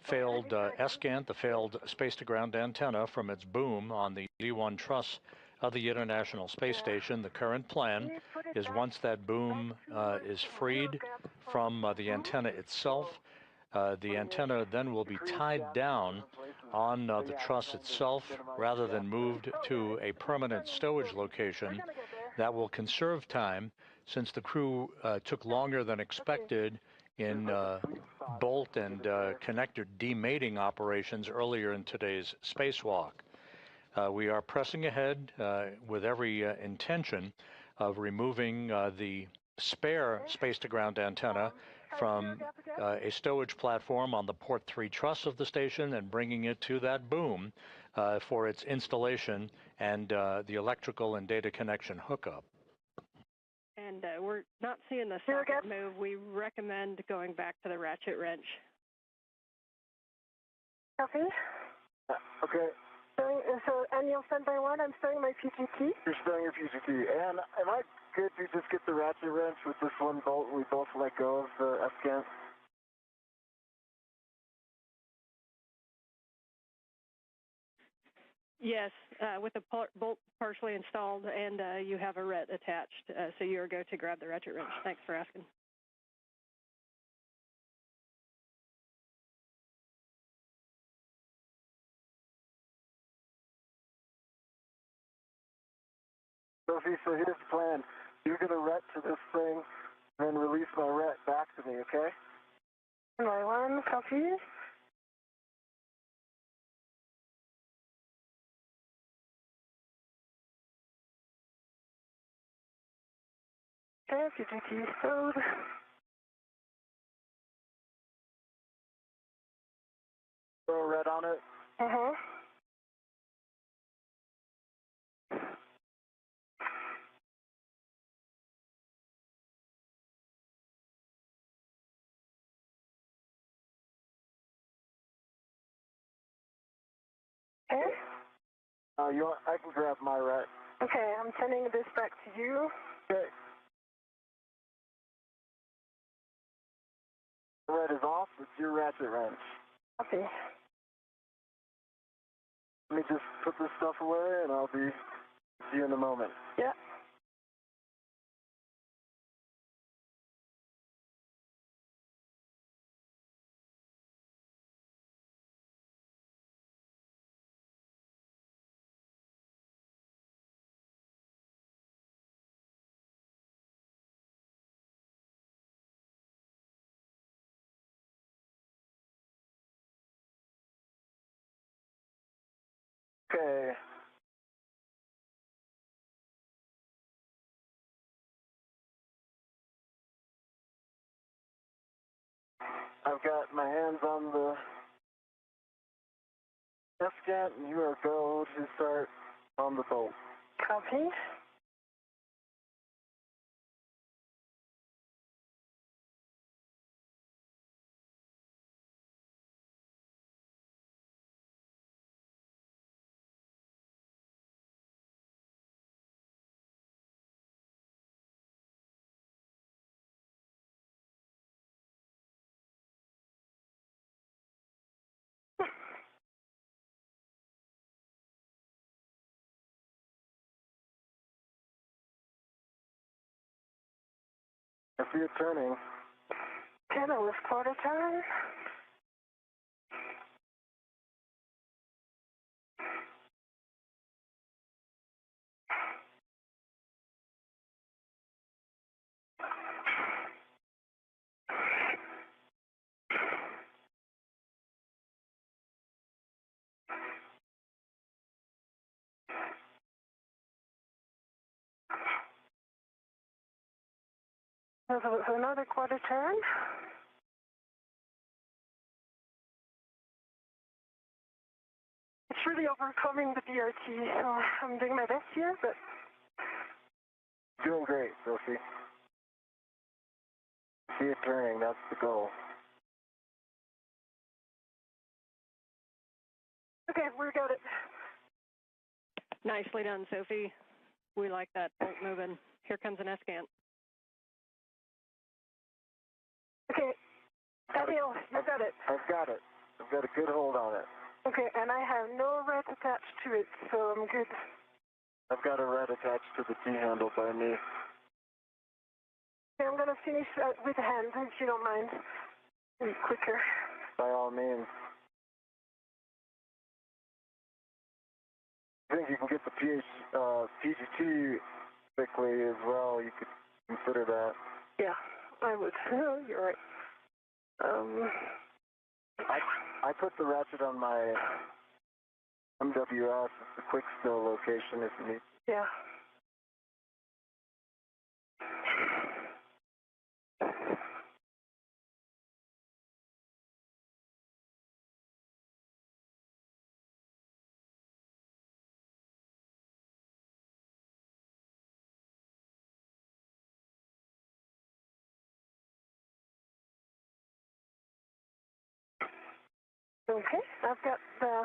A: failed ESCANT, the failed space-to-ground antenna, from its boom on the D1 truss of the International Space Station. The current plan is, once that boom is freed from the antenna itself, the antenna then will be tied down on the truss itself rather than moved to a permanent stowage location. That will conserve time, since the crew took longer than expected in bolt and connector demating operations earlier in today's spacewalk. We are pressing ahead with every intention of removing the spare space-to-ground antenna from a stowage platform on the port 3 truss of the station and bringing it to that boom for its installation and the electrical and data connection hookup.
H: And we're not seeing the socket move. We recommend going back to the ratchet wrench.
G: Copy.
I: Okay.
G: So, Anil, standby 1, I'm starting my PGT.
I: You're starting your PGT. And am I good to just get the ratchet wrench with this one bolt and we both let go of the ESCANT?
H: Yes, with the bolt partially installed and you have a ret attached, so you're go to grab the ratchet wrench. Thanks for asking.
I: Sophie, so here's the plan. You're going to ret to this thing, and then release my ret back to me, okay?
G: My one, copy. Okay, PGT stowed.
I: Throw a ret on it.
G: Uh-huh. Okay.
I: I can grab my ret.
G: Okay, I'm sending this back to you.
I: Okay. The ret is off. It's your ratchet wrench.
G: Copy.
I: Let me just put this stuff away, and I'll be see you in a moment.
G: Yeah.
I: Okay. I've got my hands on the F-scan, and you are go to start on the bolt.
G: Copy.
I: I see it turning.
G: Okay, that was quarter turn. So another quarter turn. It's really overcoming the DRT, so I'm doing my best here, but...
I: Doing great, Sophie. See it turning, that's the goal.
G: Okay, we got it.
H: Nicely done, Sophie. We like that bolt moving. Here comes an S-scan.
G: Okay, Anil, you got it.
I: I've got it. I've got a good hold on it.
G: Okay, and I have no red attached to it, so I'm good.
I: I've got a red attached to the T-handle by me.
G: Okay, I'm going to finish with hand, if you don't mind. Maybe quicker.
I: By all means. I think you can get the PGT quickly as well. You could consider that.
G: Yeah, I would. You're right.
I: I put the ratchet on my MWS. It's the quick stow location if you need.
G: Yeah. Okay, I've got the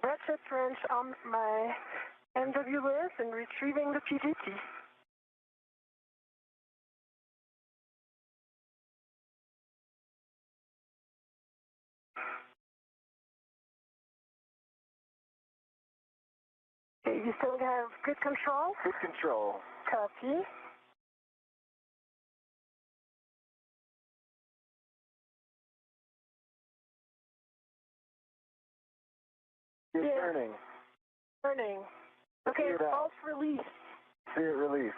G: ratchet wrench on my MWS and retrieving the PGT. Okay, you still have good control?
I: Good control.
G: Copy.
I: You're
G: Yeah.
I: turning.
G: Turning. Okay, false release.
I: See it release.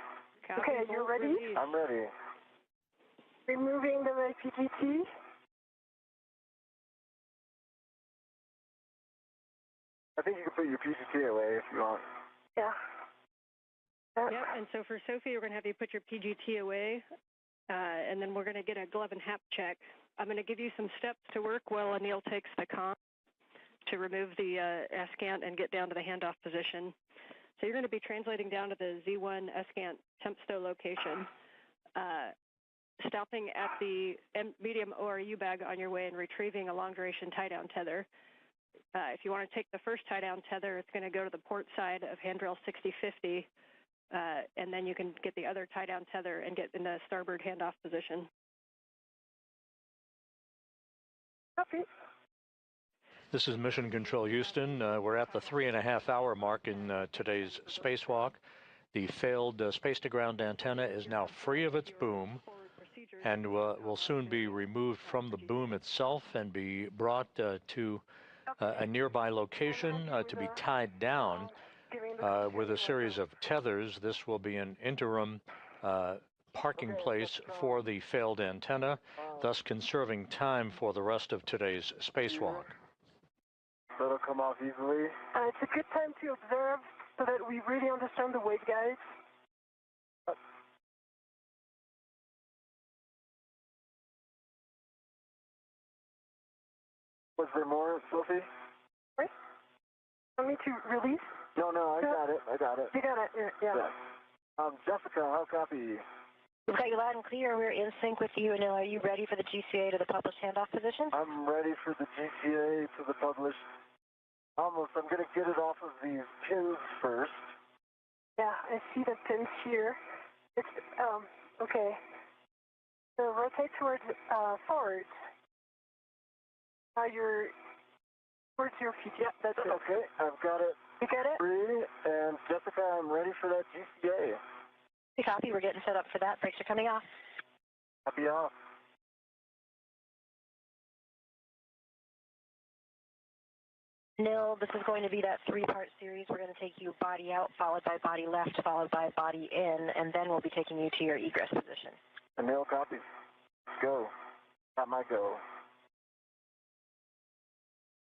H: Copy,
G: Okay, you ready?
H: release.
I: I'm ready.
G: Removing the PGT.
I: I think you can put your PGT away if you want.
G: Yeah.
H: Yep, and so for Sophie, we're going to have you put your PGT away, and then we're going to get a glove and hap check. I'm going to give you some steps to work while Anil takes the comm to remove the SCANT and get down to the handoff position. So you're going to be translating down to the Z1 SCANT temp stow location, stopping at the medium ORU bag on your way and retrieving a long-duration tie-down tether. If you want to take the first tie-down tether, it's going to go to the port side of handrail 6050, and then you can get the other tie-down tether and get in the starboard handoff position.
G: Copy.
A: This is Mission Control Houston. We're at the 3.5-hour mark in today's spacewalk. The failed space-to-ground antenna is now free of its boom and will soon be removed from the boom itself and be brought to a nearby location to be tied down with a series of tethers. This will be an interim parking place for the failed antenna, thus conserving time for the rest of today's spacewalk.
I: So it'll come off easily.
G: It's a good time to observe so that we really understand the waveguides.
I: Was there more, Sophie?
G: Right? Want me to release?
I: No, I got it.
G: You got it, yeah.
I: Jessica, how copy?
D: We've got you loud and clear. We're in sync with you. Now, are you ready for the GCA to the published handoff position?
I: I'm ready for the GCA to the published. Almost. I'm going to get it off of these pins first.
G: Yeah, I see the pins here. It's, okay. So rotate towards, forwards. Now you're towards your feet. Yeah, that's it.
I: Okay, I've got it.
G: You got it?
I: Free, and Jessica, I'm ready for that GCA.
D: We copy. We're getting set up for that. Brakes are coming off.
I: Copy off.
D: Nil, this is going to be that three-part series. We're going to take you body out, followed by body left, followed by body in, and then we'll be taking you to your egress position.
I: Anil, copy. Go. Got my go.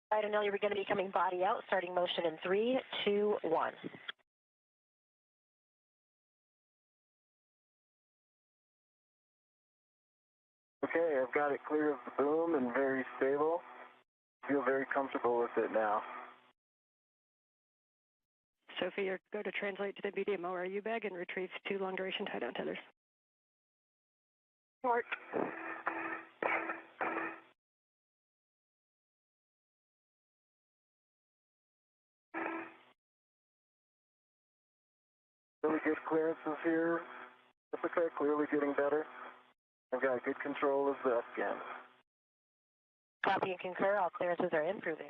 D: All right, Anil, you're going to be coming body out, starting motion in 3, 2, 1.
I: Okay, I've got it clear of the boom and very stable. Feel very comfortable with it now.
H: Sophie, you're go to translate to the medium ORU bag and retrieve 2 long-duration tie-down tethers.
G: Work.
I: Really good clearances here. Jessica, clearly getting better. I've got good control of the scan.
D: Copy and concur. All clearances are improving.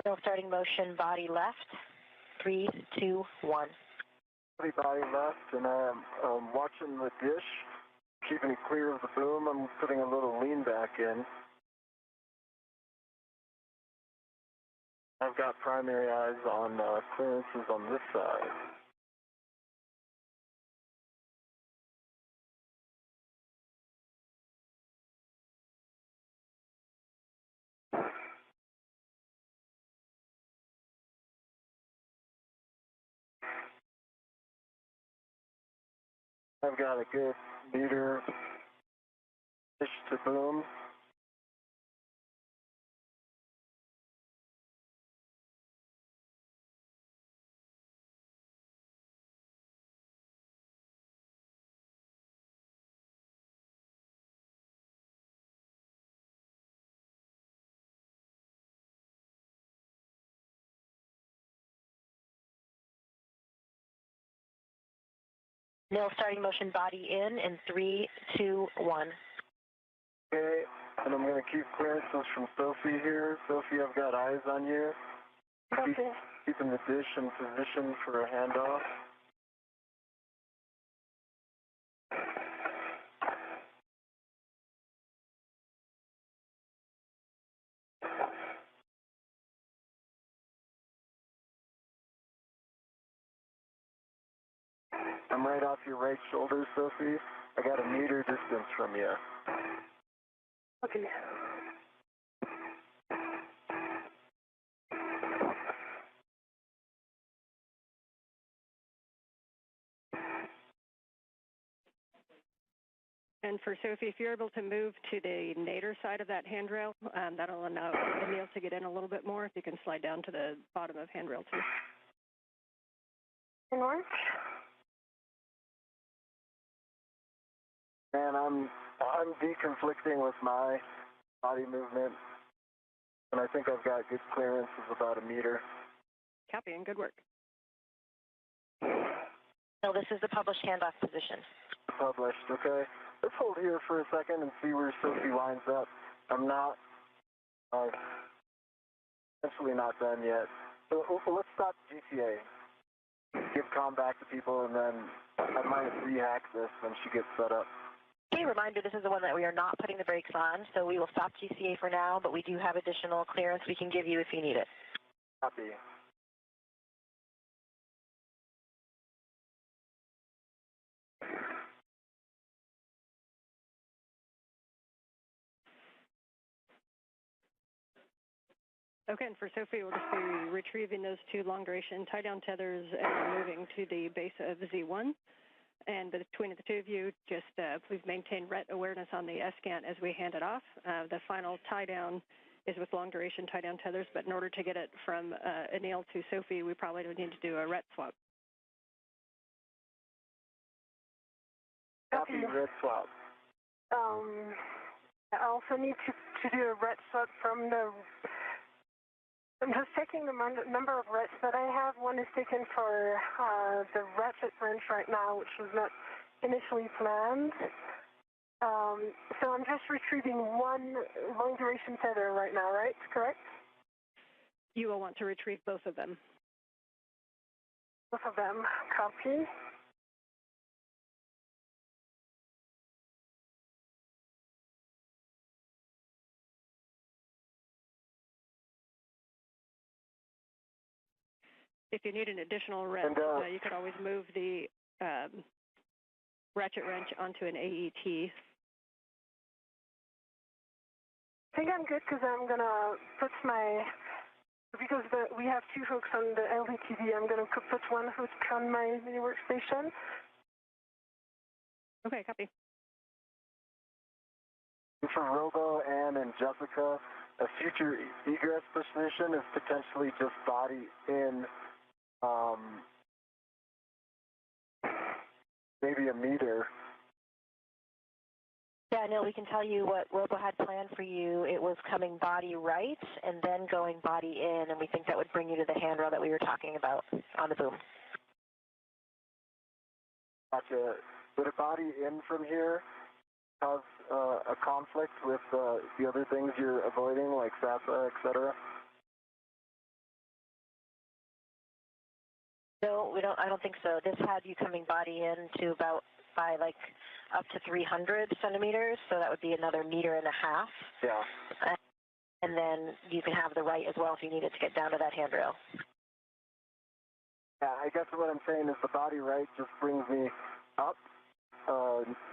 D: Now starting motion, body left. 3, 2, 1.
I: Body left, and I'm watching the dish, keeping it clear of the boom. I'm putting a little lean back in. I've got primary eyes on clearances on this side. I've got a good meter dish to boom.
D: Nil starting motion, body in 3, 2, 1.
I: Okay, and I'm going to keep clearances from Sophie here. Sophie, I've got eyes on you.
G: Okay.
I: Keeping the dish in position for a handoff. I'm right off your right shoulder, Sophie. I got a meter distance from you.
G: Okay.
H: And for Sophie, if you're able to move to the nadir side of that handrail, that'll allow Anil to get in a little bit more. If you can slide down to the bottom of handrail 2.
G: Inward.
I: And I'm deconflicting with my body movement, and I think I've got good clearance of about a meter.
H: Copy, and good work.
D: No, this is the published handoff position.
I: Published, okay. Let's hold here for a second and see where Sophie lines up. I'm not, essentially not done yet. So let's stop GTA. Give comm back to people, and then I might rehack this when she gets set up.
D: Okay, reminder, this is the one that we are not putting the brakes on, so we will stop GCA for now, but we do have additional clearance we can give you if you need it.
I: Copy.
H: Okay, and for Sophie, we'll just be retrieving those 2 long-duration tie-down tethers and moving to the base of Z1. And between the 2 of you, just please maintain RET awareness on the S-scan as we hand it off. The final tie-down is with long-duration tie-down tethers, but in order to get it from Anil to Sophie, we probably would need to do a RET swap.
I: Copy, RET swap.
G: I also need to do a RET swap from the... I'm just checking the number of RETs that I have. One is taken for the ratchet wrench right now, which was not initially planned. So I'm just retrieving 1 long-duration tether right now, right? Correct?
H: You will want to retrieve both of them.
G: Both of them. Copy.
H: If you need an additional wrench, you could always move the ratchet wrench onto an AET.
G: I think I'm good because I'm going to put my... Because we have 2 hooks on the LDTV, I'm going to put 1 hook on my mini workstation.
H: Okay, copy.
I: For Robo, Ann, and Jessica, a future egress position is potentially just body in, maybe a meter.
D: Yeah, Neil, we can tell you what Robo had planned for you. It was coming body right and then going body in, and we think that would bring you to the handrail that we were talking about on the boom.
I: Gotcha. Would a body in from here cause a conflict with the other things you're avoiding, like SASA, et cetera?
D: No, we don't. I don't think so. This had you coming body in to about by like up to 300 centimeters, so that would be another 1.5 meters.
I: Yeah.
D: And then you can have the right as well if you needed to get down to that handrail.
I: Yeah, I guess what I'm saying is the body right just brings me up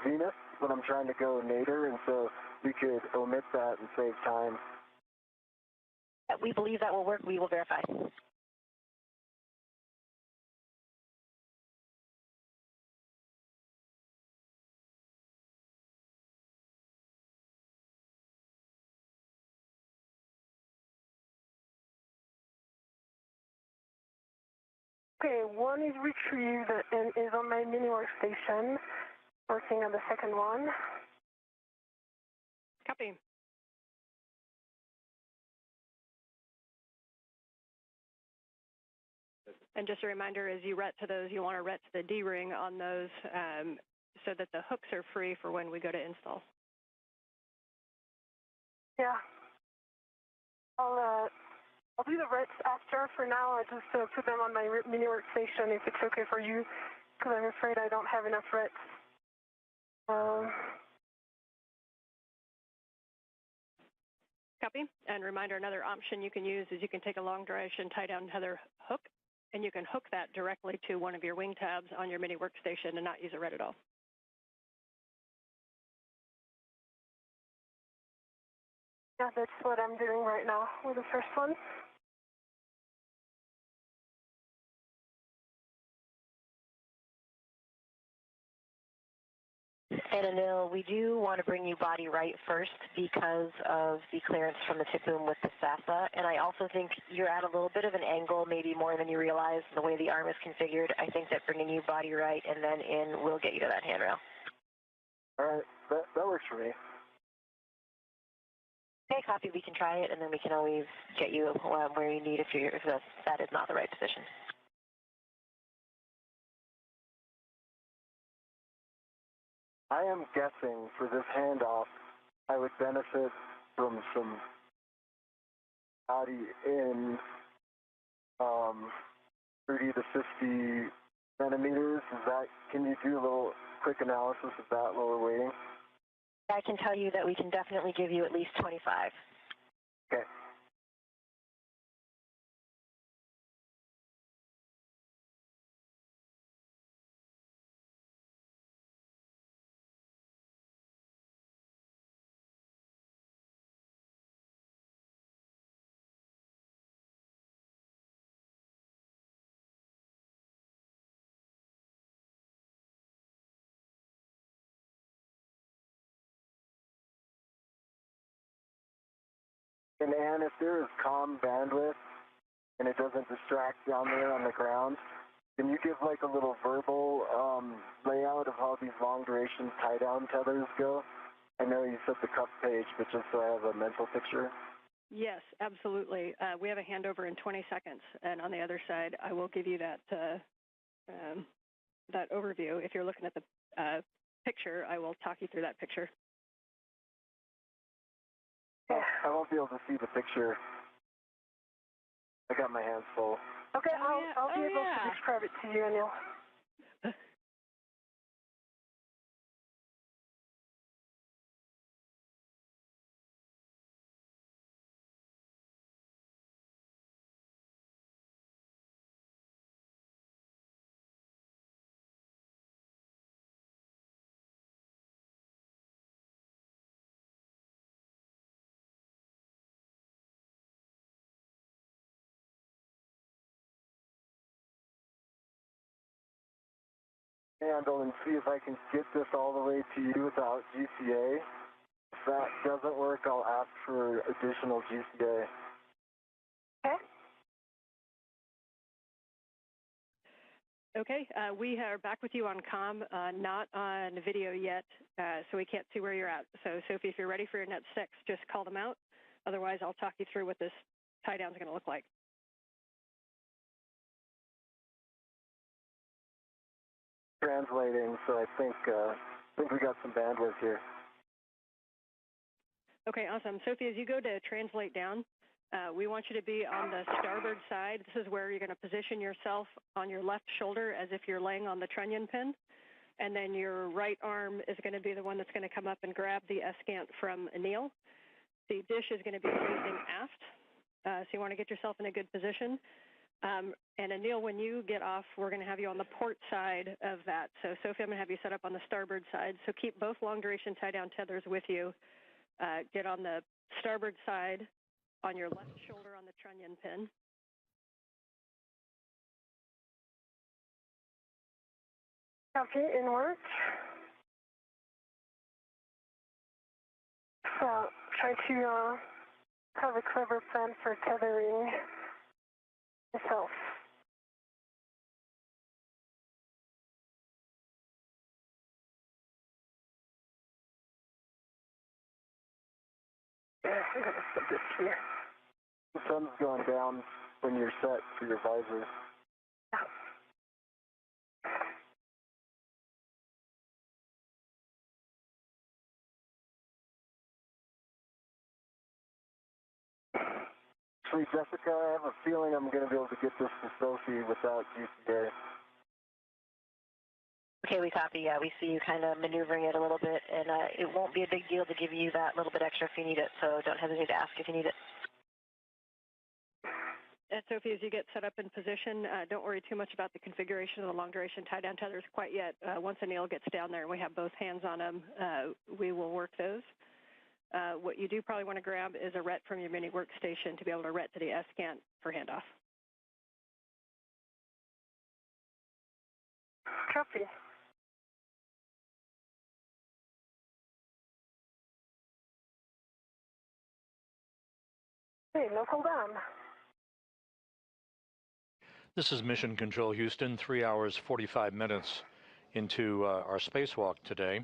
I: zenith when I'm trying to go nadir, and so we could omit that and save time.
D: We believe that will work. We will verify.
G: Okay, 1 is retrieved and is on my mini workstation, working on the second one.
H: Copy. And just a reminder, as you ret to those, you want to ret to the D-ring on those so that the hooks are free for when we go to install.
G: Yeah. I'll do the rets after for now. I just put them on my mini workstation if it's okay for you, because I'm afraid I don't have enough rets.
H: Copy. And reminder, another option you can use is you can take a long duration tie-down tether hook, and you can hook that directly to one of your wing tabs on your mini workstation and not use a ret at all.
G: Yeah, that's what I'm doing right now with the first one.
D: And Anil, we do want to bring you body right first because of the clearance from the tip boom with the SASA. And I also think you're at a little bit of an angle, maybe more than you realize, the way the arm is configured. I think that bringing you body right and then in will get you to that handrail.
I: All right, that works for me.
D: Okay, copy. We can try it, and then we can always get you where you need if that is not the right position.
I: I am guessing for this handoff, I would benefit from some body in 30 to 50 centimeters. Can you do a little quick analysis of that while we're waiting?
D: I can tell you that we can definitely give you at least 25.
I: Okay. And Ann, if there is comm bandwidth and it doesn't distract down there on the ground, can you give like a little verbal layout of how these long duration tie down tethers go? I know you said the cuff page, but just so I have a mental picture.
H: Yes, absolutely. We have a handover in 20 seconds, and on the other side, I will give you that that overview. If you're looking at the picture, I will talk you through that picture.
I: I won't be able to see the picture. I got my hands full.
G: Okay, I'll be able to describe it to you, Anil.
I: Handle and see if I can get this all the way to you without GCA. If that doesn't work, I'll ask for additional GCA.
G: Okay.
H: Okay, we are back with you on comm, not on video yet, so we can't see where you're at. So, Sophie, if you're ready for your Net 6, just call them out. Otherwise, I'll talk you through what this tie-down is going to look like.
I: Translating, so I think we got some bandwidth here.
H: Okay, awesome. Sophie, as you go to translate down, we want you to be on the starboard side. This is where you're going to position yourself on your left shoulder as if you're laying on the trunnion pin. And then your right arm is going to be the one that's going to come up and grab the S-Gant from Anil. The dish is going to be facing aft, so you want to get yourself in a good position. And Anil, when you get off, we're going to have you on the port side of that. So Sophie, I'm going to have you set up on the starboard side. So keep both long duration tie-down tethers with you. Get on the starboard side on your left shoulder on the trunnion pin.
G: Copy, in work. So try to have a clever plan for tethering myself. Yeah, I'm going to put this here.
I: The sun's going down when you're set for your visor. actually, Jessica, I have a feeling I'm going to be able to get this to Sophie without GCA.
D: Okay, we copy. Yeah, we see you kind of maneuvering it a little bit, and it won't be a big deal to give you that little bit extra if you need it, so don't hesitate to ask if you need it.
H: And Sophie, as you get set up in position, don't worry too much about the configuration of the long-duration tie-down tethers quite yet. Once Anil gets down there and we have both hands on him, we will work those. What you do probably want to grab is a RET from your mini workstation to be able to RET to the S-scan for handoff.
G: Copy. Hey, local down.
A: This is Mission Control Houston, 3 hours, 45 minutes into our spacewalk today.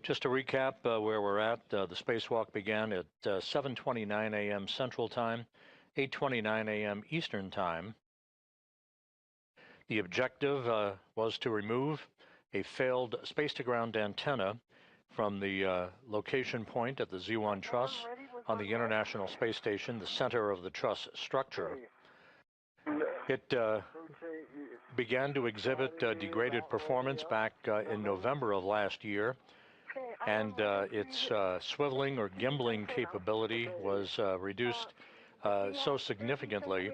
A: Just to recap where we're at, the spacewalk began at 7:29 a.m. Central Time, 8:29 a.m. Eastern Time. The objective was to remove a failed space-to-ground antenna from the location point at the Z1 truss on the International Space Station, the center of the truss structure. It began to exhibit degraded performance back in November of last year, and its swiveling or gimbling capability was reduced so significantly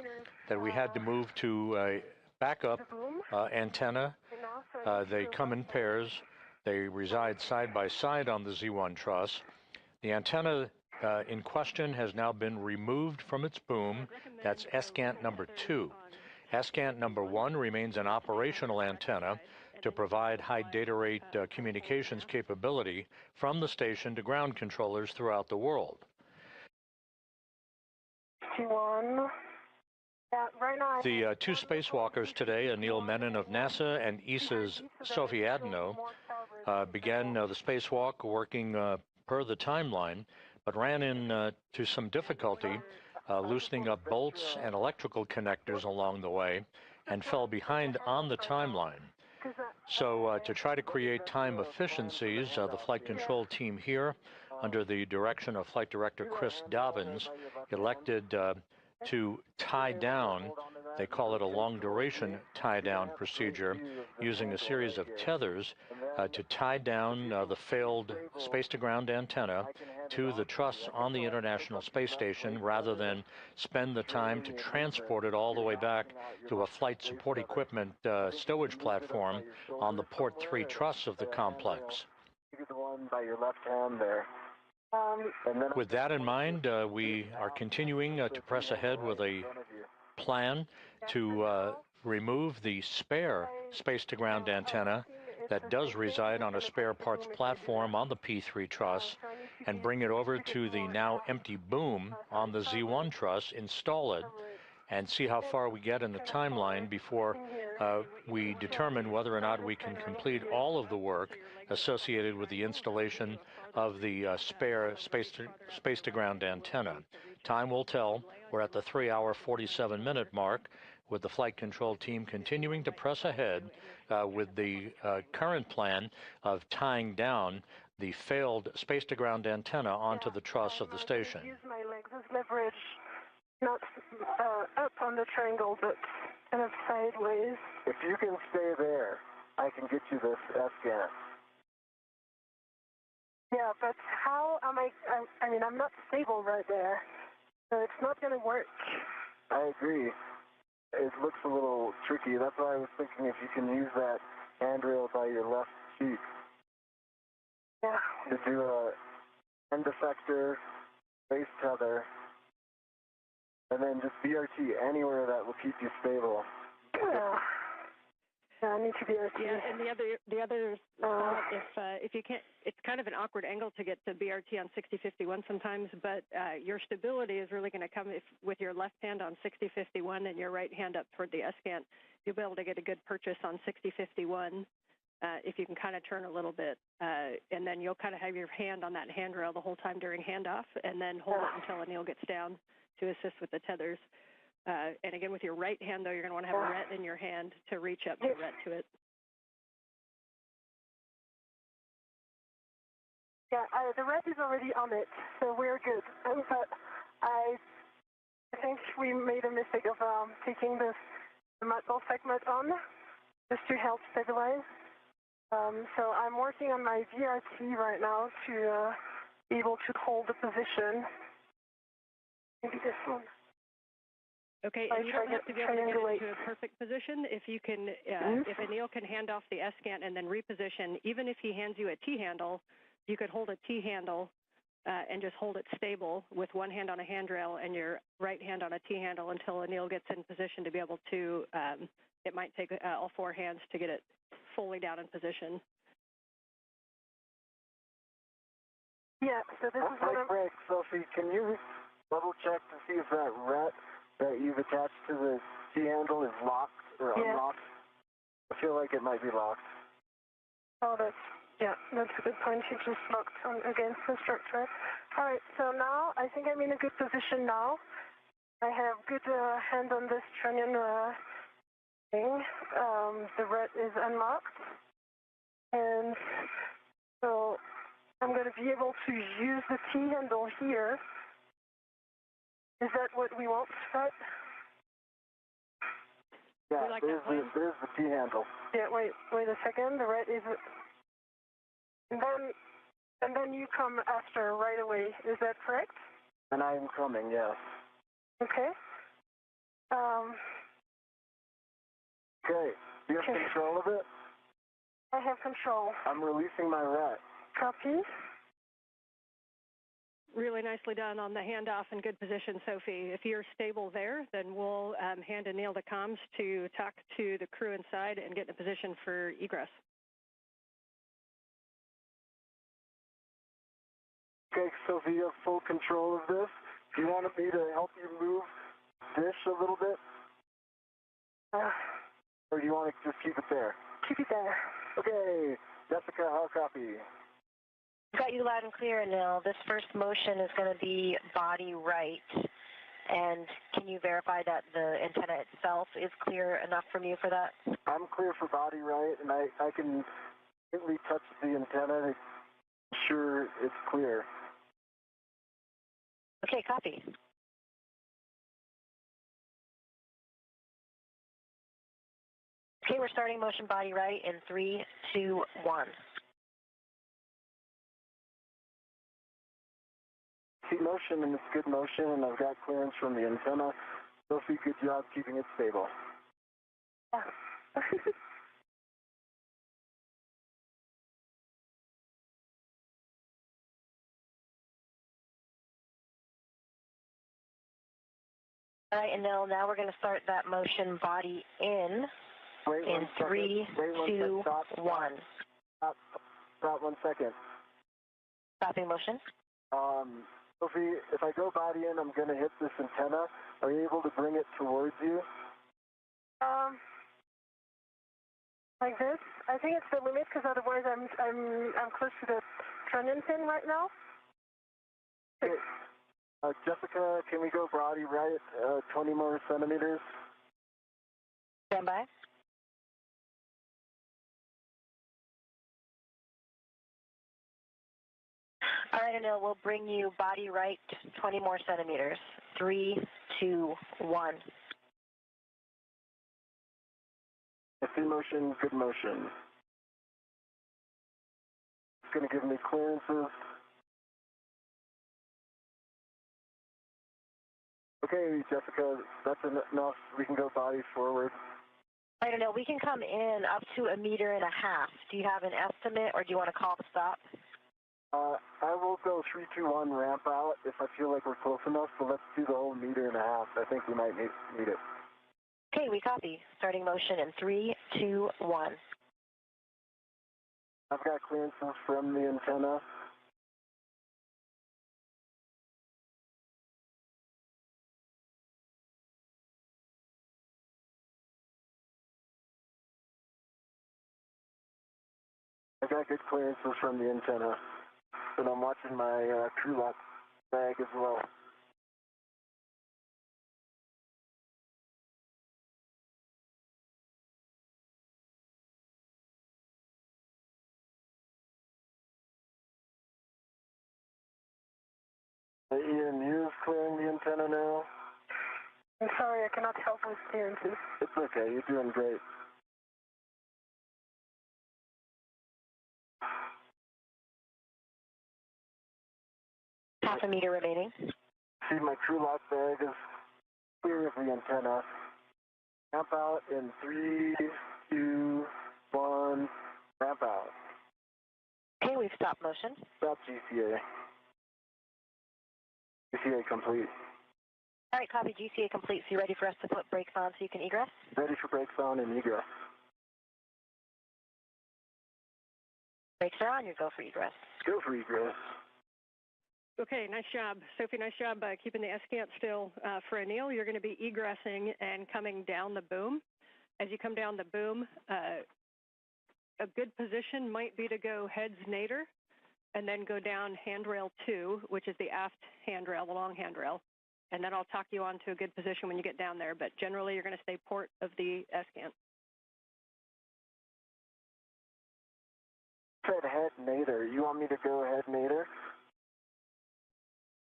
A: that we had to move to a backup antenna. They come in pairs. They reside side by side on the Z1 truss. The antenna in question has now been removed from its boom. That's S-Gant number 2. S-Gant number 1 remains an operational antenna to provide high data rate communications capability from the station to ground controllers throughout the world. The two spacewalkers today, Anil Menon of NASA and ESA's Sophie Adenot, began the spacewalk working per the timeline, but ran into some difficulty loosening up bolts and electrical connectors along the way and fell behind on the timeline. So to try to create time efficiencies, the flight control team here, under the direction of Flight Director Chris Dobbins, elected to tie down, they call it a long-duration tie-down procedure, using a series of tethers to tie down the failed space-to-ground antenna to the truss on the International Space Station, rather than spend the time to transport it all the way back to a flight support equipment stowage platform on the Port 3 truss of the complex.
I: You get the one by your left hand there.
A: With that in mind, we are continuing to press ahead with a plan to remove the spare space-to-ground antenna that does reside on a spare parts platform on the P3 truss and bring it over to the now empty boom on the Z1 truss, install it, and see how far we get in the timeline before we determine whether or not we can complete all of the work associated with the installation of the spare space-to-ground antenna. Time will tell. We're at the 3 hour, 47-minute mark, with the flight control team continuing to press ahead with the current plan of tying down the failed space-to-ground antenna onto the truss of the station.
G: Use my legs as leverage, not up on the triangle, but kind of sideways.
I: If you can stay there, I can get you this S-Gant.
G: Yeah, but how am I mean, I'm not stable right there, so it's not going to work.
I: I agree. It looks a little tricky. That's why I was thinking if you can use that handrail by your left cheek.
G: Yeah.
I: To do a end effector, base tether, and then just BRT anywhere that will keep you stable.
G: Yeah. I need to be able to.
H: Yeah, and the other if you can't, it's kind of an awkward angle to get to BRT on 6051 sometimes, but your stability is really going to come with your left hand on 6051 and your right hand up toward the S-Gant. You'll be able to get a good purchase on 6051 if you can kind of turn a little bit, and then you'll kind of have your hand on that handrail the whole time during handoff, and then hold it until Anil gets down to assist with the tethers. And again, with your right hand, though, you're going to want to have a RET in your hand to reach up to RET to it.
G: Yeah, the RET is already on it, so we're good. But I think we made a mistake of taking the metal segment on just to help stabilize. So I'm working on my VRT right now to be able to hold the position. Maybe this one.
H: Okay, and you don't have to be able to get into a perfect position. If you can, if Anil can hand off the S-scan and then reposition, even if he hands you a T-handle, you could hold a T-handle and just hold it stable with one hand on a handrail and your right hand on a T-handle until Anil gets in position to be able to, it might take all four hands to get it fully down in position.
G: Yeah, so this is what I'm...
I: Break, Sophie, can you double check to see if that ret that you've attached to the T-handle is locked or unlocked? I feel like it might be locked.
G: Oh, that's a good point. It just locked on against the structure. All right, so now I think I'm in a good position now. I have good hand on this trunnion thing. The ret is unlocked. And so I'm going to be able to use the T-handle here. Is that what we want, right?
I: Yeah, there's the T-handle.
G: Yeah, wait a second. The red is... And then you come after right away. Is that correct?
I: And I'm coming, yes.
G: Okay.
I: Okay. Do you have control of it?
G: I have control.
I: I'm releasing my ret.
G: Copy.
H: Really nicely done on the handoff in good position, Sophie. If you're stable there, then we'll hand Anil the comms to talk to the crew inside and get in a position for egress.
I: Okay, Sophie, you have full control of this. Do you want me to help you move this a little bit? Or do you want to just keep it there?
G: Keep it there.
I: Okay, Jessica, how copy?
D: Got you loud and clear, Anil. This first motion is going to be body right. And can you verify that the antenna itself is clear enough from you for that?
I: I'm clear for body right, and I can gently touch the antenna to ensure it's clear.
D: Okay, copy. Okay, we're starting motion body right in 3, 2, 1.
I: See motion, and it's good motion, and I've got clearance from the antenna. Sophie, good job keeping it stable.
G: Yeah.
D: All right, Anil, now we're going to start that motion body in 3, 2, 1.
I: Stop 1 second.
D: Stopping motion.
I: Sophie, if I go body in, I'm going to hit this antenna. Are you able to bring it towards you?
G: Like this? I think it's the limit because otherwise I'm close to the trunnion pin right now.
I: Okay. Jessica, can we go body right 20 more centimeters?
D: Stand by. All right, Anil, we'll bring you body right 20 more centimeters. 3, 2, 1.
I: Good motion, good motion. It's going to give me clearances. Okay, Jessica, that's enough. We can go body forward.
D: I don't know. We can come in up to 1.5 meters. Do you have an estimate, or do you want to call the stop?
I: I will go 3, 2, 1 ramp out if I feel like we're close enough, but let's do the whole 1.5 meters. I think we might need it.
D: Okay, we copy. Starting motion in 3, 2, 1.
I: I've got clearances from the antenna. I got good clearances from the antenna, and I'm watching my crew lock bag as well. Ian, you're clearing the antenna now?
G: I'm sorry, I cannot help with clearances.
I: It's okay, you're doing great.
D: Half a meter remaining.
I: See, my crew lock bag is clear of the antenna. Ramp out in 3, 2, 1, ramp out.
D: Okay, we've stopped motion.
I: Stop GCA. GCA complete.
D: All right, copy, GCA complete. So you ready for us to put brakes on so you can egress?
I: Ready for brakes on and egress.
D: Brakes are on, you go for egress.
I: Go for egress.
H: Okay, nice job. Sophie, nice job keeping the S-cant still. For Anil, you're going to be egressing and coming down the boom. As you come down the boom, a good position might be to go heads nadir and then go down handrail 2, which is the aft handrail, the long handrail. And then I'll talk you on to a good position when you get down there. But generally, you're going to stay port of the S-cant.
I: Said head nadir. You want me to go head nadir?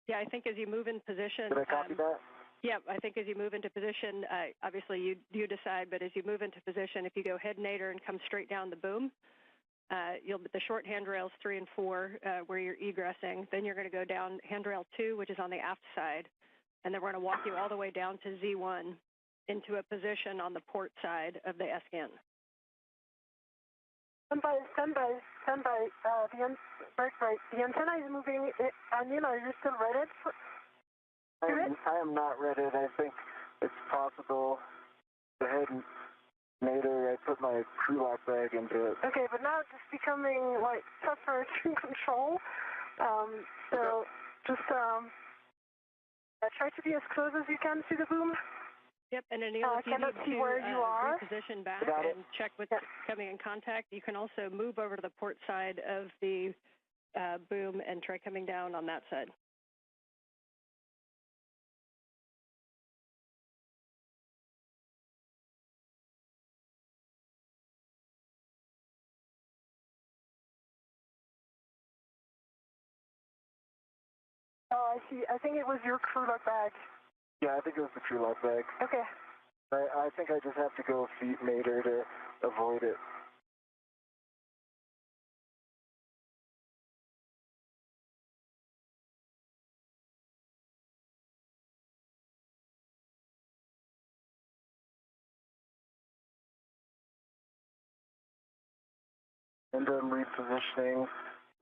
H: Yeah, I think as you move in position.
I: Did I copy that?
H: Yeah, I think as you move into position, obviously you decide, but as you move into position, if you go head nadir and come straight down the boom, the short handrails 3 and 4 where you're egressing, then you're going to go down handrail 2, which is on the aft side, and then we're going to walk you all the way down to Z1 into a position on the port side of the S-cant.
G: Stand by. The antenna is moving. Anil, are you still ready?
I: I am not ready. I think it's possible to head nadir. I put my crew lock bag into it.
G: Okay, but now it's just becoming like tougher to control. So just try to be as close as you can to the boom.
H: Yep, and Anil, if you need to reposition back and check what's coming in contact, you can also move over to the port side of the boom and try coming down on that side.
G: Oh, I see. I think it was your crew lock bag.
I: Yeah, I think it was the crew lock bag.
G: Okay.
I: I think I just have to go feet nadir to avoid it. And I'm repositioning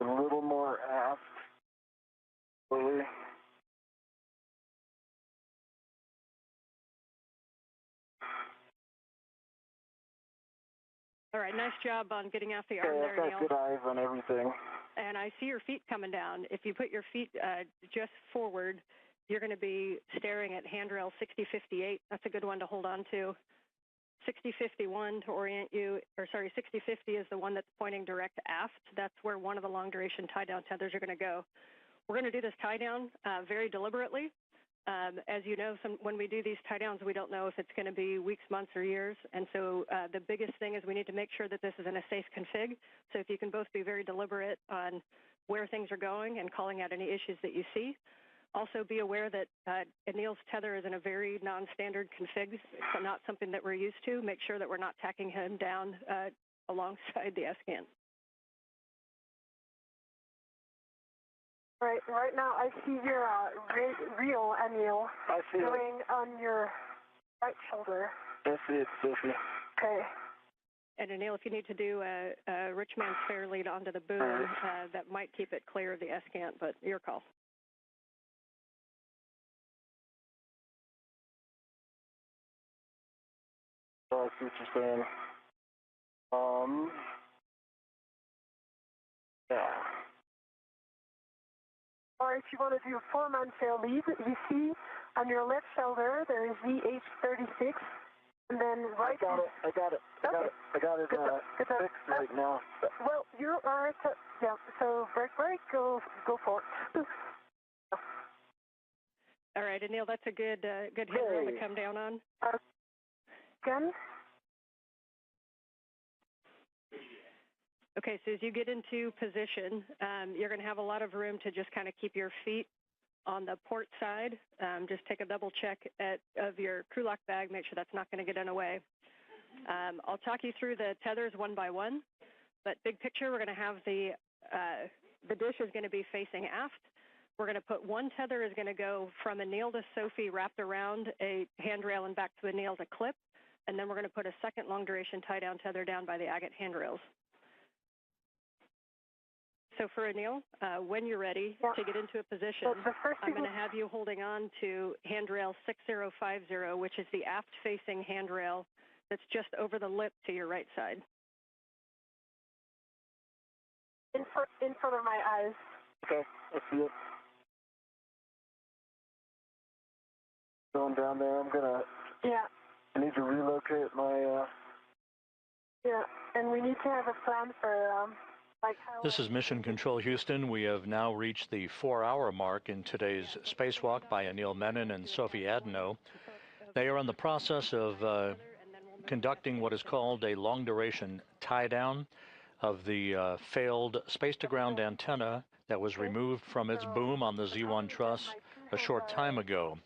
I: a little more aft. Slowly.
H: All right, nice job on getting off the arm there,
I: I've
H: Neil.
I: got good eyes on everything.
H: And I see your feet coming down. If you put your feet just forward, you're going to be staring at handrail 6058. That's a good one to hold on to. 6051 to orient you, or sorry, 6050 is the one that's pointing direct aft. That's where one of the long-duration tie-down tethers are going to go. We're going to do this tie-down very deliberately. As you know, when we do these tie-downs, we don't know if it's going to be weeks, months, or years. And so the biggest thing is we need to make sure that this is in a safe config. So if you can both be very deliberate on where things are going and calling out any issues that you see. Also be aware that Anil's tether is in a very non-standard config, so not something that we're used to. Make sure that we're not tacking him down alongside the S-cant.
G: Right now I see your real Anil going on your right shoulder.
I: That's it, Sophie.
G: Okay.
H: And Anil, if you need to do a rich man's fair lead onto the boom, that might keep it clear of the S-cant, but your call.
I: I see what you're saying. Yeah.
G: Or if you want to do a 4-man fair lead, you see on your left shoulder there is VH36, and then right.
I: I got it fixed right now.
G: Well, you are at yeah. So break, go for it.
H: All right, Anil, that's a good handrail to come down on.
G: Again.
H: Okay, so as you get into position, you're going to have a lot of room to just kind of keep your feet on the port side, just take a double check of your crew lock bag, make sure that's not going to get in the way. I'll talk you through the tethers one by one, but big picture, we're going to have the dish is going to be facing aft. We're going to put one tether is going to go from Anil to Sophie wrapped around a handrail and back to Anil to clip, and then we're going to put a second long-duration tie-down tether down by the agate handrails. So for Anil, when you're ready to get into a position, I'm going to have you holding on to handrail 6050, which is the aft-facing handrail that's just over the lip to your right side.
G: In front of my eyes.
I: Okay, I see it. Going down there, I'm gonna.
G: Yeah.
I: I need to relocate my.
G: Yeah, and we need to have a plan for like how.
A: This is Mission Control Houston. We have now reached the 4-hour mark in today's spacewalk by Anil Menon and Sophie Adenot. They are in the process of conducting what is called a long-duration tie-down of the failed space-to-ground antenna that was removed from its boom on the Z1 truss a short time ago.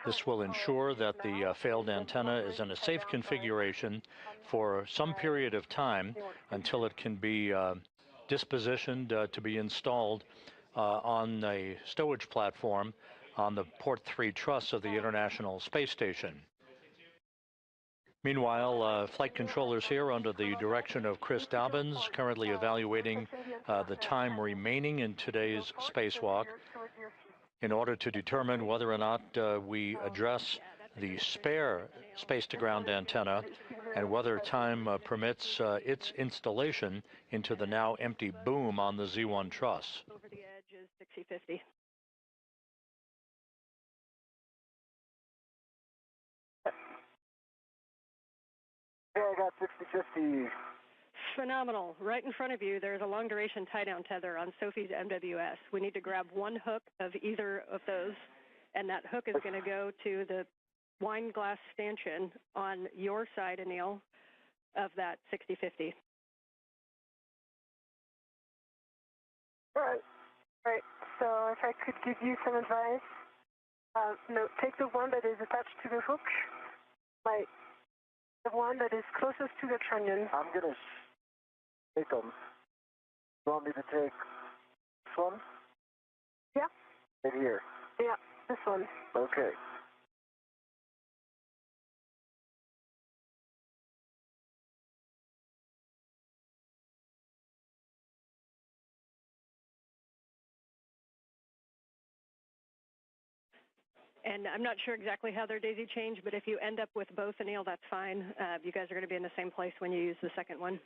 A: This will ensure that the failed antenna is in a safe configuration for some period of time until it can be dispositioned to be installed on a stowage platform on the Port 3 truss of the International Space Station. Meanwhile, flight controllers here under the direction of Chris Dobbins currently evaluating the time remaining in today's spacewalk in order to determine whether or not we address the spare space-to-ground antenna and whether time permits its installation into the now empty boom on the Z1 truss.
H: Over the edge is 6050.
I: Yeah, I got 6050.
H: Phenomenal. Right in front of you, there's a long-duration tie-down tether on Sophie's MWS. We need to grab one hook of either of those, and that hook is going to go to the wine glass stanchion on your side, Anil, of that 6050.
G: Right. So if I could give you some advice, no, take the one that is attached to the hook, like the one that is closest to the trunnion.
I: I'm gonna take them. You want me to take this one?
G: Yeah.
I: Right here.
G: Yeah, this one.
I: Okay.
H: And I'm not sure exactly how they're daisy chained, but if you end up with both, Anil, that's fine. You guys are going to be in the same place when you use the second one.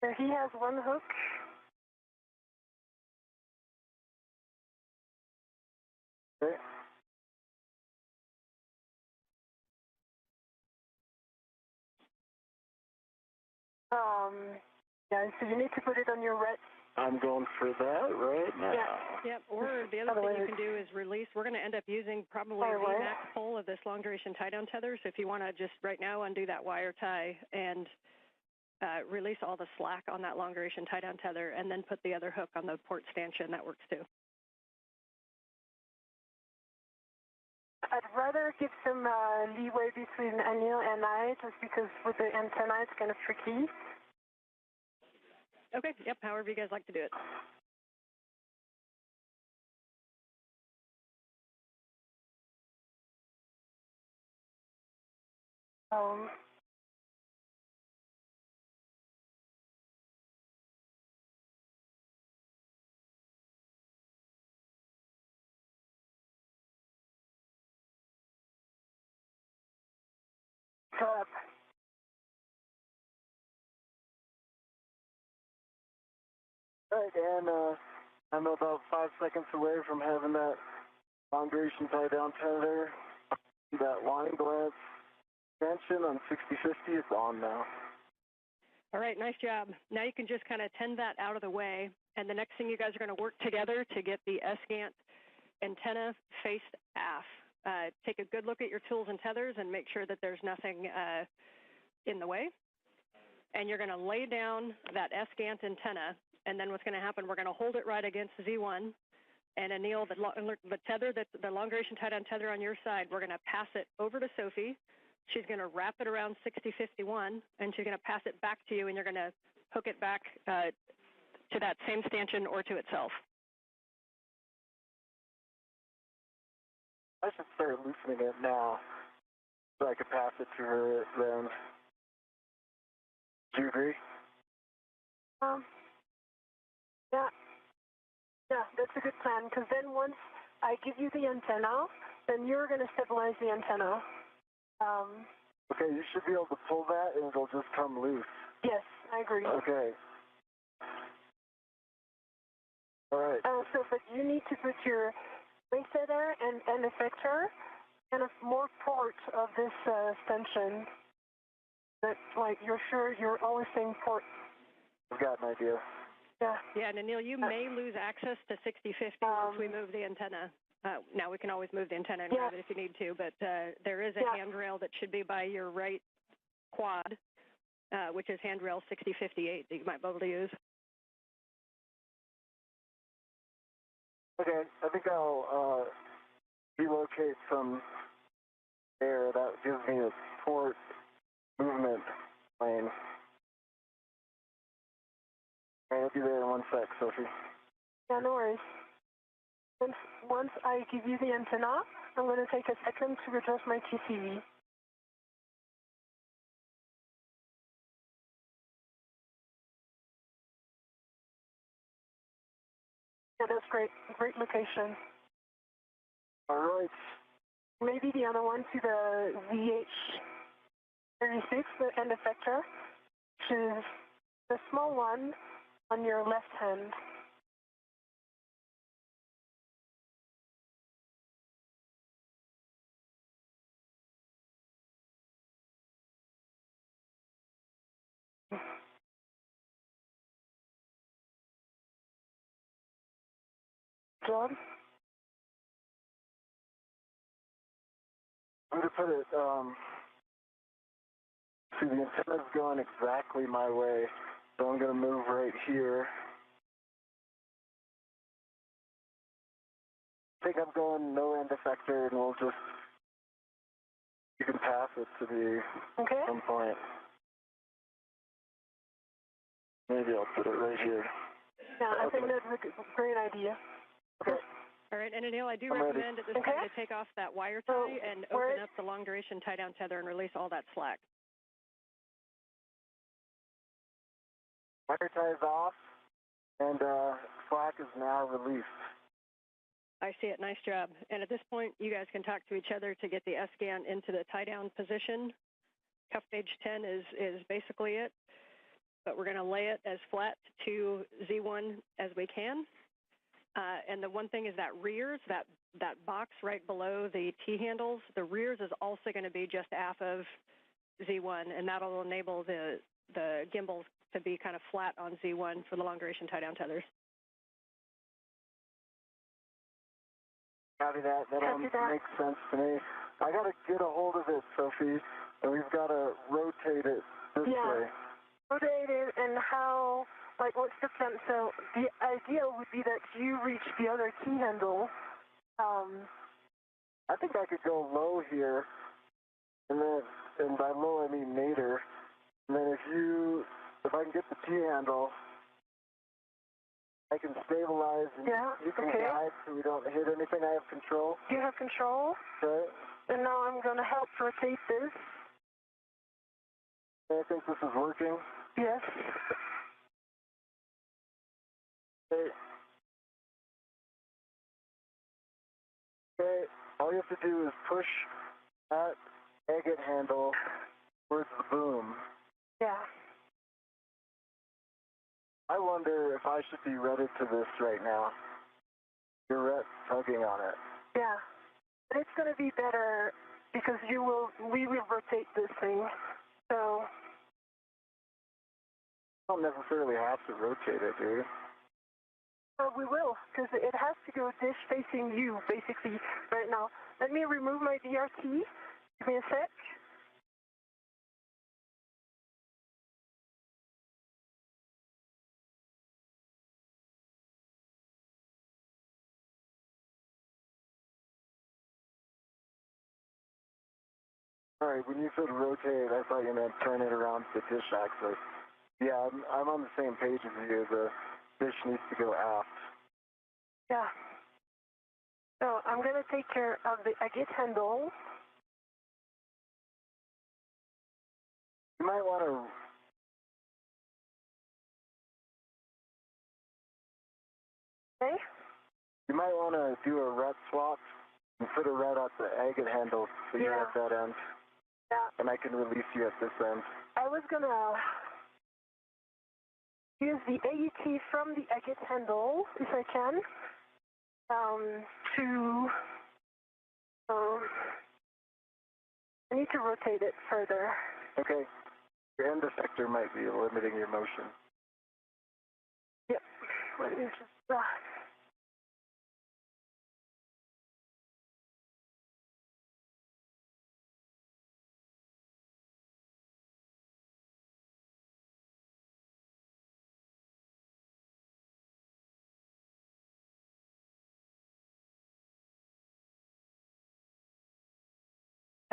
G: So he has one hook.
I: Okay.
G: Yeah, so you need to put it on your right.
I: I'm going for that right now.
H: Yeah. Yep. Or the other thing you can do is release. We're going to end up using probably the max pull of this long duration tie down tether. So if you want to just right now undo that wire tie and release all the slack on that long duration tie down tether, and then put the other hook on the port stanchion, that works too.
G: I'd rather give some leeway between Anil and I, just because with the antenna it's kind of tricky.
H: Okay, yep, however you guys like to do it.
G: Up.
I: Right, and I'm about 5 seconds away from having that long duration tie down tether. That wine glass extension on 6050 is on now.
H: All right, nice job. Now you can just kind of tend that out of the way, and the next thing you guys are going to work together to get the SGANT antenna faced aft. Take a good look at your tools and tethers and make sure that there's nothing in the way. and you're going to lay down that SGANT antenna, and then what's going to happen, we're going to hold it right against Z1, and Anil, the tether, the long-duration tie-down tether on your side, we're going to pass it over to Sophie. She's going to wrap it around 6051, and she's going to pass it back to you, and you're going to hook it back to that same stanchion or to itself.
I: I should start loosening it now so I could pass it to her then. Do you agree?
G: Yeah, that's a good plan, because then once I give you the antenna, then you're going to stabilize the antenna.
I: Okay, you should be able to pull that and it'll just come loose.
G: Yes, I agree.
I: Okay. All right.
G: So, but you need to put your waysetter and effector and more port of this stanchion. That, like, you're sure you're always saying port.
I: I've got an idea.
G: Yeah.
H: Yeah, and Anil, you may lose access to 6050 once we move the antenna. Now, we can always move the antenna and grab it if you need to, but there is a handrail that should be by your right quad, which is handrail 6058 that you might be able to use.
I: Okay, I think I'll relocate some air. That gives me a port movement plane. All right, I'll be there in 1 sec, Sophie.
G: Yeah, no worries. Once I give you the antenna, I'm going to take a second to adjust my TCV. Yeah, that's great. Great location.
I: All right.
G: Maybe the other one to the VH36, the end effector, which is the small one on your left hand. John?
I: I'm going to put it, see, the antenna's going exactly my way, so I'm going to move right here. I think I'm going no end effector, and we'll just, you can pass it to the some point. Maybe I'll put it right here.
G: Yeah, I think that's a great idea.
I: Okay.
H: All right, and Anil, I do recommend at this time to take off that wire tie and open up the long-duration tie-down tether and release all that slack.
I: Wire tie is off, and slack is now released.
H: I see it. Nice job. And at this point, you guys can talk to each other to get the S-scan into the tie-down position. Cuff gauge 10 is basically it, but we're going to lay it as flat to Z1 as we can. And the one thing is that rears, that box right below the T-handles, the rears is also going to be just aft of Z1, and that'll enable the gimbals to be kind of flat on Z1 for the long-duration tie-down tethers.
I: Copy that. That all makes sense to me. I got to get a hold of it, Sophie, and we've got to rotate it this way.
G: Rotate it, and how, like, what's the plan? So the idea would be that you reach the other key handle.
I: I think I could go low here, and by low I mean nadir. And then if I can get the T handle, I can stabilize and you can guide so we don't hit anything. I have control.
G: You have control.
I: Okay.
G: And now I'm going to help rotate this.
I: I think this is working.
G: Yes.
I: Okay. Okay. All you have to do is push that agate handle towards the boom.
G: Yeah.
I: I wonder if I should be wedded to this right now. You're tugging on it.
G: Yeah. But it's going to be better because we will rotate this thing. So.
I: You don't necessarily have to rotate it, do you?
G: We will, because it has to go dish facing you, basically, right now. Let me remove my DRT. Give me a sec.
I: Sorry, when you said rotate, I thought you meant turn it around to the dish axis. Yeah, I'm on the same page as you. The dish needs to go aft.
G: Yeah. So I'm going to take care of the agate handle.
I: You might want to...
G: Okay.
I: You might want to do a ret swap and put a ret at the agate handle so you're at that end.
G: Yeah.
I: And I can release you at this end.
G: I was going to use the AET from the agate handle, if I can, I need to rotate it further.
I: Okay. Your end effector might be limiting your motion.
G: Yep. Let me just...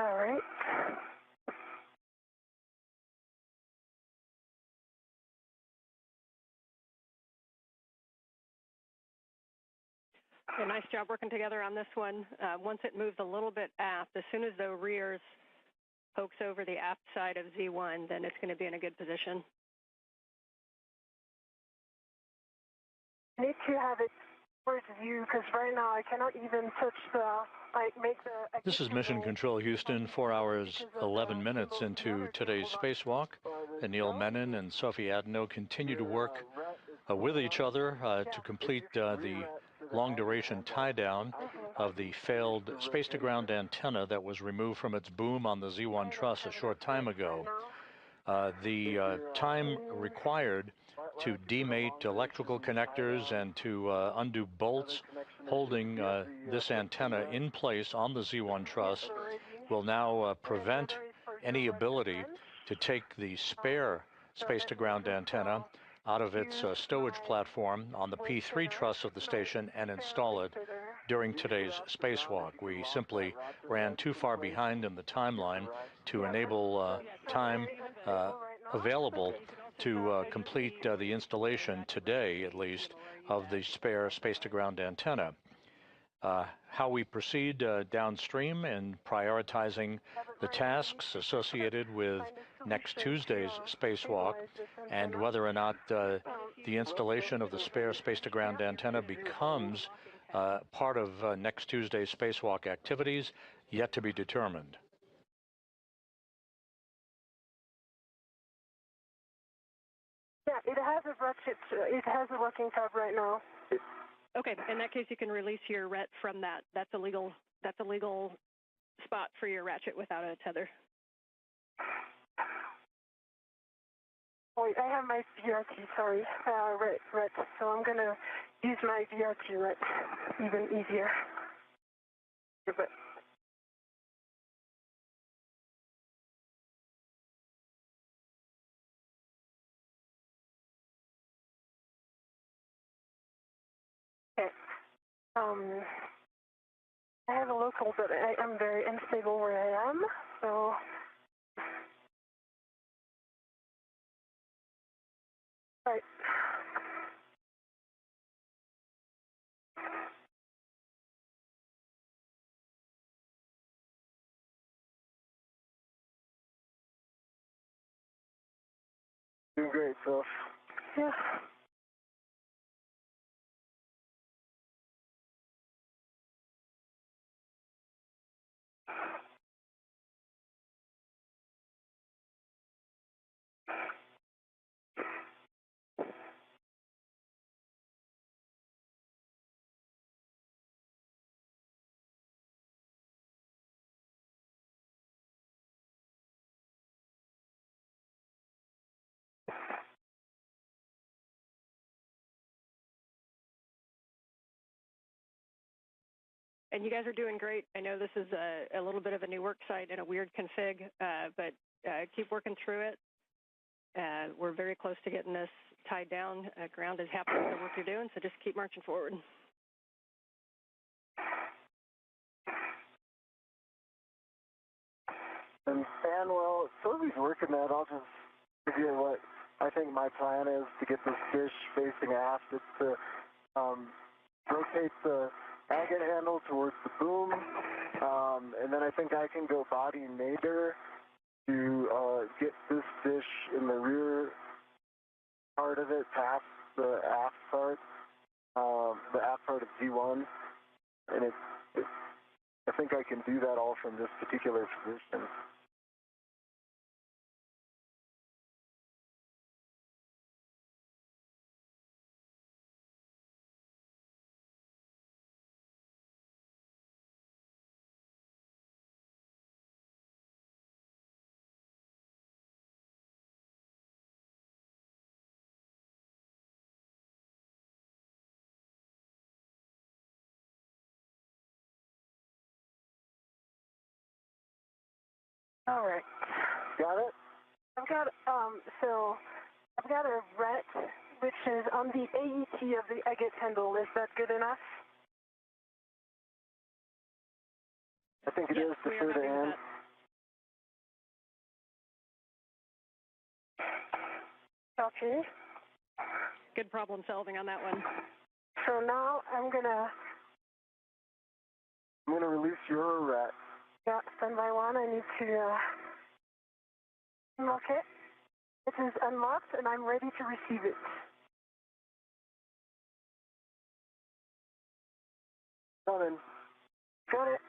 G: All right.
H: Yeah, nice job working together on this one. Once it moves a little bit aft, as soon as the rears pokes over the aft side of Z1, then it's going to be in a good position.
G: I need to have it towards you because right now I cannot even touch
A: This is Mission Control Houston, 4 hours, 11 minutes into today's spacewalk. Anil Menon and Sophie Adenot continue to work with each other to complete the long-duration tie-down of the failed space-to-ground antenna that was removed from its boom on the Z1 truss a short time ago. The time required to demate electrical connectors and to undo bolts holding this antenna in place on the Z1 truss will now prevent any ability to take the spare space-to-ground antenna out of its stowage platform on the P3 truss of the station and install it during today's spacewalk. We simply ran too far behind in the timeline to enable time available to complete the installation today, at least, of the spare space-to-ground antenna. How we proceed downstream in prioritizing the tasks associated with next Tuesday's spacewalk and whether or not the installation of the spare space-to-ground antenna becomes part of next Tuesday's spacewalk activities, yet to be determined.
G: Yeah, it has a ratchet. It has a working tab right now.
H: Okay, in that case, you can release your ret from that. That's a legal spot for your ratchet without a tether.
G: Oh, wait, I have my VRT, sorry, ret. So I'm going to use my VRT ret, even easier. But okay. I have a local, but I'm very unstable where I am, so. Right.
I: Doing great, Phil.
G: Yeah.
H: And you guys are doing great. I know this is a little bit of a new work site and a weird config, but keep working through it. We're very close to getting this tied down. Ground is happy with the work you're doing, so just keep marching forward.
I: And well, Sophie's working that. I'll just give you what I think my plan is to get this dish facing aft. It's to rotate the agate handle towards the boom, and then I think I can go body nadir to get this dish in the rear part of it past the aft part of G1, and I think I can do that all from this particular position.
G: All right.
I: Got it?
G: I've got a ret which is on the AET of the agate handle. Is that good enough?
I: I think it is to
H: we are
I: further
H: happy with
I: end.
H: that.
G: Okay.
H: Good problem solving on that one.
G: So now I'm gonna
I: release your ret.
G: Yeah, standby one. I need to unlock it. It is unlocked, and I'm ready to receive it.
I: Coming.
G: Got it.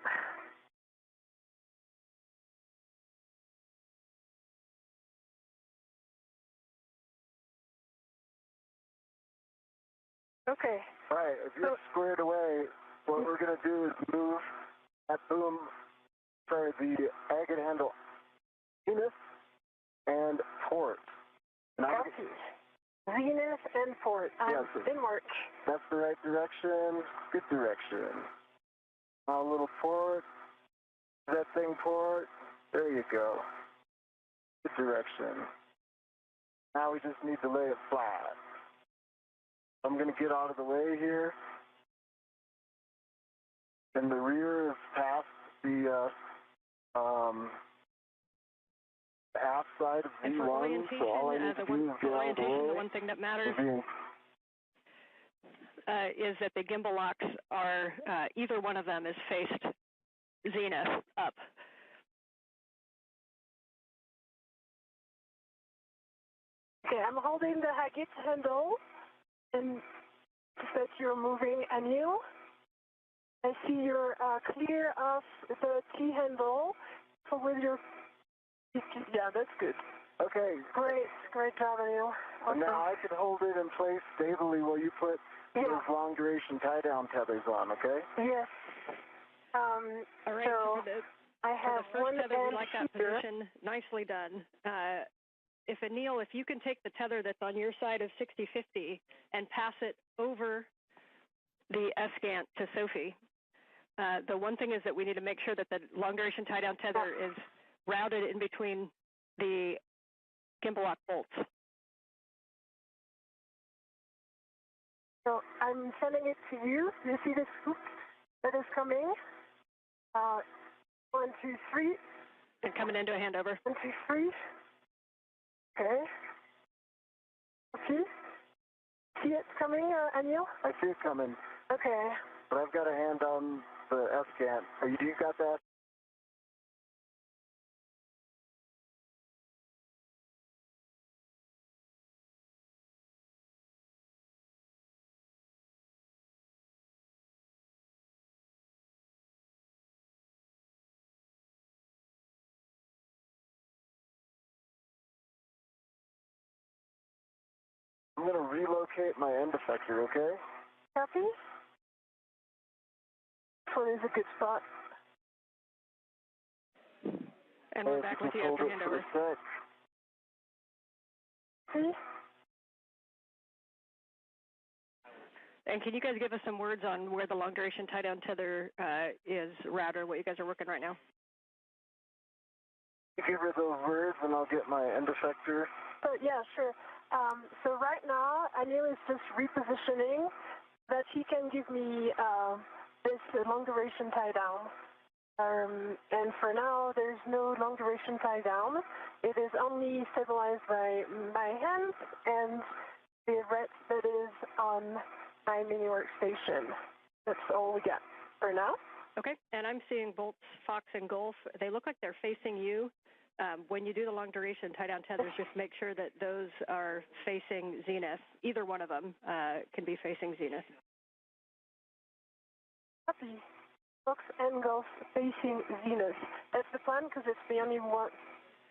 G: Okay.
I: All right, if you're squared away, what we're going to do is move that boom, the agate handle zenith and port.
G: Copy. Zenith and port. I'm in march.
I: That's the right direction. Good direction. Now a little port. That thing port. There you go. Good direction. Now we just need to lay it flat. I'm going to get out of the way here. And the rear is past the aft side of
H: and for
I: V1,
H: orientation,
I: so all I need to do is get out of the way.
H: The one thing that matters is that the gimbal locks are, either one of them is faced zenith up.
G: Okay, I'm holding the agate handle, and that you're moving Anil. I see you're clear of the T handle. So with your, yeah, that's good.
I: Okay.
G: Great job, Anil. Awesome.
I: Now I can hold it in place stably while you put those long duration tie down tethers on, okay?
G: Yes.
H: All right,
G: so I have
H: for the
G: one
H: first tether, we like that
G: here.
H: position. Nicely done. Anil, if you can take the tether that's on your side of 6050 and pass it over the S-Gant to Sophie. The one thing is that we need to make sure that the long-duration tie-down tether is routed in between the gimbal lock bolts.
G: So I'm sending it to you. You see this scoop that is coming? 1, 2, 3.
H: And coming into a handover.
G: 1, 2, 3. Okay. Okay. See it coming, Anil?
I: I see it coming.
G: Okay.
I: But I've got a hand on the S-Gant. You got that? I'm going to relocate my end effector, okay?
G: Copy. This one is a good spot.
H: And we're back with you after handover.
G: See?
H: And can you guys give us some words on where the long-duration tie-down tether is routed, what you guys are working right now?
I: You give her those words and I'll get my end effector.
G: Yeah, sure. So right now, Anil is just repositioning that he can give me this long duration tie down. And for now, there's no long duration tie down. It is only stabilized by my hands and the red that is on my mini workstation. That's all we got for now.
H: Okay, and I'm seeing bolts, Fox, and Gulf. They look like they're facing you. When you do the long duration tie down tethers, just make sure that those are facing zenith. Either one of them can be facing zenith.
G: Copy. Fox and Gulf facing zenith. That's the plan because it's the only one.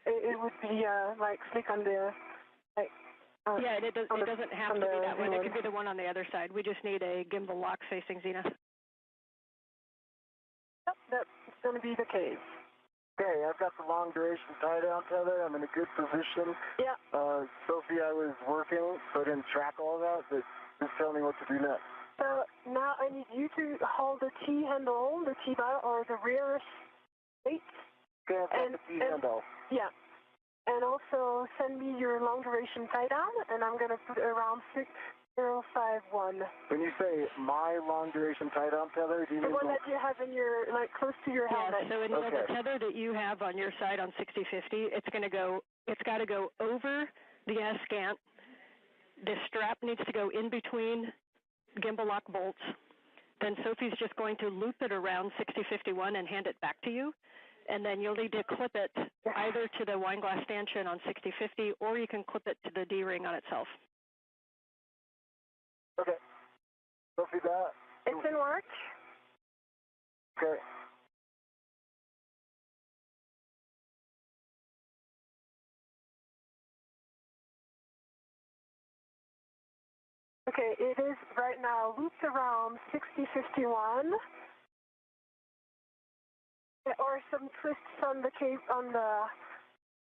G: It would be like slick on the.
H: Yeah, and it doesn't have to be that one. It could be the one on the other side. We just need a gimbal lock facing zenith.
G: Yep, that's going to be the case.
I: Okay, I've got the long duration tie down tether. I'm in a good position.
G: Yeah.
I: Sophie, I was working, so I didn't track all that, but just tell me what to do next.
G: So now I need you to hold the T handle, the T bar, or the rear plate.
I: Okay, I've got the T handle.
G: Yeah. And also send me your long duration tie down, and I'm going to put around 6051.
I: When you say my long duration tie down tether, do you mean
G: the one that you have in your, like, close to your helmet?
H: Yeah, so in the tether that you have on your side on 6050, it's got to go over the S-scant. The strap needs to go in between gimbal lock bolts. Then Sophie's just going to loop it around 6051 and hand it back to you. And then you'll need to clip it either to the wine glass stanchion on 6050, or you can clip it to the D-ring on itself.
I: Okay. Sophie, that?
G: It's in work.
I: Okay.
G: Okay, it is right now looped around 6051. Or some twists on the cape on the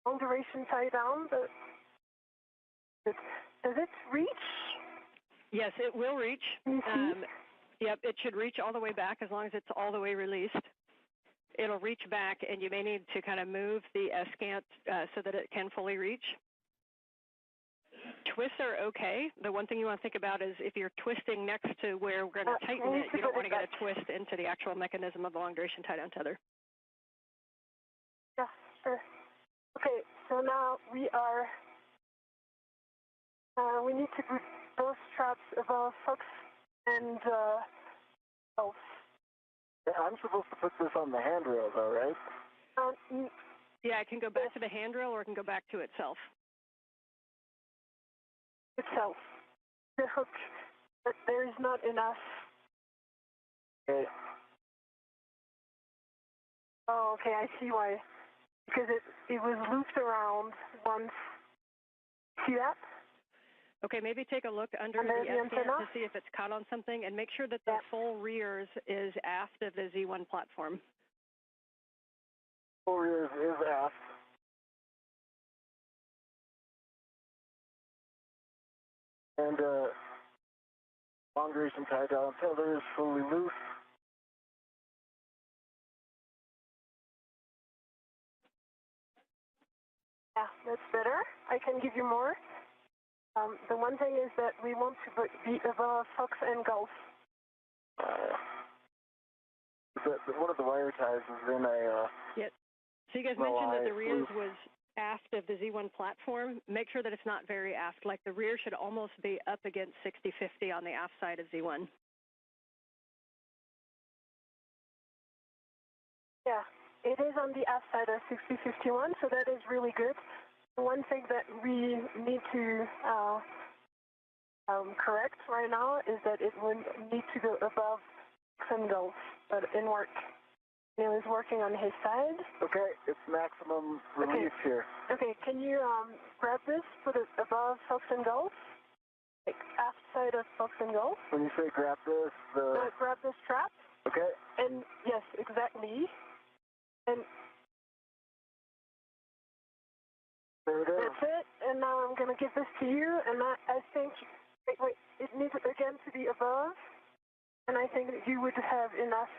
G: long duration tie down. But does it reach?
H: Yes, it will reach. Yep, it should reach all the way back as long as it's all the way released. It'll reach back, and you may need to kind of move the S-scant so that it can fully reach. Twists are okay. The one thing you want to think about is if you're twisting next to where we're going to tighten it, you don't want to get a twist into the actual mechanism of the long duration tie down tether.
G: Yeah, sure. Okay, so now we need to put both straps above Fox and Gulf.
I: Yeah, I'm supposed to put this on the handrail, though, right?
H: Yeah, it can go back to the handrail or it can go back to itself.
G: Itself. The hook, but there is not enough.
I: Okay.
G: Oh, okay, I see why. Because it was looped around once. See that?
H: Okay, maybe take a look under the S-scant to see if it's caught on something, and make sure that the full rears is aft of the Z1 platform.
I: Full rears is aft. And long duration tie down tether is fully loose.
G: Yeah, that's better. I can give you more. The one thing is that we want to be above Fox and Gulf.
I: One of the wire ties is in a...
H: Yep. So you guys mentioned that the rears was aft of the Z1 platform. Make sure that it's not very aft. Like the rear should almost be up against 6050 on the aft side of Z1.
G: Yeah, it is on the aft side of 6051, so that is really good. One thing that we need to correct right now is that it would need to go above some Gulf, but in work. Neil is working on his side.
I: Okay, it's maximum release here.
G: Okay, can you grab this, put it above Fox and Gulf? Like aft side of Fox and Gulf?
I: When you say grab this,
G: grab the strap.
I: Okay.
G: And yes, exactly. And
I: there it is.
G: That's it. And now I'm going to give this to you, and I think, wait, it needs it again to be above, and I think that you would have enough.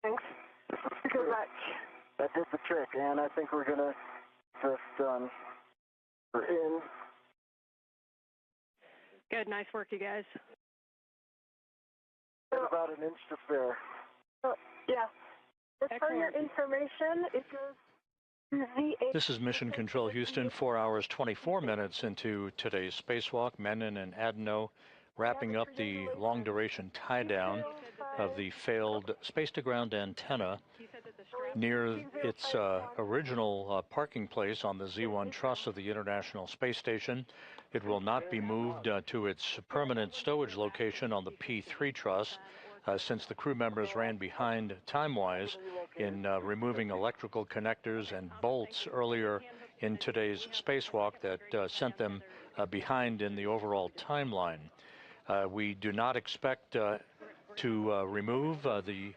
G: Thanks. Good luck.
I: That did the trick, and I think we're going to just done. We're in.
H: Good, nice work, you guys.
G: So
I: about an inch to spare.
G: Yeah. As for your information, it goes to Z8.
A: This is Mission Control Houston, 4 hours, 24 minutes into today's spacewalk. Menon and Adenot wrapping up the long-duration tie-down of the failed space-to-ground antenna near its original parking place on the Z1 truss of the International Space Station. It will not be moved to its permanent stowage location on the P3 truss since the crew members ran behind time-wise in removing electrical connectors and bolts earlier in today's spacewalk that sent them behind in the overall timeline. We do not expect to remove the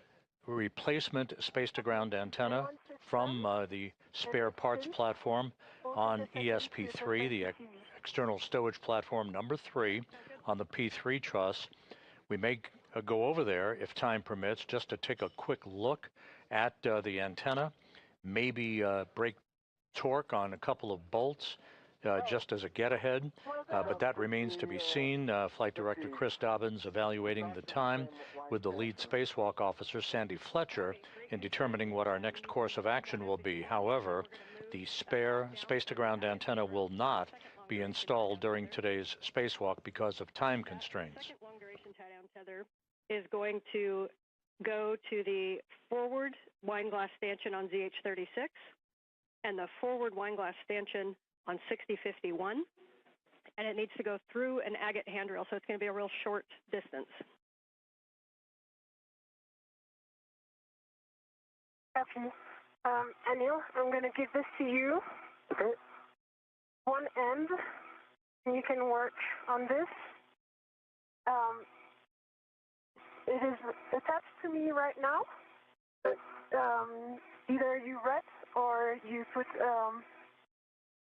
A: replacement space-to-ground antenna from the spare parts platform on ESP3, the external stowage platform number 3 on the P3 truss. We may go over there if time permits just to take a quick look at the antenna, maybe break torque on a couple of bolts just as a get-ahead, but that remains to be seen. Flight Director Chris Dobbins evaluating the time with the lead spacewalk officer, Sandy Fletcher, in determining what our next course of action will be. However, the spare space-to-ground antenna will not be installed during today's spacewalk because of time constraints.
H: Second long-duration tie-down tether is going to go to the forward wine glass stanchion on ZH-36 and the forward wine glass stanchion on 6051, and it needs to go through an agate handrail, so it's going to be a real short distance.
G: Okay. Anil, I'm going to give this to you. Okay. One end, and you can work on this. It is attached to me right now, but either you ret or you put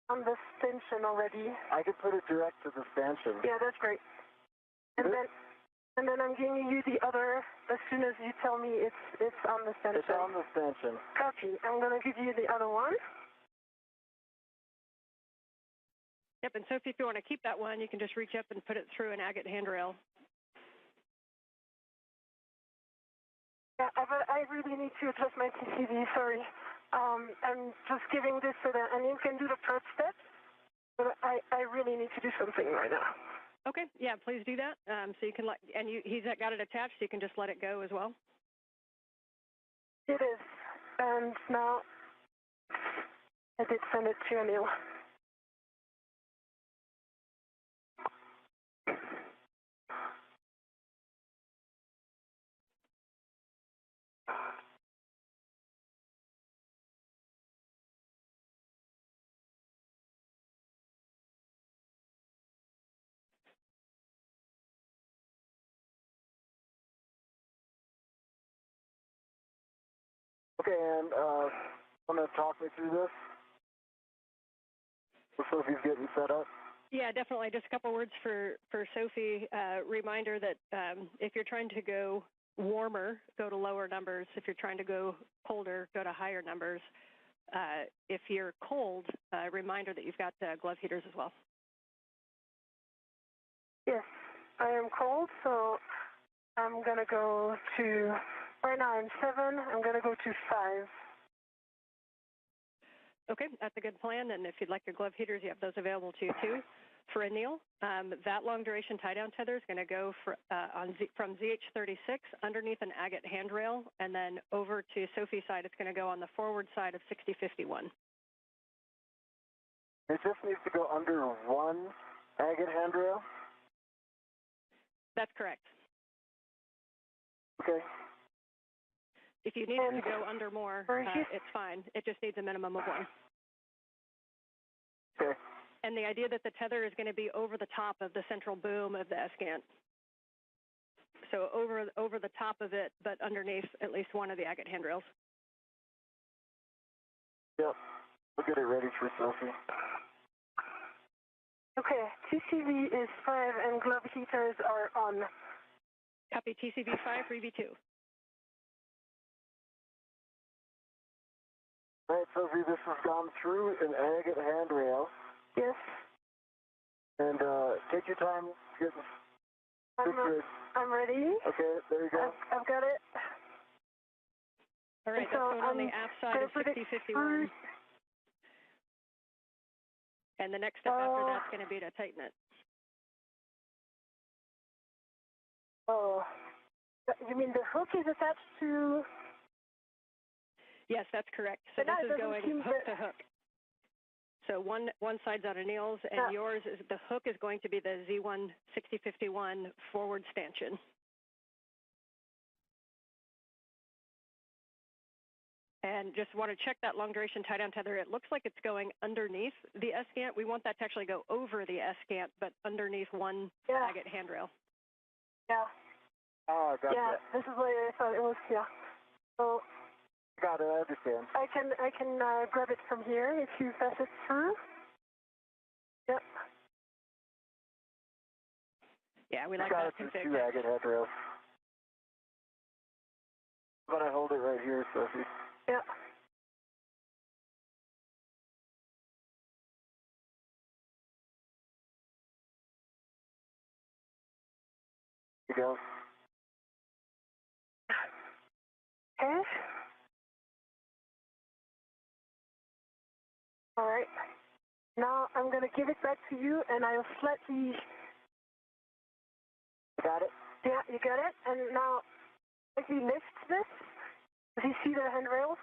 G: on the stanchion already.
I: I could put it direct to the stanchion.
G: Yeah, that's great. And then I'm giving you the other as soon as you tell me it's on the stanchion.
I: It's on the stanchion.
G: Copy. I'm going to give you the other one.
H: Yep, and Sophie, if you want to keep that one, you can just reach up and put it through an agate handrail.
G: Yeah, but I really need to adjust my TCV, sorry. I'm just giving this so that Anil can do the first step, but I really need to do something right now.
H: Okay, yeah, please do that. So you can let, and he's got it attached, so you can just let it go as well.
G: It is, and now I did send it to Anil.
I: Okay, and want to talk me through this? So Sophie's getting set up.
H: Yeah, definitely. Just a couple words for Sophie. Reminder that if you're trying to go warmer, go to lower numbers. If you're trying to go colder, go to higher numbers. If you're cold, reminder that you've got glove heaters as well.
G: Yes, I am cold, so I'm going to go to, right now I'm 7, I'm going to go to 5.
H: Okay, that's a good plan, and if you'd like your glove heaters, you have those available to you too. For Anil, that long-duration tie-down tether is going to go from ZH-36 underneath an agate handrail, and then over to Sophie's side, it's going to go on the forward side of 6051.
I: It just needs to go under one agate handrail?
H: That's correct.
I: Okay.
H: If you need it to go under more, it's fine. It just needs a minimum of one.
I: Okay.
H: And the idea that the tether is going to be over the top of the central boom of the ESCANT. So over the top of it, but underneath at least one of the agate handrails.
I: Yep. We'll get it ready for Sophie.
G: Okay, TCV is 5 and glove heaters are on.
H: Copy TCV 5 for EV2.
I: All right, Sophie, this has gone through an agate handrail.
G: Yes.
I: And take your time getting
G: I'm ready.
I: Okay, there you go.
G: I've got it.
H: All right, that's going on the aft side of 6051. And the next step after that's going to be to tighten it.
G: Oh, you mean the hook is attached to?
H: Yes, that's correct. So this is going hook to hook. So one side's on Anil's, and yours is the hook is going to be the Z1 6051 forward stanchion. And just want to check that long duration tie down tether. It looks like it's going underneath the S-gant. We want that to actually go over the S-gant, but underneath one agate handrail.
G: Yeah.
I: Oh, I got that.
G: This is what I thought it was. Yeah. So.
I: Got it. I understand.
G: I can grab it from here if you pass it through. Yep.
H: Yeah, we like that config.
I: Two agate handrails. But I hold it right here, Sophie.
G: Yep.
I: You go.
G: Okay. All right. Now I'm going to give it back to you, and I'll slightly.
I: Got it?
G: Yeah, you got it. And now, if you lift this, do you see the handrail?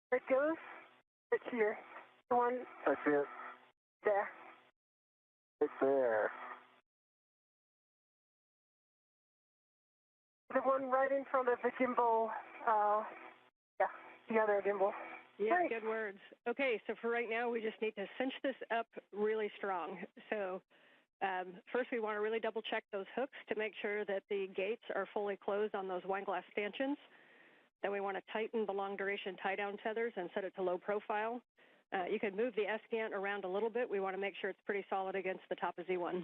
G: Where it goes? It's here. The one.
I: I see it.
G: There.
I: It's there.
G: The one right in front of the gimbal. Yeah, the other gimbal.
H: Yeah, good words. Okay, so for right now, we just need to cinch this up really strong. So first, we want to really double check those hooks to make sure that the gates are fully closed on those wine glass stanchions. Then we want to tighten the long duration tie down tethers and set it to low profile. You can move the S-gant around a little bit. We want to make sure it's pretty solid against the top of Z1.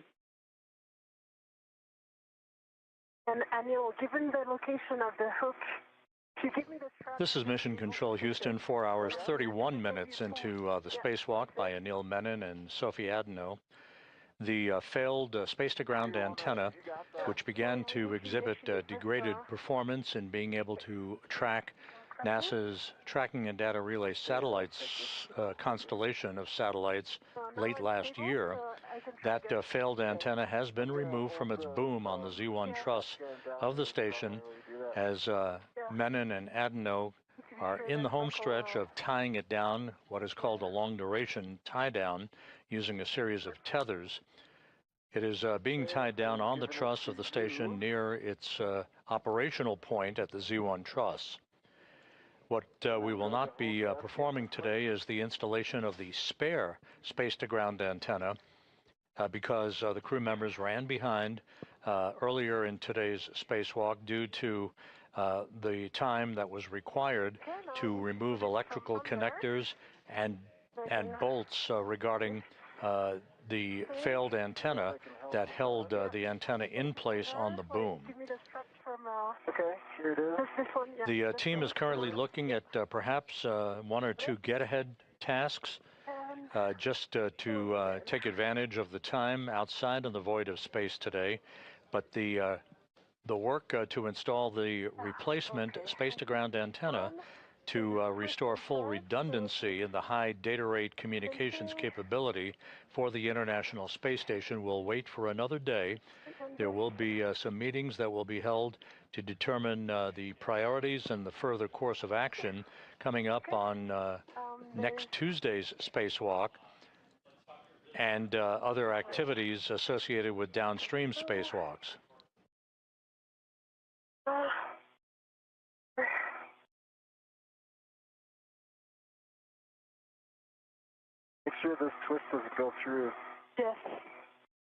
G: And Anil, given the location of the hook, can you give me the strap?
A: This is Mission Control Houston, 4 hours, 31 minutes into the spacewalk by Anil Menon and Sophie Adenot. The failed space-to-ground antenna, which began to exhibit degraded performance in being able to track NASA's Tracking and Data Relay satellites, constellation of satellites late last year. That failed antenna has been removed from its boom on the Z1 truss of the station as Menon and Adenot are in the home stretch of tying it down, what is called a long-duration tie-down, using a series of tethers. It is being tied down on the truss of the station near its operational point at the Z1 truss. What we will not be performing today is the installation of the spare space-to-ground antenna because the crew members ran behind earlier in today's spacewalk due to the time that was required to remove electrical connectors and bolts regarding the failed antenna that held the antenna in place on the boom.
I: Okay, here it is.
A: The team is currently looking at perhaps one or two get-ahead tasks just to take advantage of the time outside of the void of space today. But the work to install the replacement space-to-ground antenna to restore full redundancy in the high data rate communications capability for the International Space Station will wait for another day. There will be some meetings that will be held to determine the priorities and the further course of action coming up on next Tuesday's spacewalk and other activities associated with downstream spacewalks.
I: Make sure this twist doesn't go through.
G: Yes.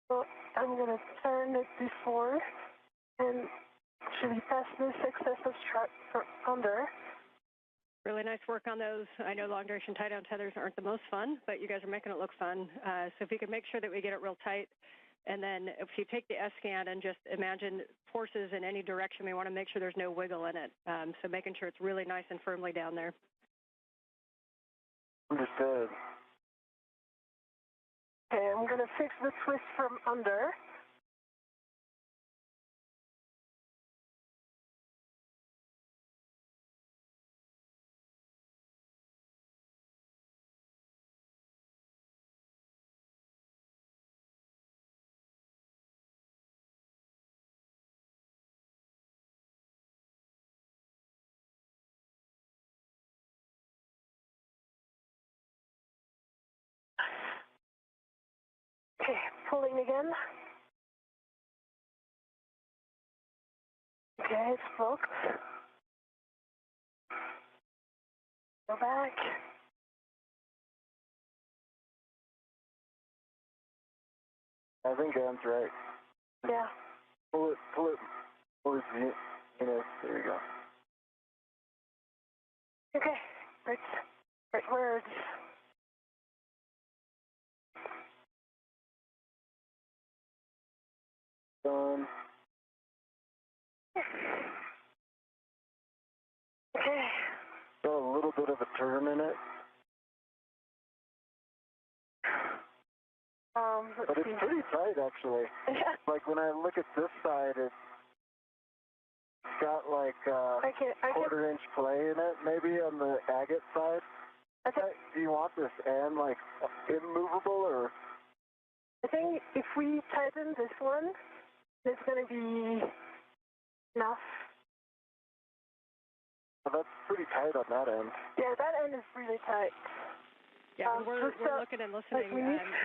G: So I'm going to turn it before and actually pass this excess of strap under.
H: Really nice work on those. I know long duration tie down tethers aren't the most fun, but you guys are making it look fun. So if you can make sure that we get it real tight, and then if you take the S-scan and just imagine forces in any direction, we want to make sure there's no wiggle in it. So making sure it's really nice and firmly down there.
I: Understood.
G: Okay, I'm going to fix the twist from under. Okay, pulling again. Okay, it's booked. Go back.
I: I think Anne's right.
G: Yeah.
I: Pull it towards the, there you go.
G: Okay, right where it's...
I: Done.
G: Okay.
I: Got a little bit of a turn in it. But it's pretty tight, actually.
G: Yeah.
I: Like, when I look at this side, it's got, like, quarter-inch play in it, maybe on the agate side. Do you want this end, like, immovable, or?
G: I think if we tighten this one, it's going to be enough.
I: Well, that's pretty tight on that end.
G: Yeah, that end is really tight.
H: Yeah, we're looking and listening.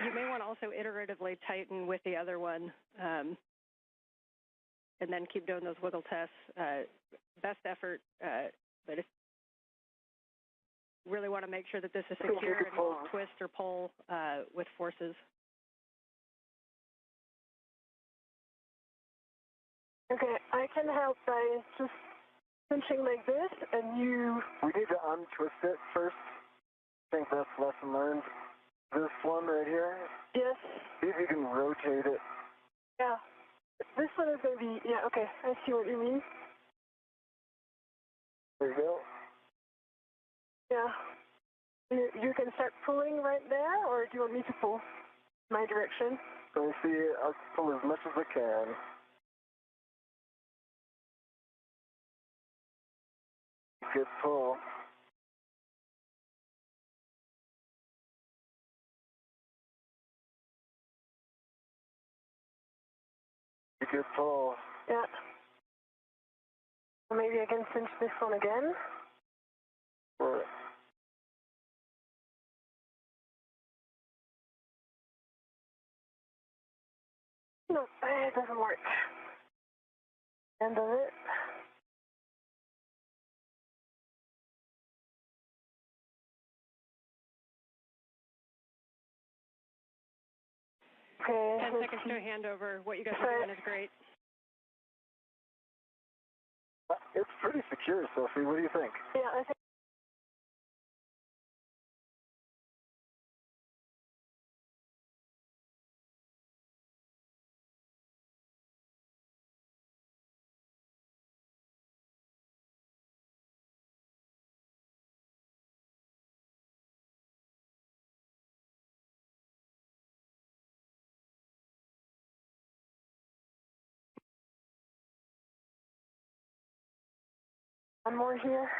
H: You may want to also iteratively tighten with the other one, and then keep doing those wiggle tests. Best effort, but if you really want to make sure that this is secure and won't twist or pull with forces.
G: Okay, I can help by just cinching like this, and you...
I: We need to untwist it first. I think that's lesson learned. This one right here?
G: Yes.
I: See if you can rotate it.
G: Yeah. This one is going to be... Yeah, okay. I see what you mean.
I: There you go.
G: Yeah. You can start pulling right there, or do you want me to pull my direction?
I: Let me see. I'll pull as much as I can. Good pull. Good pull.
G: Yeah. Or maybe I can cinch this one again.
I: Or
G: no, it doesn't work. End of it. Okay.
H: 10 seconds to a handover. What you guys are doing is great.
I: it's pretty secure, Sophie. What do you think?
G: Yeah, I think. One more here.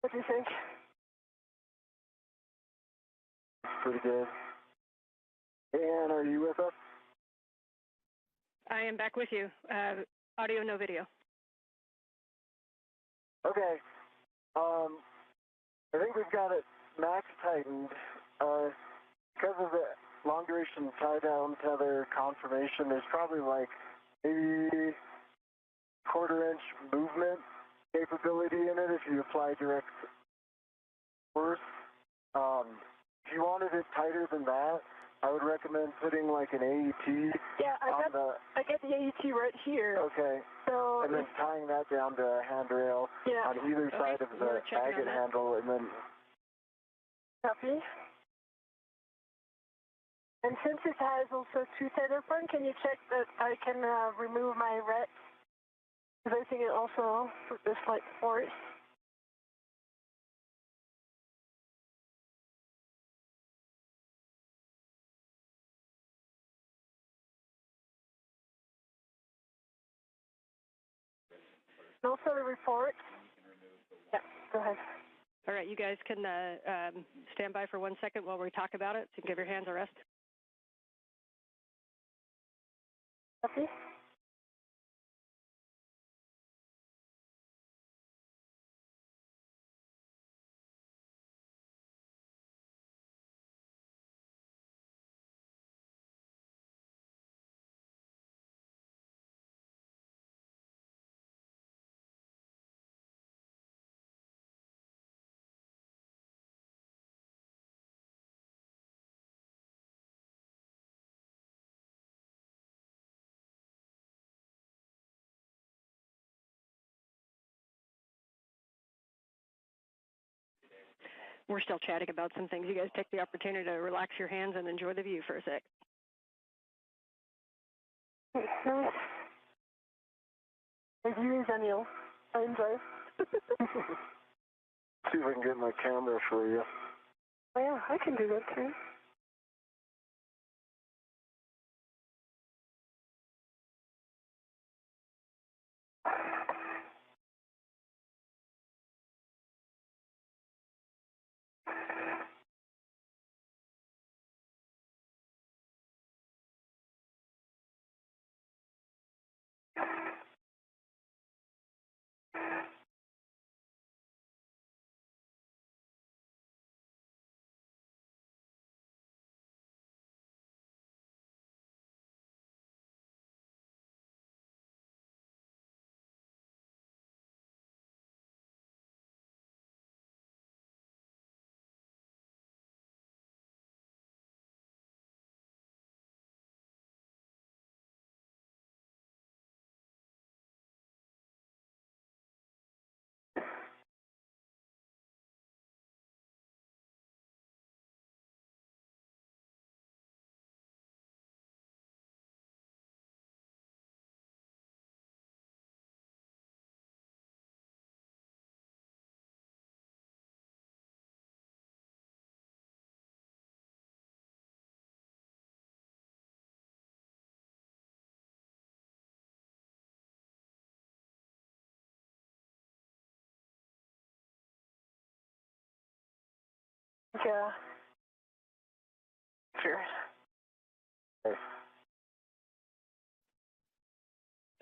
G: What do you think?
I: Pretty good. Ann, are you with us?
H: I am back with you. Audio, no video.
I: Okay. I think we've got it max tightened. Because of the long duration tie down tether confirmation, there's probably like maybe quarter-inch movement capability in it if you apply direct force. If you wanted it tighter than that, I would recommend putting like an AET.
G: Yeah, I get the AET right here.
I: Okay.
G: So
I: and then tying that down to a handrail on either side of the agate handle, and then.
G: Copy. And since it has also two tether points, can you check that I can remove my ret? Because I think it also is like force. And also the report. Yeah, go ahead.
H: All right, you guys can stand by for 1 second while we talk about it, so you can give your hands a rest.
G: Copy.
H: We're still chatting about some things. You guys take the opportunity to relax your hands and enjoy the view for a sec.
G: Nice. The view is Anil. I enjoy.
I: See if I can get my camera for you.
G: Oh, yeah, I can do that too. Yeah. Sure.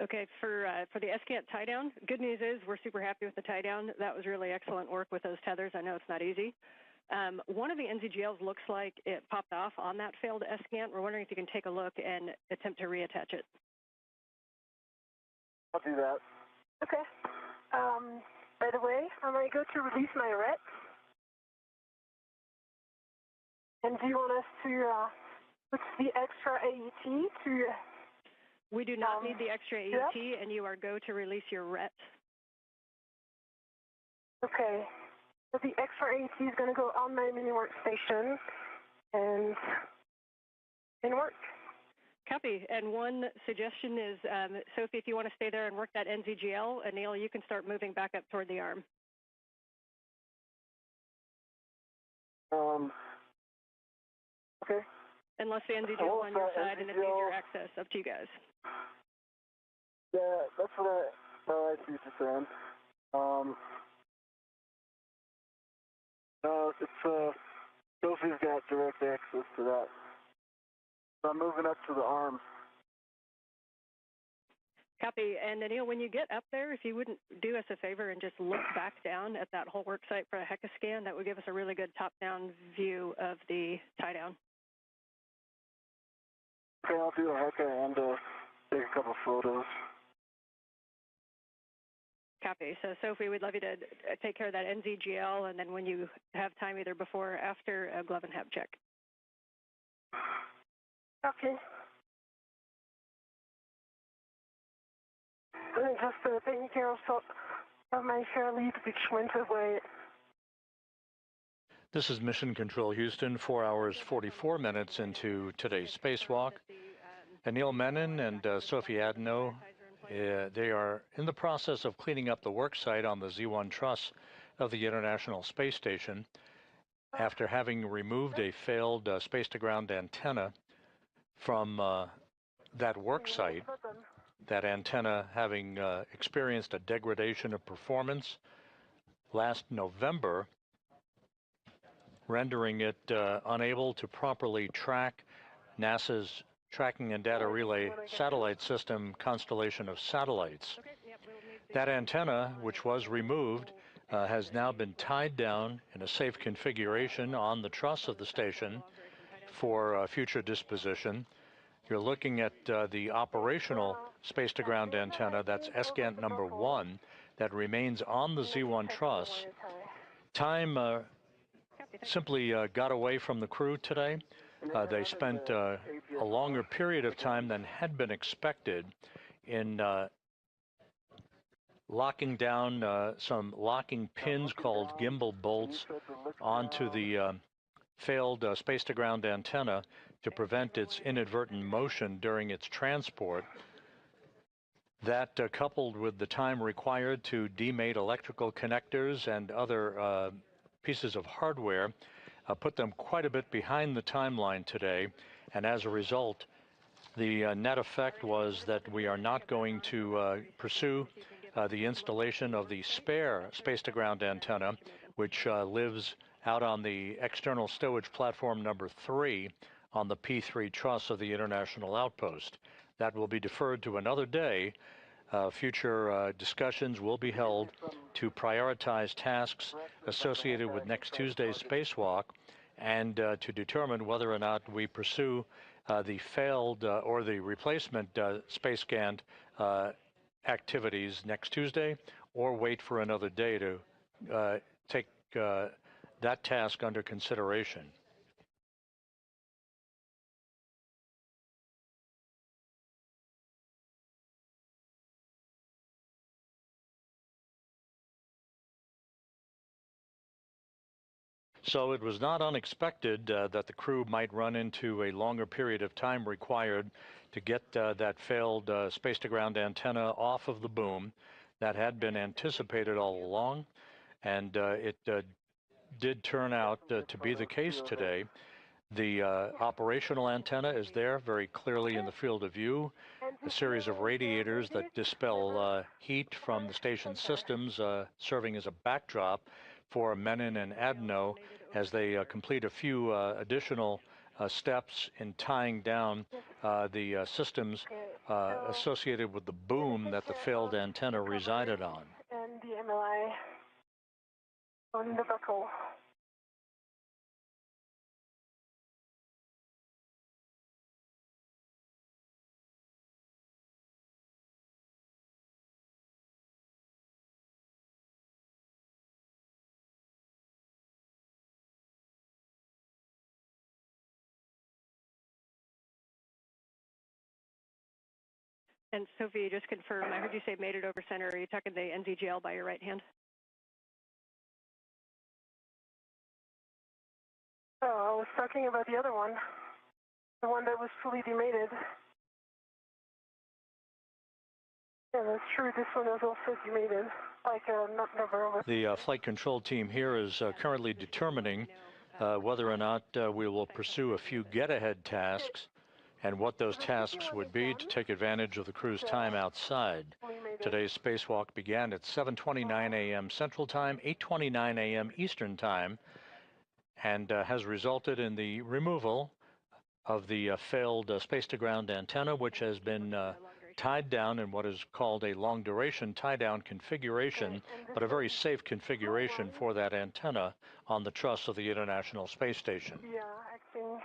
H: Okay, for the SCANT tie down, good news is we're super happy with the tie down. That was really excellent work with those tethers. I know it's not easy. One of the NZGLs looks like it popped off on that failed SCANT. We're wondering if you can take a look and attempt to reattach it.
I: I'll do that.
G: Okay. By the way, I'm going to go to release my RET. And do you want us to put the extra AET to...
H: We do not need the extra AET, yep. And you are go to release your RET.
G: Okay. So the extra AET is going to go on my mini workstation and work.
H: Copy. And one suggestion is, Sophie, if you want to stay there and work that NZGL, Anil, you can start moving back up toward the arm.
I: Okay.
H: Unless the NZGL is on your side and it's easier access, up to you guys.
I: Yeah, that's what I see what you're saying. It's Sophie's got direct access to that. So I'm moving up to the arm.
H: Copy. And Anil, when you get up there, if you wouldn't do us a favor and just look back down at that whole work site for a HECA scan, that would give us a really good top-down view of the tie-down.
I: Okay, I'll do a HECA and take a couple photos.
H: Copy. So, Sophie, we'd love you to take care of that NZGL, and then when you have time, either before or after, a glove and hab check.
G: Okay. I'm just taking care of my share lead, which went away.
A: This is Mission Control Houston, 4 hours, 44 minutes into today's spacewalk. Anil Menon and Sophie Adenot, they are in the process of cleaning up the work site on the Z1 truss of the International Space Station after having removed a failed space-to-ground antenna from that work site. That antenna having experienced a degradation of performance last November rendering it unable to properly track NASA's Tracking and Data Relay Satellite System constellation of satellites. That antenna, which was removed, has now been tied down in a safe configuration on the truss of the station for future disposition. You're looking at the operational space-to-ground antenna, that's SGANT number 1, that remains on the Z1 truss. Time simply got away from the crew today. They spent a longer period of time than had been expected in locking down some locking pins called gimbal bolts onto the failed space-to-ground antenna to prevent its inadvertent motion during its transport. That, coupled with the time required to demate electrical connectors and other pieces of hardware, put them quite a bit behind the timeline today. And as a result, the net effect was that we are not going to pursue the installation of the spare space-to-ground antenna, which lives out on the external stowage platform number 3 on the P3 truss of the International Outpost. That will be deferred to another day. Future discussions will be held to prioritize tasks associated with next Tuesday's spacewalk and to determine whether or not we pursue the failed or the replacement SpaceGANT activities next Tuesday, or wait for another day to take that task under consideration. So it was not unexpected that the crew might run into a longer period of time required to get that failed space-to-ground antenna off of the boom. That had been anticipated all along, and it did turn out to be the case today. The operational antenna is there very clearly in the field of view. A series of radiators that dispel heat from the station systems serving as a backdrop for Menon and Adenot as they complete a few additional steps in tying down the systems associated with the boom that the failed antenna resided on.
G: And the MLI on the buckle.
H: And Sophie, just confirm, I heard you say made it over center. Are you talking the NZGL by your right hand?
G: Oh, I was talking about the other one. The one that was fully demated. Yeah, that's true. This one was also demated, like not never over.
A: The flight control team here is currently determining whether or not we will pursue a few get-ahead tasks and what those tasks would be to take advantage of the crew's time outside. Today's spacewalk began at 7:29 a.m. Central Time, 8:29 a.m. Eastern Time, and has resulted in the removal of the failed space-to-ground antenna, which has been tied down in what is called a long-duration tie-down configuration, but a very safe configuration for that antenna on the truss of the International Space Station.
G: Yeah, acting.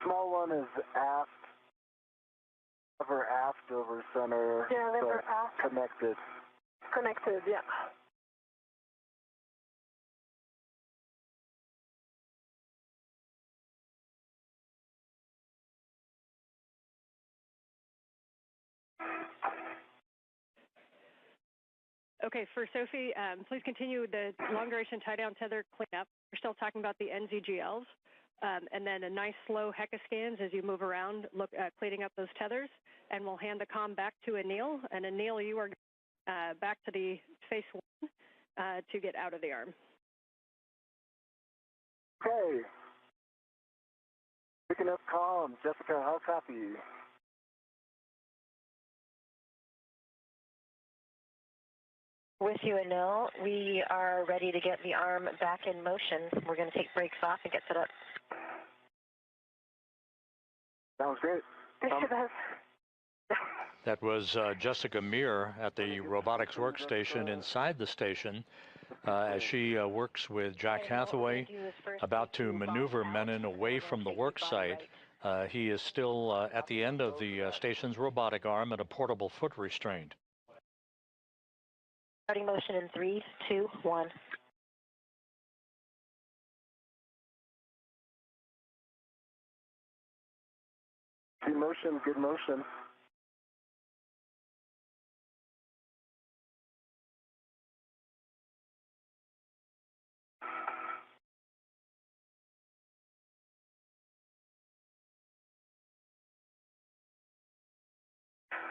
I: Small one is aft, over center.
G: Yeah, never aft.
I: Connected.
G: Connected, yeah.
H: Okay, for Sophie, please continue the long-duration tie-down tether cleanup. We're still talking about the NZGLs. And then a nice slow HECA scans as you move around, cleaning up those tethers. And we'll hand the comm back to Anil. And Anil, you are back to the Space One to get out of the arm.
I: Okay. Picking up comm. Jessica, how copy?
D: With you, Anil. We are ready to get the arm back in motion. We're going to take brakes off and get set up.
I: Sounds great.
A: That was Jessica Meir at the robotics workstation inside the station as she works with Jack Hathaway, about to maneuver Menon away from the work site. He is still at the end of the station's robotic arm and a portable foot restraint.
D: Starting motion in 3, 2, 1.
I: Good motion, good motion.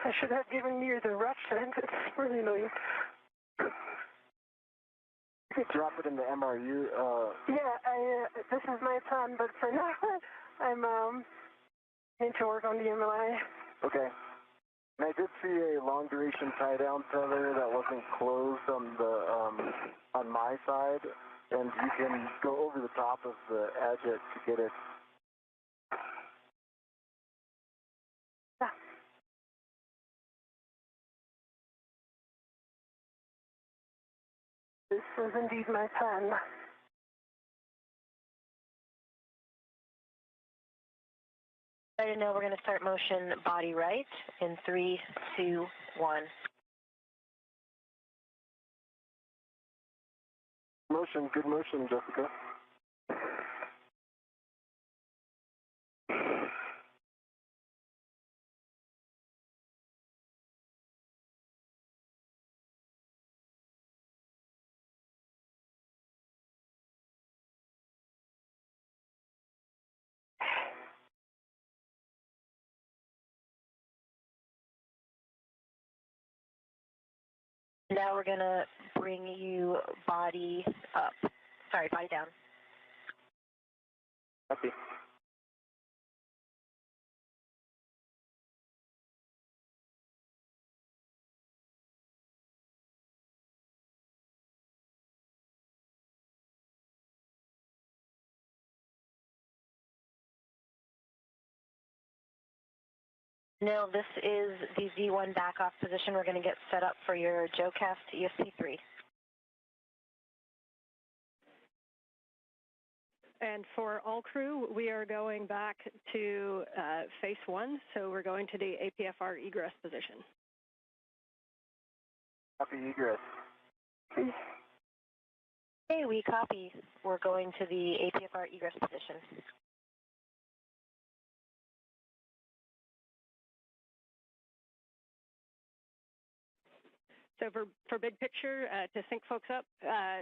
G: I should have given you the rough end. It's really annoying.
I: You could drop it in the MRU.
G: Yeah, this is my plan, but for now, I'm need to work on the MLI.
I: Okay. And I did see a long duration tie down tether that wasn't closed on the on my side, and you can go over the top of the edge to get it.
G: This was indeed my plan.
D: Right now, we're going to start motion body right in 3, 2, 1.
I: Motion, good motion, Jessica.
D: Now we're going to bring you body up. Sorry, body down.
I: Copy.
D: Now this is the Z1 back off position. We're going to get set up for your JoeCast ESP3.
H: And for all crew, we are going back to phase 1, so we're going to the APFR egress position.
I: Copy egress.
D: Hey, we copy. We're going to the APFR egress position.
H: So for big picture, to sync folks up,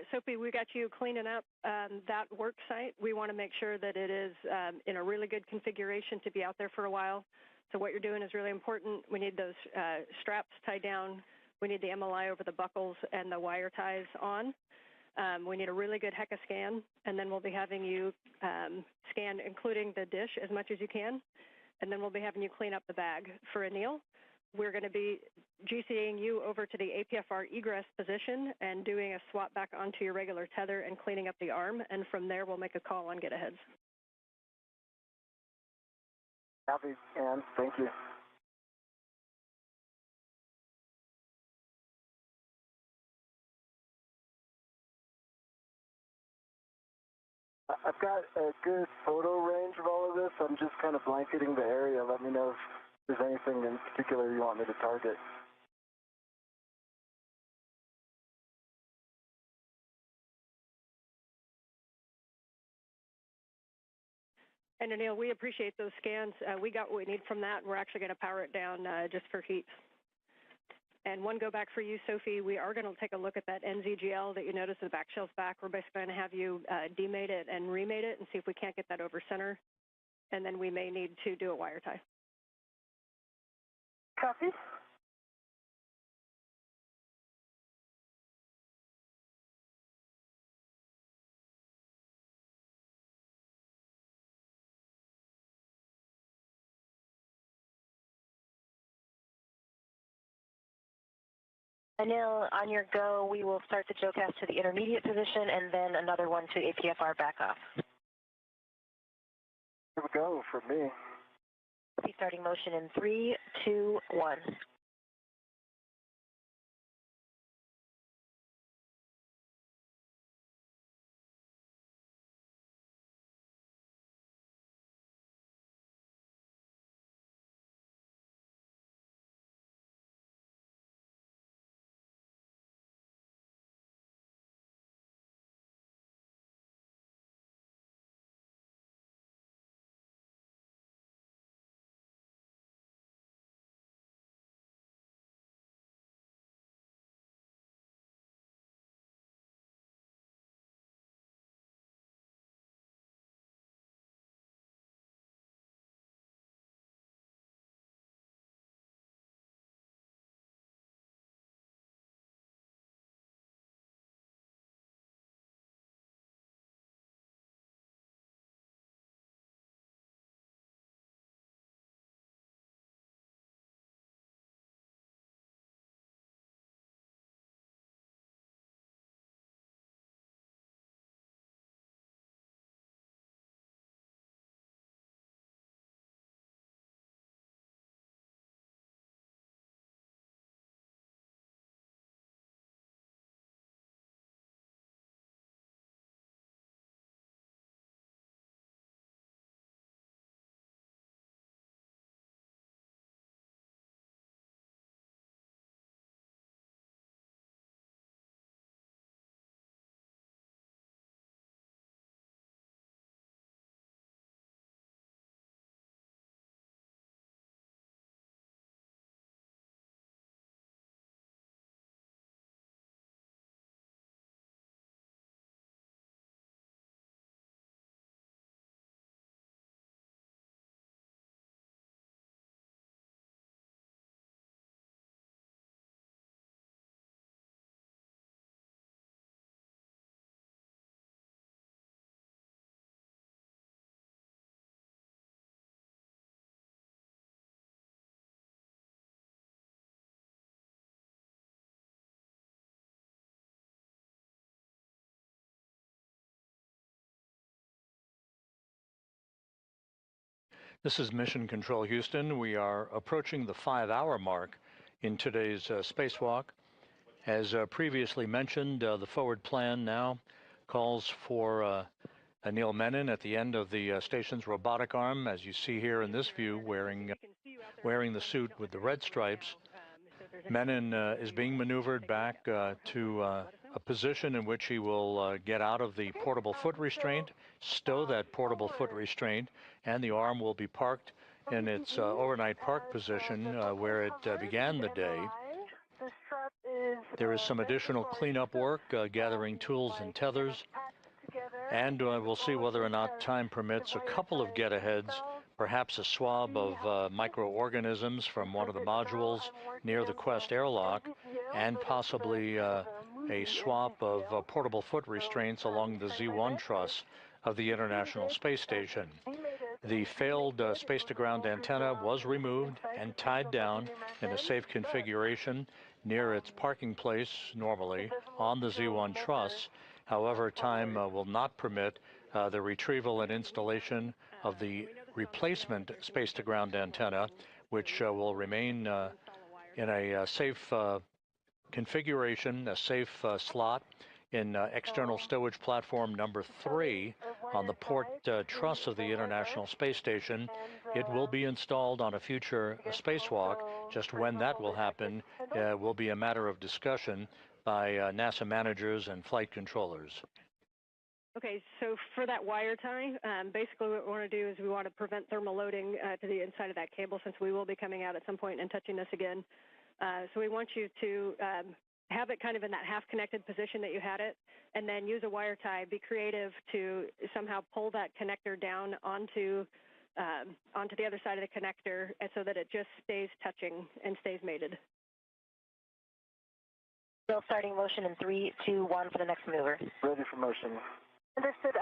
H: Sophie, we got you cleaning up that work site. We want to make sure that it is in a really good configuration to be out there for a while. So what you're doing is really important. We need those straps tied down. We need the MLI over the buckles and the wire ties on. We need a really good HECA scan, and then we'll be having you scan, including the dish, as much as you can. And then we'll be having you clean up the bag. For Anil, we're going to be GCing you over to the APFR egress position and doing a swap back onto your regular tether and cleaning up the arm. And from there, we'll make a call on get-aheads.
I: Copy, and thank you. I've got a good photo range of all of this. I'm just kind of blanketing the area. Let me know if there's anything in particular you want me to target.
H: And Anil, we appreciate those scans. We got what we need from that. We're actually going to power it down just for heat. And one go back for you, Sophie. We are going to take a look at that NZGL that you noticed the back shell's back. We're basically going to have you demate it and remate it and see if we can't get that over center. And then we may need to do a wire tie.
G: Copy.
D: Anil, on your go, we will start the JOCAS to the intermediate position and then another one to APFR back off.
I: Here we go for me.
D: Be starting motion in 3, 2, 1.
A: This is Mission Control Houston. We are approaching the 5-hour mark in today's spacewalk. As previously mentioned, the forward plan now calls for Anil Menon at the end of the station's robotic arm, as you see here in this view, wearing the suit with the red stripes. Menon is being maneuvered back to a position in which he will get out of the portable foot restraint, stow that portable foot restraint, and the arm will be parked in its overnight park position where it began the day. There is some additional cleanup work, gathering tools and tethers, and we'll see whether or not time permits a couple of get-aheads, perhaps a swab of microorganisms from one of the modules near the Quest airlock, and possibly a swap of portable foot restraints along the Z1 truss of the International Space Station. The failed space-to-ground antenna was removed and tied down in a safe configuration near its parking place, normally, on the Z1 truss. However, time will not permit the retrieval and installation of the replacement space-to-ground antenna, which will remain in a safe configuration, a safe slot in external stowage platform number 3 on the port truss of the International Space Station. It will be installed on a future spacewalk. Just when that will happen will be a matter of discussion by NASA managers and flight controllers.
H: Okay, so for that wire tie, basically what we want to do is we want to prevent thermal loading to the inside of that cable, since we will be coming out at some point and touching this again. So we want you to have it kind of in that half-connected position that you had it, and then use a wire tie. Be creative to somehow pull that connector down onto the other side of the connector, and so that it just stays touching and stays mated.
D: Still starting motion in 3, 2, 1 for the next maneuver.
I: Ready for motion.
G: Understood.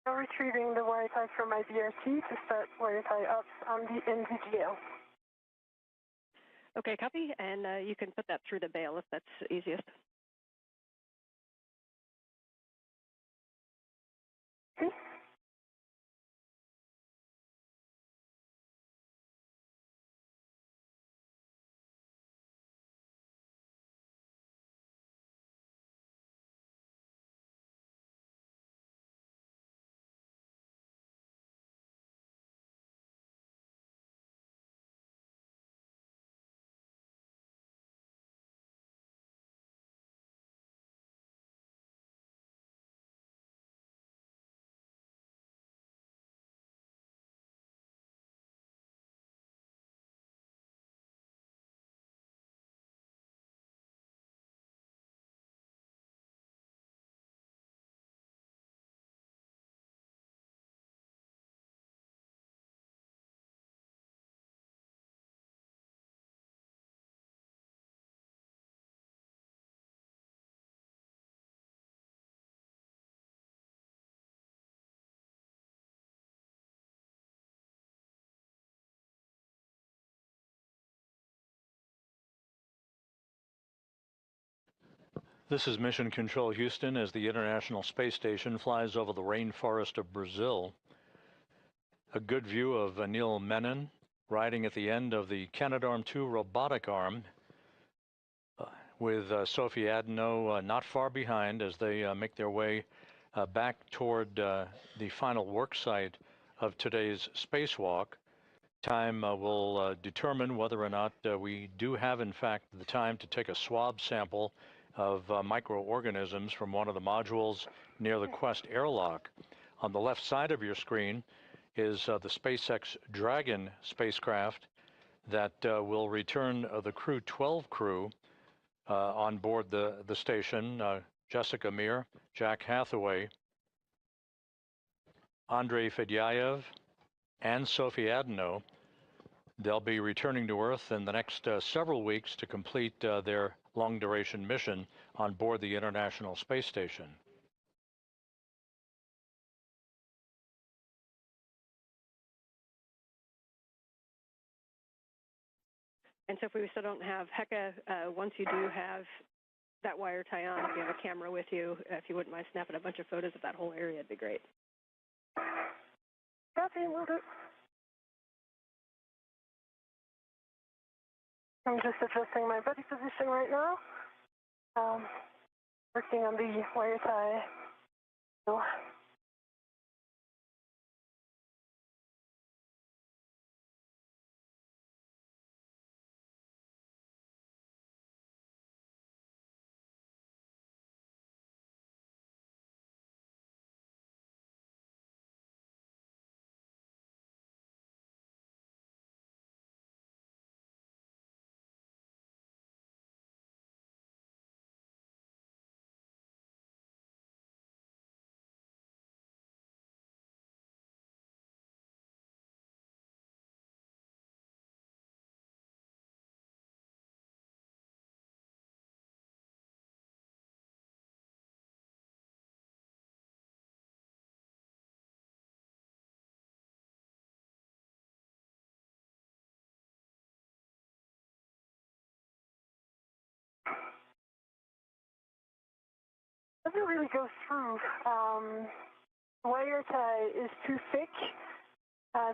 G: Now retrieving the wire tie from my BRT to start wire tie ups on the NZGL.
H: Okay, copy, and you can put that through the bail if that's easiest.
G: Okay.
A: This is Mission Control Houston as the International Space Station flies over the rainforest of Brazil. A good view of Anil Menon riding at the end of the Canadarm2 robotic arm with Sophie Adenot not far behind as they make their way back toward the final work site of today's spacewalk. Time will determine whether or not we do have, in fact, the time to take a swab sample of microorganisms from one of the modules near the Quest airlock. On the left side of your screen is the SpaceX Dragon spacecraft that will return the Crew 12 crew on board the station, Jessica Meir, Jack Hathaway, Andrei Fedyaev, and Sophie Adenot. They'll be returning to Earth in the next several weeks to complete their long-duration mission on board the International Space Station.
H: And so if we still don't have Heka, once you do have that wire tie on, if you have a camera with you, if you wouldn't mind snapping a bunch of photos of that whole area, it'd be great.
G: Copy, will do. I'm just adjusting my body position right now. Working on the wire tie. So. Doesn't really go through. Wire tie is too thick.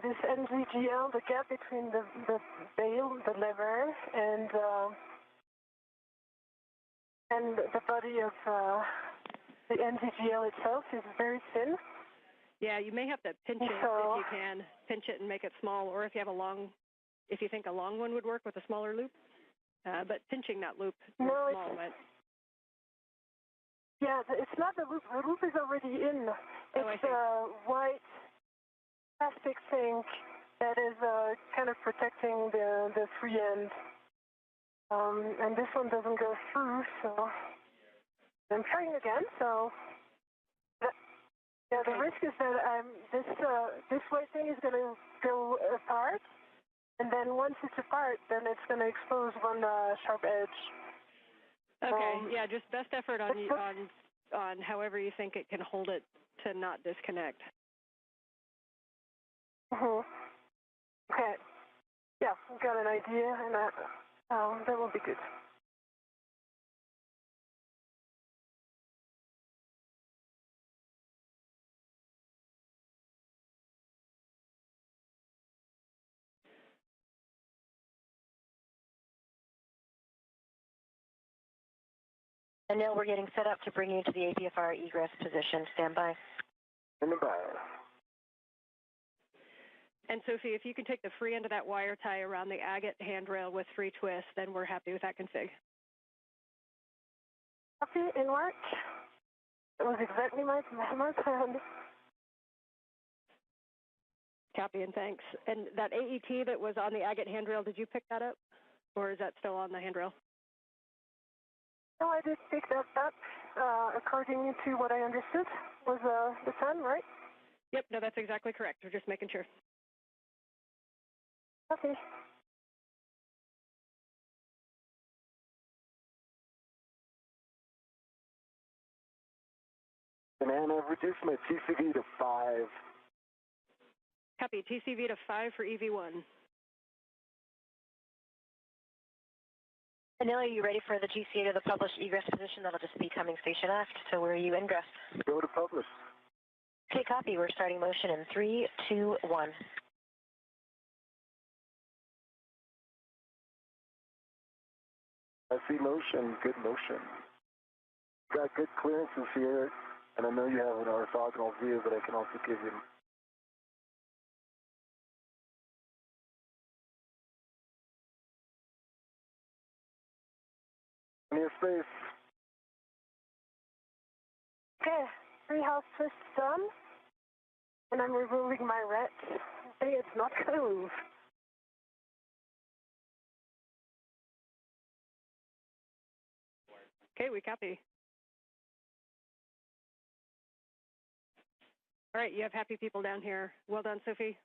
G: This NZGL, the gap between the bail, the lever, and the body of the NZGL itself is very thin.
H: Yeah, you may have to pinch it if you can. Pinch it and make it small, or if you have if you think a long one would work with a smaller loop. But pinching that loop is small.
G: Yeah, it's not the loop. The loop is already in. It's a white plastic thing that is kind of protecting the free end. And this one doesn't go through, so I'm trying again. So yeah, the risk is that this white thing is going to go apart, and then once it's apart, then it's going to expose one sharp edge.
H: Okay, yeah, just best effort on however you think it can hold it to not disconnect.
G: Okay. Yeah, I've got an idea, and that will be good.
D: Anil, we're getting set up to bring you to the APFR egress position. Stand by.
I: Stand by.
H: And Sophie, if you can take the free end of that wire tie around the agate handrail with free twist, then we're happy with that config.
G: Copy, in work. That was exactly my plan.
H: Copy and thanks. And that AET that was on the agate handrail, did you pick that up? Or is that still on the handrail?
G: No, I did pick that up. According to what I understood, was the sun, right?
H: Yep, no, that's exactly correct. We're just making sure.
G: Okay.
I: And I've reduced my TCV to 5.
H: Copy. TCV to 5 for EV1.
D: Anil, are you ready for the GCA to the published egress position? That'll just be coming station aft. So where are you ingress?
I: Go to publish.
D: Okay, copy. We're starting motion in 3, 2, 1.
I: I see motion, good motion. Got good clearances here, and I know you have an orthogonal view, but I can also give you. Near space.
G: Okay, three-house twist done. And I'm removing my ret. Hey, it's not going to move.
H: Okay, we copy. All right, you have happy people down here. Well done, Sophie.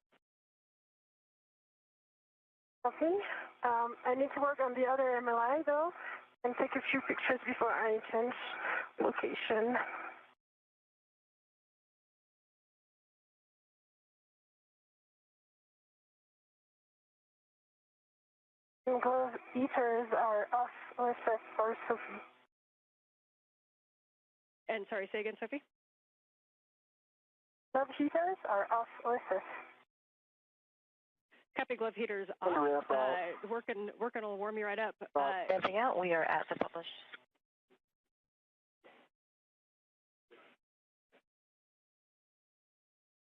G: Okay. I need to work on the other MLI, though, and take a few pictures before I change location. And glove heaters are off or set for Sophie.
H: And sorry, say again, Sophie?
G: Glove heaters are off or set.
H: Copy, glove heaters off. Working will warm you right up.
D: Ramping out, we are at the published.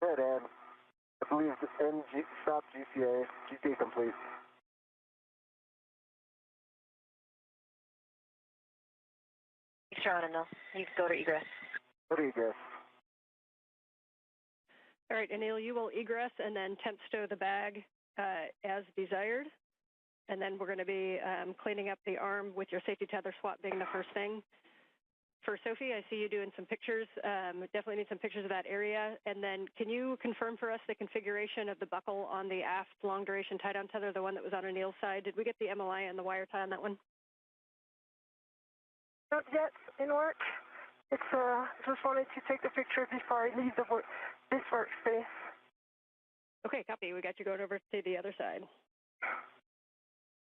I: Good, Ann. I believe the NG stop GCA complete.
D: Thanks, Anil. You can go to egress.
I: Go to egress.
H: All right, Anil, you will egress and then temp stow the bag as desired. And then we're going to be cleaning up the arm with your safety tether swap being the first thing. For Sophie, I see you doing some pictures. Definitely need some pictures of that area. And then can you confirm for us the configuration of the buckle on the aft long duration tie-down tether, the one that was on Anil's side? Did we get the MLI and the wire tie on that one?
G: Not yet in work. It's just wanted to take the picture before I leave this workspace.
H: Okay, copy. We got you going over to the other side.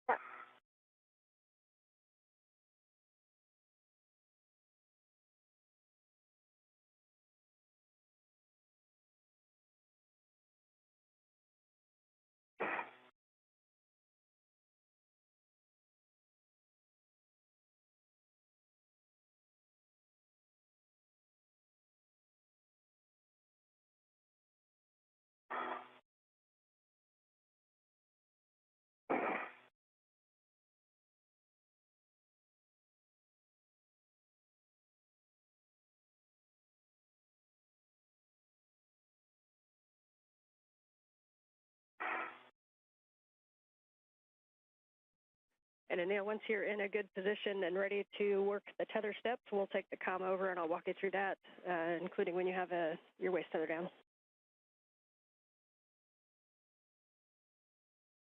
G: Yeah.
H: And Anil, once you're in a good position and ready to work the tether steps, we'll take the comm over and I'll walk you through that, including when you have your waist tether down.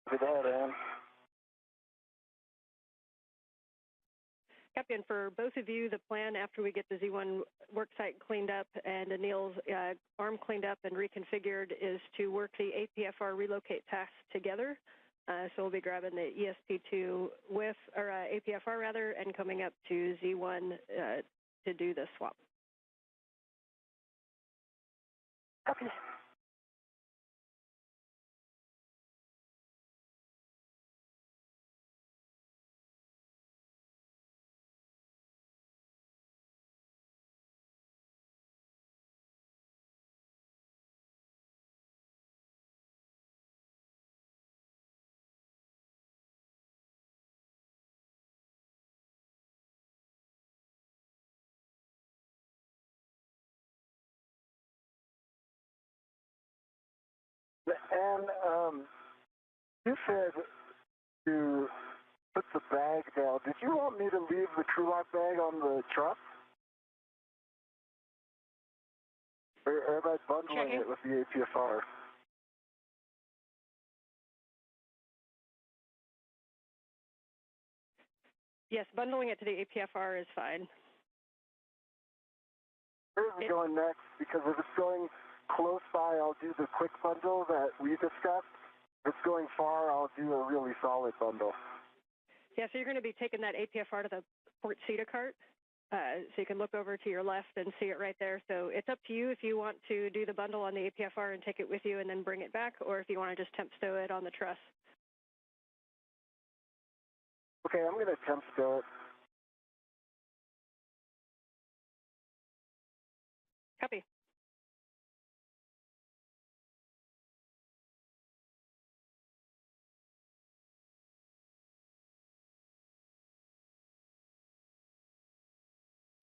I: Good, Ann.
H: Captain, for both of you, the plan after we get the Z1 worksite cleaned up and Anil's arm cleaned up and reconfigured is to work the APFR relocate tasks together. So we'll be grabbing the ESP2 with, or APFR rather, and coming up to Z1 to do the swap.
G: Okay.
I: And you said to put the bag down. Did you want me to leave the crew lock bag on the truck? Or am I bundling it with the APFR?
H: Yes, bundling it to the APFR is fine.
I: Where is it going next? Because if it's going close by, I'll do the quick bundle that we discussed. If it's going far, I'll do a really solid bundle.
H: Yeah, so you're going to be taking that APFR to the port CETA cart. So you can look over to your left and see it right there. So it's up to you if you want to do the bundle on the APFR and take it with you and then bring it back, or if you want to just temp stow it on the truss.
I: Okay, I'm going to temp stow it.
H: Copy.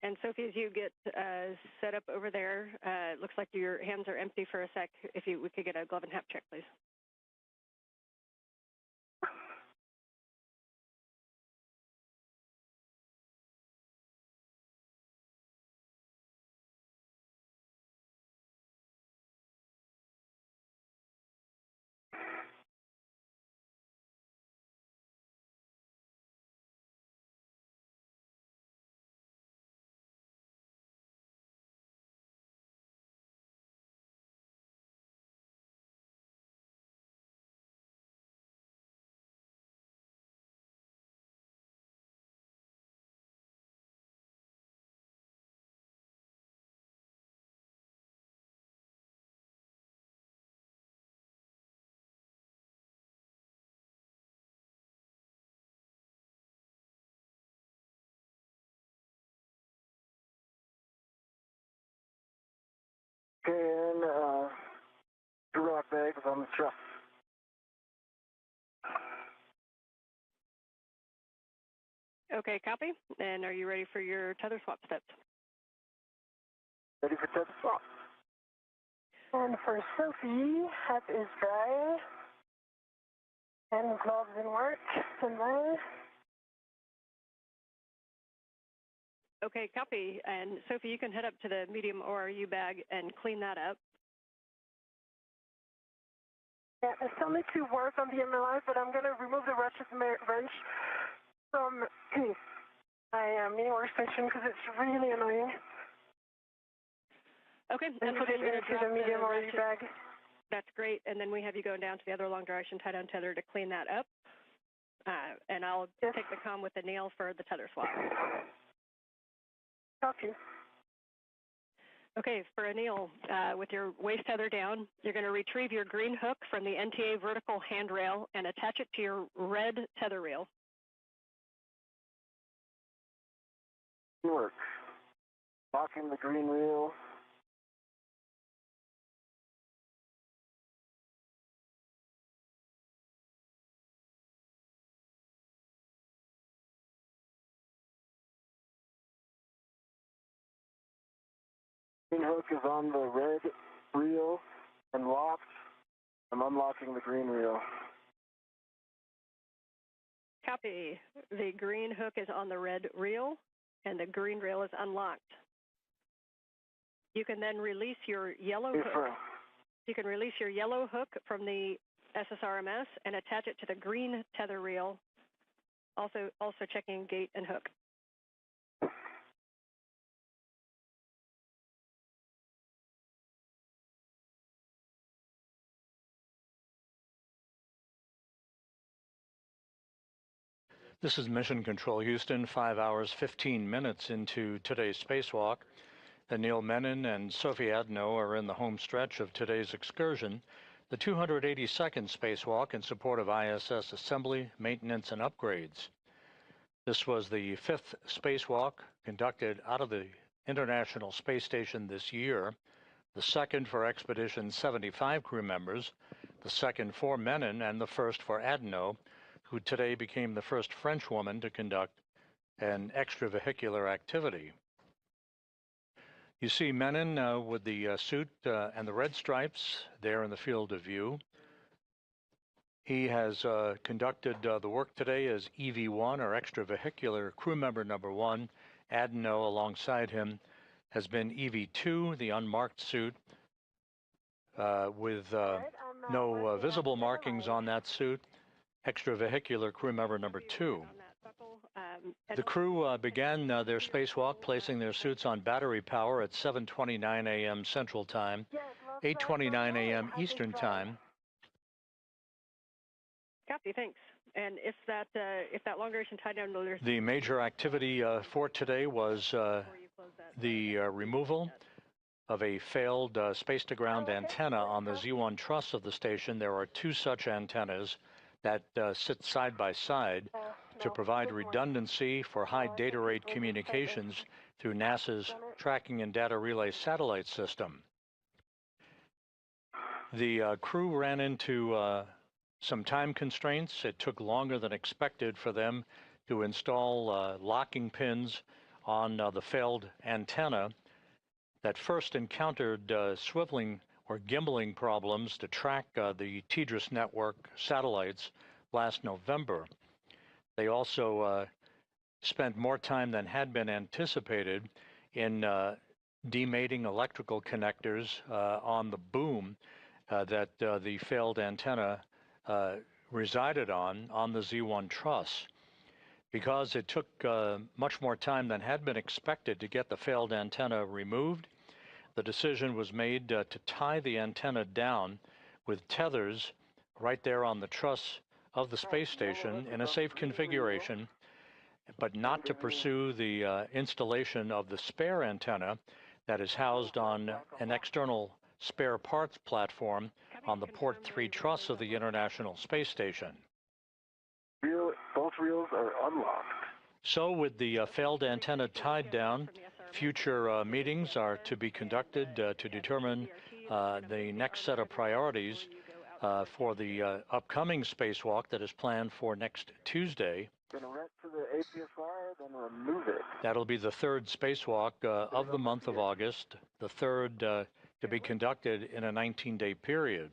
H: And Sophie, as you get set up over there, it looks like your hands are empty for a sec. If we could get a glove and hat check, please.
I: Okay, and crew lock bag is on the truck.
H: Okay, copy. And are you ready for your tether swap steps?
I: Ready for tether swap.
G: And for Sophie, hat is dry. And gloves in work. And then
H: Okay, copy. And Sophie, you can head up to the medium ORU bag and clean that up.
G: yeah, I still need to work on the MLI, but I'm going to remove the ratchet wrench from my mini workstation because it's really annoying.
H: Okay,
G: And put it into the medium ORU bag.
H: That's great. And then we have you going down to the other long duration tie-down tether to clean that up. And I'll take the comm with Anil for the tether swap.
G: Copy.
H: Okay, for Anil, with your waist tether down, you're going to retrieve your green hook from the NTA vertical handrail and attach it to your red tether reel.
I: Work. Locking the green reel. Green hook is on the red reel and locked. I'm unlocking the green reel.
H: Copy. The green hook is on the red reel and the green reel is unlocked. You can then release your yellow hook. You can release your yellow hook from the SSRMS and attach it to the green tether reel, also checking gate and hook.
A: This is Mission Control Houston, 5 hours, 15 minutes into today's spacewalk. Anil Menon and Sophie Adenot are in the home stretch of today's excursion, the 282nd spacewalk in support of ISS assembly, maintenance, and upgrades. This was the 5th spacewalk conducted out of the International Space Station this year, the 2nd for Expedition 75 crew members, the 2nd for Menon, and the 1st for Adenot, who today became the first French woman to conduct an extravehicular activity. You see Menon with the suit and the red stripes there in the field of view. He has conducted the work today as EV1, or extravehicular crew member number 1. Adenot, alongside him, has been EV2, the unmarked suit, with no visible markings on that suit, extravehicular crew member number 2. The crew began their spacewalk placing their suits on battery power at 7:29 a.m. Central Time, 8:29 a.m. Eastern Time.
H: Copy, thanks. And if that long duration tie down,
A: the major activity for today was the removal of a failed space-to-ground antenna on the Z1 truss of the station. There are 2 such antennas that sit side by side to provide redundancy for high data rate communications through NASA's Tracking and Data Relay Satellite System. The crew ran into some time constraints. It took longer than expected for them to install locking pins on the failed antenna that first encountered swiveling or gimbaling problems to track the TDRS network satellites last November. They also spent more time than had been anticipated in demating electrical connectors on the boom that the failed antenna resided on the Z1 truss. Because it took much more time than had been expected to get the failed antenna removed, the decision was made to tie the antenna down with tethers right there on the truss of the space station in a safe configuration, but not to pursue the installation of the spare antenna that is housed on an external spare parts platform on the Port 3 truss of the International Space Station.
I: Both reels are unlocked.
A: So with the failed antenna tied down, future meetings are to be conducted to determine the next set of priorities for the upcoming spacewalk that is planned for next Tuesday.
I: Gonna rent to the APSR, then remove it.
A: That'll be the 3rd spacewalk of the month of August, the 3rd to be conducted in a 19-day period.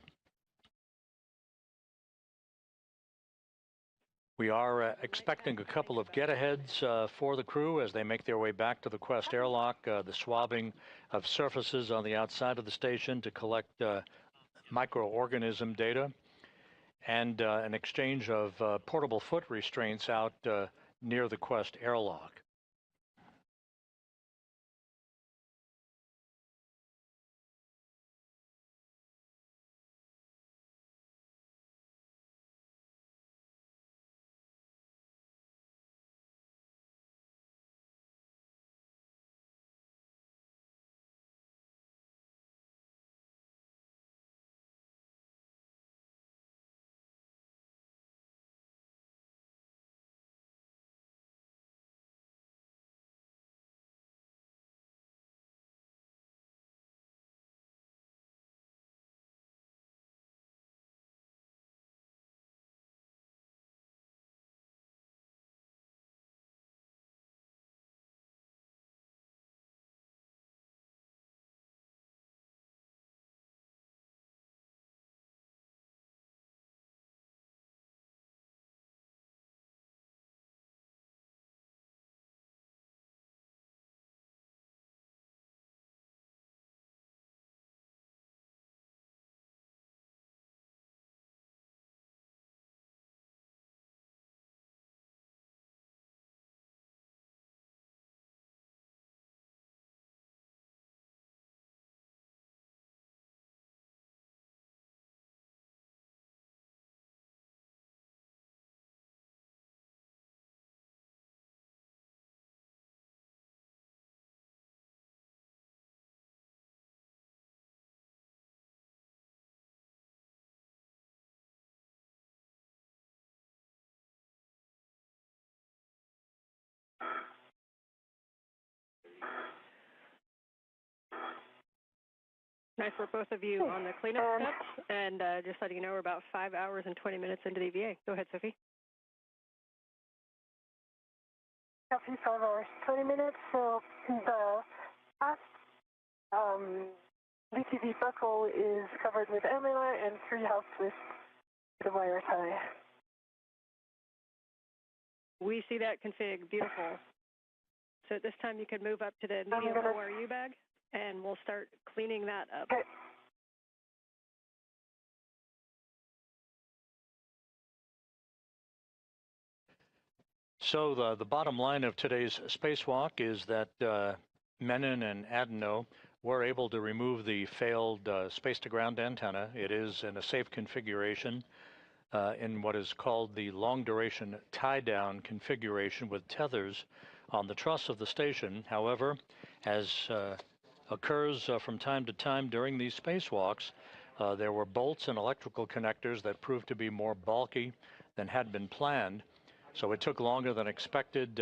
A: We are expecting a couple of get-aheads for the crew as they make their way back to the Quest airlock, the swabbing of surfaces on the outside of the station to collect microorganism data, and an exchange of portable foot restraints out near the Quest airlock.
H: Nice for both of you on the cleanup steps, and just letting you know we're about 5 hours and 20 minutes into the EVA. Go ahead, Sophie.
G: Copy, 5 hours, 20 minutes. So the last VTV buckle is covered with MLI and 3 house with the wire tie.
H: We see that config. Beautiful. So at this time, you can move up to the medium ORU bag, and we'll start cleaning that up.
G: Okay.
A: So the bottom line of today's spacewalk is that Menon and Adenot were able to remove the failed space-to-ground antenna. It is in a safe configuration in what is called the long-duration tie-down configuration with tethers on the truss of the station. However, as occurs from time to time during these spacewalks, there were bolts and electrical connectors that proved to be more bulky than had been planned. So it took longer than expected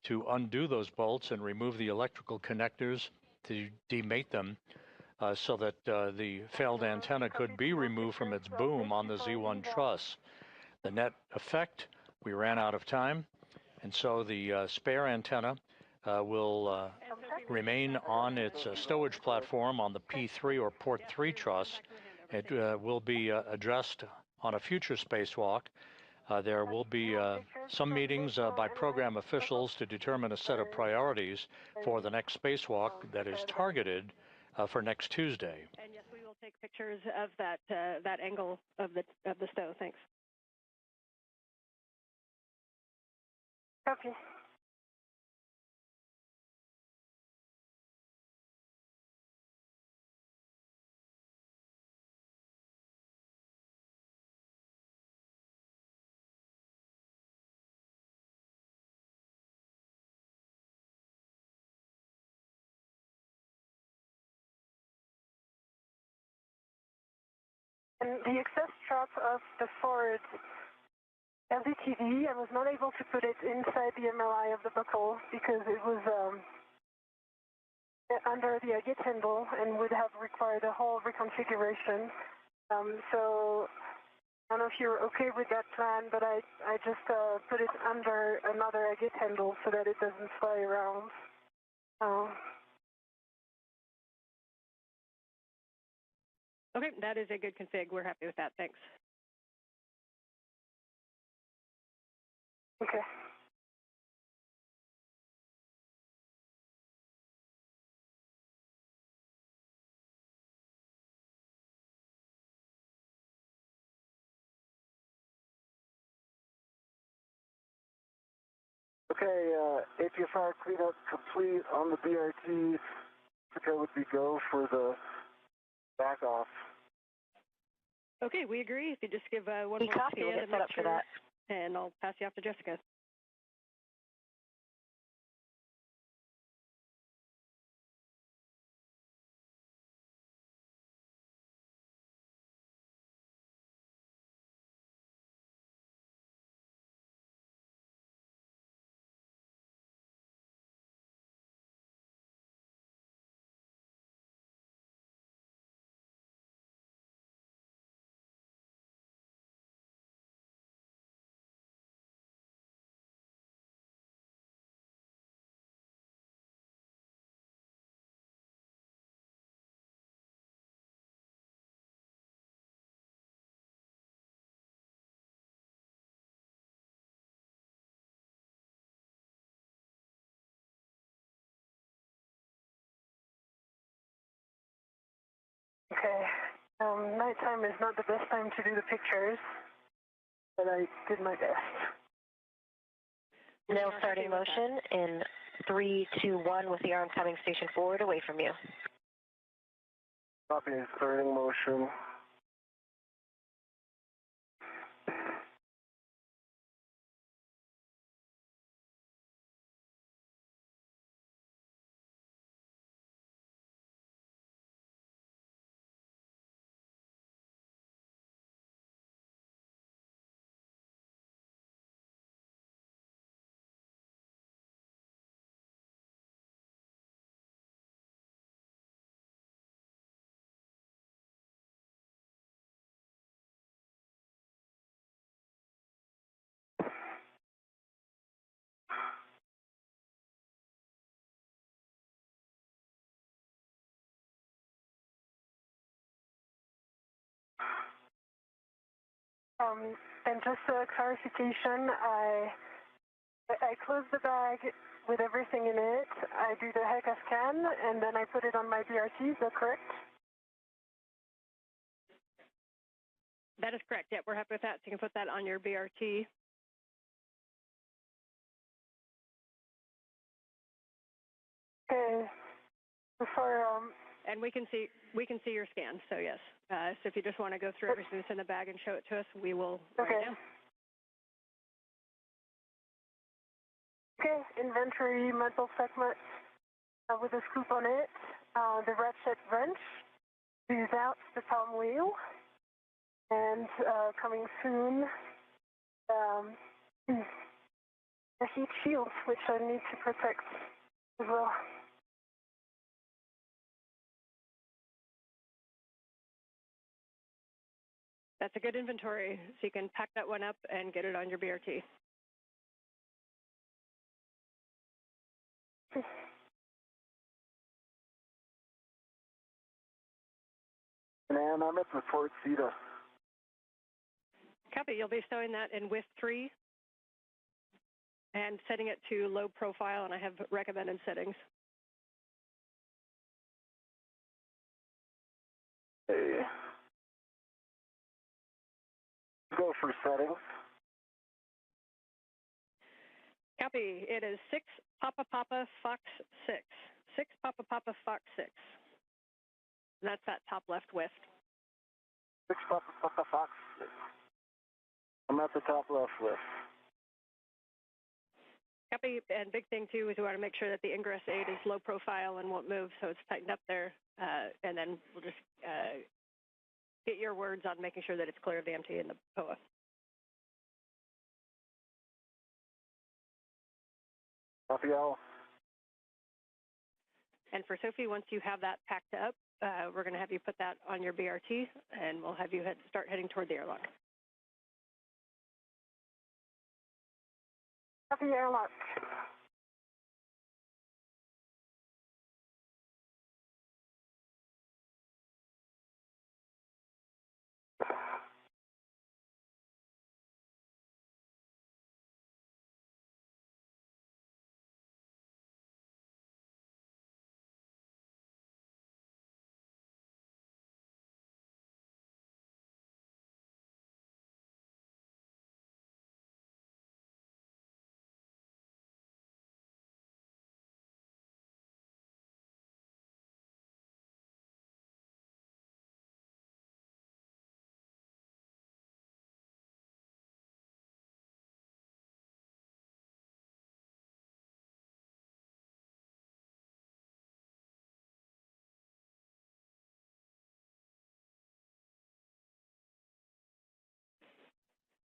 A: to undo those bolts and remove the electrical connectors to demate them so that the failed antenna could be removed from its boom on the Z1 truss. The net effect, we ran out of time, and so the spare antenna will remain on its stowage platform on the P3 or port 3 truss. It will be addressed on a future spacewalk. There will be some meetings by program officials to determine a set of priorities for the next spacewalk that is targeted for next Tuesday.
H: And yes, we will take pictures of that that angle of the stow. Thanks.
G: Copy. And the excess strap of the forward LDTV, I was not able to put it inside the MLI of the buckle because it was under the agate handle and would have required a whole reconfiguration. So I don't know if you're okay with that plan, but I just put it under another agate handle so that it doesn't fly around.
H: Okay, that is a good config. We're happy with that. Thanks.
G: Okay.
I: Okay, APFR cleanup complete on the BRT. I think I would be go for the back off.
H: Okay, we agree. If you just give one more
D: copy, we'll get set up for that.
H: And I'll pass you off to Jessica.
G: Okay. Nighttime is not the best time to do the pictures, but I did my best.
D: Now starting motion in 3, 2, 1 with the arm coming station forward away from you.
I: Copy, starting motion.
G: And just a clarification, I close the bag with everything in it. I do the HECA scan, and then I put it on my BRT. Is that correct?
H: That is correct. Yeah, we're happy with that. So you can put that on your BRT.
G: Okay. For
H: and we can see your scan. So yes. So if you just want to go through everything that's in the bag and show it to us, we will write it down.
G: Okay. Inventory metal segment with a scoop on it. The ratchet wrench. Squeeze out the palm wheel. And coming soon, the heat shield, which I need to protect as well.
H: That's a good inventory, so you can pack that one up and get it on your BRT.
I: And I'm at the Fort Cedar.
H: Copy. You'll be showing that in WIF 3 and setting it to low profile, and I have recommended settings.
I: Okay. Go for settings.
H: Copy. It is 6 Papa Papa Fox 6. 6 Papa Papa Fox 6. And that's that top left WIF.
I: 6 Papa Papa Fox 6. I'm at the top left WIF.
H: Copy. And big thing too is we want to make sure that the ingress aid is low profile and won't move, so it's tightened up there. And then we'll just get your words on making sure that it's clear of the MT and the POA.
I: Copy all.
H: And for Sophie, once you have that packed up, we're going to have you put that on your BRT, and we'll have you start heading toward the airlock.
G: Copy airlock.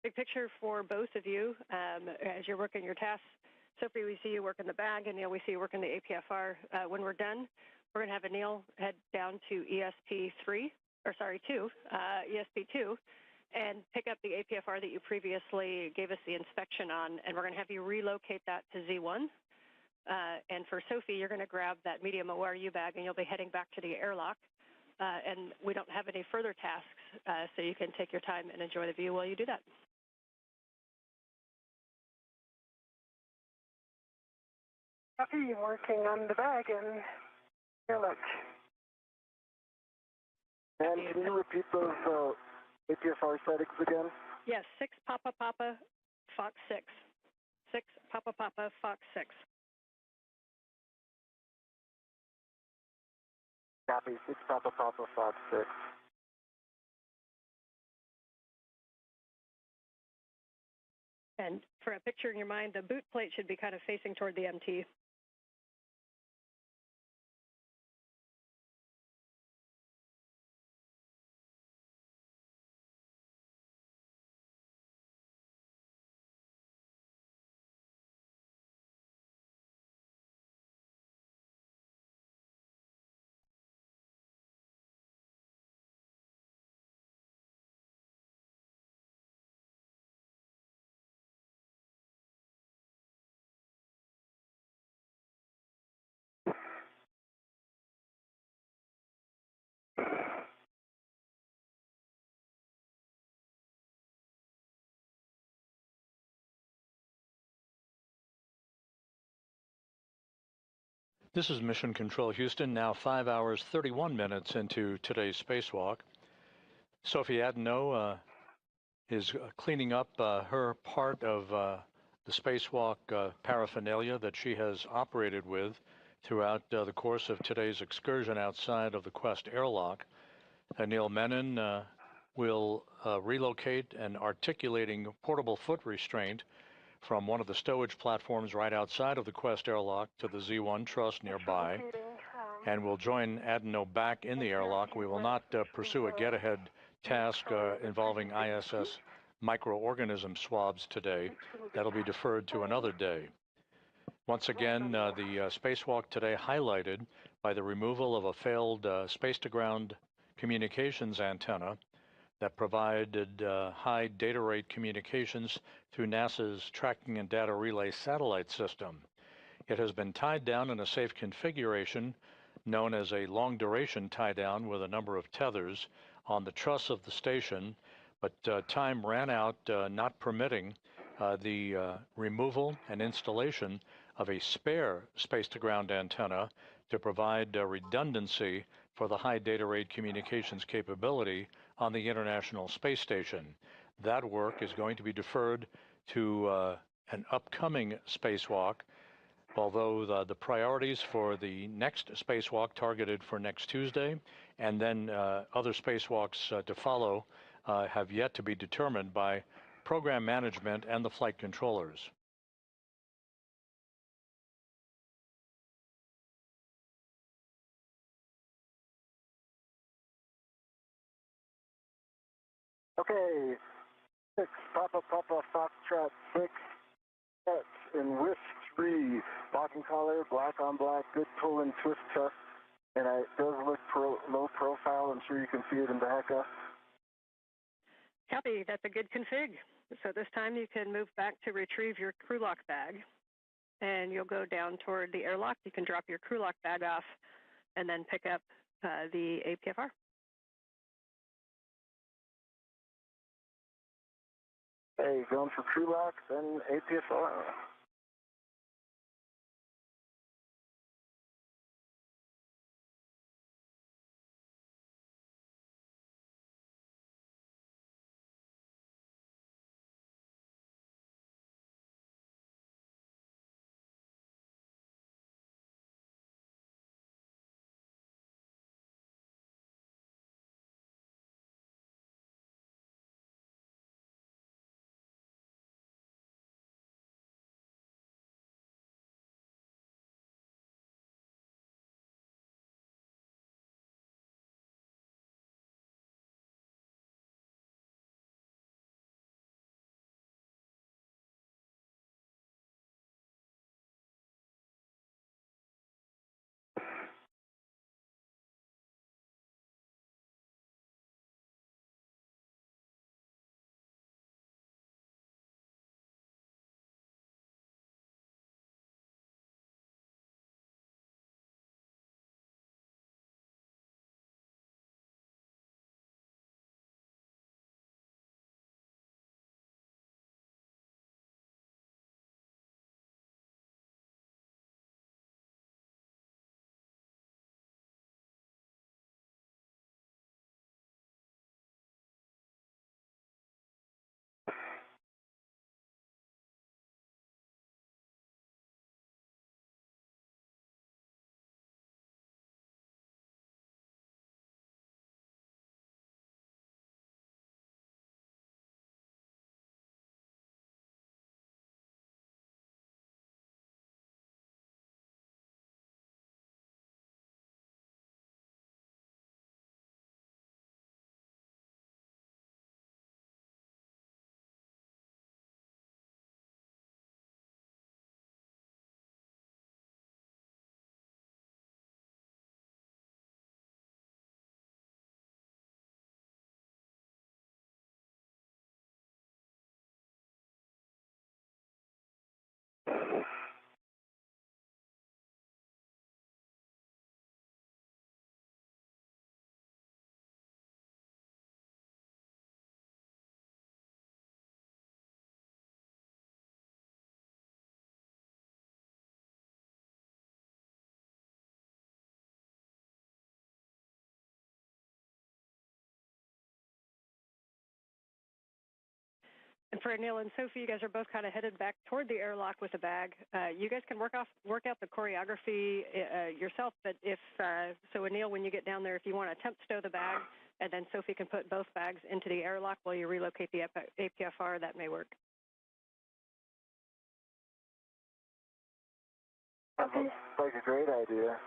H: Big picture for both of you as you're working your tasks. Sophie, we see you work in the bag, and Neil, we see you work in the APFR. When we're done, we're going to have Anil head down to ESP2, and pick up the APFR that you previously gave us the inspection on, and we're going to have you relocate that to Z1. And for Sophie, you're going to grab that medium ORU bag, and you'll be heading back to the airlock. And we don't have any further tasks, so you can take your time and enjoy the view while you do that.
G: Copy, working on the bag and airlock.
I: And can you repeat those APFR settings again?
H: Yes, 6 Papa Papa Fox 6. 6 Papa Papa Fox 6.
I: Copy, 6 Papa Papa Fox 6.
H: And for a picture in your mind, the boot plate should be kind of facing toward the MT.
A: This is Mission Control Houston, now 5 hours 31 minutes into today's spacewalk. Sophie Adenot is cleaning up her part of the spacewalk paraphernalia that she has operated with throughout the course of today's excursion outside of the Quest airlock. Anil Menon will relocate an articulating portable foot restraint from one of the stowage platforms right outside of the Quest airlock to the Z1 truss nearby, and will join Adenot back in the airlock. We will not pursue a get-ahead task involving ISS microorganism swabs today. That'll be deferred to another day. Once again, the spacewalk today highlighted by the removal of a failed space-to-ground communications antenna that provided high data rate communications through NASA's Tracking and Data Relay satellite system. It has been tied down in a safe configuration known as a long-duration tie-down with a number of tethers on the truss of the station, but time ran out, not permitting the removal and installation of a spare space-to-ground antenna to provide redundancy for the high data rate communications capability on the International Space Station. That work is going to be deferred to an upcoming spacewalk, although the priorities for the next spacewalk targeted for next Tuesday and then other spacewalks to follow have yet to be determined by program management and the flight controllers.
I: Okay, 6, Papa, Foxtrot 6, set, and whisk 3, locking collar, black on black, good pull and twist test, and it does look low profile. I'm sure you can see it in the HECA.
H: Copy, that's a good config. So this time you can move back to retrieve your crew lock bag, and you'll go down toward the airlock. You can drop your crew lock bag off and then pick up the APFR.
I: Hey, going for crew lock, then APFR.
H: And for Anil and Sophie, you guys are both kind of headed back toward the airlock with a bag. You guys can work out the choreography yourself, but so Anil, when you get down there, if you want to attempt stow the bag, and then Sophie can put both bags into the airlock while you relocate the APFR, that may work.
I: That looks like a great idea.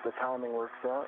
I: The timing works out.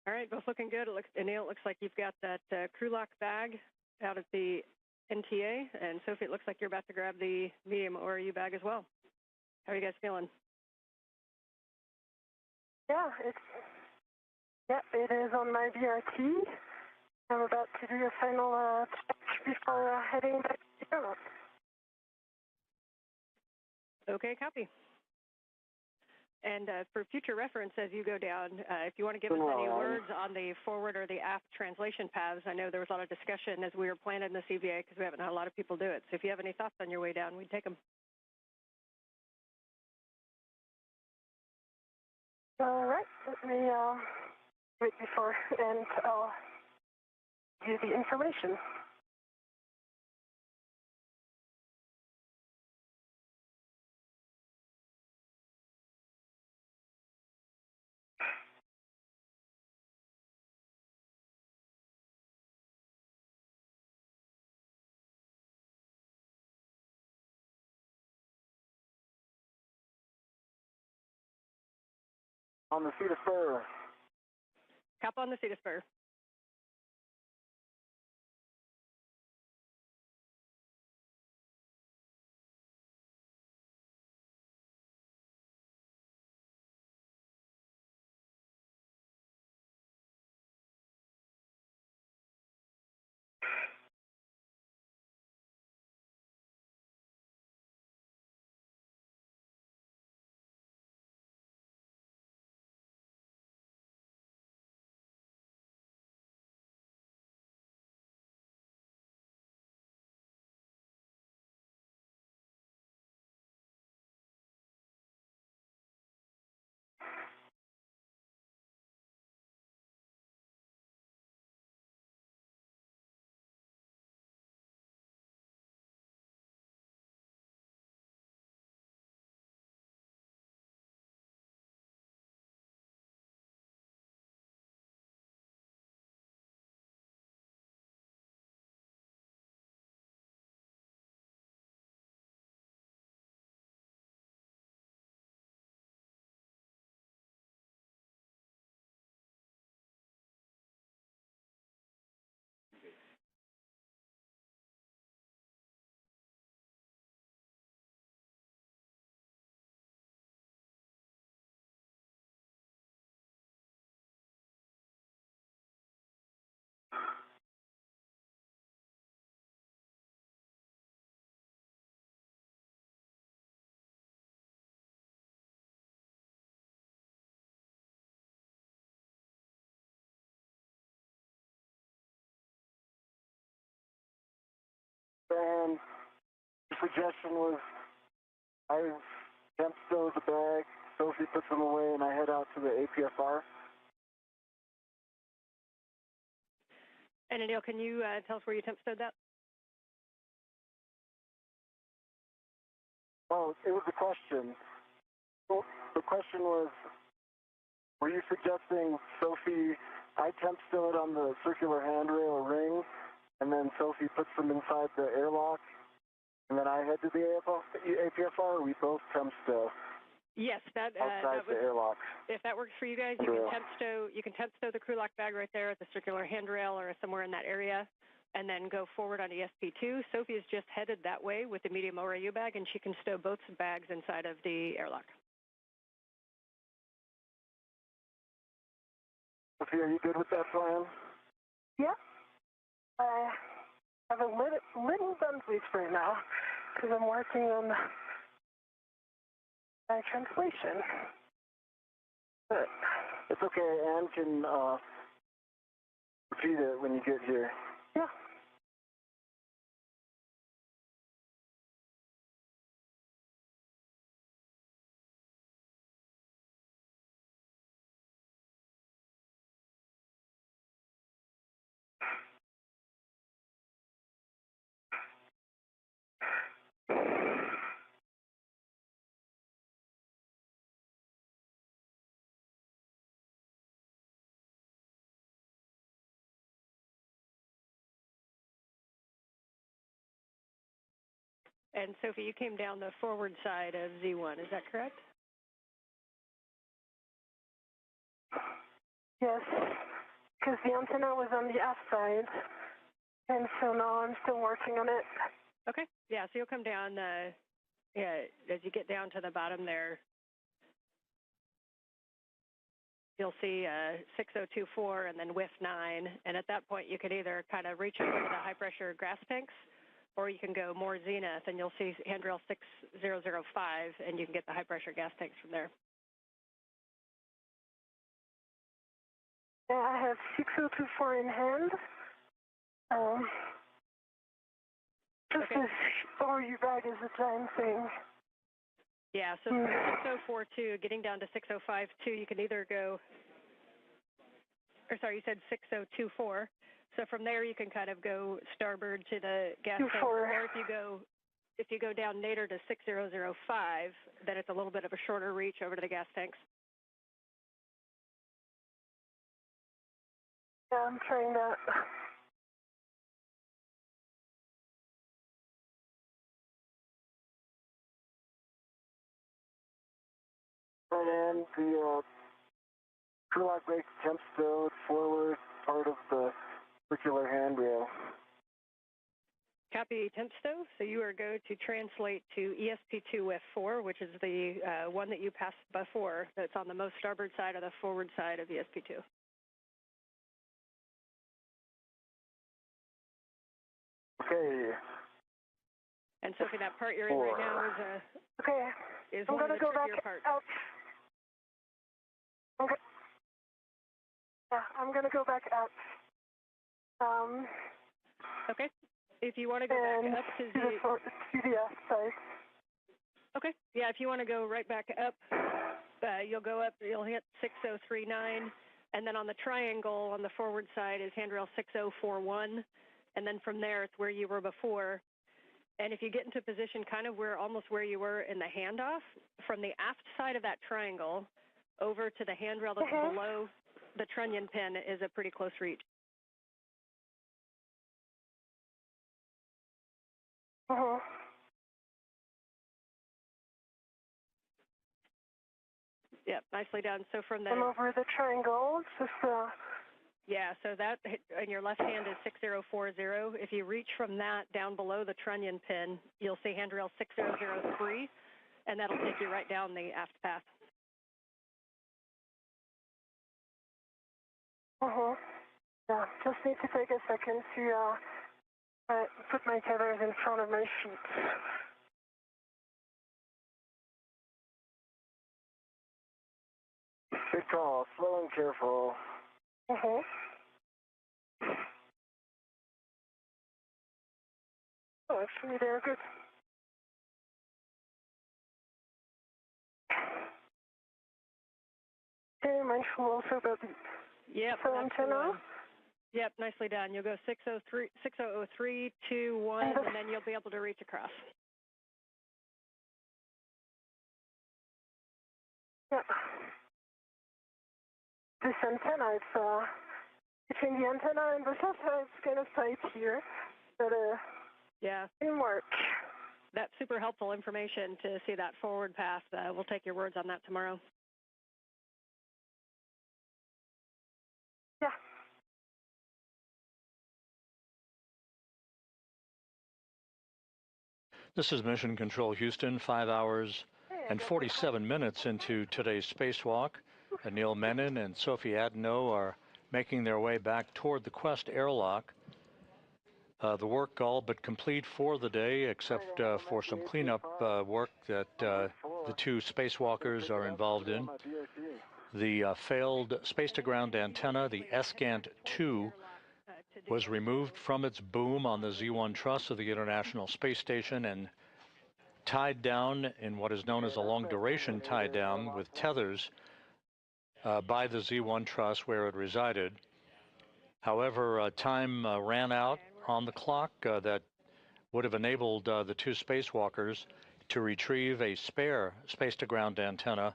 H: All right, both looking good. Anil, it looks like you've got that crew lock bag out at the NTA, and Sophie, it looks like you're about to grab the medium ORU bag as well. How are you guys feeling?
G: Yeah, it is on my VRT. I'm about to do a final check before heading back to the airlock.
H: Okay, copy. And for future reference, as you go down, if you want to give us any words on the forward or the aft translation paths, I know there was a lot of discussion as we were planning the CVA because we haven't had a lot of people do it. So if you have any thoughts on your way down, we'd take them.
G: All right, let me wait before, and I'll give you the information.
I: On the seat of spur.
H: Cap on the seat of spur.
I: And the suggestion was I temp stow the bag, Sophie puts them away, and I head out to the APFR.
H: And Anil, can you tell us where you temp stowed that?
I: Oh, it was a question. Well, the question was, were you suggesting, Sophie, I temp stow it on the circular handrail or ring, and then Sophie puts them inside the airlock, and then I head to the APFR. We both temp stow.
H: Yes,
I: outside
H: that
I: the
H: was,
I: airlock.
H: if that works for you guys, you can temp stow the crew lock bag right there at the circular handrail or somewhere in that area, and then go forward on ESP2. Sophie is just headed that way with the medium ORU bag, and she can stow both bags inside of the airlock.
I: Sophie, are you good with that plan?
G: Yeah. I have a little done sleep right now because I'm working on my translation. But
I: it's okay. Anne can repeat it when you get here.
G: Yeah.
H: And Sophie, you came down the forward side of Z1, is that correct?
G: Yes, because the antenna was on the aft side, and so now I'm still working on it.
H: Okay, yeah, so you'll come down, as you get down to the bottom there, you'll see 6024 and then WIF 9, and at that point you could either kind of reach over to the high pressure gas tanks, or you can go more zenith and you'll see handrail 6005 and you can get the high pressure gas tanks from there.
G: Yeah, I have 6024 in hand. Just
H: okay.
G: as ORU bag is a giant thing.
H: Yeah, so from 6042, getting down to 6052, you can either go, or sorry, you said 6024. So from there, you can kind of go starboard to the gas tank, or if you go down nadir to 6005, then it's a little bit of a shorter reach over to the gas tanks.
G: Yeah, I'm trying that.
I: And the crew lock brake temp stowed forward part of the circular handrail.
H: Copy temp stow. So you are going to translate to ESP2 WIF 4, which is the one that you passed before, that's on the most starboard side of the forward side of ESP2.
I: Okay.
H: And Sophie, that part you're in right now is
G: I'm
H: one of
G: gonna
H: the
G: go back
H: trickier parts.
G: out. Okay. Yeah, I'm gonna go back out.
H: Okay. If you want to go back up to
G: the side.
H: Okay. Yeah, if you want to go right back up, you'll go up, you'll hit 6039, and then on the triangle on the forward side is handrail 6041, and then from there it's where you were before. And if you get into position kind of almost where you were in the handoff, from the aft side of that triangle over to the handrail that's below the trunnion pin is a pretty close reach. Yep, nicely done. So from the...
G: I'm over the triangle, just
H: Yeah, so that in your left hand is 6040. If you reach from that down below the trunnion pin, you'll see handrail 6003, and that'll take you right down the aft path.
G: Yeah, just need to take a second to put my tethers in front of my feet.
I: Good call. Slow and careful.
G: Oh, actually, they're good. Okay, mindful also about the antenna.
H: Yep, nicely done. You'll go 6003, 2, 1, and then you'll be able to reach across.
G: Yeah. This antenna, Between the antenna and the satellite, it's kind of tight here, but
H: yeah,
G: it can work.
H: That's super helpful information to see that forward path. We'll take your words on that tomorrow.
G: Yeah.
A: This is Mission Control Houston, 5 hours and 47 minutes into today's spacewalk. Anil Menon and Sophie Adenot are making their way back toward the Quest airlock. The work all but complete for the day, except for some cleanup work that the two spacewalkers are involved in. The failed space-to-ground antenna, the SCANT-2, was removed from its boom on the Z1 truss of the International Space Station and tied down in what is known as a long-duration tie-down with tethers by the Z1 truss where it resided. However, time ran out on the clock that would have enabled the two spacewalkers to retrieve a spare space-to-ground antenna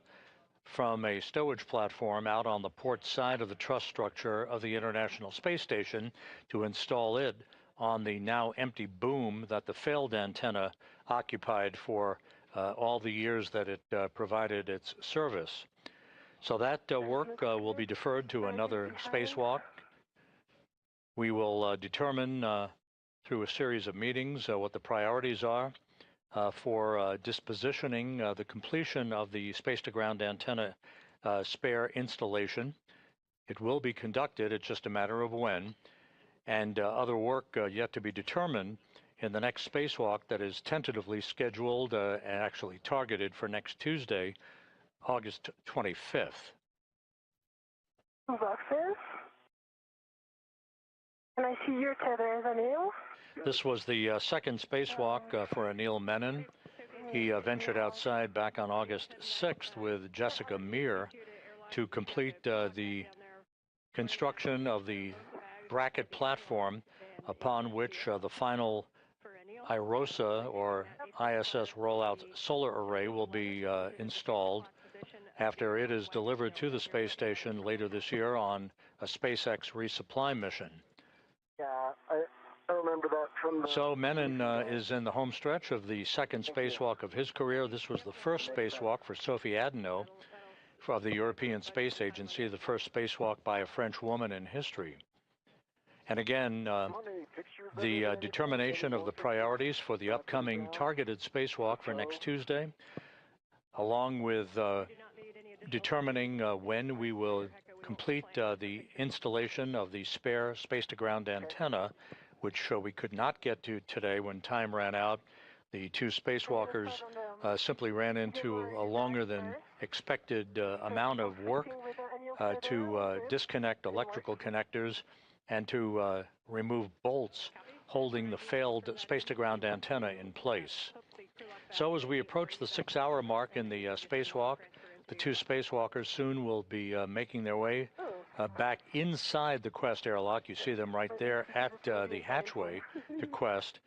A: from a stowage platform out on the port side of the truss structure of the International Space Station to install it on the now empty boom that the failed antenna occupied for all the years that it provided its service. So that work will be deferred to another spacewalk. We will determine through a series of meetings what the priorities are for dispositioning the completion of the space-to-ground antenna spare installation. It will be conducted, it's just a matter of when, and other work yet to be determined in the next spacewalk that is tentatively scheduled and actually targeted for next Tuesday, August 25th.
G: Boxes. And I see your tethers, Anil.
A: This was the second spacewalk for Anil Menon. He ventured outside back on August 6th with Jessica Meir to complete the construction of the bracket platform upon which the final IROSA, or ISS Rollout Solar Array, will be installed after it is delivered to the space station later this year on a SpaceX resupply mission.
I: Yeah, I remember that from the...
A: So Menon is in the home stretch of the second spacewalk of his career. This was the first spacewalk for Sophie Adenot of the European Space Agency, the first spacewalk by a French woman in history. And again, the determination of the priorities for the upcoming targeted spacewalk for next Tuesday, along with determining when we will complete the installation of the spare space-to-ground antenna, which we could not get to today when time ran out. The two spacewalkers simply ran into a longer than expected amount of work to disconnect electrical connectors and to remove bolts holding the failed space-to-ground antenna in place. So as we approach the 6-hour mark in the spacewalk, the two spacewalkers soon will be making their way back inside the Quest airlock. You see them right there at the hatchway to Quest.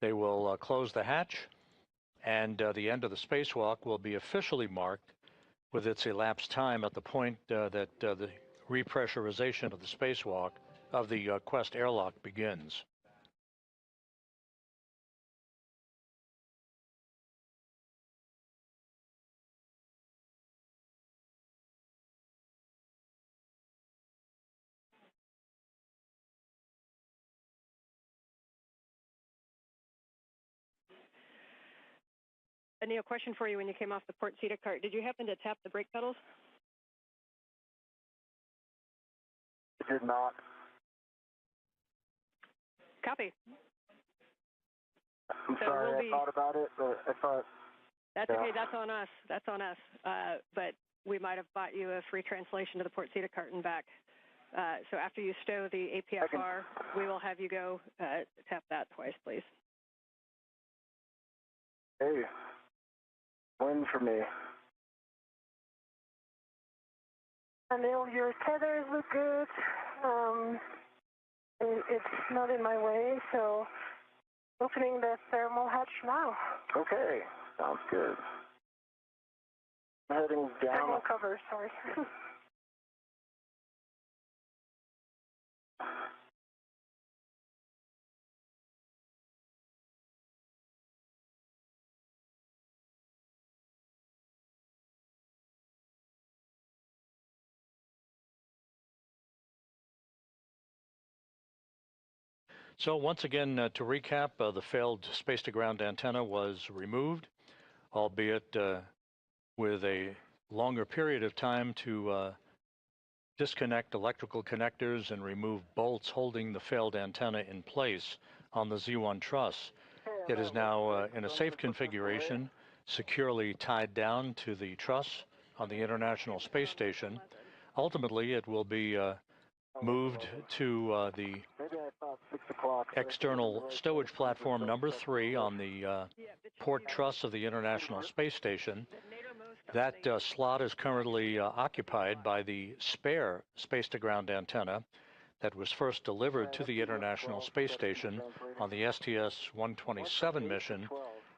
A: They will close the hatch, and the end of the spacewalk will be officially marked with its elapsed time at the point that the repressurization of the spacewalk of the Quest airlock begins.
H: Anil, question for you when you came off the port seat cart. Did you happen to tap the brake pedals?
I: I did not.
H: Copy.
I: I'm sorry, I thought about it, but I thought...
H: That's okay, that's on us. That's on us. But we might have bought you a free translation to the port seat cart and back. So after you stow the APFR, we will have you go tap that twice, please.
I: Hey, win for me.
G: Anil, your tethers look good. It's not in my way, so opening the thermal hatch now.
I: Okay, sounds good. Heading down.
G: Thermal cover, sorry.
A: So once again, to recap, the failed space-to-ground antenna was removed, albeit with a longer period of time to disconnect electrical connectors and remove bolts holding the failed antenna in place on the Z1 truss. It is now in a safe configuration, securely tied down to the truss on the International Space Station. Ultimately, it will be moved to the external stowage platform number 3 on the port truss of the International Space Station. That slot is currently occupied by the spare space-to-ground antenna that was first delivered to the International Space Station on the STS-127 mission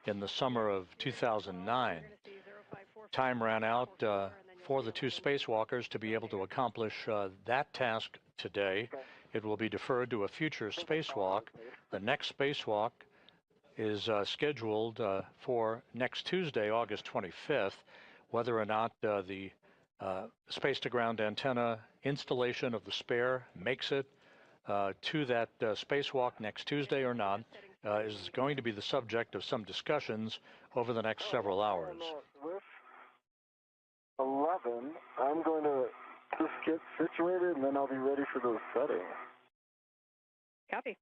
A: in the summer of 2009. Time ran out for the two spacewalkers to be able to accomplish that task today. It will be deferred to a future spacewalk. The next spacewalk is scheduled for next Tuesday, August 25th. Whether or not the space-to-ground antenna installation of the spare makes it to that spacewalk next Tuesday or not is going to be the subject of some discussions over the next several hours.
I: 11, I'm going to just get situated and then I'll be ready for those settings.
H: Copy.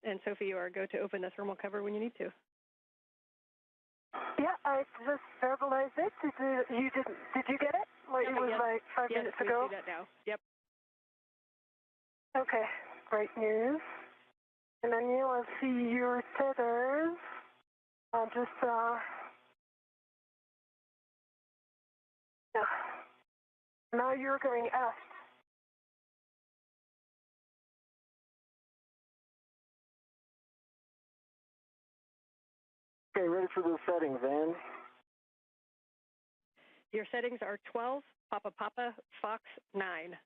H: And Sophie, you are go to open the thermal cover when you need to.
G: Yeah, I just verbalized it. Did you get it? Like, it was like 5 minutes ago?
H: Yes, we see that now. Yep.
G: Okay, great news. And Anil, I see your tethers. Yeah. Now you're going aft.
I: Okay, ready for those settings, Ann?
H: Your settings are 12, Papa Papa, Fox 9.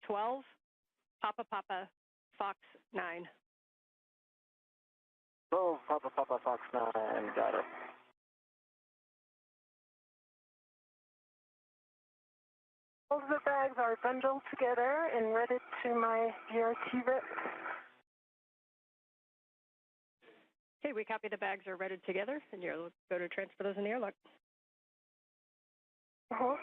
H: 12, Papa Papa, Fox 9.
I: Oh, Papa Papa Fox 9, got it.
G: All of the bags are bundled together and ready to my BRT rep.
H: Okay, we copy the bags are ready together, and you'll go to transfer those in the airlock.
G: Uh-huh.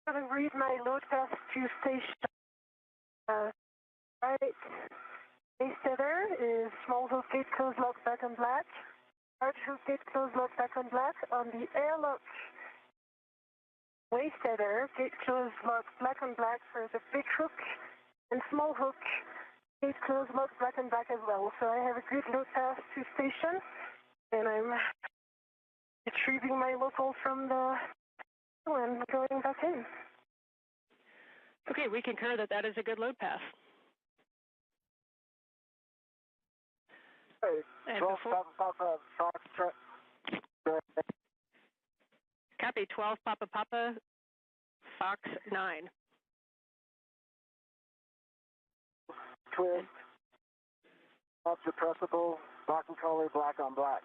G: I'm going to read my load path to station. Right. Base tether is small hook gate close lock back on black. Large hook gate close lock back on black. On the airlock waist tether, gate close lock black on black for the big hook, and small hook gate close lock black and black as well. So I have a good load path to station, and I'm retrieving my local from the and going back in.
H: Okay, we concur that that is a good load path.
I: Hey,
H: And
I: 12 Papa Fox truck.
H: Copy, 12 Papa Papa, Fox 9.
I: Twist. Not suppressible. Black and color, black on black.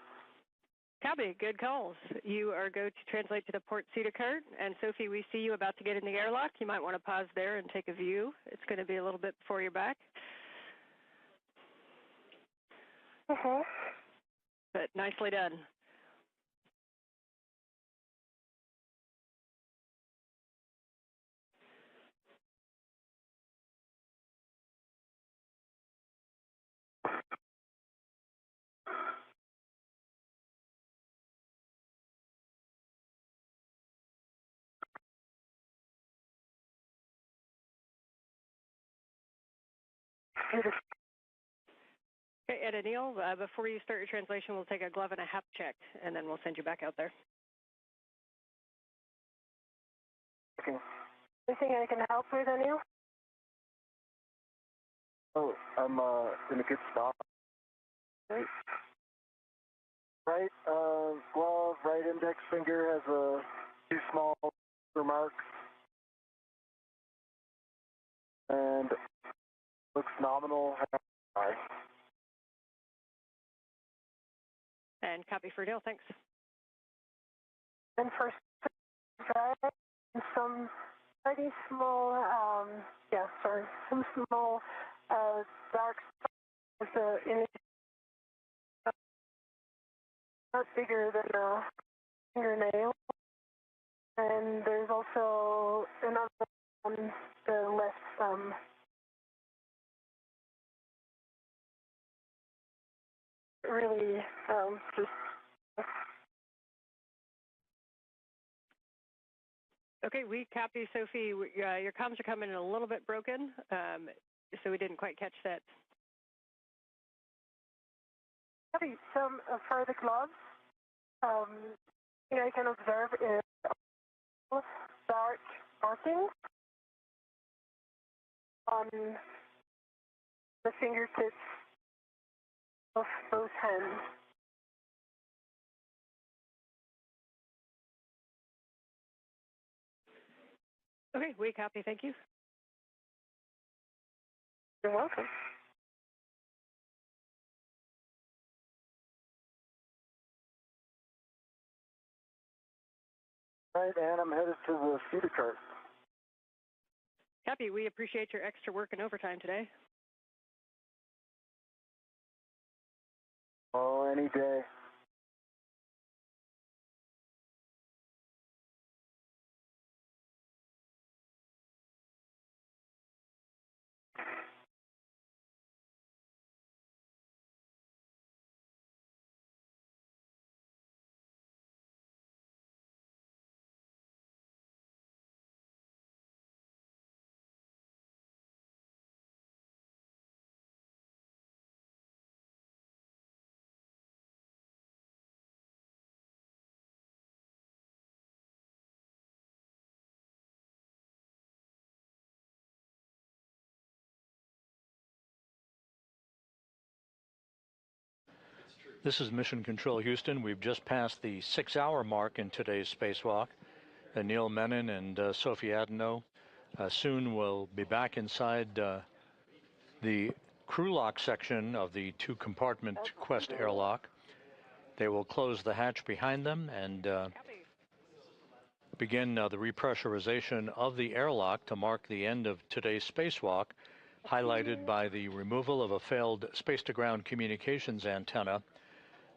H: Copy, good calls. You are go to translate to the port seat occurred. And Sophie, we see you about to get in the airlock. You might want to pause there and take a view. It's going to be a little bit before you're back. But nicely done. Okay, and Anil, before you start your translation, we'll take a glove and a hap check, and then we'll send you back out there.
G: Okay. Anything I can help with, Anil?
I: Oh, I'm in a good spot. Right, glove, right index finger has a few small marks, and looks nominal.
H: And copy for Anil, thanks.
G: And for some pretty small, some small dark spots in it, not bigger than a fingernail. And there's also another on the left thumb. Really, just.
H: Okay, we copy, Sophie. Your comms are coming in a little bit broken, so we didn't quite catch that.
G: Copy. Some for the gloves, I can observe is dark markings on the fingertips of both hands.
H: Okay, we copy, thank you.
G: You're welcome.
I: Right, and I'm headed to the feeder cart.
H: Copy, we appreciate your extra work and overtime today.
I: Oh, any day.
A: This is Mission Control Houston. We've just passed the 6-hour mark in today's spacewalk. Anil Menon and Sophie Adenot soon will be back inside the crew lock section of the 2-compartment Quest airlock. They will close the hatch behind them and begin the repressurization of the airlock to mark the end of today's spacewalk, highlighted by the removal of a failed space-to-ground communications antenna.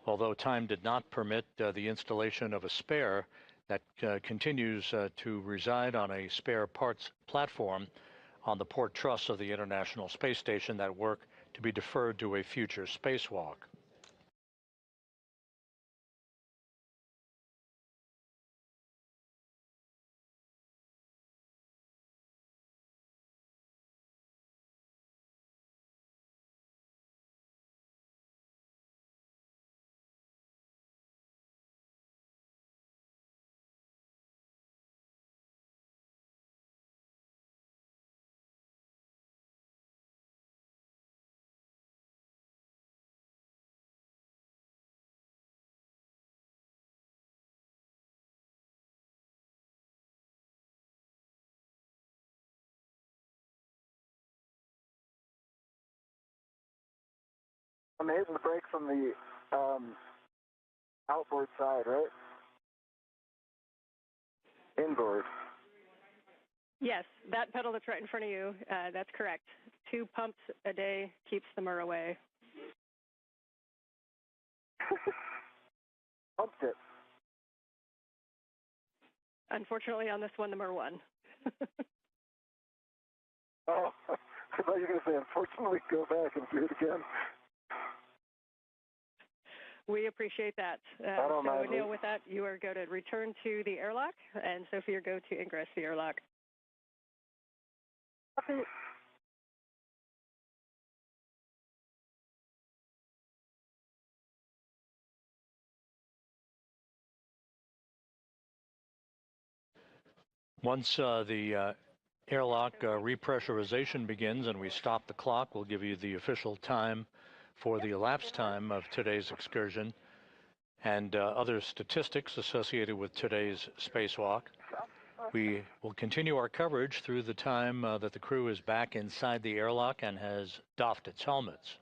A: Although time did not permit the installation of a spare that continues to reside on a spare parts platform on the port truss of the International Space Station, that work to be deferred to a future spacewalk.
I: I'm hitting the brakes on the outboard side, right? Inboard.
H: Yes, that pedal that's right in front of you, that's correct. 2 pumps a day keeps the myrrh away.
I: Pumped it.
H: Unfortunately, on this one, the myrrh won.
I: Oh, I thought you were going to say, unfortunately, go back and do it again.
H: We appreciate that. So, Neil, with that, you are going to return to the airlock, and Sophie, you're going to ingress the airlock.
G: Copy.
A: Once the airlock repressurization begins and we stop the clock, we'll give you the official time for the elapsed time of today's excursion and other statistics associated with today's spacewalk. We will continue our coverage through the time that the crew is back inside the airlock and has doffed its helmets.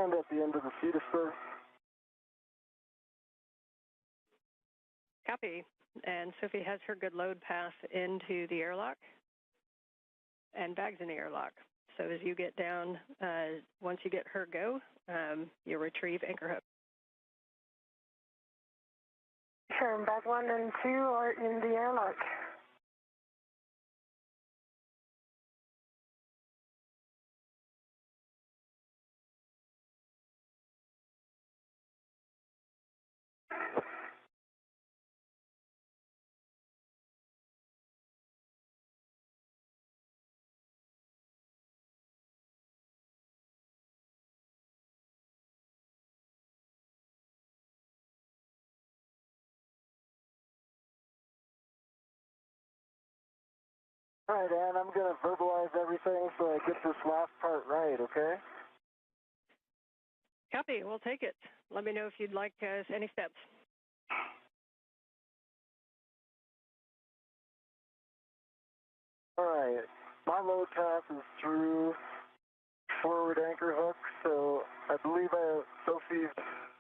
I: And at the end of the feeder spur.
H: Copy. And Sophie has her good load path into the airlock and bags in the airlock. So as you get down, once you get her go, you retrieve anchor hook.
G: Sure, bag 1 and 2 are in the airlock.
I: All right, Ann, I'm going to verbalize everything so I get this last part right, okay?
H: Copy. We'll take it. Let me know if you'd like any steps.
I: All right. My load path is through forward anchor hook, so I believe Sophie's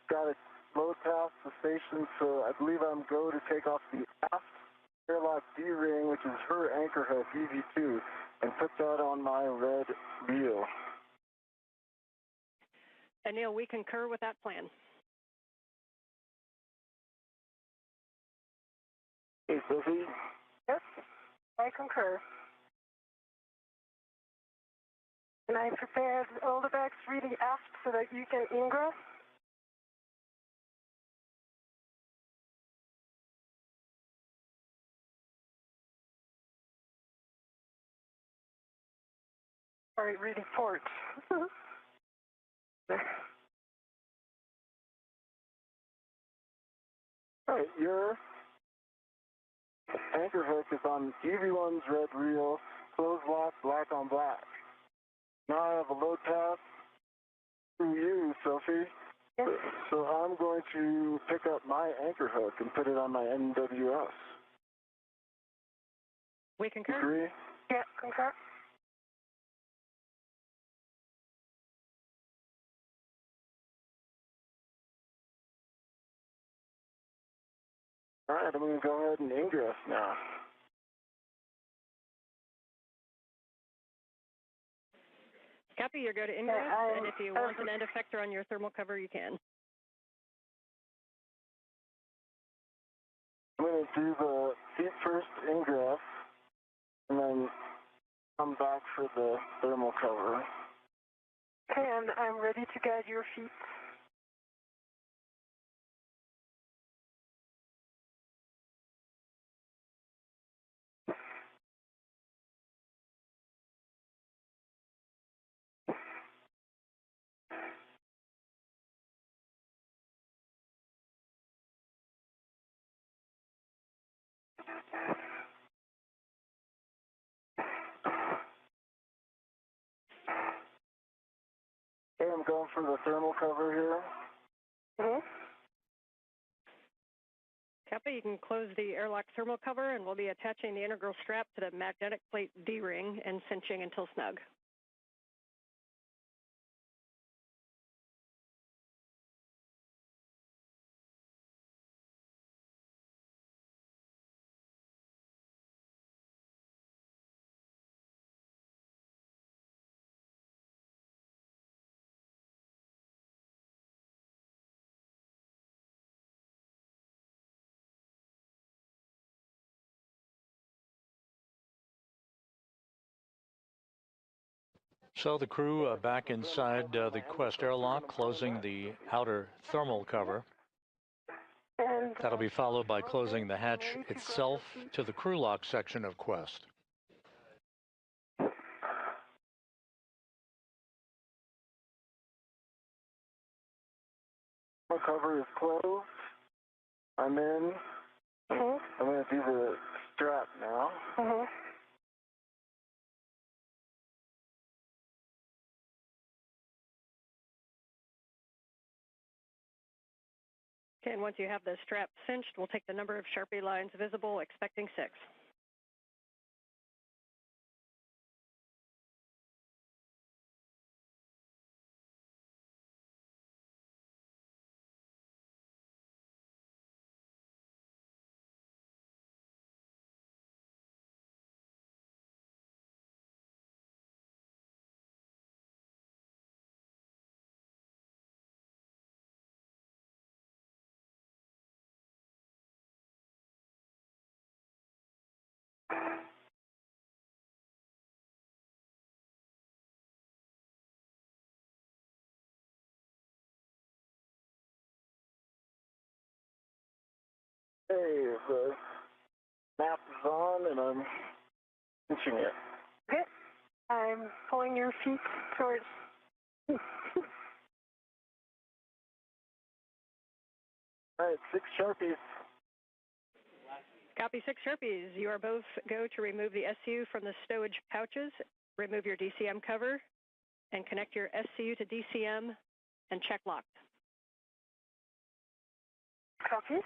I: got a load path to station, so I believe I'm go to take off the aft airlock D-ring, which is her anchor hook, EV2, and put that on my red reel.
H: And Neil, we concur with that plan.
I: Hey, Sophie?
G: Yes, I concur. And I prepared all the bags really aft so that you can ingress. Sorry, reading port.
I: All right, your anchor hook is on EV1's red reel, closed lock, black on black. Now I have a load path through you, Sophie.
G: Yes.
I: So I'm going to pick up my anchor hook and put it on my NWS.
H: We concur?
I: Agree?
G: Yeah, concur.
I: All right, I'm going to go ahead and ingress now.
H: Copy, you go to ingress, and if you want an end effector on your thermal cover, you can.
I: I'm going to do the feet first ingress, and then come back for the thermal cover.
G: Okay, and I'm ready to guide your feet.
I: Okay, I'm going for the thermal cover here.
H: Copy, you can close the airlock thermal cover, and we'll be attaching the integral strap to the magnetic plate D-ring and cinching until snug.
A: So the crew back inside the Quest airlock, closing the outer thermal cover.
G: And
A: That'll be followed by closing the hatch itself to the crew lock section of Quest.
I: My cover is closed. I'm in. I'm going to do the strap now.
H: Okay, and once you have the strap cinched, we'll take the number of Sharpie lines visible, expecting 6.
I: Hey, the map is on, and I'm pinching it.
G: okay, I'm pulling your feet towards.
I: All right, 6 Sharpies.
H: Copy, 6 Sharpies. You are both go to remove the SCU from the stowage pouches, remove your DCM cover, and connect your SCU to DCM and check locked.
G: Copy.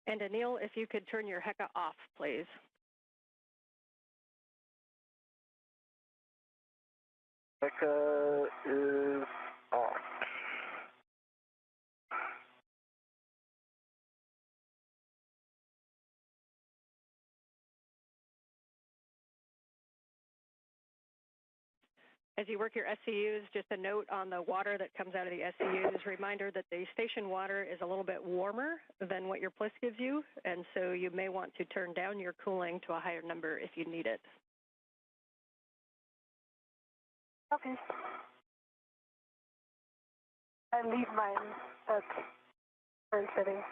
H: And Anil, if you could turn your HECA off, please.
I: HECA is off.
H: As you work your SCUs, just a note on the water that comes out of the SCUs, reminder that the station water is a little bit warmer than what your PLIS gives you, and so you may want to turn down your cooling to a higher number if you need it.
G: Copy. I leave mine at current setting.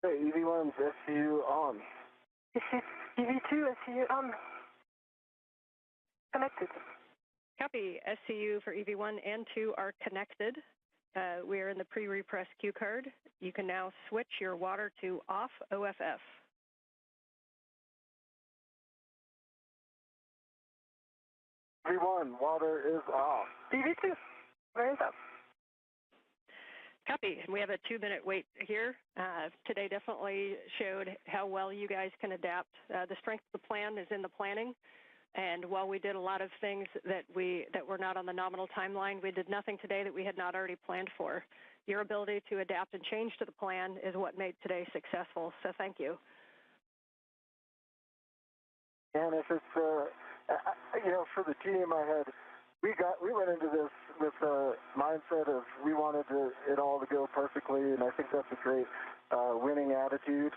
I: Hey, EV1's SCU on.
G: EV2 SCU on. Connected.
H: Copy. SCU for EV1 and 2 are connected. We are in the pre-repress cue card. You can now switch your water to off OFF.
I: EV1, water is off.
G: EV2, water is off.
H: Copy. We have a 2-minute wait here. Today definitely showed how well you guys can adapt. The strength of the plan is in the planning. And while we did a lot of things that were not on the nominal timeline, we did nothing today that we had not already planned for. Your ability to adapt and change to the plan is what made today successful. So thank you.
I: And if it's, for the team, we went into this with a mindset of we wanted it all to go perfectly, and I think that's a great winning attitude.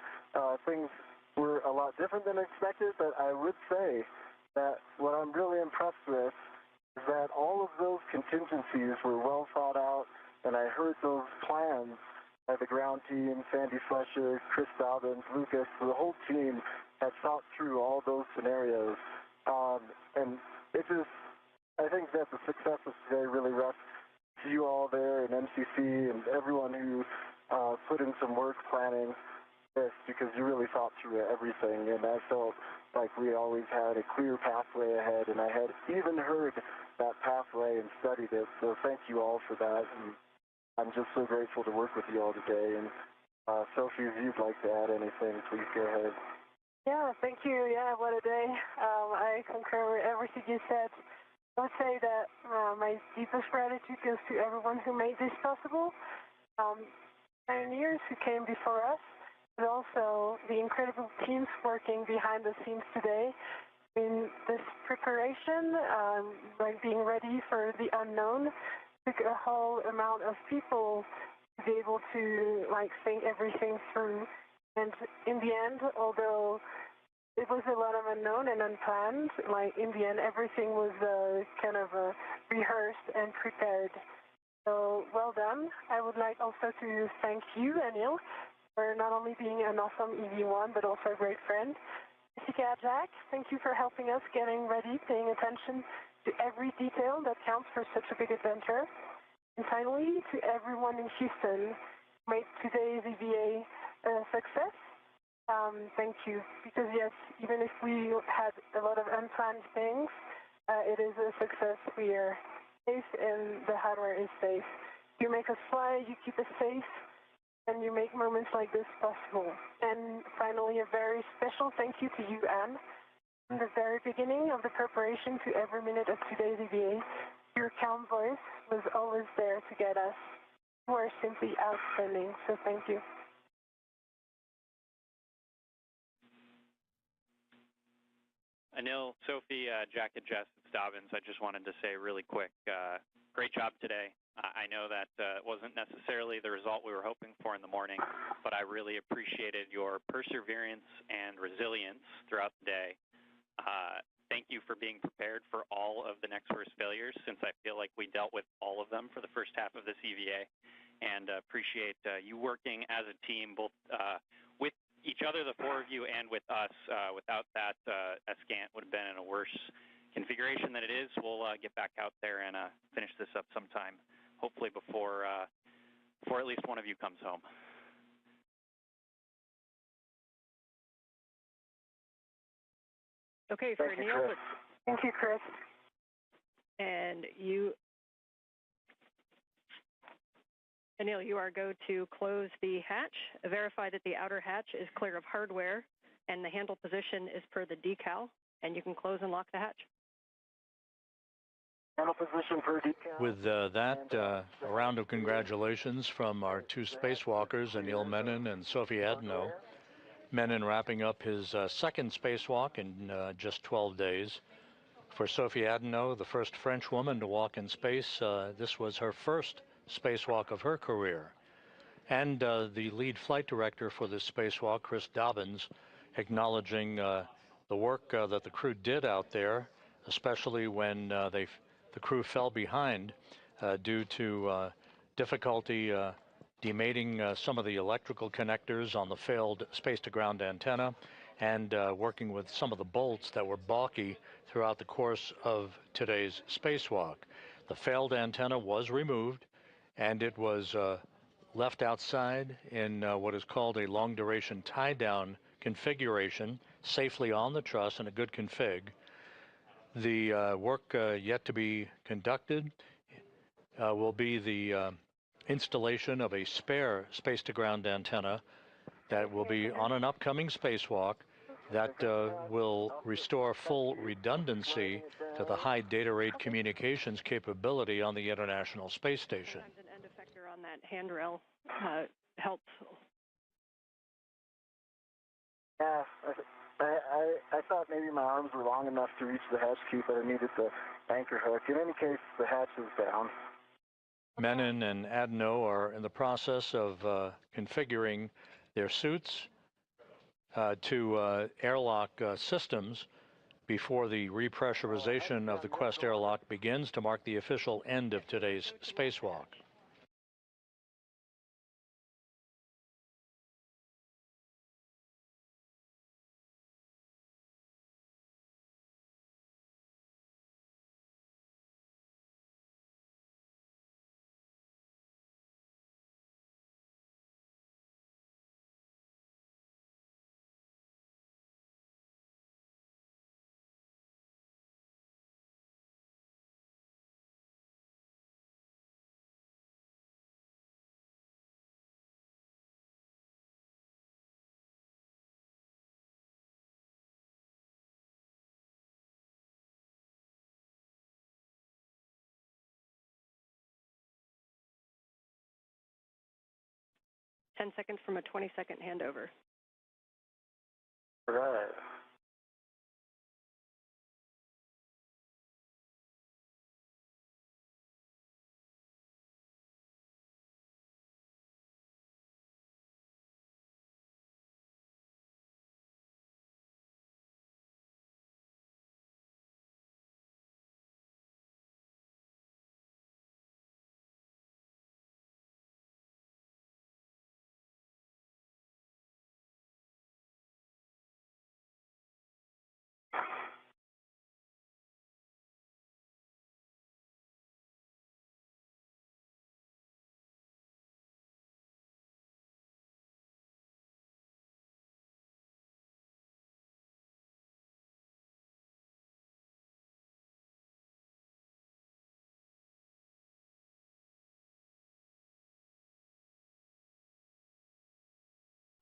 I: Things were a lot different than expected, but I would say that what I'm really impressed with is that all of those contingencies were well thought out, and I heard those plans by the ground team, Sandy Fletcher, Chris Dobbins, Lucas, the whole team had thought through all those scenarios. And it just, I think that the success of today really rests to you all there and MCC and everyone who put in some work planning this, because you really thought through everything, and I felt like we always had a clear pathway ahead, and I had even heard that pathway and studied it, so thank you all for that, and I'm just so grateful to work with you all today. And Sophie, if you'd like to add anything, please go ahead.
G: Yeah, thank you. Yeah, what a day. I concur with everything you said. I would say that my deepest gratitude goes to everyone who made this possible, pioneers who came before us, but also the incredible teams working behind the scenes today. In this preparation, like being ready for the unknown, took a whole amount of people to be able to think everything through. And in the end, although it was a lot of unknown and unplanned, in the end, everything was kind of rehearsed and prepared. So well done. I would like also to thank you, Anil, for not only being an awesome EV1, but also a great friend. Jessica, Jack, thank you for helping us getting ready, paying attention to every detail that counts for such a big adventure. And finally, to everyone in Houston who made today's EVA a success, thank you. Because yes, even if we had a lot of unplanned things, it is a success. We are safe and the hardware is safe. You make us fly, you keep us safe, and you make moments like this possible. And finally, a very special thank you to you, Anne. From the very beginning of the preparation to every minute of today's EVA, your calm voice was always there to get us. You are simply outstanding, so thank you.
J: Anil, Sophie, Jack, and Jess, it's Dobbins. I just wanted to say really quick, great job today. I know that wasn't necessarily the result we were hoping for in the morning, but I really appreciated your perseverance and resilience throughout the day. Thank you for being prepared for all of the next worst failures, since I feel like we dealt with all of them for the first half of this EVA, and appreciate you working as a team, both with each other, the four of you, and with us. Without that, Escant would have been in a worse configuration than it is. We'll get back out there and finish this up sometime, hopefully before at least one of you comes home.
H: Okay, for Anil.
G: Thank you, Chris.
H: And you, Anil, you are go to close the hatch, verify that the outer hatch is clear of hardware, and the handle position is per the decal, and you can close and lock the hatch.
I: Handle position per decal.
A: With that, a round of congratulations from our two spacewalkers, Anil Menon and Sophie Adenot. Menon wrapping up his second spacewalk in just 12 days. For Sophie Adenot, the first French woman to walk in space, this was her first spacewalk of her career. And the lead flight director for this spacewalk, Chris Dobbins, acknowledging the work that the crew did out there, especially when the crew fell behind due to difficulty demating some of the electrical connectors on the failed space-to-ground antenna, and working with some of the bolts that were balky throughout the course of today's spacewalk. The failed antenna was removed, and it was left outside in what is called a long-duration tie-down configuration, safely on the truss in a good config. The work yet to be conducted will be the installation of a spare space-to-ground antenna that will be on an upcoming spacewalk that will restore full redundancy to the high data rate communications capability on the International Space Station.
H: Sometimes an end effector on that handrail helps.
I: Yeah, I thought maybe my arms were long enough to reach the hatch key, but I needed the anchor hook. In any case, the hatch is down.
A: Menon and Adenot are in the process of configuring their suits to airlock systems before the repressurization of the Quest airlock begins to mark the official end of today's spacewalk.
H: Ten seconds from a 20-second handover.
I: Right.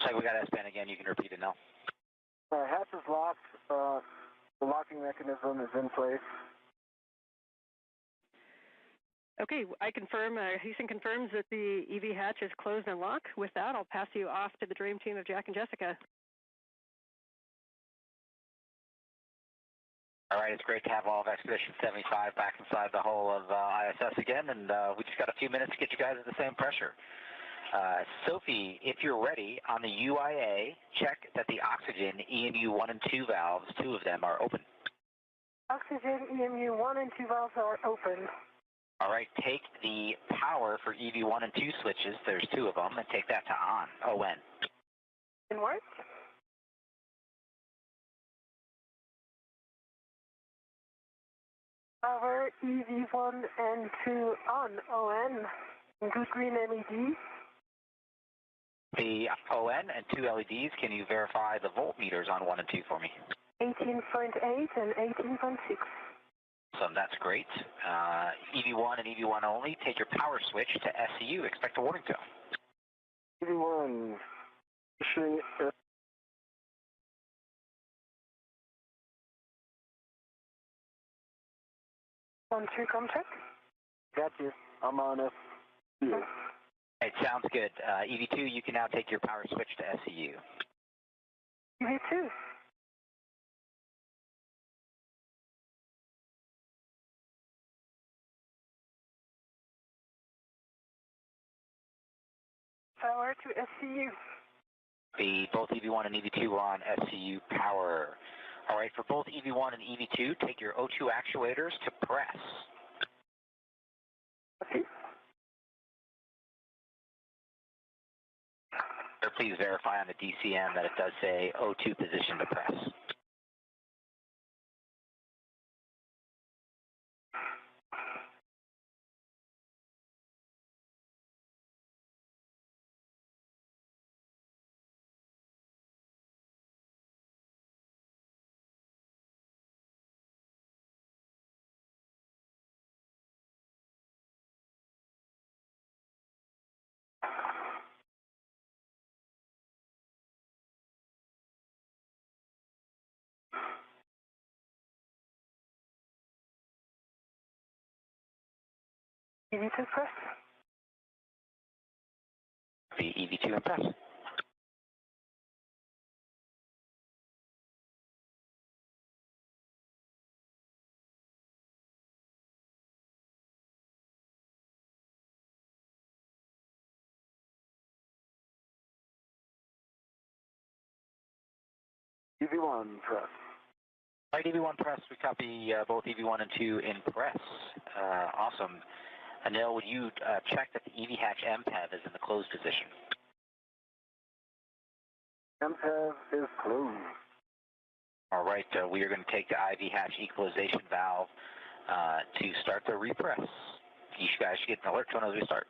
B: Looks like we got S-band again. You can repeat it now.
I: Hatch is locked. The locking mechanism is in place.
H: Okay, I confirm, Houston confirms that the EV hatch is closed and locked. With that, I'll pass you off to the dream team of Jack and Jessica.
B: All right, it's great to have all of Expedition 75 back inside the hull of ISS again, and we just got a few minutes to get you guys at the same pressure. Sophie, if you're ready, on the UIA, check that the oxygen EMU 1 and 2 valves, two of them, are open.
G: Oxygen EMU 1 and 2 valves are open.
B: All right, take the power for EV1 and 2 switches, there's two of them, and take that to on, ON.
G: In work? Power EV1 and 2 on, ON. Good green LED.
B: The ON and two LEDs, can you verify the voltmeters on 1 and 2 for me?
G: 18.8 and 18.6.
B: So that's great. EV1 and EV1 only, take your power switch to SCU. Expect a warning tone.
I: EV1, pushing
G: 1-2 contact.
I: got you. I'm on SCU.
B: It sounds good. EV2, you can now take your power switch to SCU.
G: EV2. Power to SCU.
B: Both EV1 and EV2 are on SCU power. All right, for both EV1 and EV2, take your O2 actuators to press.
G: Okay.
B: Or please verify on the DCM that it does say O2 position to press.
G: EV2 press.
B: The EV2 in press.
I: EV1 press.
B: Right, EV1 press. We copy both EV1 and 2 in press. Awesome. Anil, would you check that the EV hatch MPEV is in the closed position?
I: MPEV is closed.
B: All right, we are going to take the IV hatch equalization valve to start the repress. You guys should get an alert tone as we start.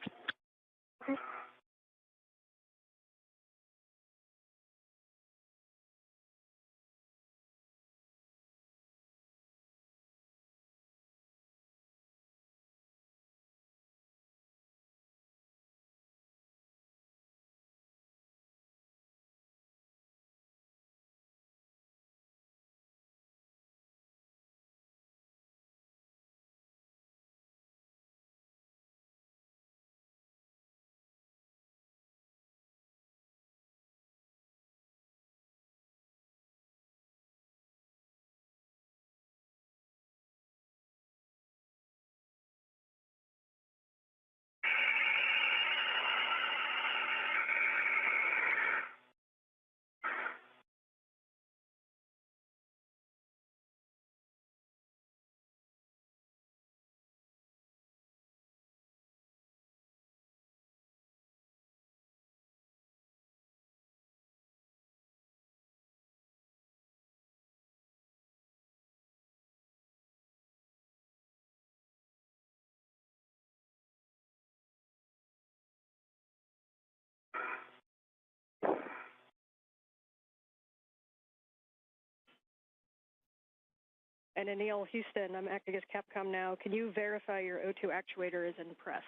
H: And Anil, Houston, I'm acting as Capcom now. Can you verify your O2 actuator is in press?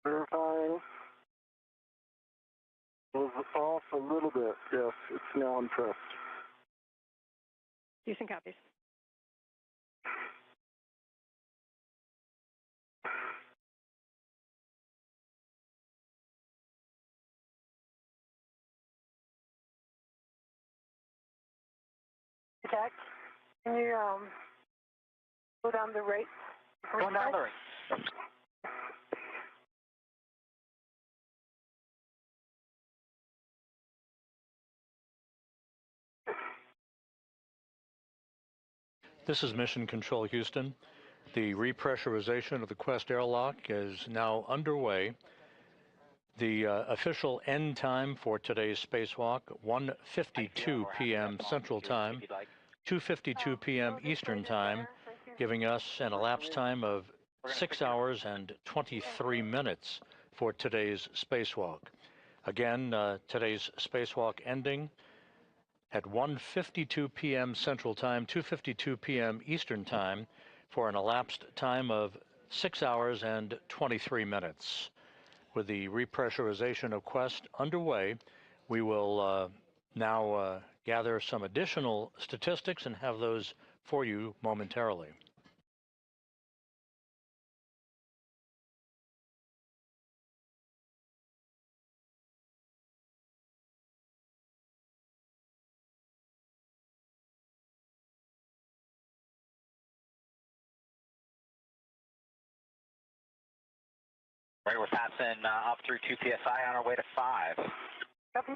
I: Verifying. Was off a little bit. Yes, it's now in press.
H: Houston copies.
G: Jack, can you go down the rate?
B: Go down the rate.
A: This is Mission Control Houston. The repressurization of the Quest airlock is now underway. The official end time for today's spacewalk, 1:52 p.m. Central Time, 2:52 p.m. Eastern Time, giving us an elapsed time of 6 hours and 23 minutes for today's spacewalk. Again, today's spacewalk ending at 1:52 p.m. Central Time, 2:52 p.m. Eastern Time, for an elapsed time of 6 hours and 23 minutes. With the repressurization of Quest underway, we will now gather some additional statistics and have those for you momentarily.
B: Right, we're passing up through 2 PSI on our way to 5.
G: Copy.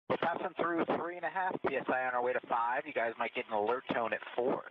B: We're passing through 3.5 PSI on our way to 5. You guys might get an alert tone at 4.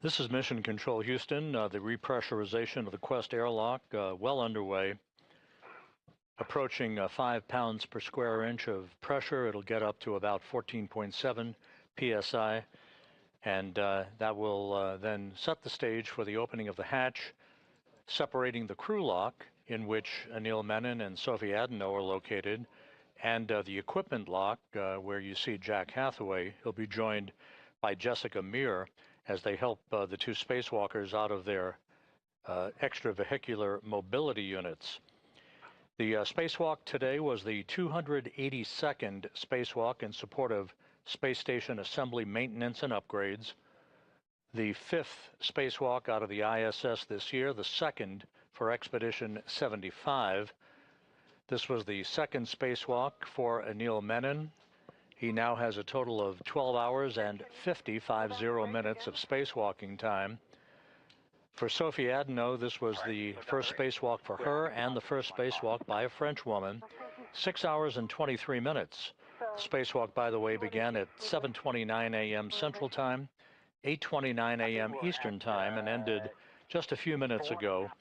A: This is Mission Control Houston. The repressurization of the Quest airlock well underway, approaching 5 pounds per square inch of pressure. It'll get up to about 14.7 psi, and that will then set the stage for the opening of the hatch, separating the crew lock, in which Anil Menon and Sophie Adenot are located, and the equipment lock, where you see Jack Hathaway. He'll be joined by Jessica Meir as they help the two spacewalkers out of their extravehicular mobility units. The spacewalk today was the 282nd spacewalk in support of space station assembly maintenance and upgrades, the 5th spacewalk out of the ISS this year, the 2nd for Expedition 75. This was the 2nd spacewalk for Anil Menon. He now has a total of 12 hours and 50 minutes of spacewalking time. For Sophie Adenot, this was the first spacewalk for her and the first spacewalk by a French woman, 6 hours and 23 minutes. The spacewalk, by the way, began at 7:29 a.m. Central Time, 8:29 a.m. Eastern Time, and ended just a few minutes ago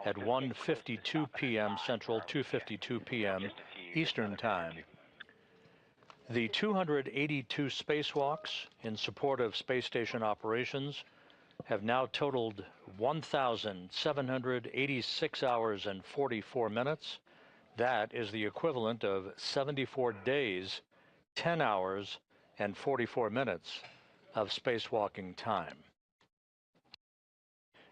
A: at 1:52 p.m. Central, 2:52 p.m. Eastern Time. The 282 spacewalks in support of space station operations have now totaled 1,786 hours and 44 minutes. That is the equivalent of 74 days, 10 hours, and 44 minutes of spacewalking time.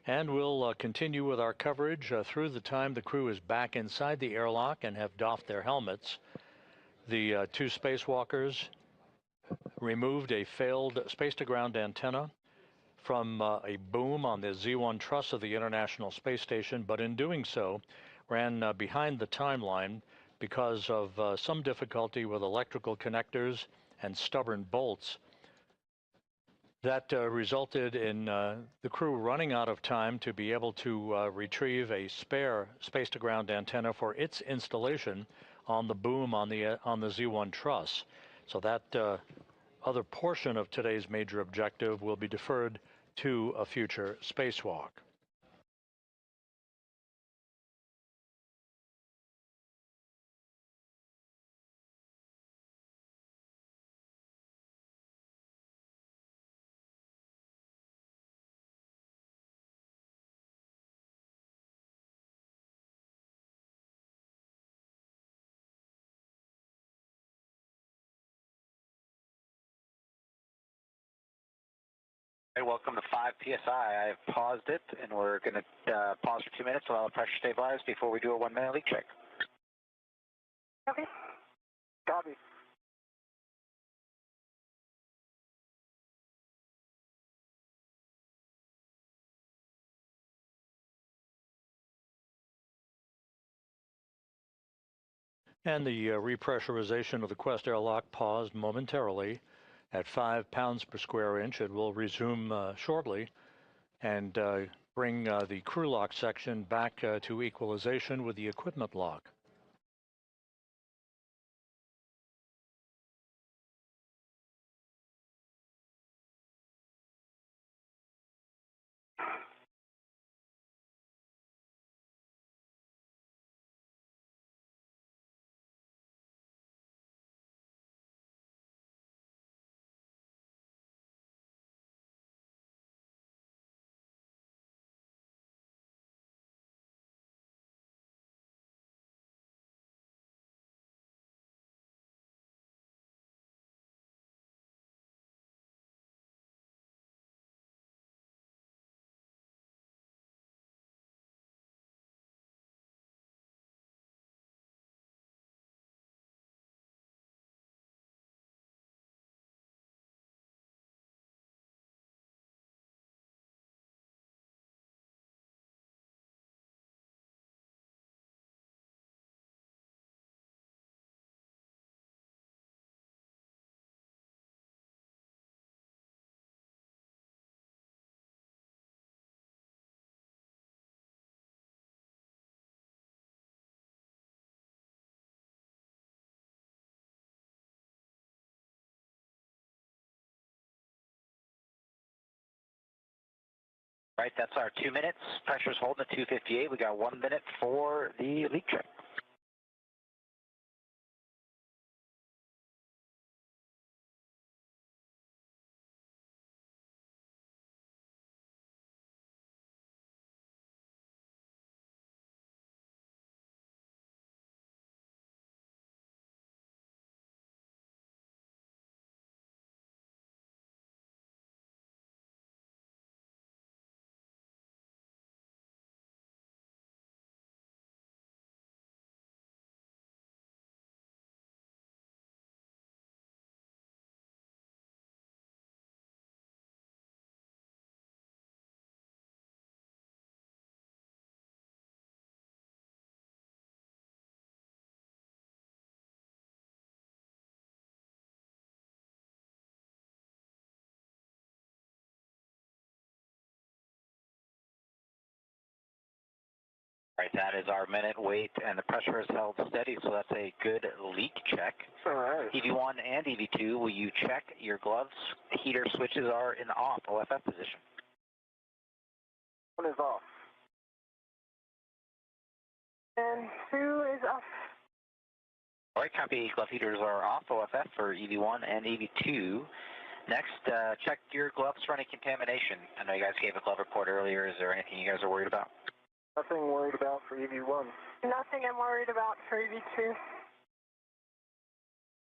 A: And we'll continue with our coverage through the time the crew is back inside the airlock and have doffed their helmets. The two spacewalkers removed a failed space-to-ground antenna from a boom on the Z1 truss of the International Space Station, but in doing so, ran behind the timeline because of some difficulty with electrical connectors and stubborn bolts. That resulted in the crew running out of time to be able to retrieve a spare space-to-ground antenna for its installation on the boom on the Z1 truss. So that other portion of today's major objective will be deferred to a future spacewalk.
B: Hey, welcome to 5 PSI. I've paused it, and we're going to pause for 2 minutes while the pressure stabilizes before we do a 1-minute leak check.
G: Okay.
I: Copy.
A: And the repressurization of the Quest airlock paused momentarily at 5 pounds per square inch. It will resume shortly and bring the crew lock section back to equalization with the equipment lock.
B: Right, that's our 2 minutes. Pressure's holding at 258. We got 1 minute for the leak check. Right, that is our minute wait, and the pressure is held steady, so that's a good leak check.
I: All right.
B: EV1 and EV2, will you check your gloves? Heater switches are in off, OFF position.
I: One is off.
G: And 2 is off.
B: All right, copy. Glove heaters are off, OFF for EV1 and EV2. Next, check your gloves for any contamination. I know you guys gave a glove report earlier. Is there anything you guys are worried about?
I: Nothing worried about for EV1.
G: Nothing I'm worried about for EV2.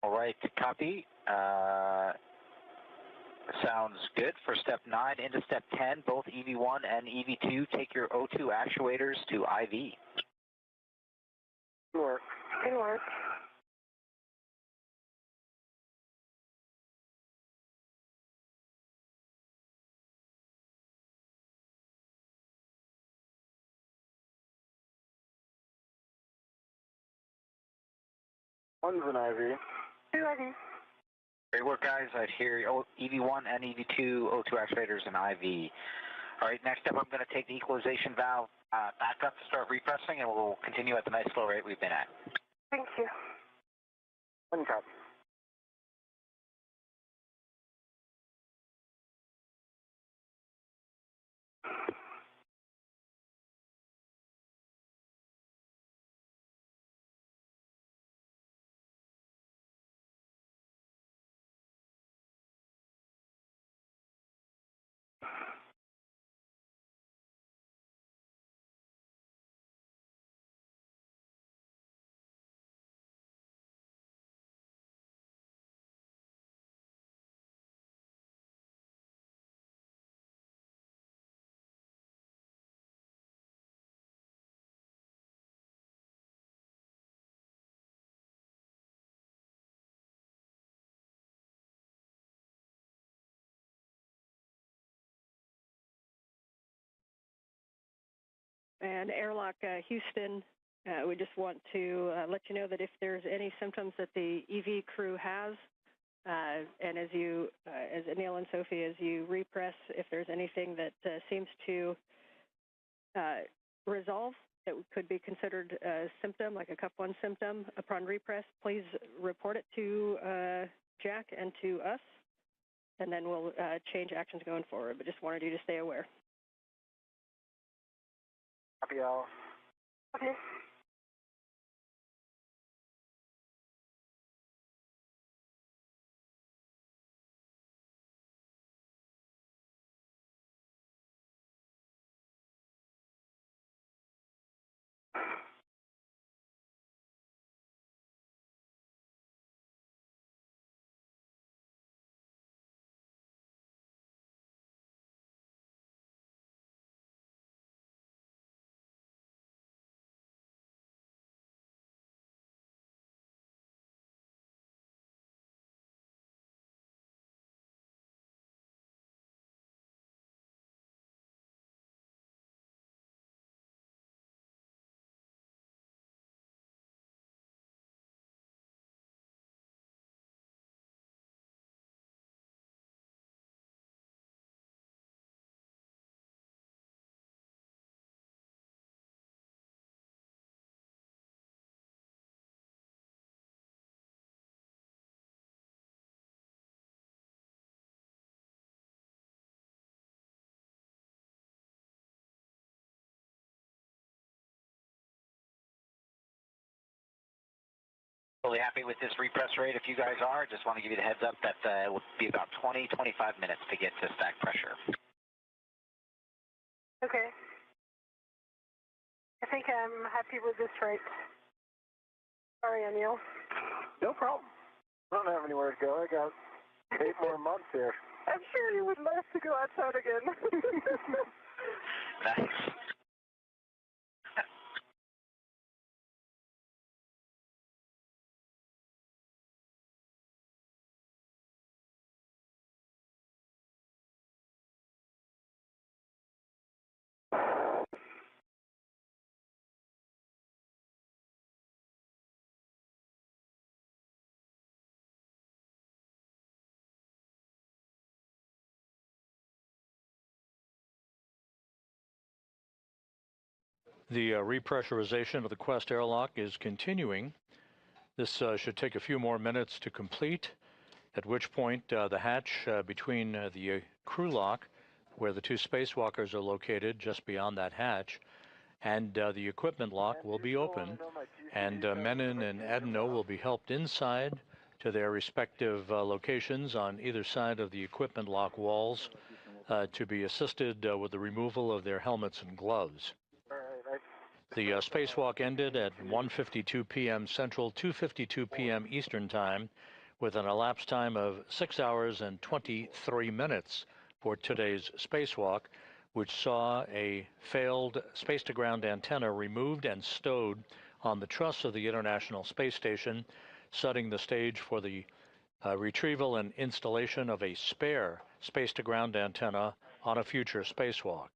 B: All right, copy. Sounds good. For step 9 into step 10, both EV1 and EV2, take your O2 actuators to IV.
I: Good work.
G: Good work.
I: One's an IV.
G: 2 IV.
B: Great work, guys. I hear EV1 and EV2 O2 actuators and IV. All right, next up, I'm going to take the equalization valve back up to start repressing, and we'll continue at the nice flow rate we've been at.
G: Thank you.
I: One copy.
H: And airlock Houston We just want to let you know that if there's any symptoms that the EV crew has, and as Anil and Sophie, as you repress, if there's anything that seems to resolve that could be considered a symptom, like a Cup 1 symptom, upon repress, please report it to Jack and to us, and then we'll change actions going forward. But just wanted you to stay aware.
I: Copy all.
G: Okay.
B: Totally happy with this repress rate. If you guys are, just want to give you the heads up that it will be about 20, 25 minutes to get to stack pressure.
G: Okay. I think I'm happy with this rate. Sorry, Anil.
I: No problem. I don't have anywhere to go. I got 8 more months here.
G: I'm sure you would love to go outside again.
B: Nice.
A: The repressurization of the Quest airlock is continuing. This should take a few more minutes to complete, at which point the hatch between the crew lock, where the 2 spacewalkers are located just beyond that hatch, and the equipment lock will be open, and Menon and Adenot will be helped inside to their respective locations on either side of the equipment lock walls to be assisted with the removal of their helmets and gloves. The spacewalk ended at 1:52 p.m. Central, 2:52 p.m. Eastern Time, with an elapsed time of 6 hours and 23 minutes for today's spacewalk, which saw a failed space-to-ground antenna removed and stowed on the truss of the International Space Station, setting the stage for the retrieval and installation of a spare space-to-ground antenna on a future spacewalk.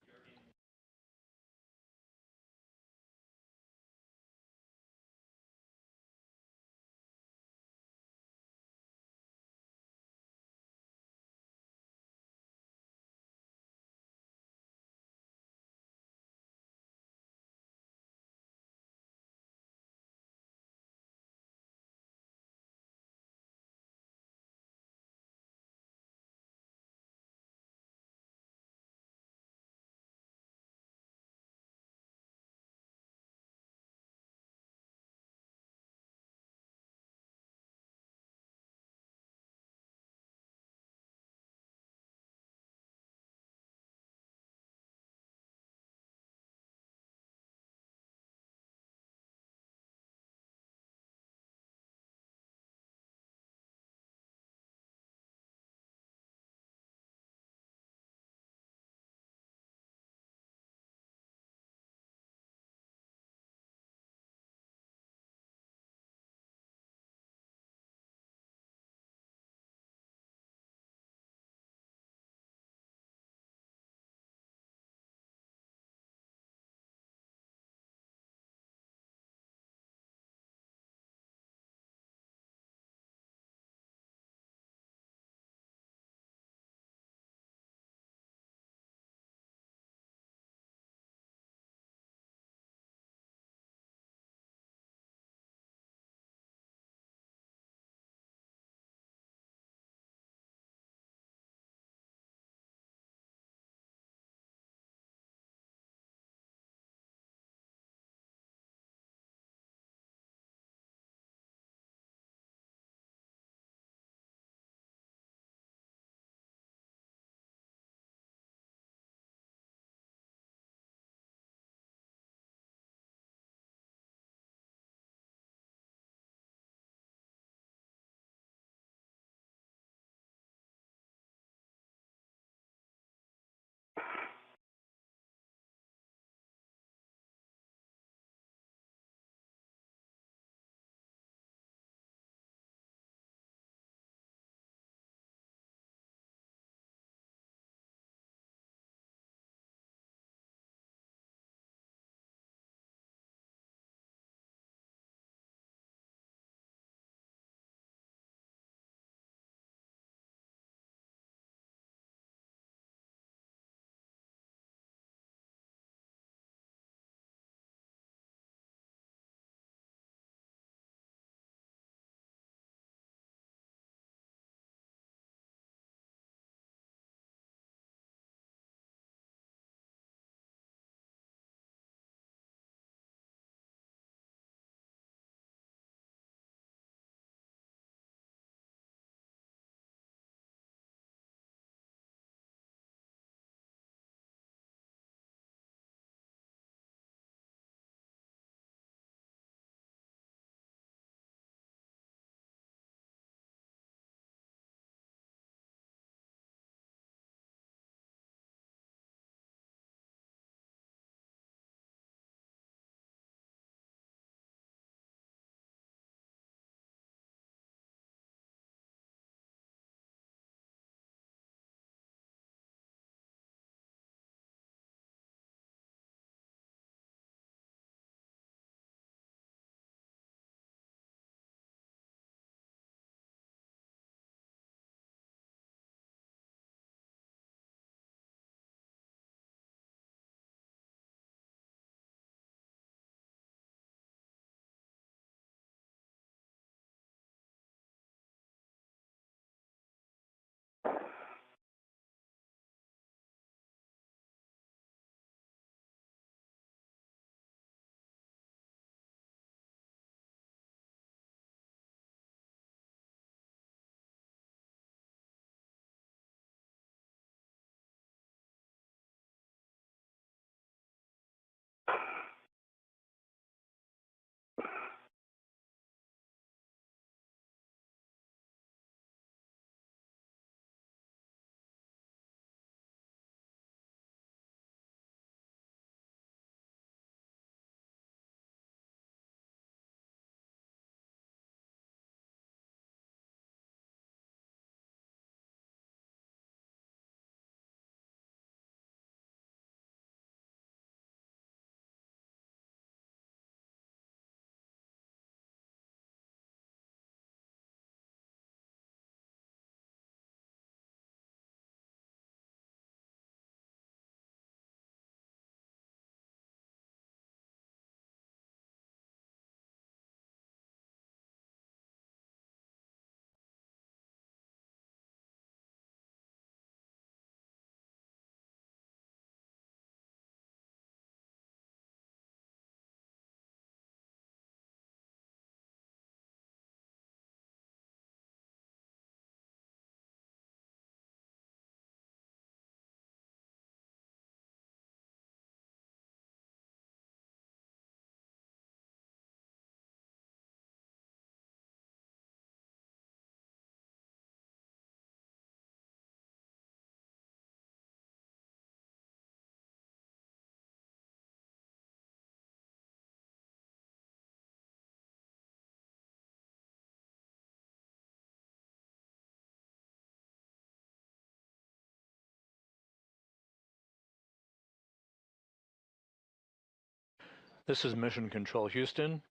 A: This is Mission Control Houston.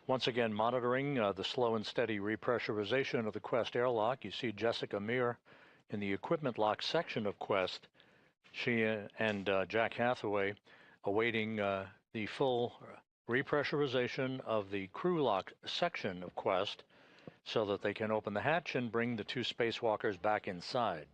A: Once again, monitoring the slow and steady repressurization of the Quest airlock. You see Jessica Meir in the equipment lock section of Quest. She and Jack Hathaway awaiting the full repressurization of the crew lock section of Quest so that they can open the hatch and bring the 2 spacewalkers back inside.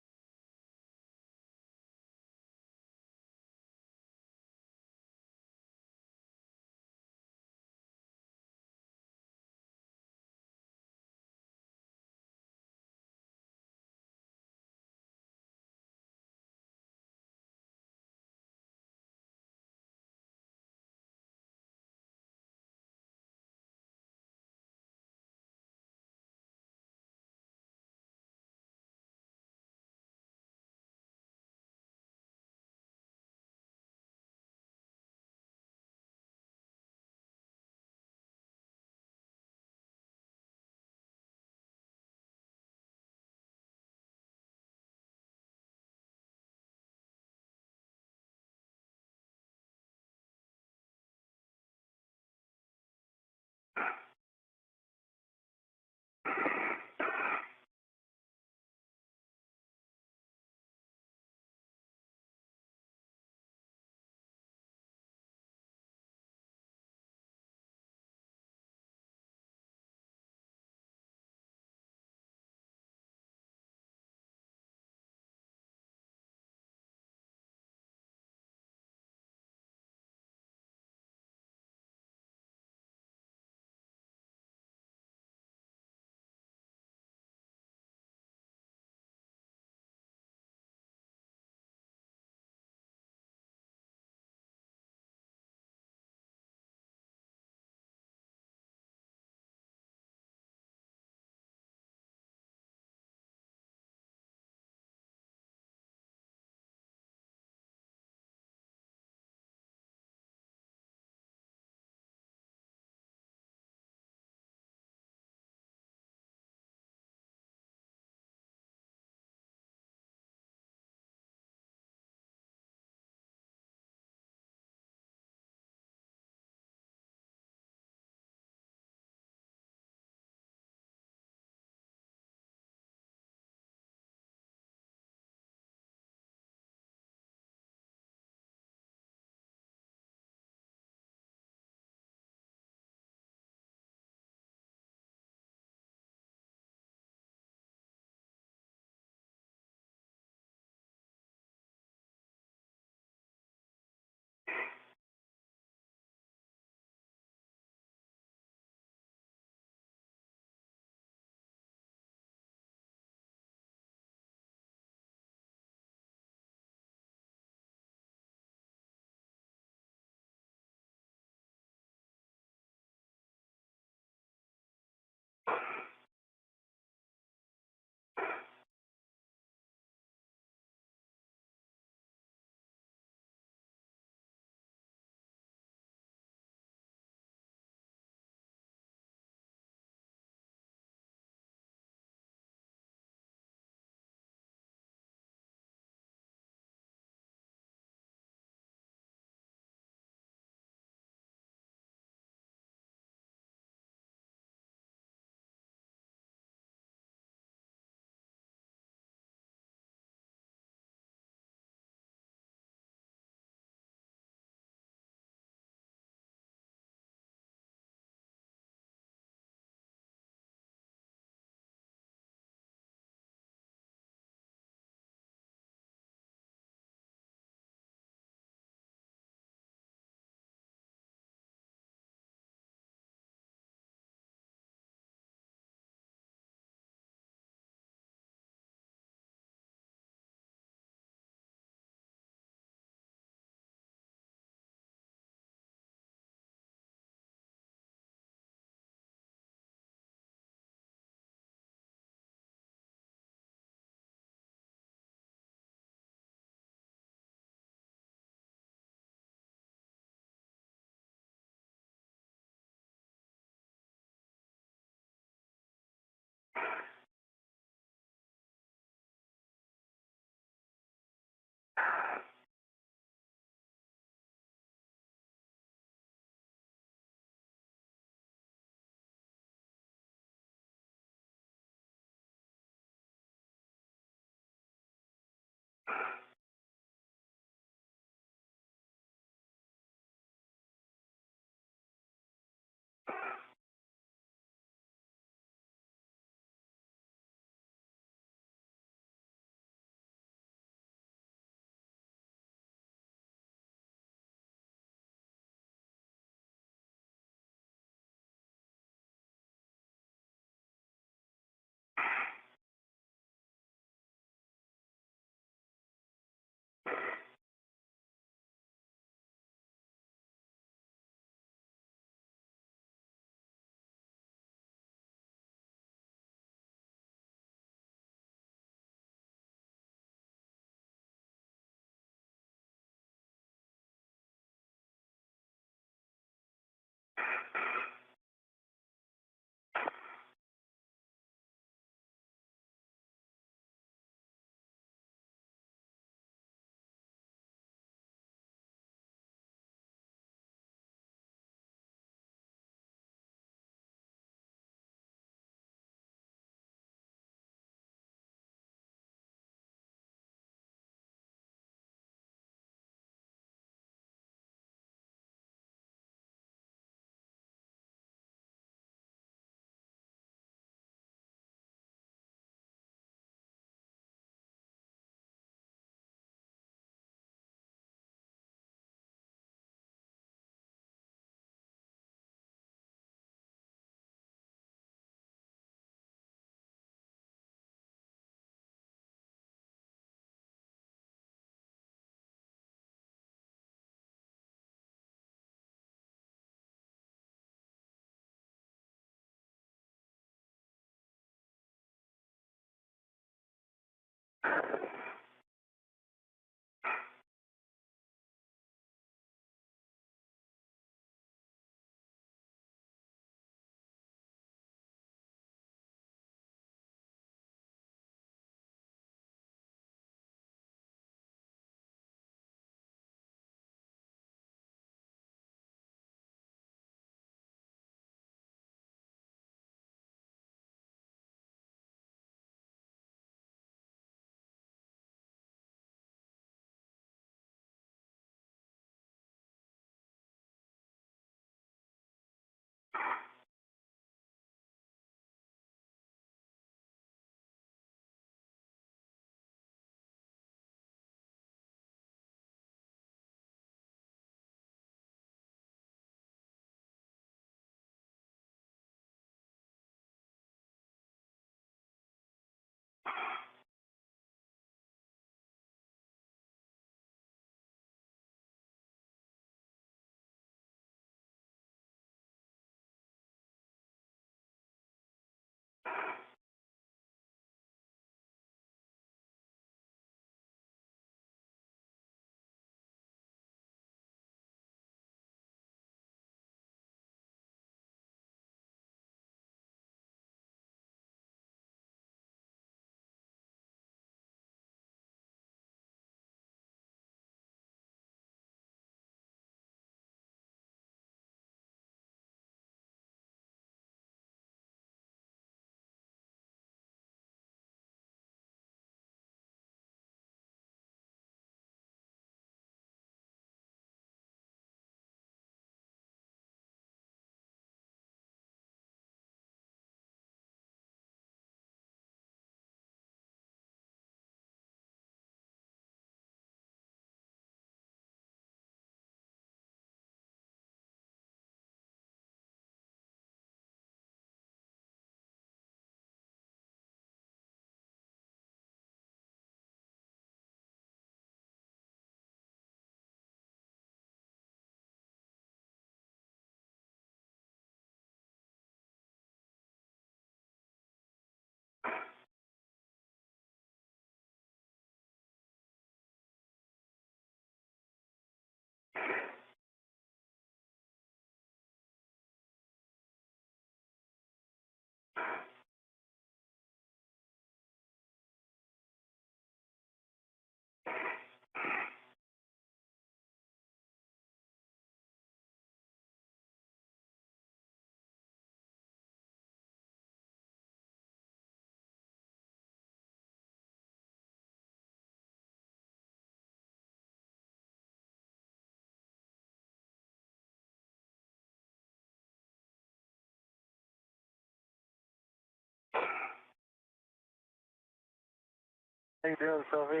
I: How you doing, Sophie?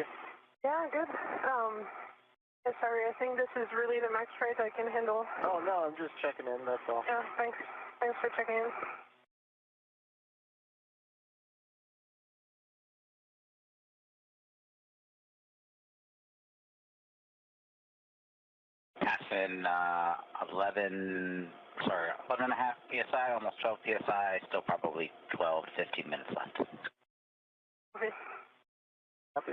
G: Yeah, good. Sorry, I think this is really the max rate I can handle.
I: Oh, no, I'm just checking in, that's all.
G: Yeah, thanks. Thanks for checking in.
B: Passing 11 and a half PSI, almost 12 PSI, still probably 12 to 15 minutes left.
G: Okay.
I: Copy.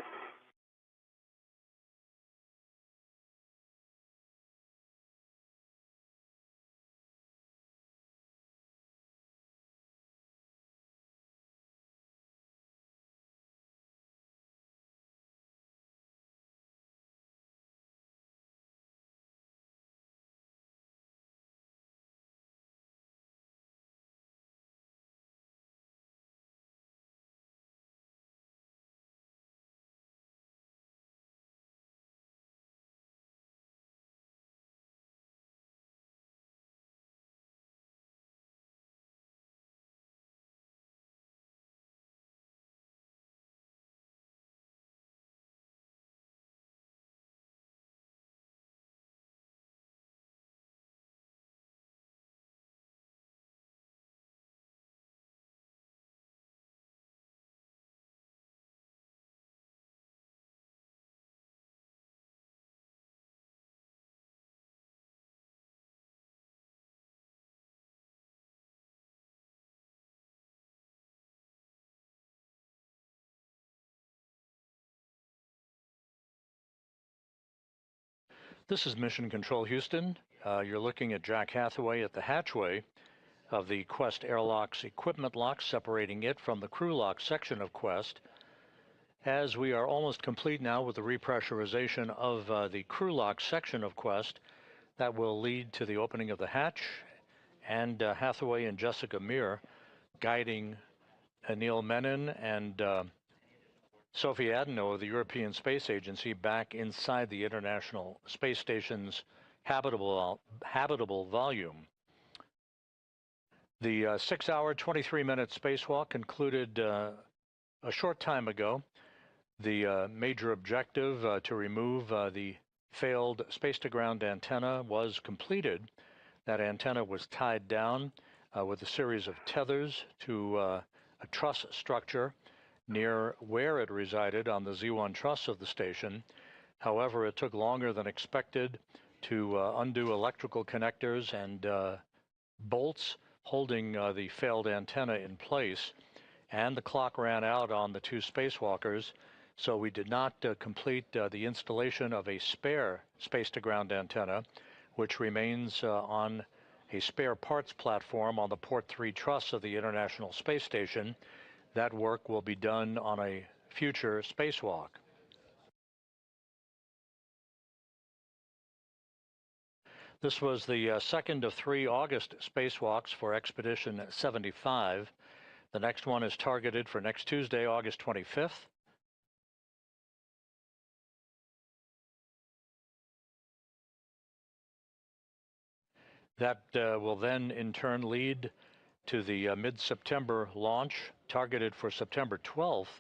A: This is Mission Control Houston. You're looking at Jack Hathaway at the hatchway of the Quest airlock's equipment lock, separating it from the crew lock section of Quest. As we are almost complete now with the repressurization of the crew lock section of Quest, that will lead to the opening of the hatch, and Hathaway and Jessica Meir guiding Anil Menon and Sophie Adenot of the European Space Agency back inside the International Space Station's habitable volume. The 6-hour, 23-minute spacewalk concluded a short time ago. The major objective to remove the failed space-to-ground antenna was completed. That antenna was tied down with a series of tethers to a truss structure near where it resided on the Z1 truss of the station. However, it took longer than expected to undo electrical connectors and bolts holding the failed antenna in place, and the clock ran out on the two spacewalkers, so we did not complete the installation of a spare space-to-ground antenna, which remains on a spare parts platform on the Port 3 truss of the International Space Station. That work will be done on a future spacewalk. This was the second of 3 August spacewalks for Expedition 75. The next one is targeted for next Tuesday, August 25th. That will then in turn lead to the mid-September launch, targeted for September 12th,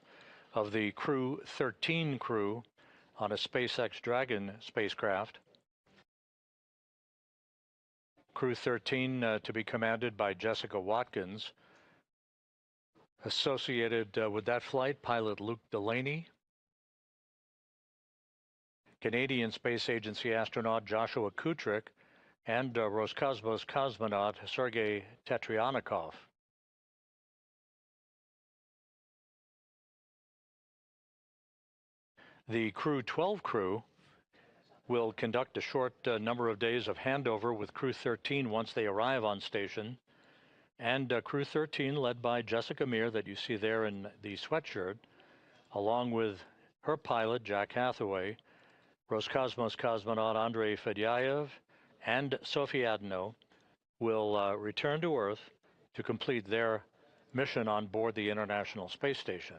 A: of the Crew 13 crew on a SpaceX Dragon spacecraft. Crew 13 to be commanded by Jessica Watkins. Associated with that flight, pilot Luke Delaney, Canadian Space Agency astronaut Joshua Kutrick, and Roscosmos cosmonaut Sergei Tetryanikov. The Crew 12 crew will conduct a short number of days of handover with Crew 13 once they arrive on station. And Crew 13, led by Jessica Meir, that you see there in the sweatshirt, along with her pilot, Jack Hathaway, Roscosmos cosmonaut Andrei Fedyaev, and Sophie Adenot, will return to Earth to complete their mission on board the International Space Station.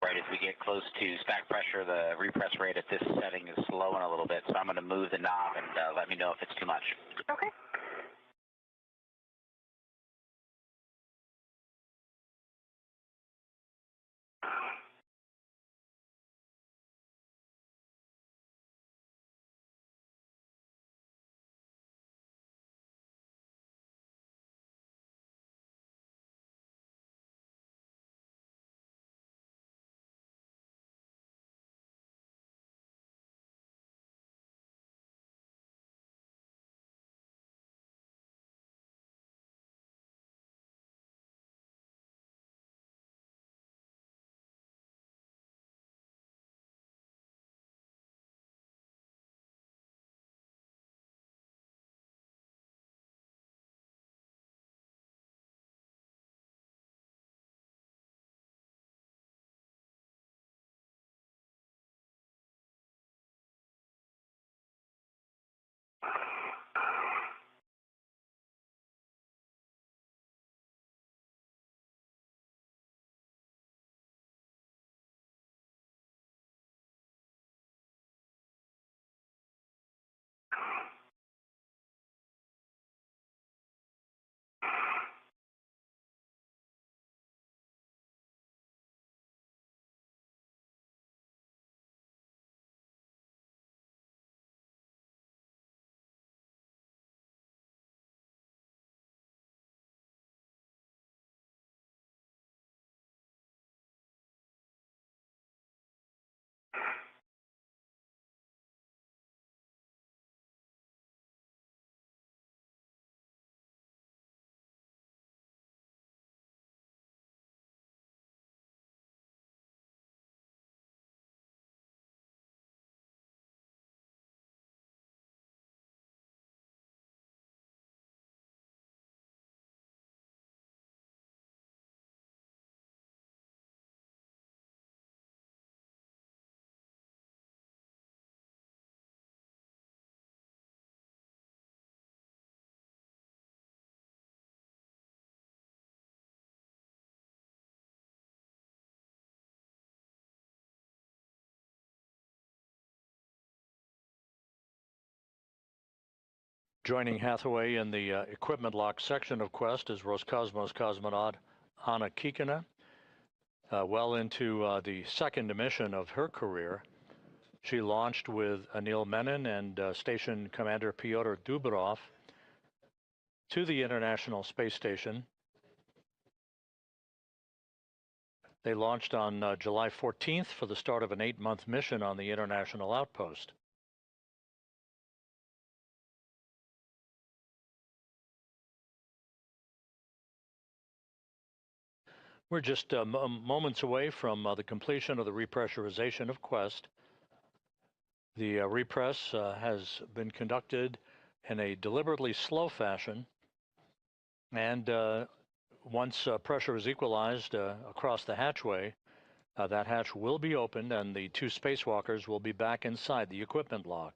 B: right as we get close to stack pressure, the repress rate at this setting is slowing a little bit, so I'm going to move the knob and let me know if it's too much.
G: Okay.
A: Joining Hathaway in the equipment lock section of Quest is Roscosmos cosmonaut Anna Kikina, well into the second mission of her career. She launched with Anil Menon and Station Commander Pyotr Dubrov to the International Space Station. They launched on July 14th for the start of an 8-month mission on the International Outpost. We're just moments away from the completion of the repressurization of Quest. The repress has been conducted in a deliberately slow fashion, and once pressure is equalized across the hatchway, that hatch will be opened and the two spacewalkers will be back inside the equipment lock.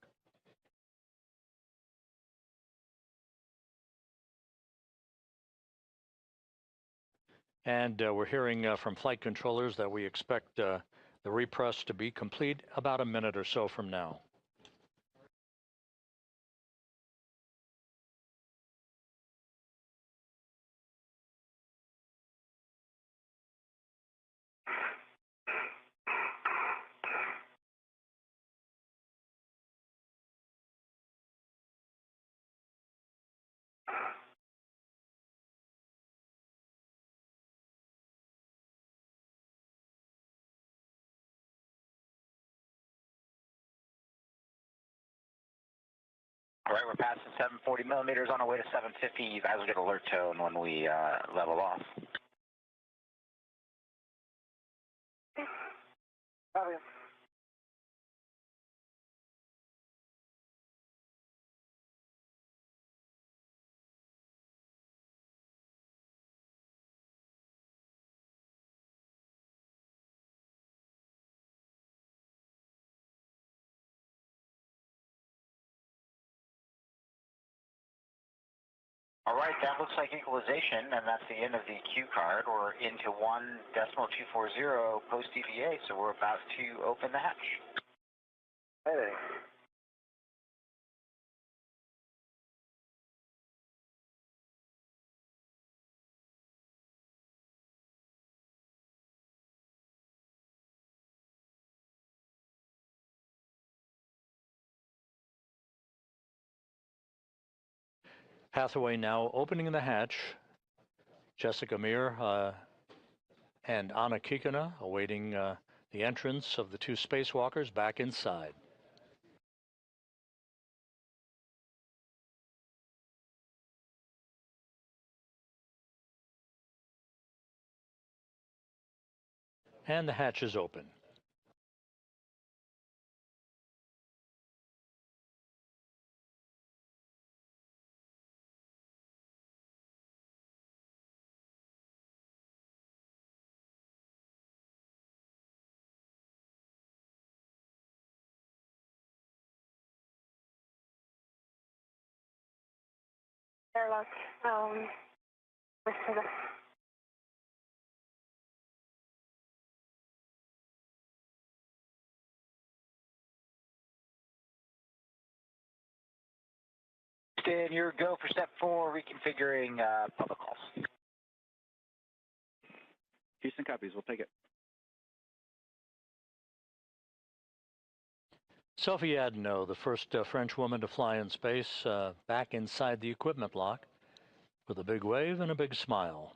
A: And we're hearing from flight controllers that we expect the repress to be complete about a minute or so from now.
B: All right, we're passing 740 millimeters on our way to 750. You guys will get alert tone when we level off.
G: Copy.
B: All All right, that looks like equalization, and that's the end of the cue card. We're into 1.240 post-EVA, so we're about to open the hatch.
I: Hey.
A: Hathaway now opening the hatch. Jessica Meir and Anna Kikina awaiting the entrance of the two spacewalkers back inside. And the hatch is open.
G: Airlock,
B: Then your go for step 4, reconfiguring public calls.
F: Houston copies. We'll take it.
A: Sophie Adenot, the first French woman to fly in space, back inside the equipment lock with a big wave and a big smile.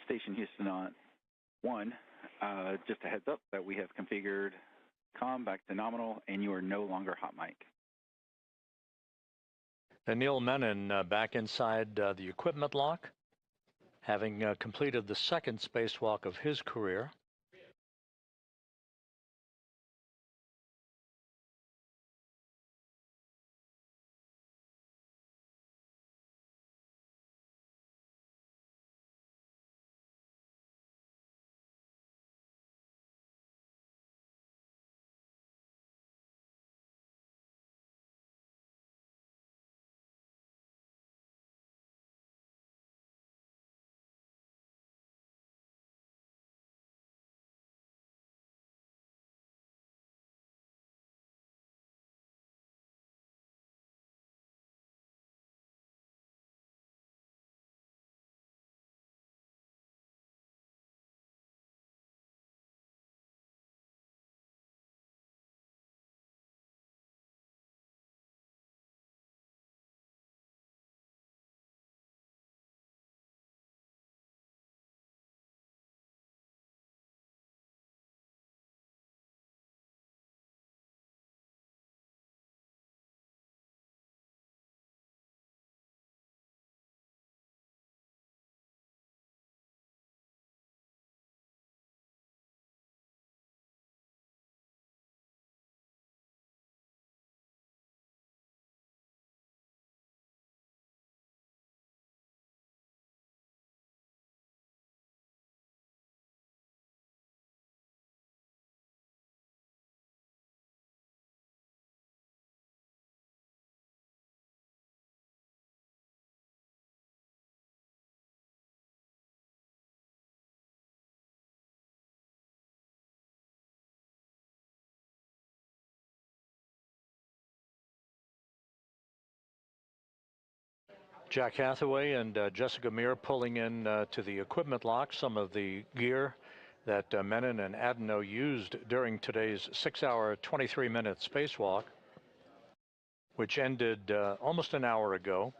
F: Station Houston on 1. Just a heads up that we have configured comm back to nominal, and you are no longer hot mic.
A: Anil Menon back inside the equipment lock, having completed the second spacewalk of his career. Jack Hathaway and Jessica Meir pulling in to the equipment lock some of the gear that Menon and Adenot used during today's 6-hour, 23-minute spacewalk, which ended almost an hour ago.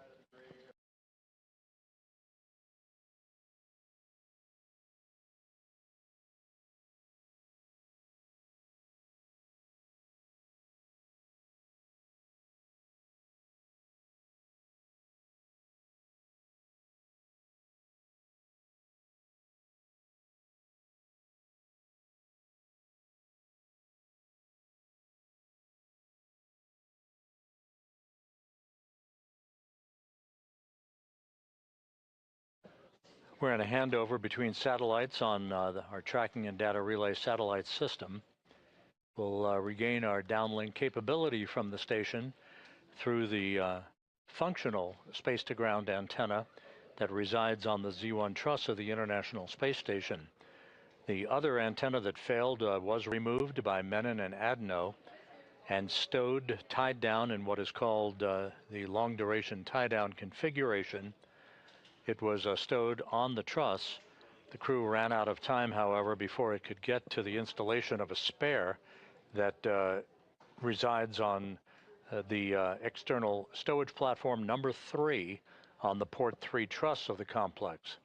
A: We're in a handover between satellites on our tracking and data relay satellite system. We'll regain our downlink capability from the station through the functional space-to-ground antenna that resides on the Z1 truss of the International Space Station. The other antenna that failed was removed by Menon and Adenot and stowed, tied down in what is called the long-duration tie-down configuration. It was stowed on the truss. The crew ran out of time, however, before it could get to the installation of a spare that resides on the external stowage platform number 3 on the port 3 truss of the complex.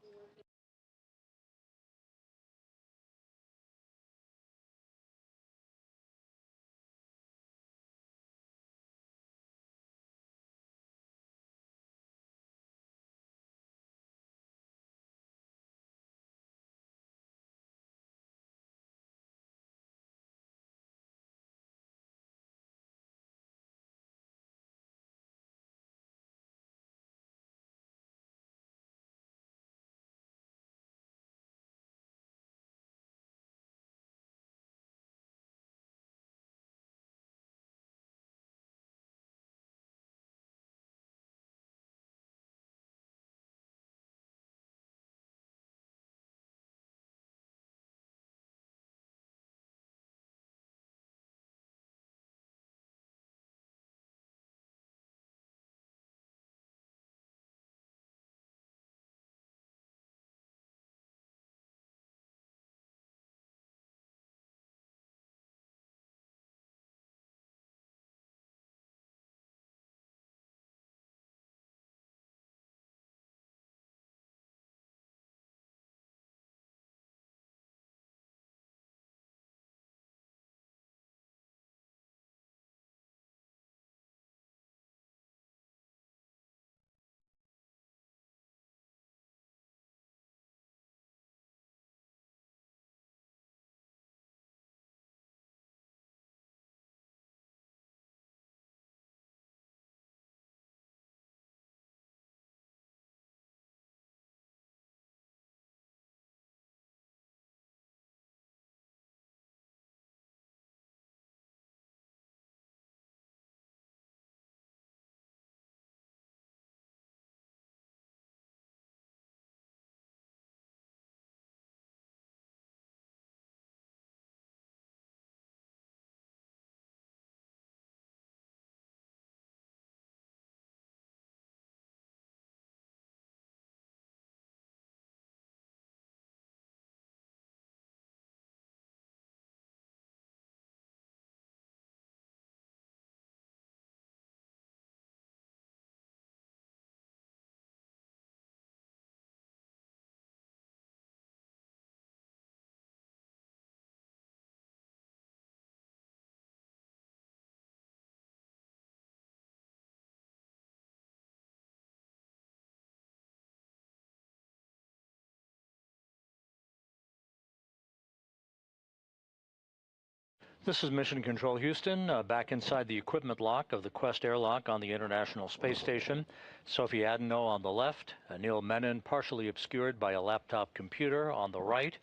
A: This is Mission Control Houston, back inside the equipment lock of the Quest airlock on the International Space Station. Sophie Adenot on the left, Anil Menon partially obscured by a laptop computer on the right.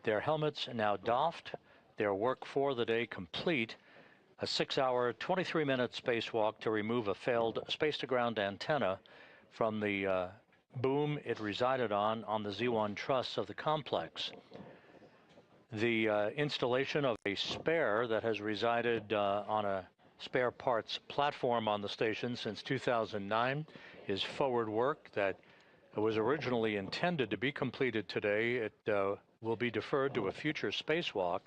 A: Their helmets now doffed, their work for the day complete. A 6-hour, 23-minute spacewalk to remove a failed space-to-ground antenna from the boom it resided on the Z1 truss of the complex. The installation of a spare that has resided on a spare parts platform on the station since 2009 is forward work that was originally intended to be completed today. It will be deferred to a future spacewalk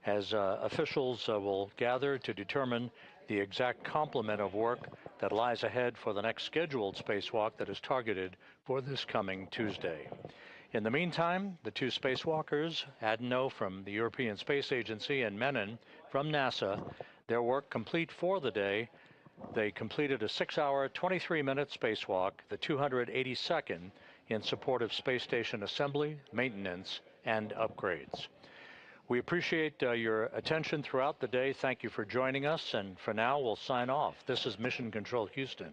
A: as officials will gather to determine the exact complement of work that lies ahead for the next scheduled spacewalk that is targeted for this coming Tuesday. In the meantime, the two spacewalkers, Adenot from the European Space Agency and Menon from NASA, their work complete for the day. They completed a 6-hour, 23-minute spacewalk, the 282nd in support of space station assembly, maintenance, and upgrades. We appreciate your attention throughout the day. Thank you for joining us, and for now, we'll sign off. This is Mission Control Houston.